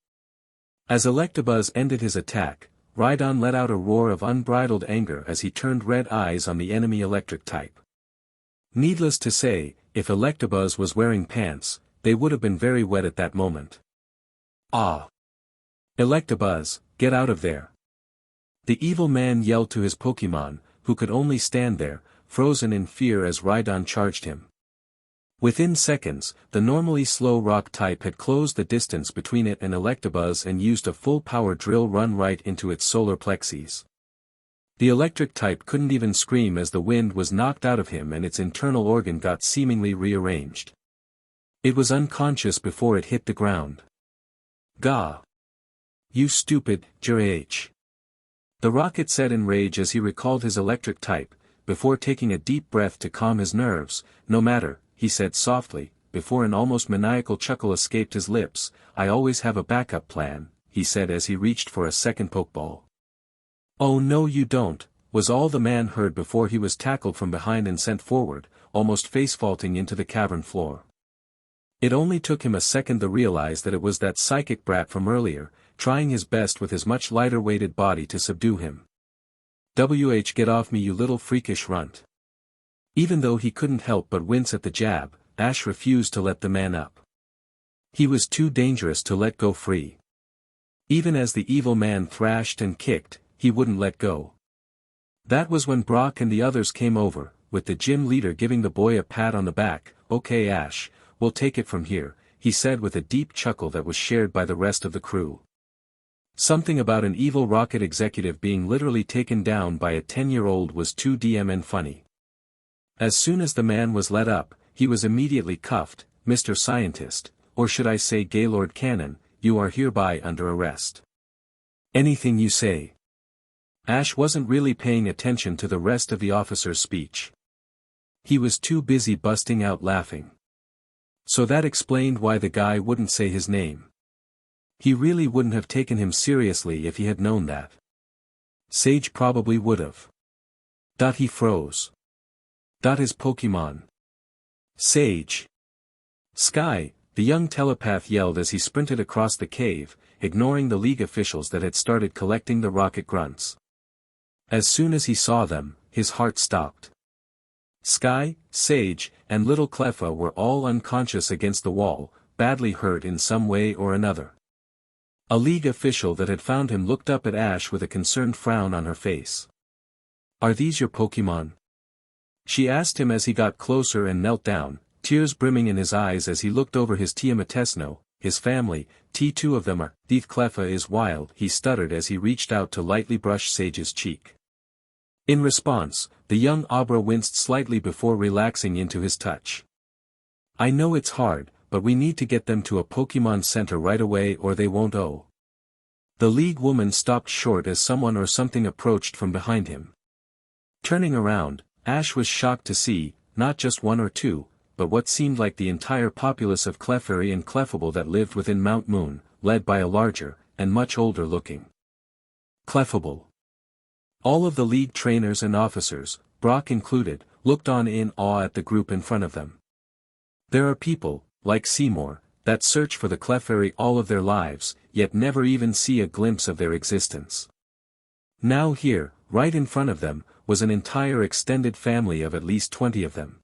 As Electabuzz ended his attack, Rhydon let out a roar of unbridled anger as he turned red eyes on the enemy electric type. Needless to say, if Electabuzz was wearing pants, they would have been very wet at that moment. "Ah! Electabuzz, get out of there!" The evil man yelled to his Pokémon, who could only stand there, frozen in fear as Rhydon charged him. Within seconds, the normally slow rock type had closed the distance between it and Electabuzz and used a full-power drill run right into its solar plexus. The electric type couldn't even scream as the wind was knocked out of him and its internal organ got seemingly rearranged. It was unconscious before it hit the ground. "Gah! You stupid, J.H." The rocket said in rage as he recalled his electric type, before taking a deep breath to calm his nerves. "No matter," he said softly, before an almost maniacal chuckle escaped his lips. "I always have a backup plan," he said as he reached for a second Pokeball. "Oh no you don't," was all the man heard before he was tackled from behind and sent forward, almost face-faulting into the cavern floor. It only took him a second to realize that it was that psychic brat from earlier, trying his best with his much lighter-weighted body to subdue him. Get off me you little freakish runt." Even though he couldn't help but wince at the jab, Ash refused to let the man up. He was too dangerous to let go free. Even as the evil man thrashed and kicked, he wouldn't let go. That was when Brock and the others came over, with the gym leader giving the boy a pat on the back. "Okay Ash, we'll take it from here," he said with a deep chuckle that was shared by the rest of the crew. Something about an evil rocket executive being literally taken down by a 10-year-old was too DMN funny. As soon as the man was let up, he was immediately cuffed. "Mr. Scientist, or should I say Gaylord Cannon, you are hereby under arrest." "Anything you say." Ash wasn't really paying attention to the rest of the officer's speech. He was too busy busting out laughing. So that explained why the guy wouldn't say his name. He really wouldn't have taken him seriously if he had known that. Sage probably would've. He froze. His Pokemon. Sage. Sky, the young telepath yelled as he sprinted across the cave, ignoring the League officials that had started collecting the rocket grunts. As soon as he saw them, his heart stopped. Sky, Sage, and little Cleffa were all unconscious against the wall, badly hurt in some way or another. A league official that had found him looked up at Ash with a concerned frown on her face. "Are these your Pokémon?" she asked him as he got closer and knelt down, tears brimming in his eyes as he looked over his Tiamatesno, his family. "Two of them are, Death Cleffa is wild," he stuttered as he reached out to lightly brush Sage's cheek. In response, the young Abra winced slightly before relaxing into his touch. "I know it's hard, but we need to get them to a Pokémon Center right away or they won't oh." The League woman stopped short as someone or something approached from behind him. Turning around, Ash was shocked to see, not just one or two, but what seemed like the entire populace of Clefairy and Clefable that lived within Mount Moon, led by a larger, and much older-looking Clefable. All of the League trainers and officers, Brock included, looked on in awe at the group in front of them. There are people, like Seymour, that search for the Clefairy all of their lives, yet never even see a glimpse of their existence. Now here, right in front of them, was an entire extended family of at least 20 of them.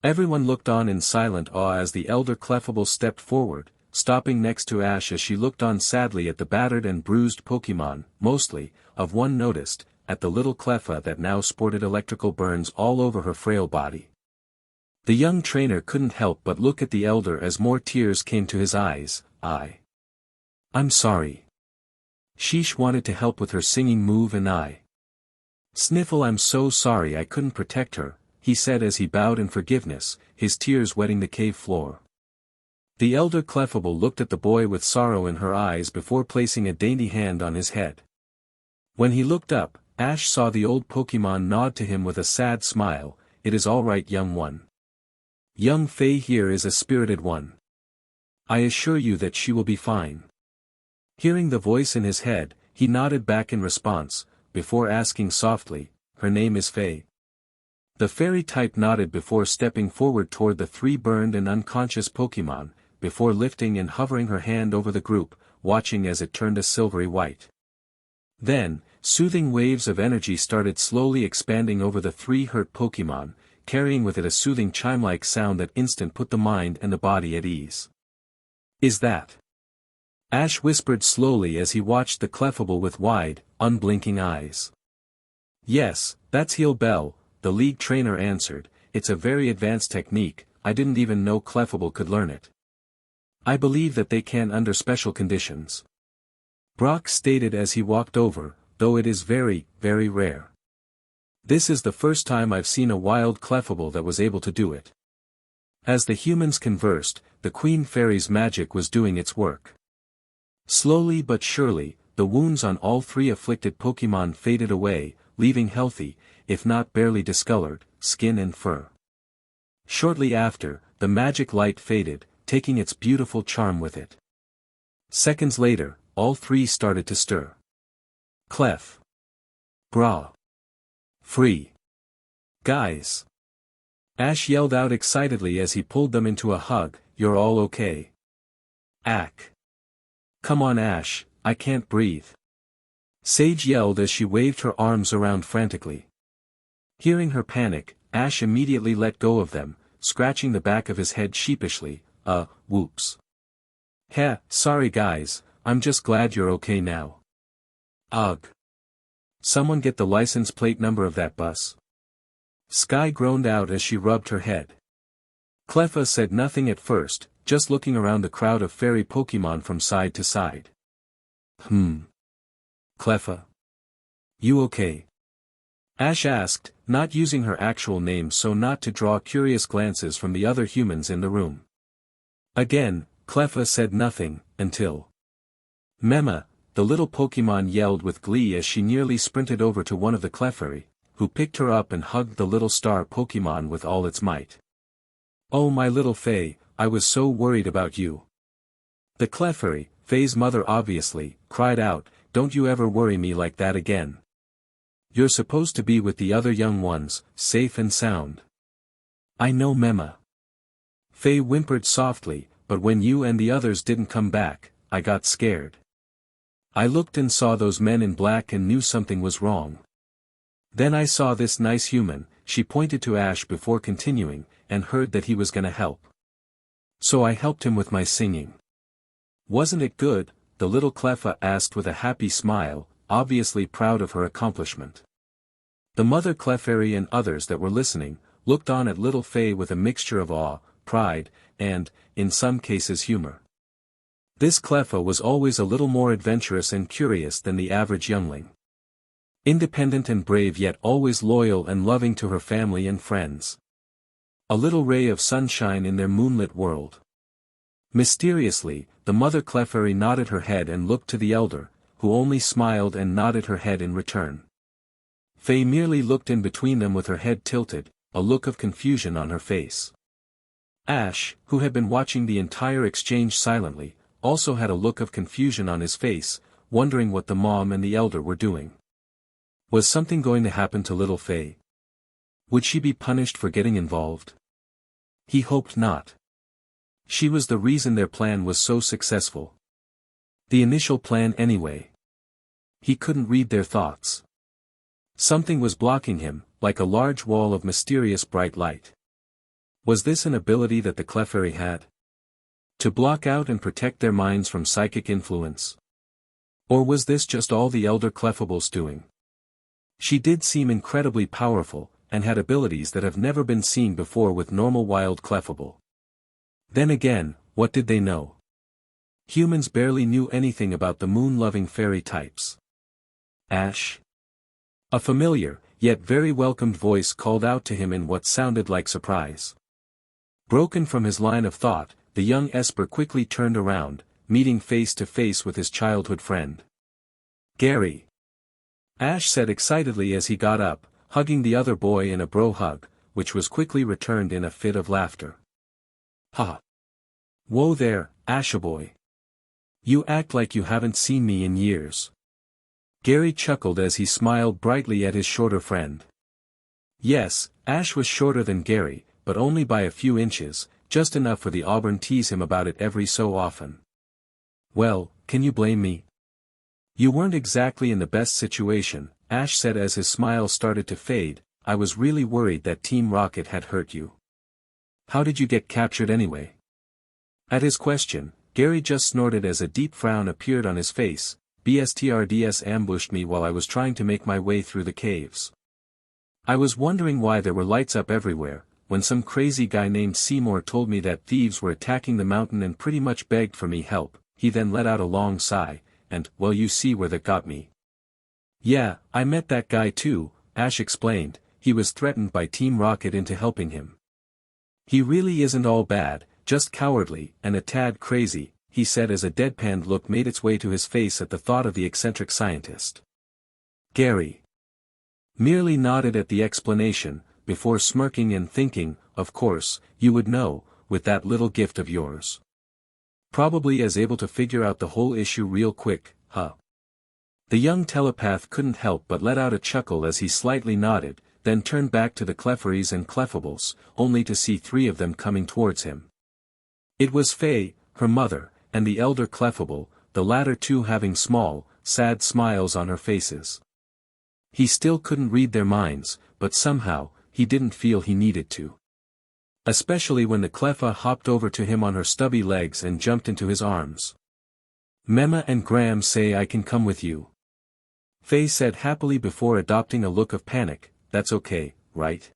Everyone looked on in silent awe as the elder Clefable stepped forward, stopping next to Ash as she looked on sadly at the battered and bruised Pokémon, mostly, of one noticed, at the little Cleffa that now sported electrical burns all over her frail body. The young trainer couldn't help but look at the elder as more tears came to his eyes. I'm sorry. Sheesh wanted to help with her singing move and Sniffle, I'm so sorry I couldn't protect her, he said as he bowed in forgiveness, his tears wetting the cave floor. The elder Clefable looked at the boy with sorrow in her eyes before placing a dainty hand on his head. When he looked up, Ash saw the old Pokémon nod to him with a sad smile. "It is all right, young one. Young Faye here is a spirited one. I assure you that she will be fine." Hearing the voice in his head, he nodded back in response, before asking softly, "Her name is Faye?" The fairy type nodded before stepping forward toward the three burned and unconscious Pokémon, before lifting and hovering her hand over the group, watching as it turned a silvery white. Then, soothing waves of energy started slowly expanding over the three hurt Pokémon, carrying with it a soothing chime-like sound that instant put the mind and the body at ease. "Is that?" Ash whispered slowly as he watched the Clefable with wide, unblinking eyes. "Yes, that's Heal Bell," the League trainer answered. "It's a very advanced technique, I didn't even know Clefable could learn it. I believe that they can under special conditions." Brock stated as he walked over, "though it is very, very rare. This is the first time I've seen a wild Clefable that was able to do it." As the humans conversed, the Queen Fairy's magic was doing its work. Slowly but surely, the wounds on all three afflicted Pokémon faded away, leaving healthy, if not barely discolored, skin and fur. Shortly after, the magic light faded, taking its beautiful charm with it. Seconds later, all three started to stir. "Clef. Bra. Free. Guys." Ash yelled out excitedly as he pulled them into a hug, "You're all okay?" "Ack. Come on Ash, I can't breathe." Sage yelled as she waved her arms around frantically. Hearing her panic, Ash immediately let go of them, scratching the back of his head sheepishly. Whoops. "Heh, sorry guys, I'm just glad you're okay now." "Ugh. Someone get the license plate number of that bus." Sky groaned out as she rubbed her head. Cleffa said nothing at first, just looking around the crowd of fairy Pokémon from side to side. Cleffa. You okay?" Ash asked, not using her actual name so not to draw curious glances from the other humans in the room. Again, Cleffa said nothing, until Mema, the little Pokémon yelled with glee as she nearly sprinted over to one of the Clefairy, who picked her up and hugged the little star Pokémon with all its might. "Oh my little Faye, I was so worried about you." The Clefairy, Faye's mother obviously, cried out, "Don't you ever worry me like that again. You're supposed to be with the other young ones, safe and sound." "I know Mema." Faye whimpered softly, "But when you and the others didn't come back, I got scared. I looked and saw those men in black and knew something was wrong. Then I saw this nice human, she pointed to Ash before continuing, and heard that he was gonna help. So I helped him with my singing. Wasn't it good? The little Cleffa asked with a happy smile, obviously proud of her accomplishment. The mother Clefairy and others that were listening, looked on at little Fay with a mixture of awe, pride, and, in some cases humor. This Cleffa was always a little more adventurous and curious than the average youngling. Independent and brave yet always loyal and loving to her family and friends. A little ray of sunshine in their moonlit world. Mysteriously, the mother Clefairy nodded her head and looked to the elder, who only smiled and nodded her head in return. Fay merely looked in between them with her head tilted, a look of confusion on her face. Ash, who had been watching the entire exchange silently, also had a look of confusion on his face, wondering what the mom and the elder were doing. Was something going to happen to little Fay? Would she be punished for getting involved? He hoped not. She was the reason their plan was so successful. The initial plan anyway. He couldn't read their thoughts. Something was blocking him, like a large wall of mysterious bright light. Was this an ability that the Clefairy had? To block out and protect their minds from psychic influence? Or was this just all the elder Clefables doing? She did seem incredibly powerful, and had abilities that have never been seen before with normal wild Clefable. Then again, what did they know? Humans barely knew anything about the moon-loving fairy types. Ash? A familiar, yet very welcomed voice called out to him in what sounded like surprise. Broken from his line of thought, the young Esper quickly turned around, meeting face to face with his childhood friend. Gary! Ash said excitedly as he got up, hugging the other boy in a bro hug, which was quickly returned in a fit of laughter. Ha! Whoa there, Ashaboy! You act like you haven't seen me in years. Gary chuckled as he smiled brightly at his shorter friend. Yes, Ash was shorter than Gary, but only by a few inches, just enough for the Auburn tease him about it every so often. Well, can you blame me? You weren't exactly in the best situation, Ash said as his smile started to fade. I was really worried that Team Rocket had hurt you. How did you get captured anyway? At his question, Gary just snorted as a deep frown appeared on his face. BSTRDS ambushed me while I was trying to make my way through the caves. I was wondering why there were lights up everywhere, when some crazy guy named Seymour told me that thieves were attacking the mountain and pretty much begged for me help. He then let out a long sigh, and, well, you see where that got me. Yeah, I met that guy too, Ash explained. He was threatened by Team Rocket into helping him. He really isn't all bad, just cowardly, and a tad crazy, he said as a deadpanned look made its way to his face at the thought of the eccentric scientist. Gary merely nodded at the explanation, before smirking and thinking, of course, you would know, with that little gift of yours. Probably as able to figure out the whole issue real quick, huh? The young telepath couldn't help but let out a chuckle as he slightly nodded, then turned back to the Clefairies and Clefables, only to see three of them coming towards him. It was Fay, her mother, and the elder Clefable, the latter two having small, sad smiles on her faces. He still couldn't read their minds, but somehow, he didn't feel he needed to. Especially when the Cleffa hopped over to him on her stubby legs and jumped into his arms. Memma and Graham say I can come with you. Fay said happily before adopting a look of panic. That's okay, right?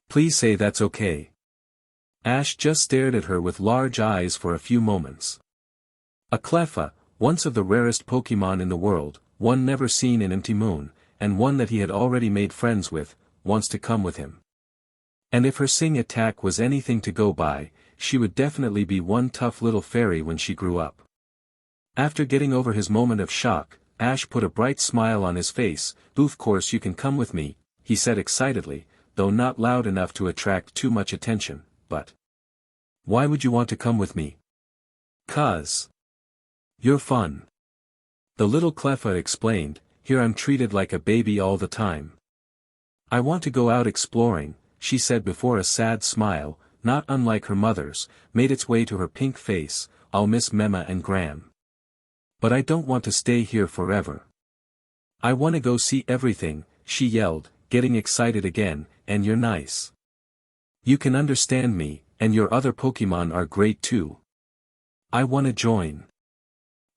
Please say that's okay. Ash just stared at her with large eyes for a few moments. A Cleffa, once of the rarest Pokemon in the world, one never seen in Empty Moon, and one that he had already made friends with, wants to come with him. And if her Sing attack was anything to go by, she would definitely be one tough little fairy when she grew up. After getting over his moment of shock, Ash put a bright smile on his face. Of course you can come with me, he said excitedly, though not loud enough to attract too much attention, but... Why would you want to come with me? 'Cause you're fun. The little Cleffa explained, here I'm treated like a baby all the time. I want to go out exploring, she said before a sad smile, not unlike her mother's, made its way to her pink face. I'll miss Memma and Graham. But I don't want to stay here forever. I want to go see everything, she yelled, getting excited again, and you're nice. You can understand me, and your other Pokemon are great too. I wanna join.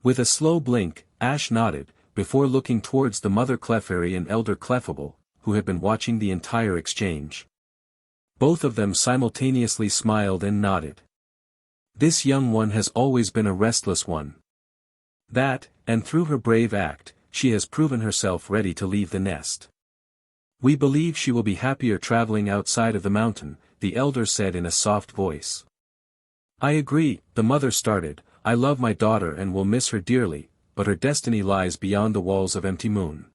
With a slow blink, Ash nodded, before looking towards the Mother Clefairy and Elder Clefable, who had been watching the entire exchange. Both of them simultaneously smiled and nodded. This young one has always been a restless one. That, and through her brave act, she has proven herself ready to leave the nest. We believe she will be happier traveling outside of the mountain, the elder said in a soft voice. I agree, the mother started, I love my daughter and will miss her dearly, but her destiny lies beyond the walls of Empty Moon.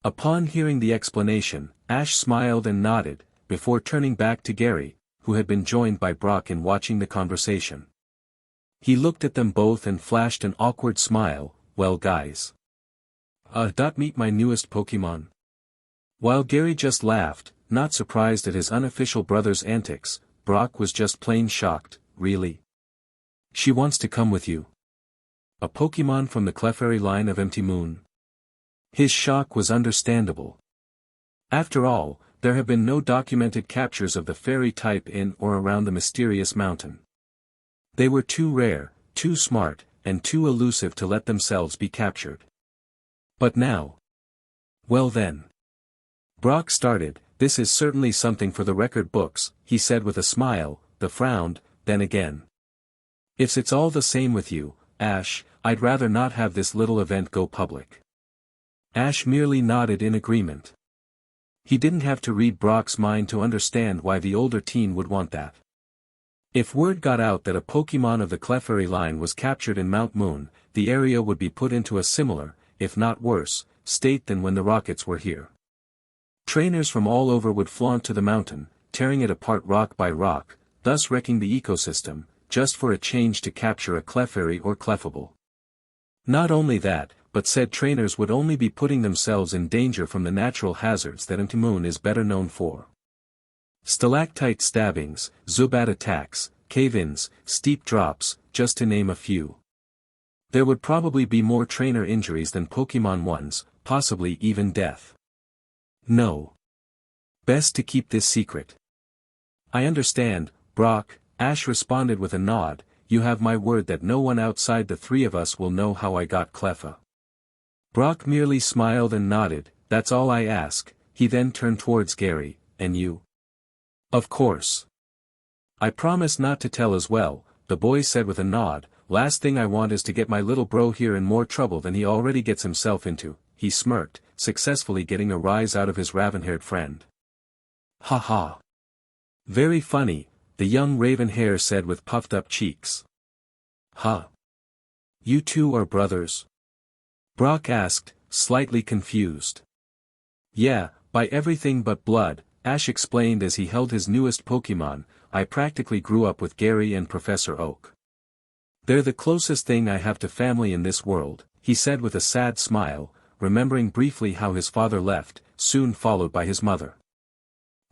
Upon hearing the explanation, Ash smiled and nodded, before turning back to Gary, who had been joined by Brock in watching the conversation. He looked at them both and flashed an awkward smile, well guys. Meet my newest Pokemon. While Gary just laughed, not surprised at his unofficial brother's antics, Brock was just plain shocked, really? She wants to come with you. A Pokemon from the Clefairy line of Empty Moon. His shock was understandable. After all, there have been no documented captures of the fairy type in or around the mysterious mountain. They were too rare, too smart, and too elusive to let themselves be captured. But now. Well then. Brock started, this is certainly something for the record books, he said with a smile, then frowned, then again. If it's all the same with you, Ash, I'd rather not have this little event go public. Ash merely nodded in agreement. He didn't have to read Brock's mind to understand why the older teen would want that. If word got out that a Pokemon of the Clefairy line was captured in Mount Moon, the area would be put into a similar, if not worse, state than when the Rockets were here. Trainers from all over would flaunt to the mountain, tearing it apart rock by rock, thus wrecking the ecosystem, just for a change to capture a Clefairy or Clefable. Not only that, but said trainers would only be putting themselves in danger from the natural hazards that Empty Moon is better known for. Stalactite stabbings, Zubat attacks, cave-ins, steep drops, just to name a few. There would probably be more trainer injuries than Pokemon ones, possibly even death. No. Best to keep this secret. I understand, Brock, Ash responded with a nod, you have my word that no one outside the three of us will know how I got Cleffa. Brock merely smiled and nodded, that's all I ask, he then turned towards Gary, and you? Of course. I promise not to tell as well, the boy said with a nod, last thing I want is to get my little bro here in more trouble than he already gets himself into, he smirked, successfully getting a rise out of his raven-haired friend. Ha ha. Very funny, the young raven-hair said with puffed-up cheeks. Huh. You two are brothers? Brock asked, slightly confused. Yeah, by everything but blood, Ash explained as he held his newest Pokemon, I practically grew up with Gary and Professor Oak. They're the closest thing I have to family in this world, he said with a sad smile, remembering briefly how his father left, soon followed by his mother.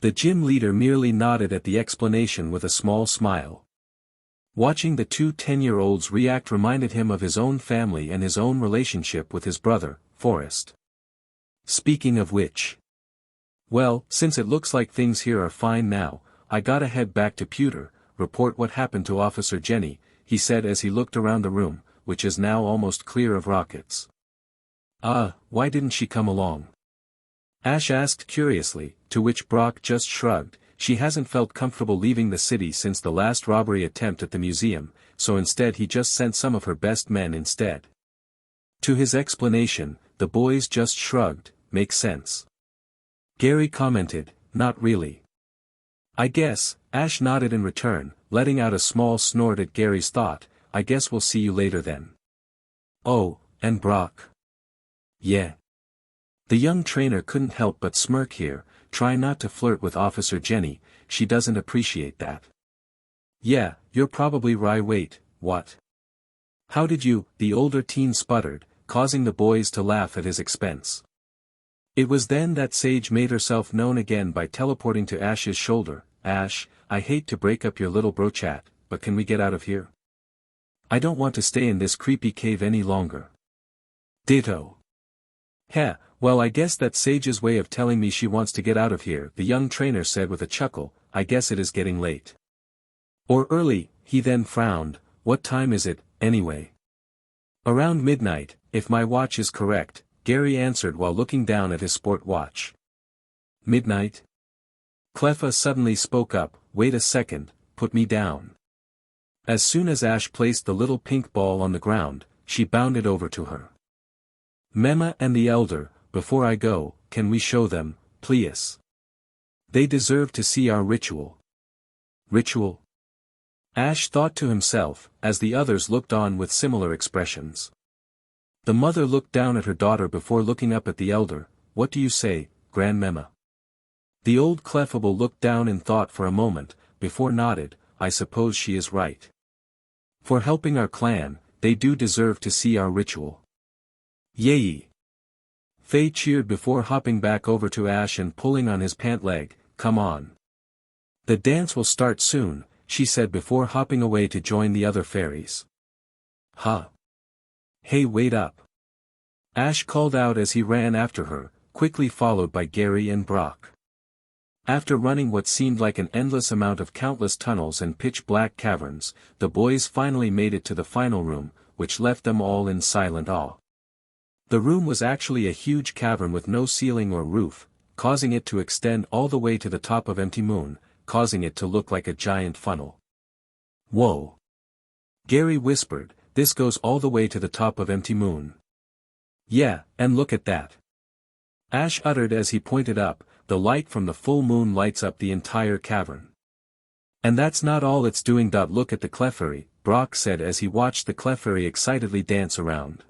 The gym leader merely nodded at the explanation with a small smile. Watching the two 10-year-olds react reminded him of his own family and his own relationship with his brother, Forrest. Speaking of which. Well, since it looks like things here are fine now, I gotta head back to Pewter, report what happened to Officer Jenny, he said as he looked around the room, which is now almost clear of Rockets. Why didn't she come along? Ash asked curiously, to which Brock just shrugged, she hasn't felt comfortable leaving the city since the last robbery attempt at the museum, so instead he just sent some of her best men instead. To his explanation, the boys just shrugged, makes sense. Gary commented, not really. I guess, Ash nodded in return, letting out a small snort at Gary's thought, I guess we'll see you later then. Oh, and Brock. Yeah. The young trainer couldn't help but smirk here, try not to flirt with Officer Jenny, she doesn't appreciate that. Yeah, you're probably right. Wait, what? How did you, the older teen sputtered, causing the boys to laugh at his expense. It was then that Sage made herself known again by teleporting to Ash's shoulder. Ash, I hate to break up your little bro chat, but can we get out of here? I don't want to stay in this creepy cave any longer. Ditto. Heh, well I guess that's Sage's way of telling me she wants to get out of here, the young trainer said with a chuckle. I guess it is getting late. Or early, he then frowned. What time is it, anyway? Around midnight, if my watch is correct, Gary answered while looking down at his sport watch. Midnight? Cleffa suddenly spoke up, wait a second, put me down. As soon as Ash placed the little pink ball on the ground, she bounded over to her. Mema and the elder, before I go, can we show them, please? They deserve to see our ritual. Ritual? Ash thought to himself, as the others looked on with similar expressions. The mother looked down at her daughter before looking up at the elder. What do you say, Grandmema? The old Clefable looked down in thought for a moment, before nodded. I suppose she is right. For helping our clan, they do deserve to see our ritual. Yay! Faye cheered before hopping back over to Ash and pulling on his pant leg. Come on. The dance will start soon, she said before hopping away to join the other fairies. Huh? Hey, wait up. Ash called out as he ran after her, quickly followed by Gary and Brock. After running what seemed like an endless amount of countless tunnels and pitch-black caverns, the boys finally made it to the final room, which left them all in silent awe. The room was actually a huge cavern with no ceiling or roof, causing it to extend all the way to the top of Empty Moon, causing it to look like a giant funnel. Whoa! Gary whispered, this goes all the way to the top of Empty Moon. Yeah, and look at that. Ash uttered as he pointed up. The light from the full moon lights up the entire cavern. And that's not all it's doing. Look at the Clefairy, Brock said as he watched the Clefairy excitedly dance around.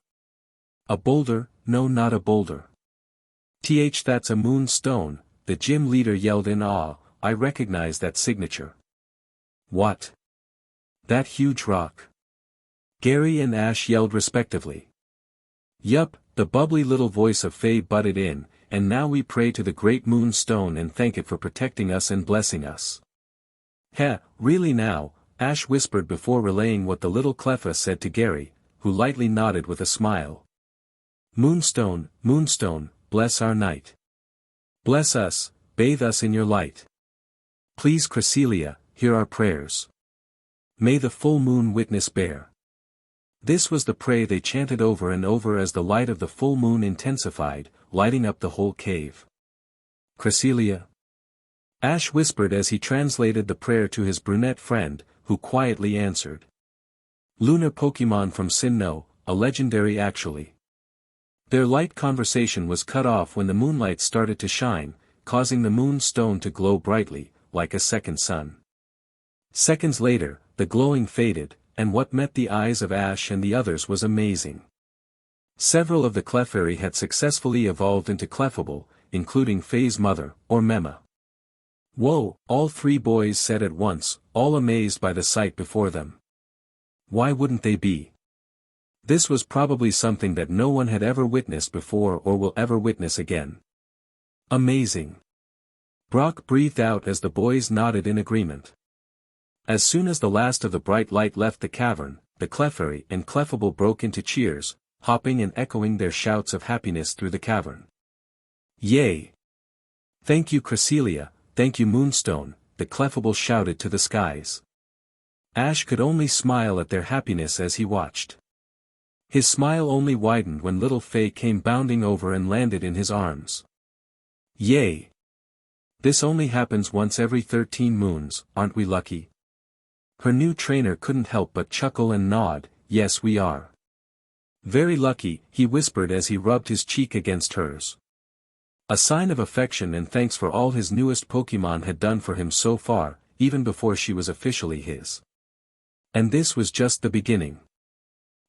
A boulder? No, not a boulder. That's a moonstone, the gym leader yelled in awe. I recognize that signature. What? That huge rock? Gary and Ash yelled respectively. Yup, the bubbly little voice of Faye butted in. And now we pray to the great moonstone and thank it for protecting us and blessing us. Heh, really now, Ash whispered before relaying what the little Cleffa said to Gary, who lightly nodded with a smile. Moonstone, moonstone, bless our night. Bless us, bathe us in your light. Please Cresselia, hear our prayers. May the full moon witness bear. This was the prayer they chanted over and over as the light of the full moon intensified, lighting up the whole cave. Cresselia? Ash whispered as he translated the prayer to his brunette friend, who quietly answered. Lunar Pokemon from Sinnoh, a legendary actually. Their light conversation was cut off when the moonlight started to shine, causing the moonstone to glow brightly, like a second sun. Seconds later, the glowing faded, and what met the eyes of Ash and the others was amazing. Several of the Clefairy had successfully evolved into Clefable, including Faye's mother, or Mema. Whoa, all three boys said at once, all amazed by the sight before them. Why wouldn't they be? This was probably something that no one had ever witnessed before or will ever witness again. Amazing. Brock breathed out as the boys nodded in agreement. As soon as the last of the bright light left the cavern, the Clefairy and Clefable broke into cheers, hopping and echoing their shouts of happiness through the cavern. Yay! Thank you Cresselia, thank you Moonstone, the Clefable shouted to the skies. Ash could only smile at their happiness as he watched. His smile only widened when little Faye came bounding over and landed in his arms. Yay! This only happens once every 13 moons, aren't we lucky? Her new trainer couldn't help but chuckle and nod. Yes we are. Very lucky, he whispered as he rubbed his cheek against hers. A sign of affection and thanks for all his newest Pokemon had done for him so far, even before she was officially his. And this was just the beginning.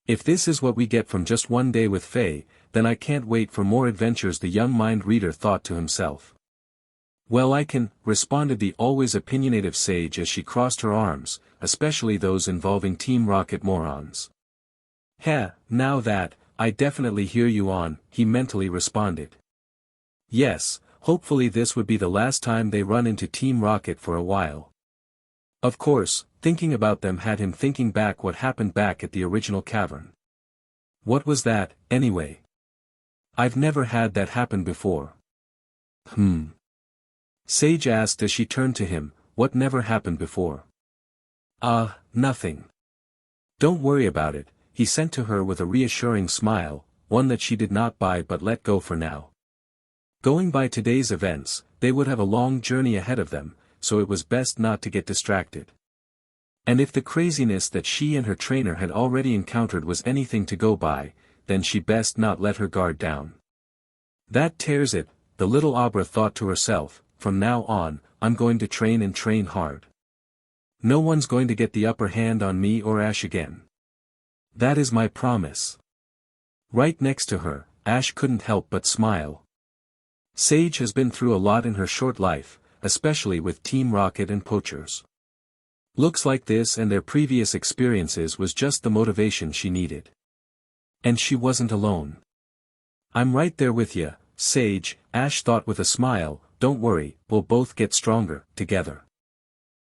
If this is what we get from just one day with Faye, then I can't wait for more adventures, the young mind reader thought to himself. Well I can, responded the always opinionative Sage as she crossed her arms, especially those involving Team Rocket morons. Heh, now that, I definitely hear you on, he mentally responded. Yes, hopefully this would be the last time they run into Team Rocket for a while. Of course, thinking about them had him thinking back what happened back at the original cavern. What was that, anyway? I've never had that happen before. Sage asked as she turned to him, what never happened before? Nothing. Don't worry about it, he sent to her with a reassuring smile, one that she did not buy but let go for now. Going by today's events, they would have a long journey ahead of them, so it was best not to get distracted. And if the craziness that she and her trainer had already encountered was anything to go by, then she best not let her guard down. That tears it, the little Abra thought to herself, from now on, I'm going to train and train hard. No one's going to get the upper hand on me or Ash again. That is my promise. Right next to her, Ash couldn't help but smile. Sage has been through a lot in her short life, especially with Team Rocket and poachers. Looks like this and their previous experiences was just the motivation she needed. And she wasn't alone. I'm right there with ya, Sage, Ash thought with a smile, don't worry, we'll both get stronger, together.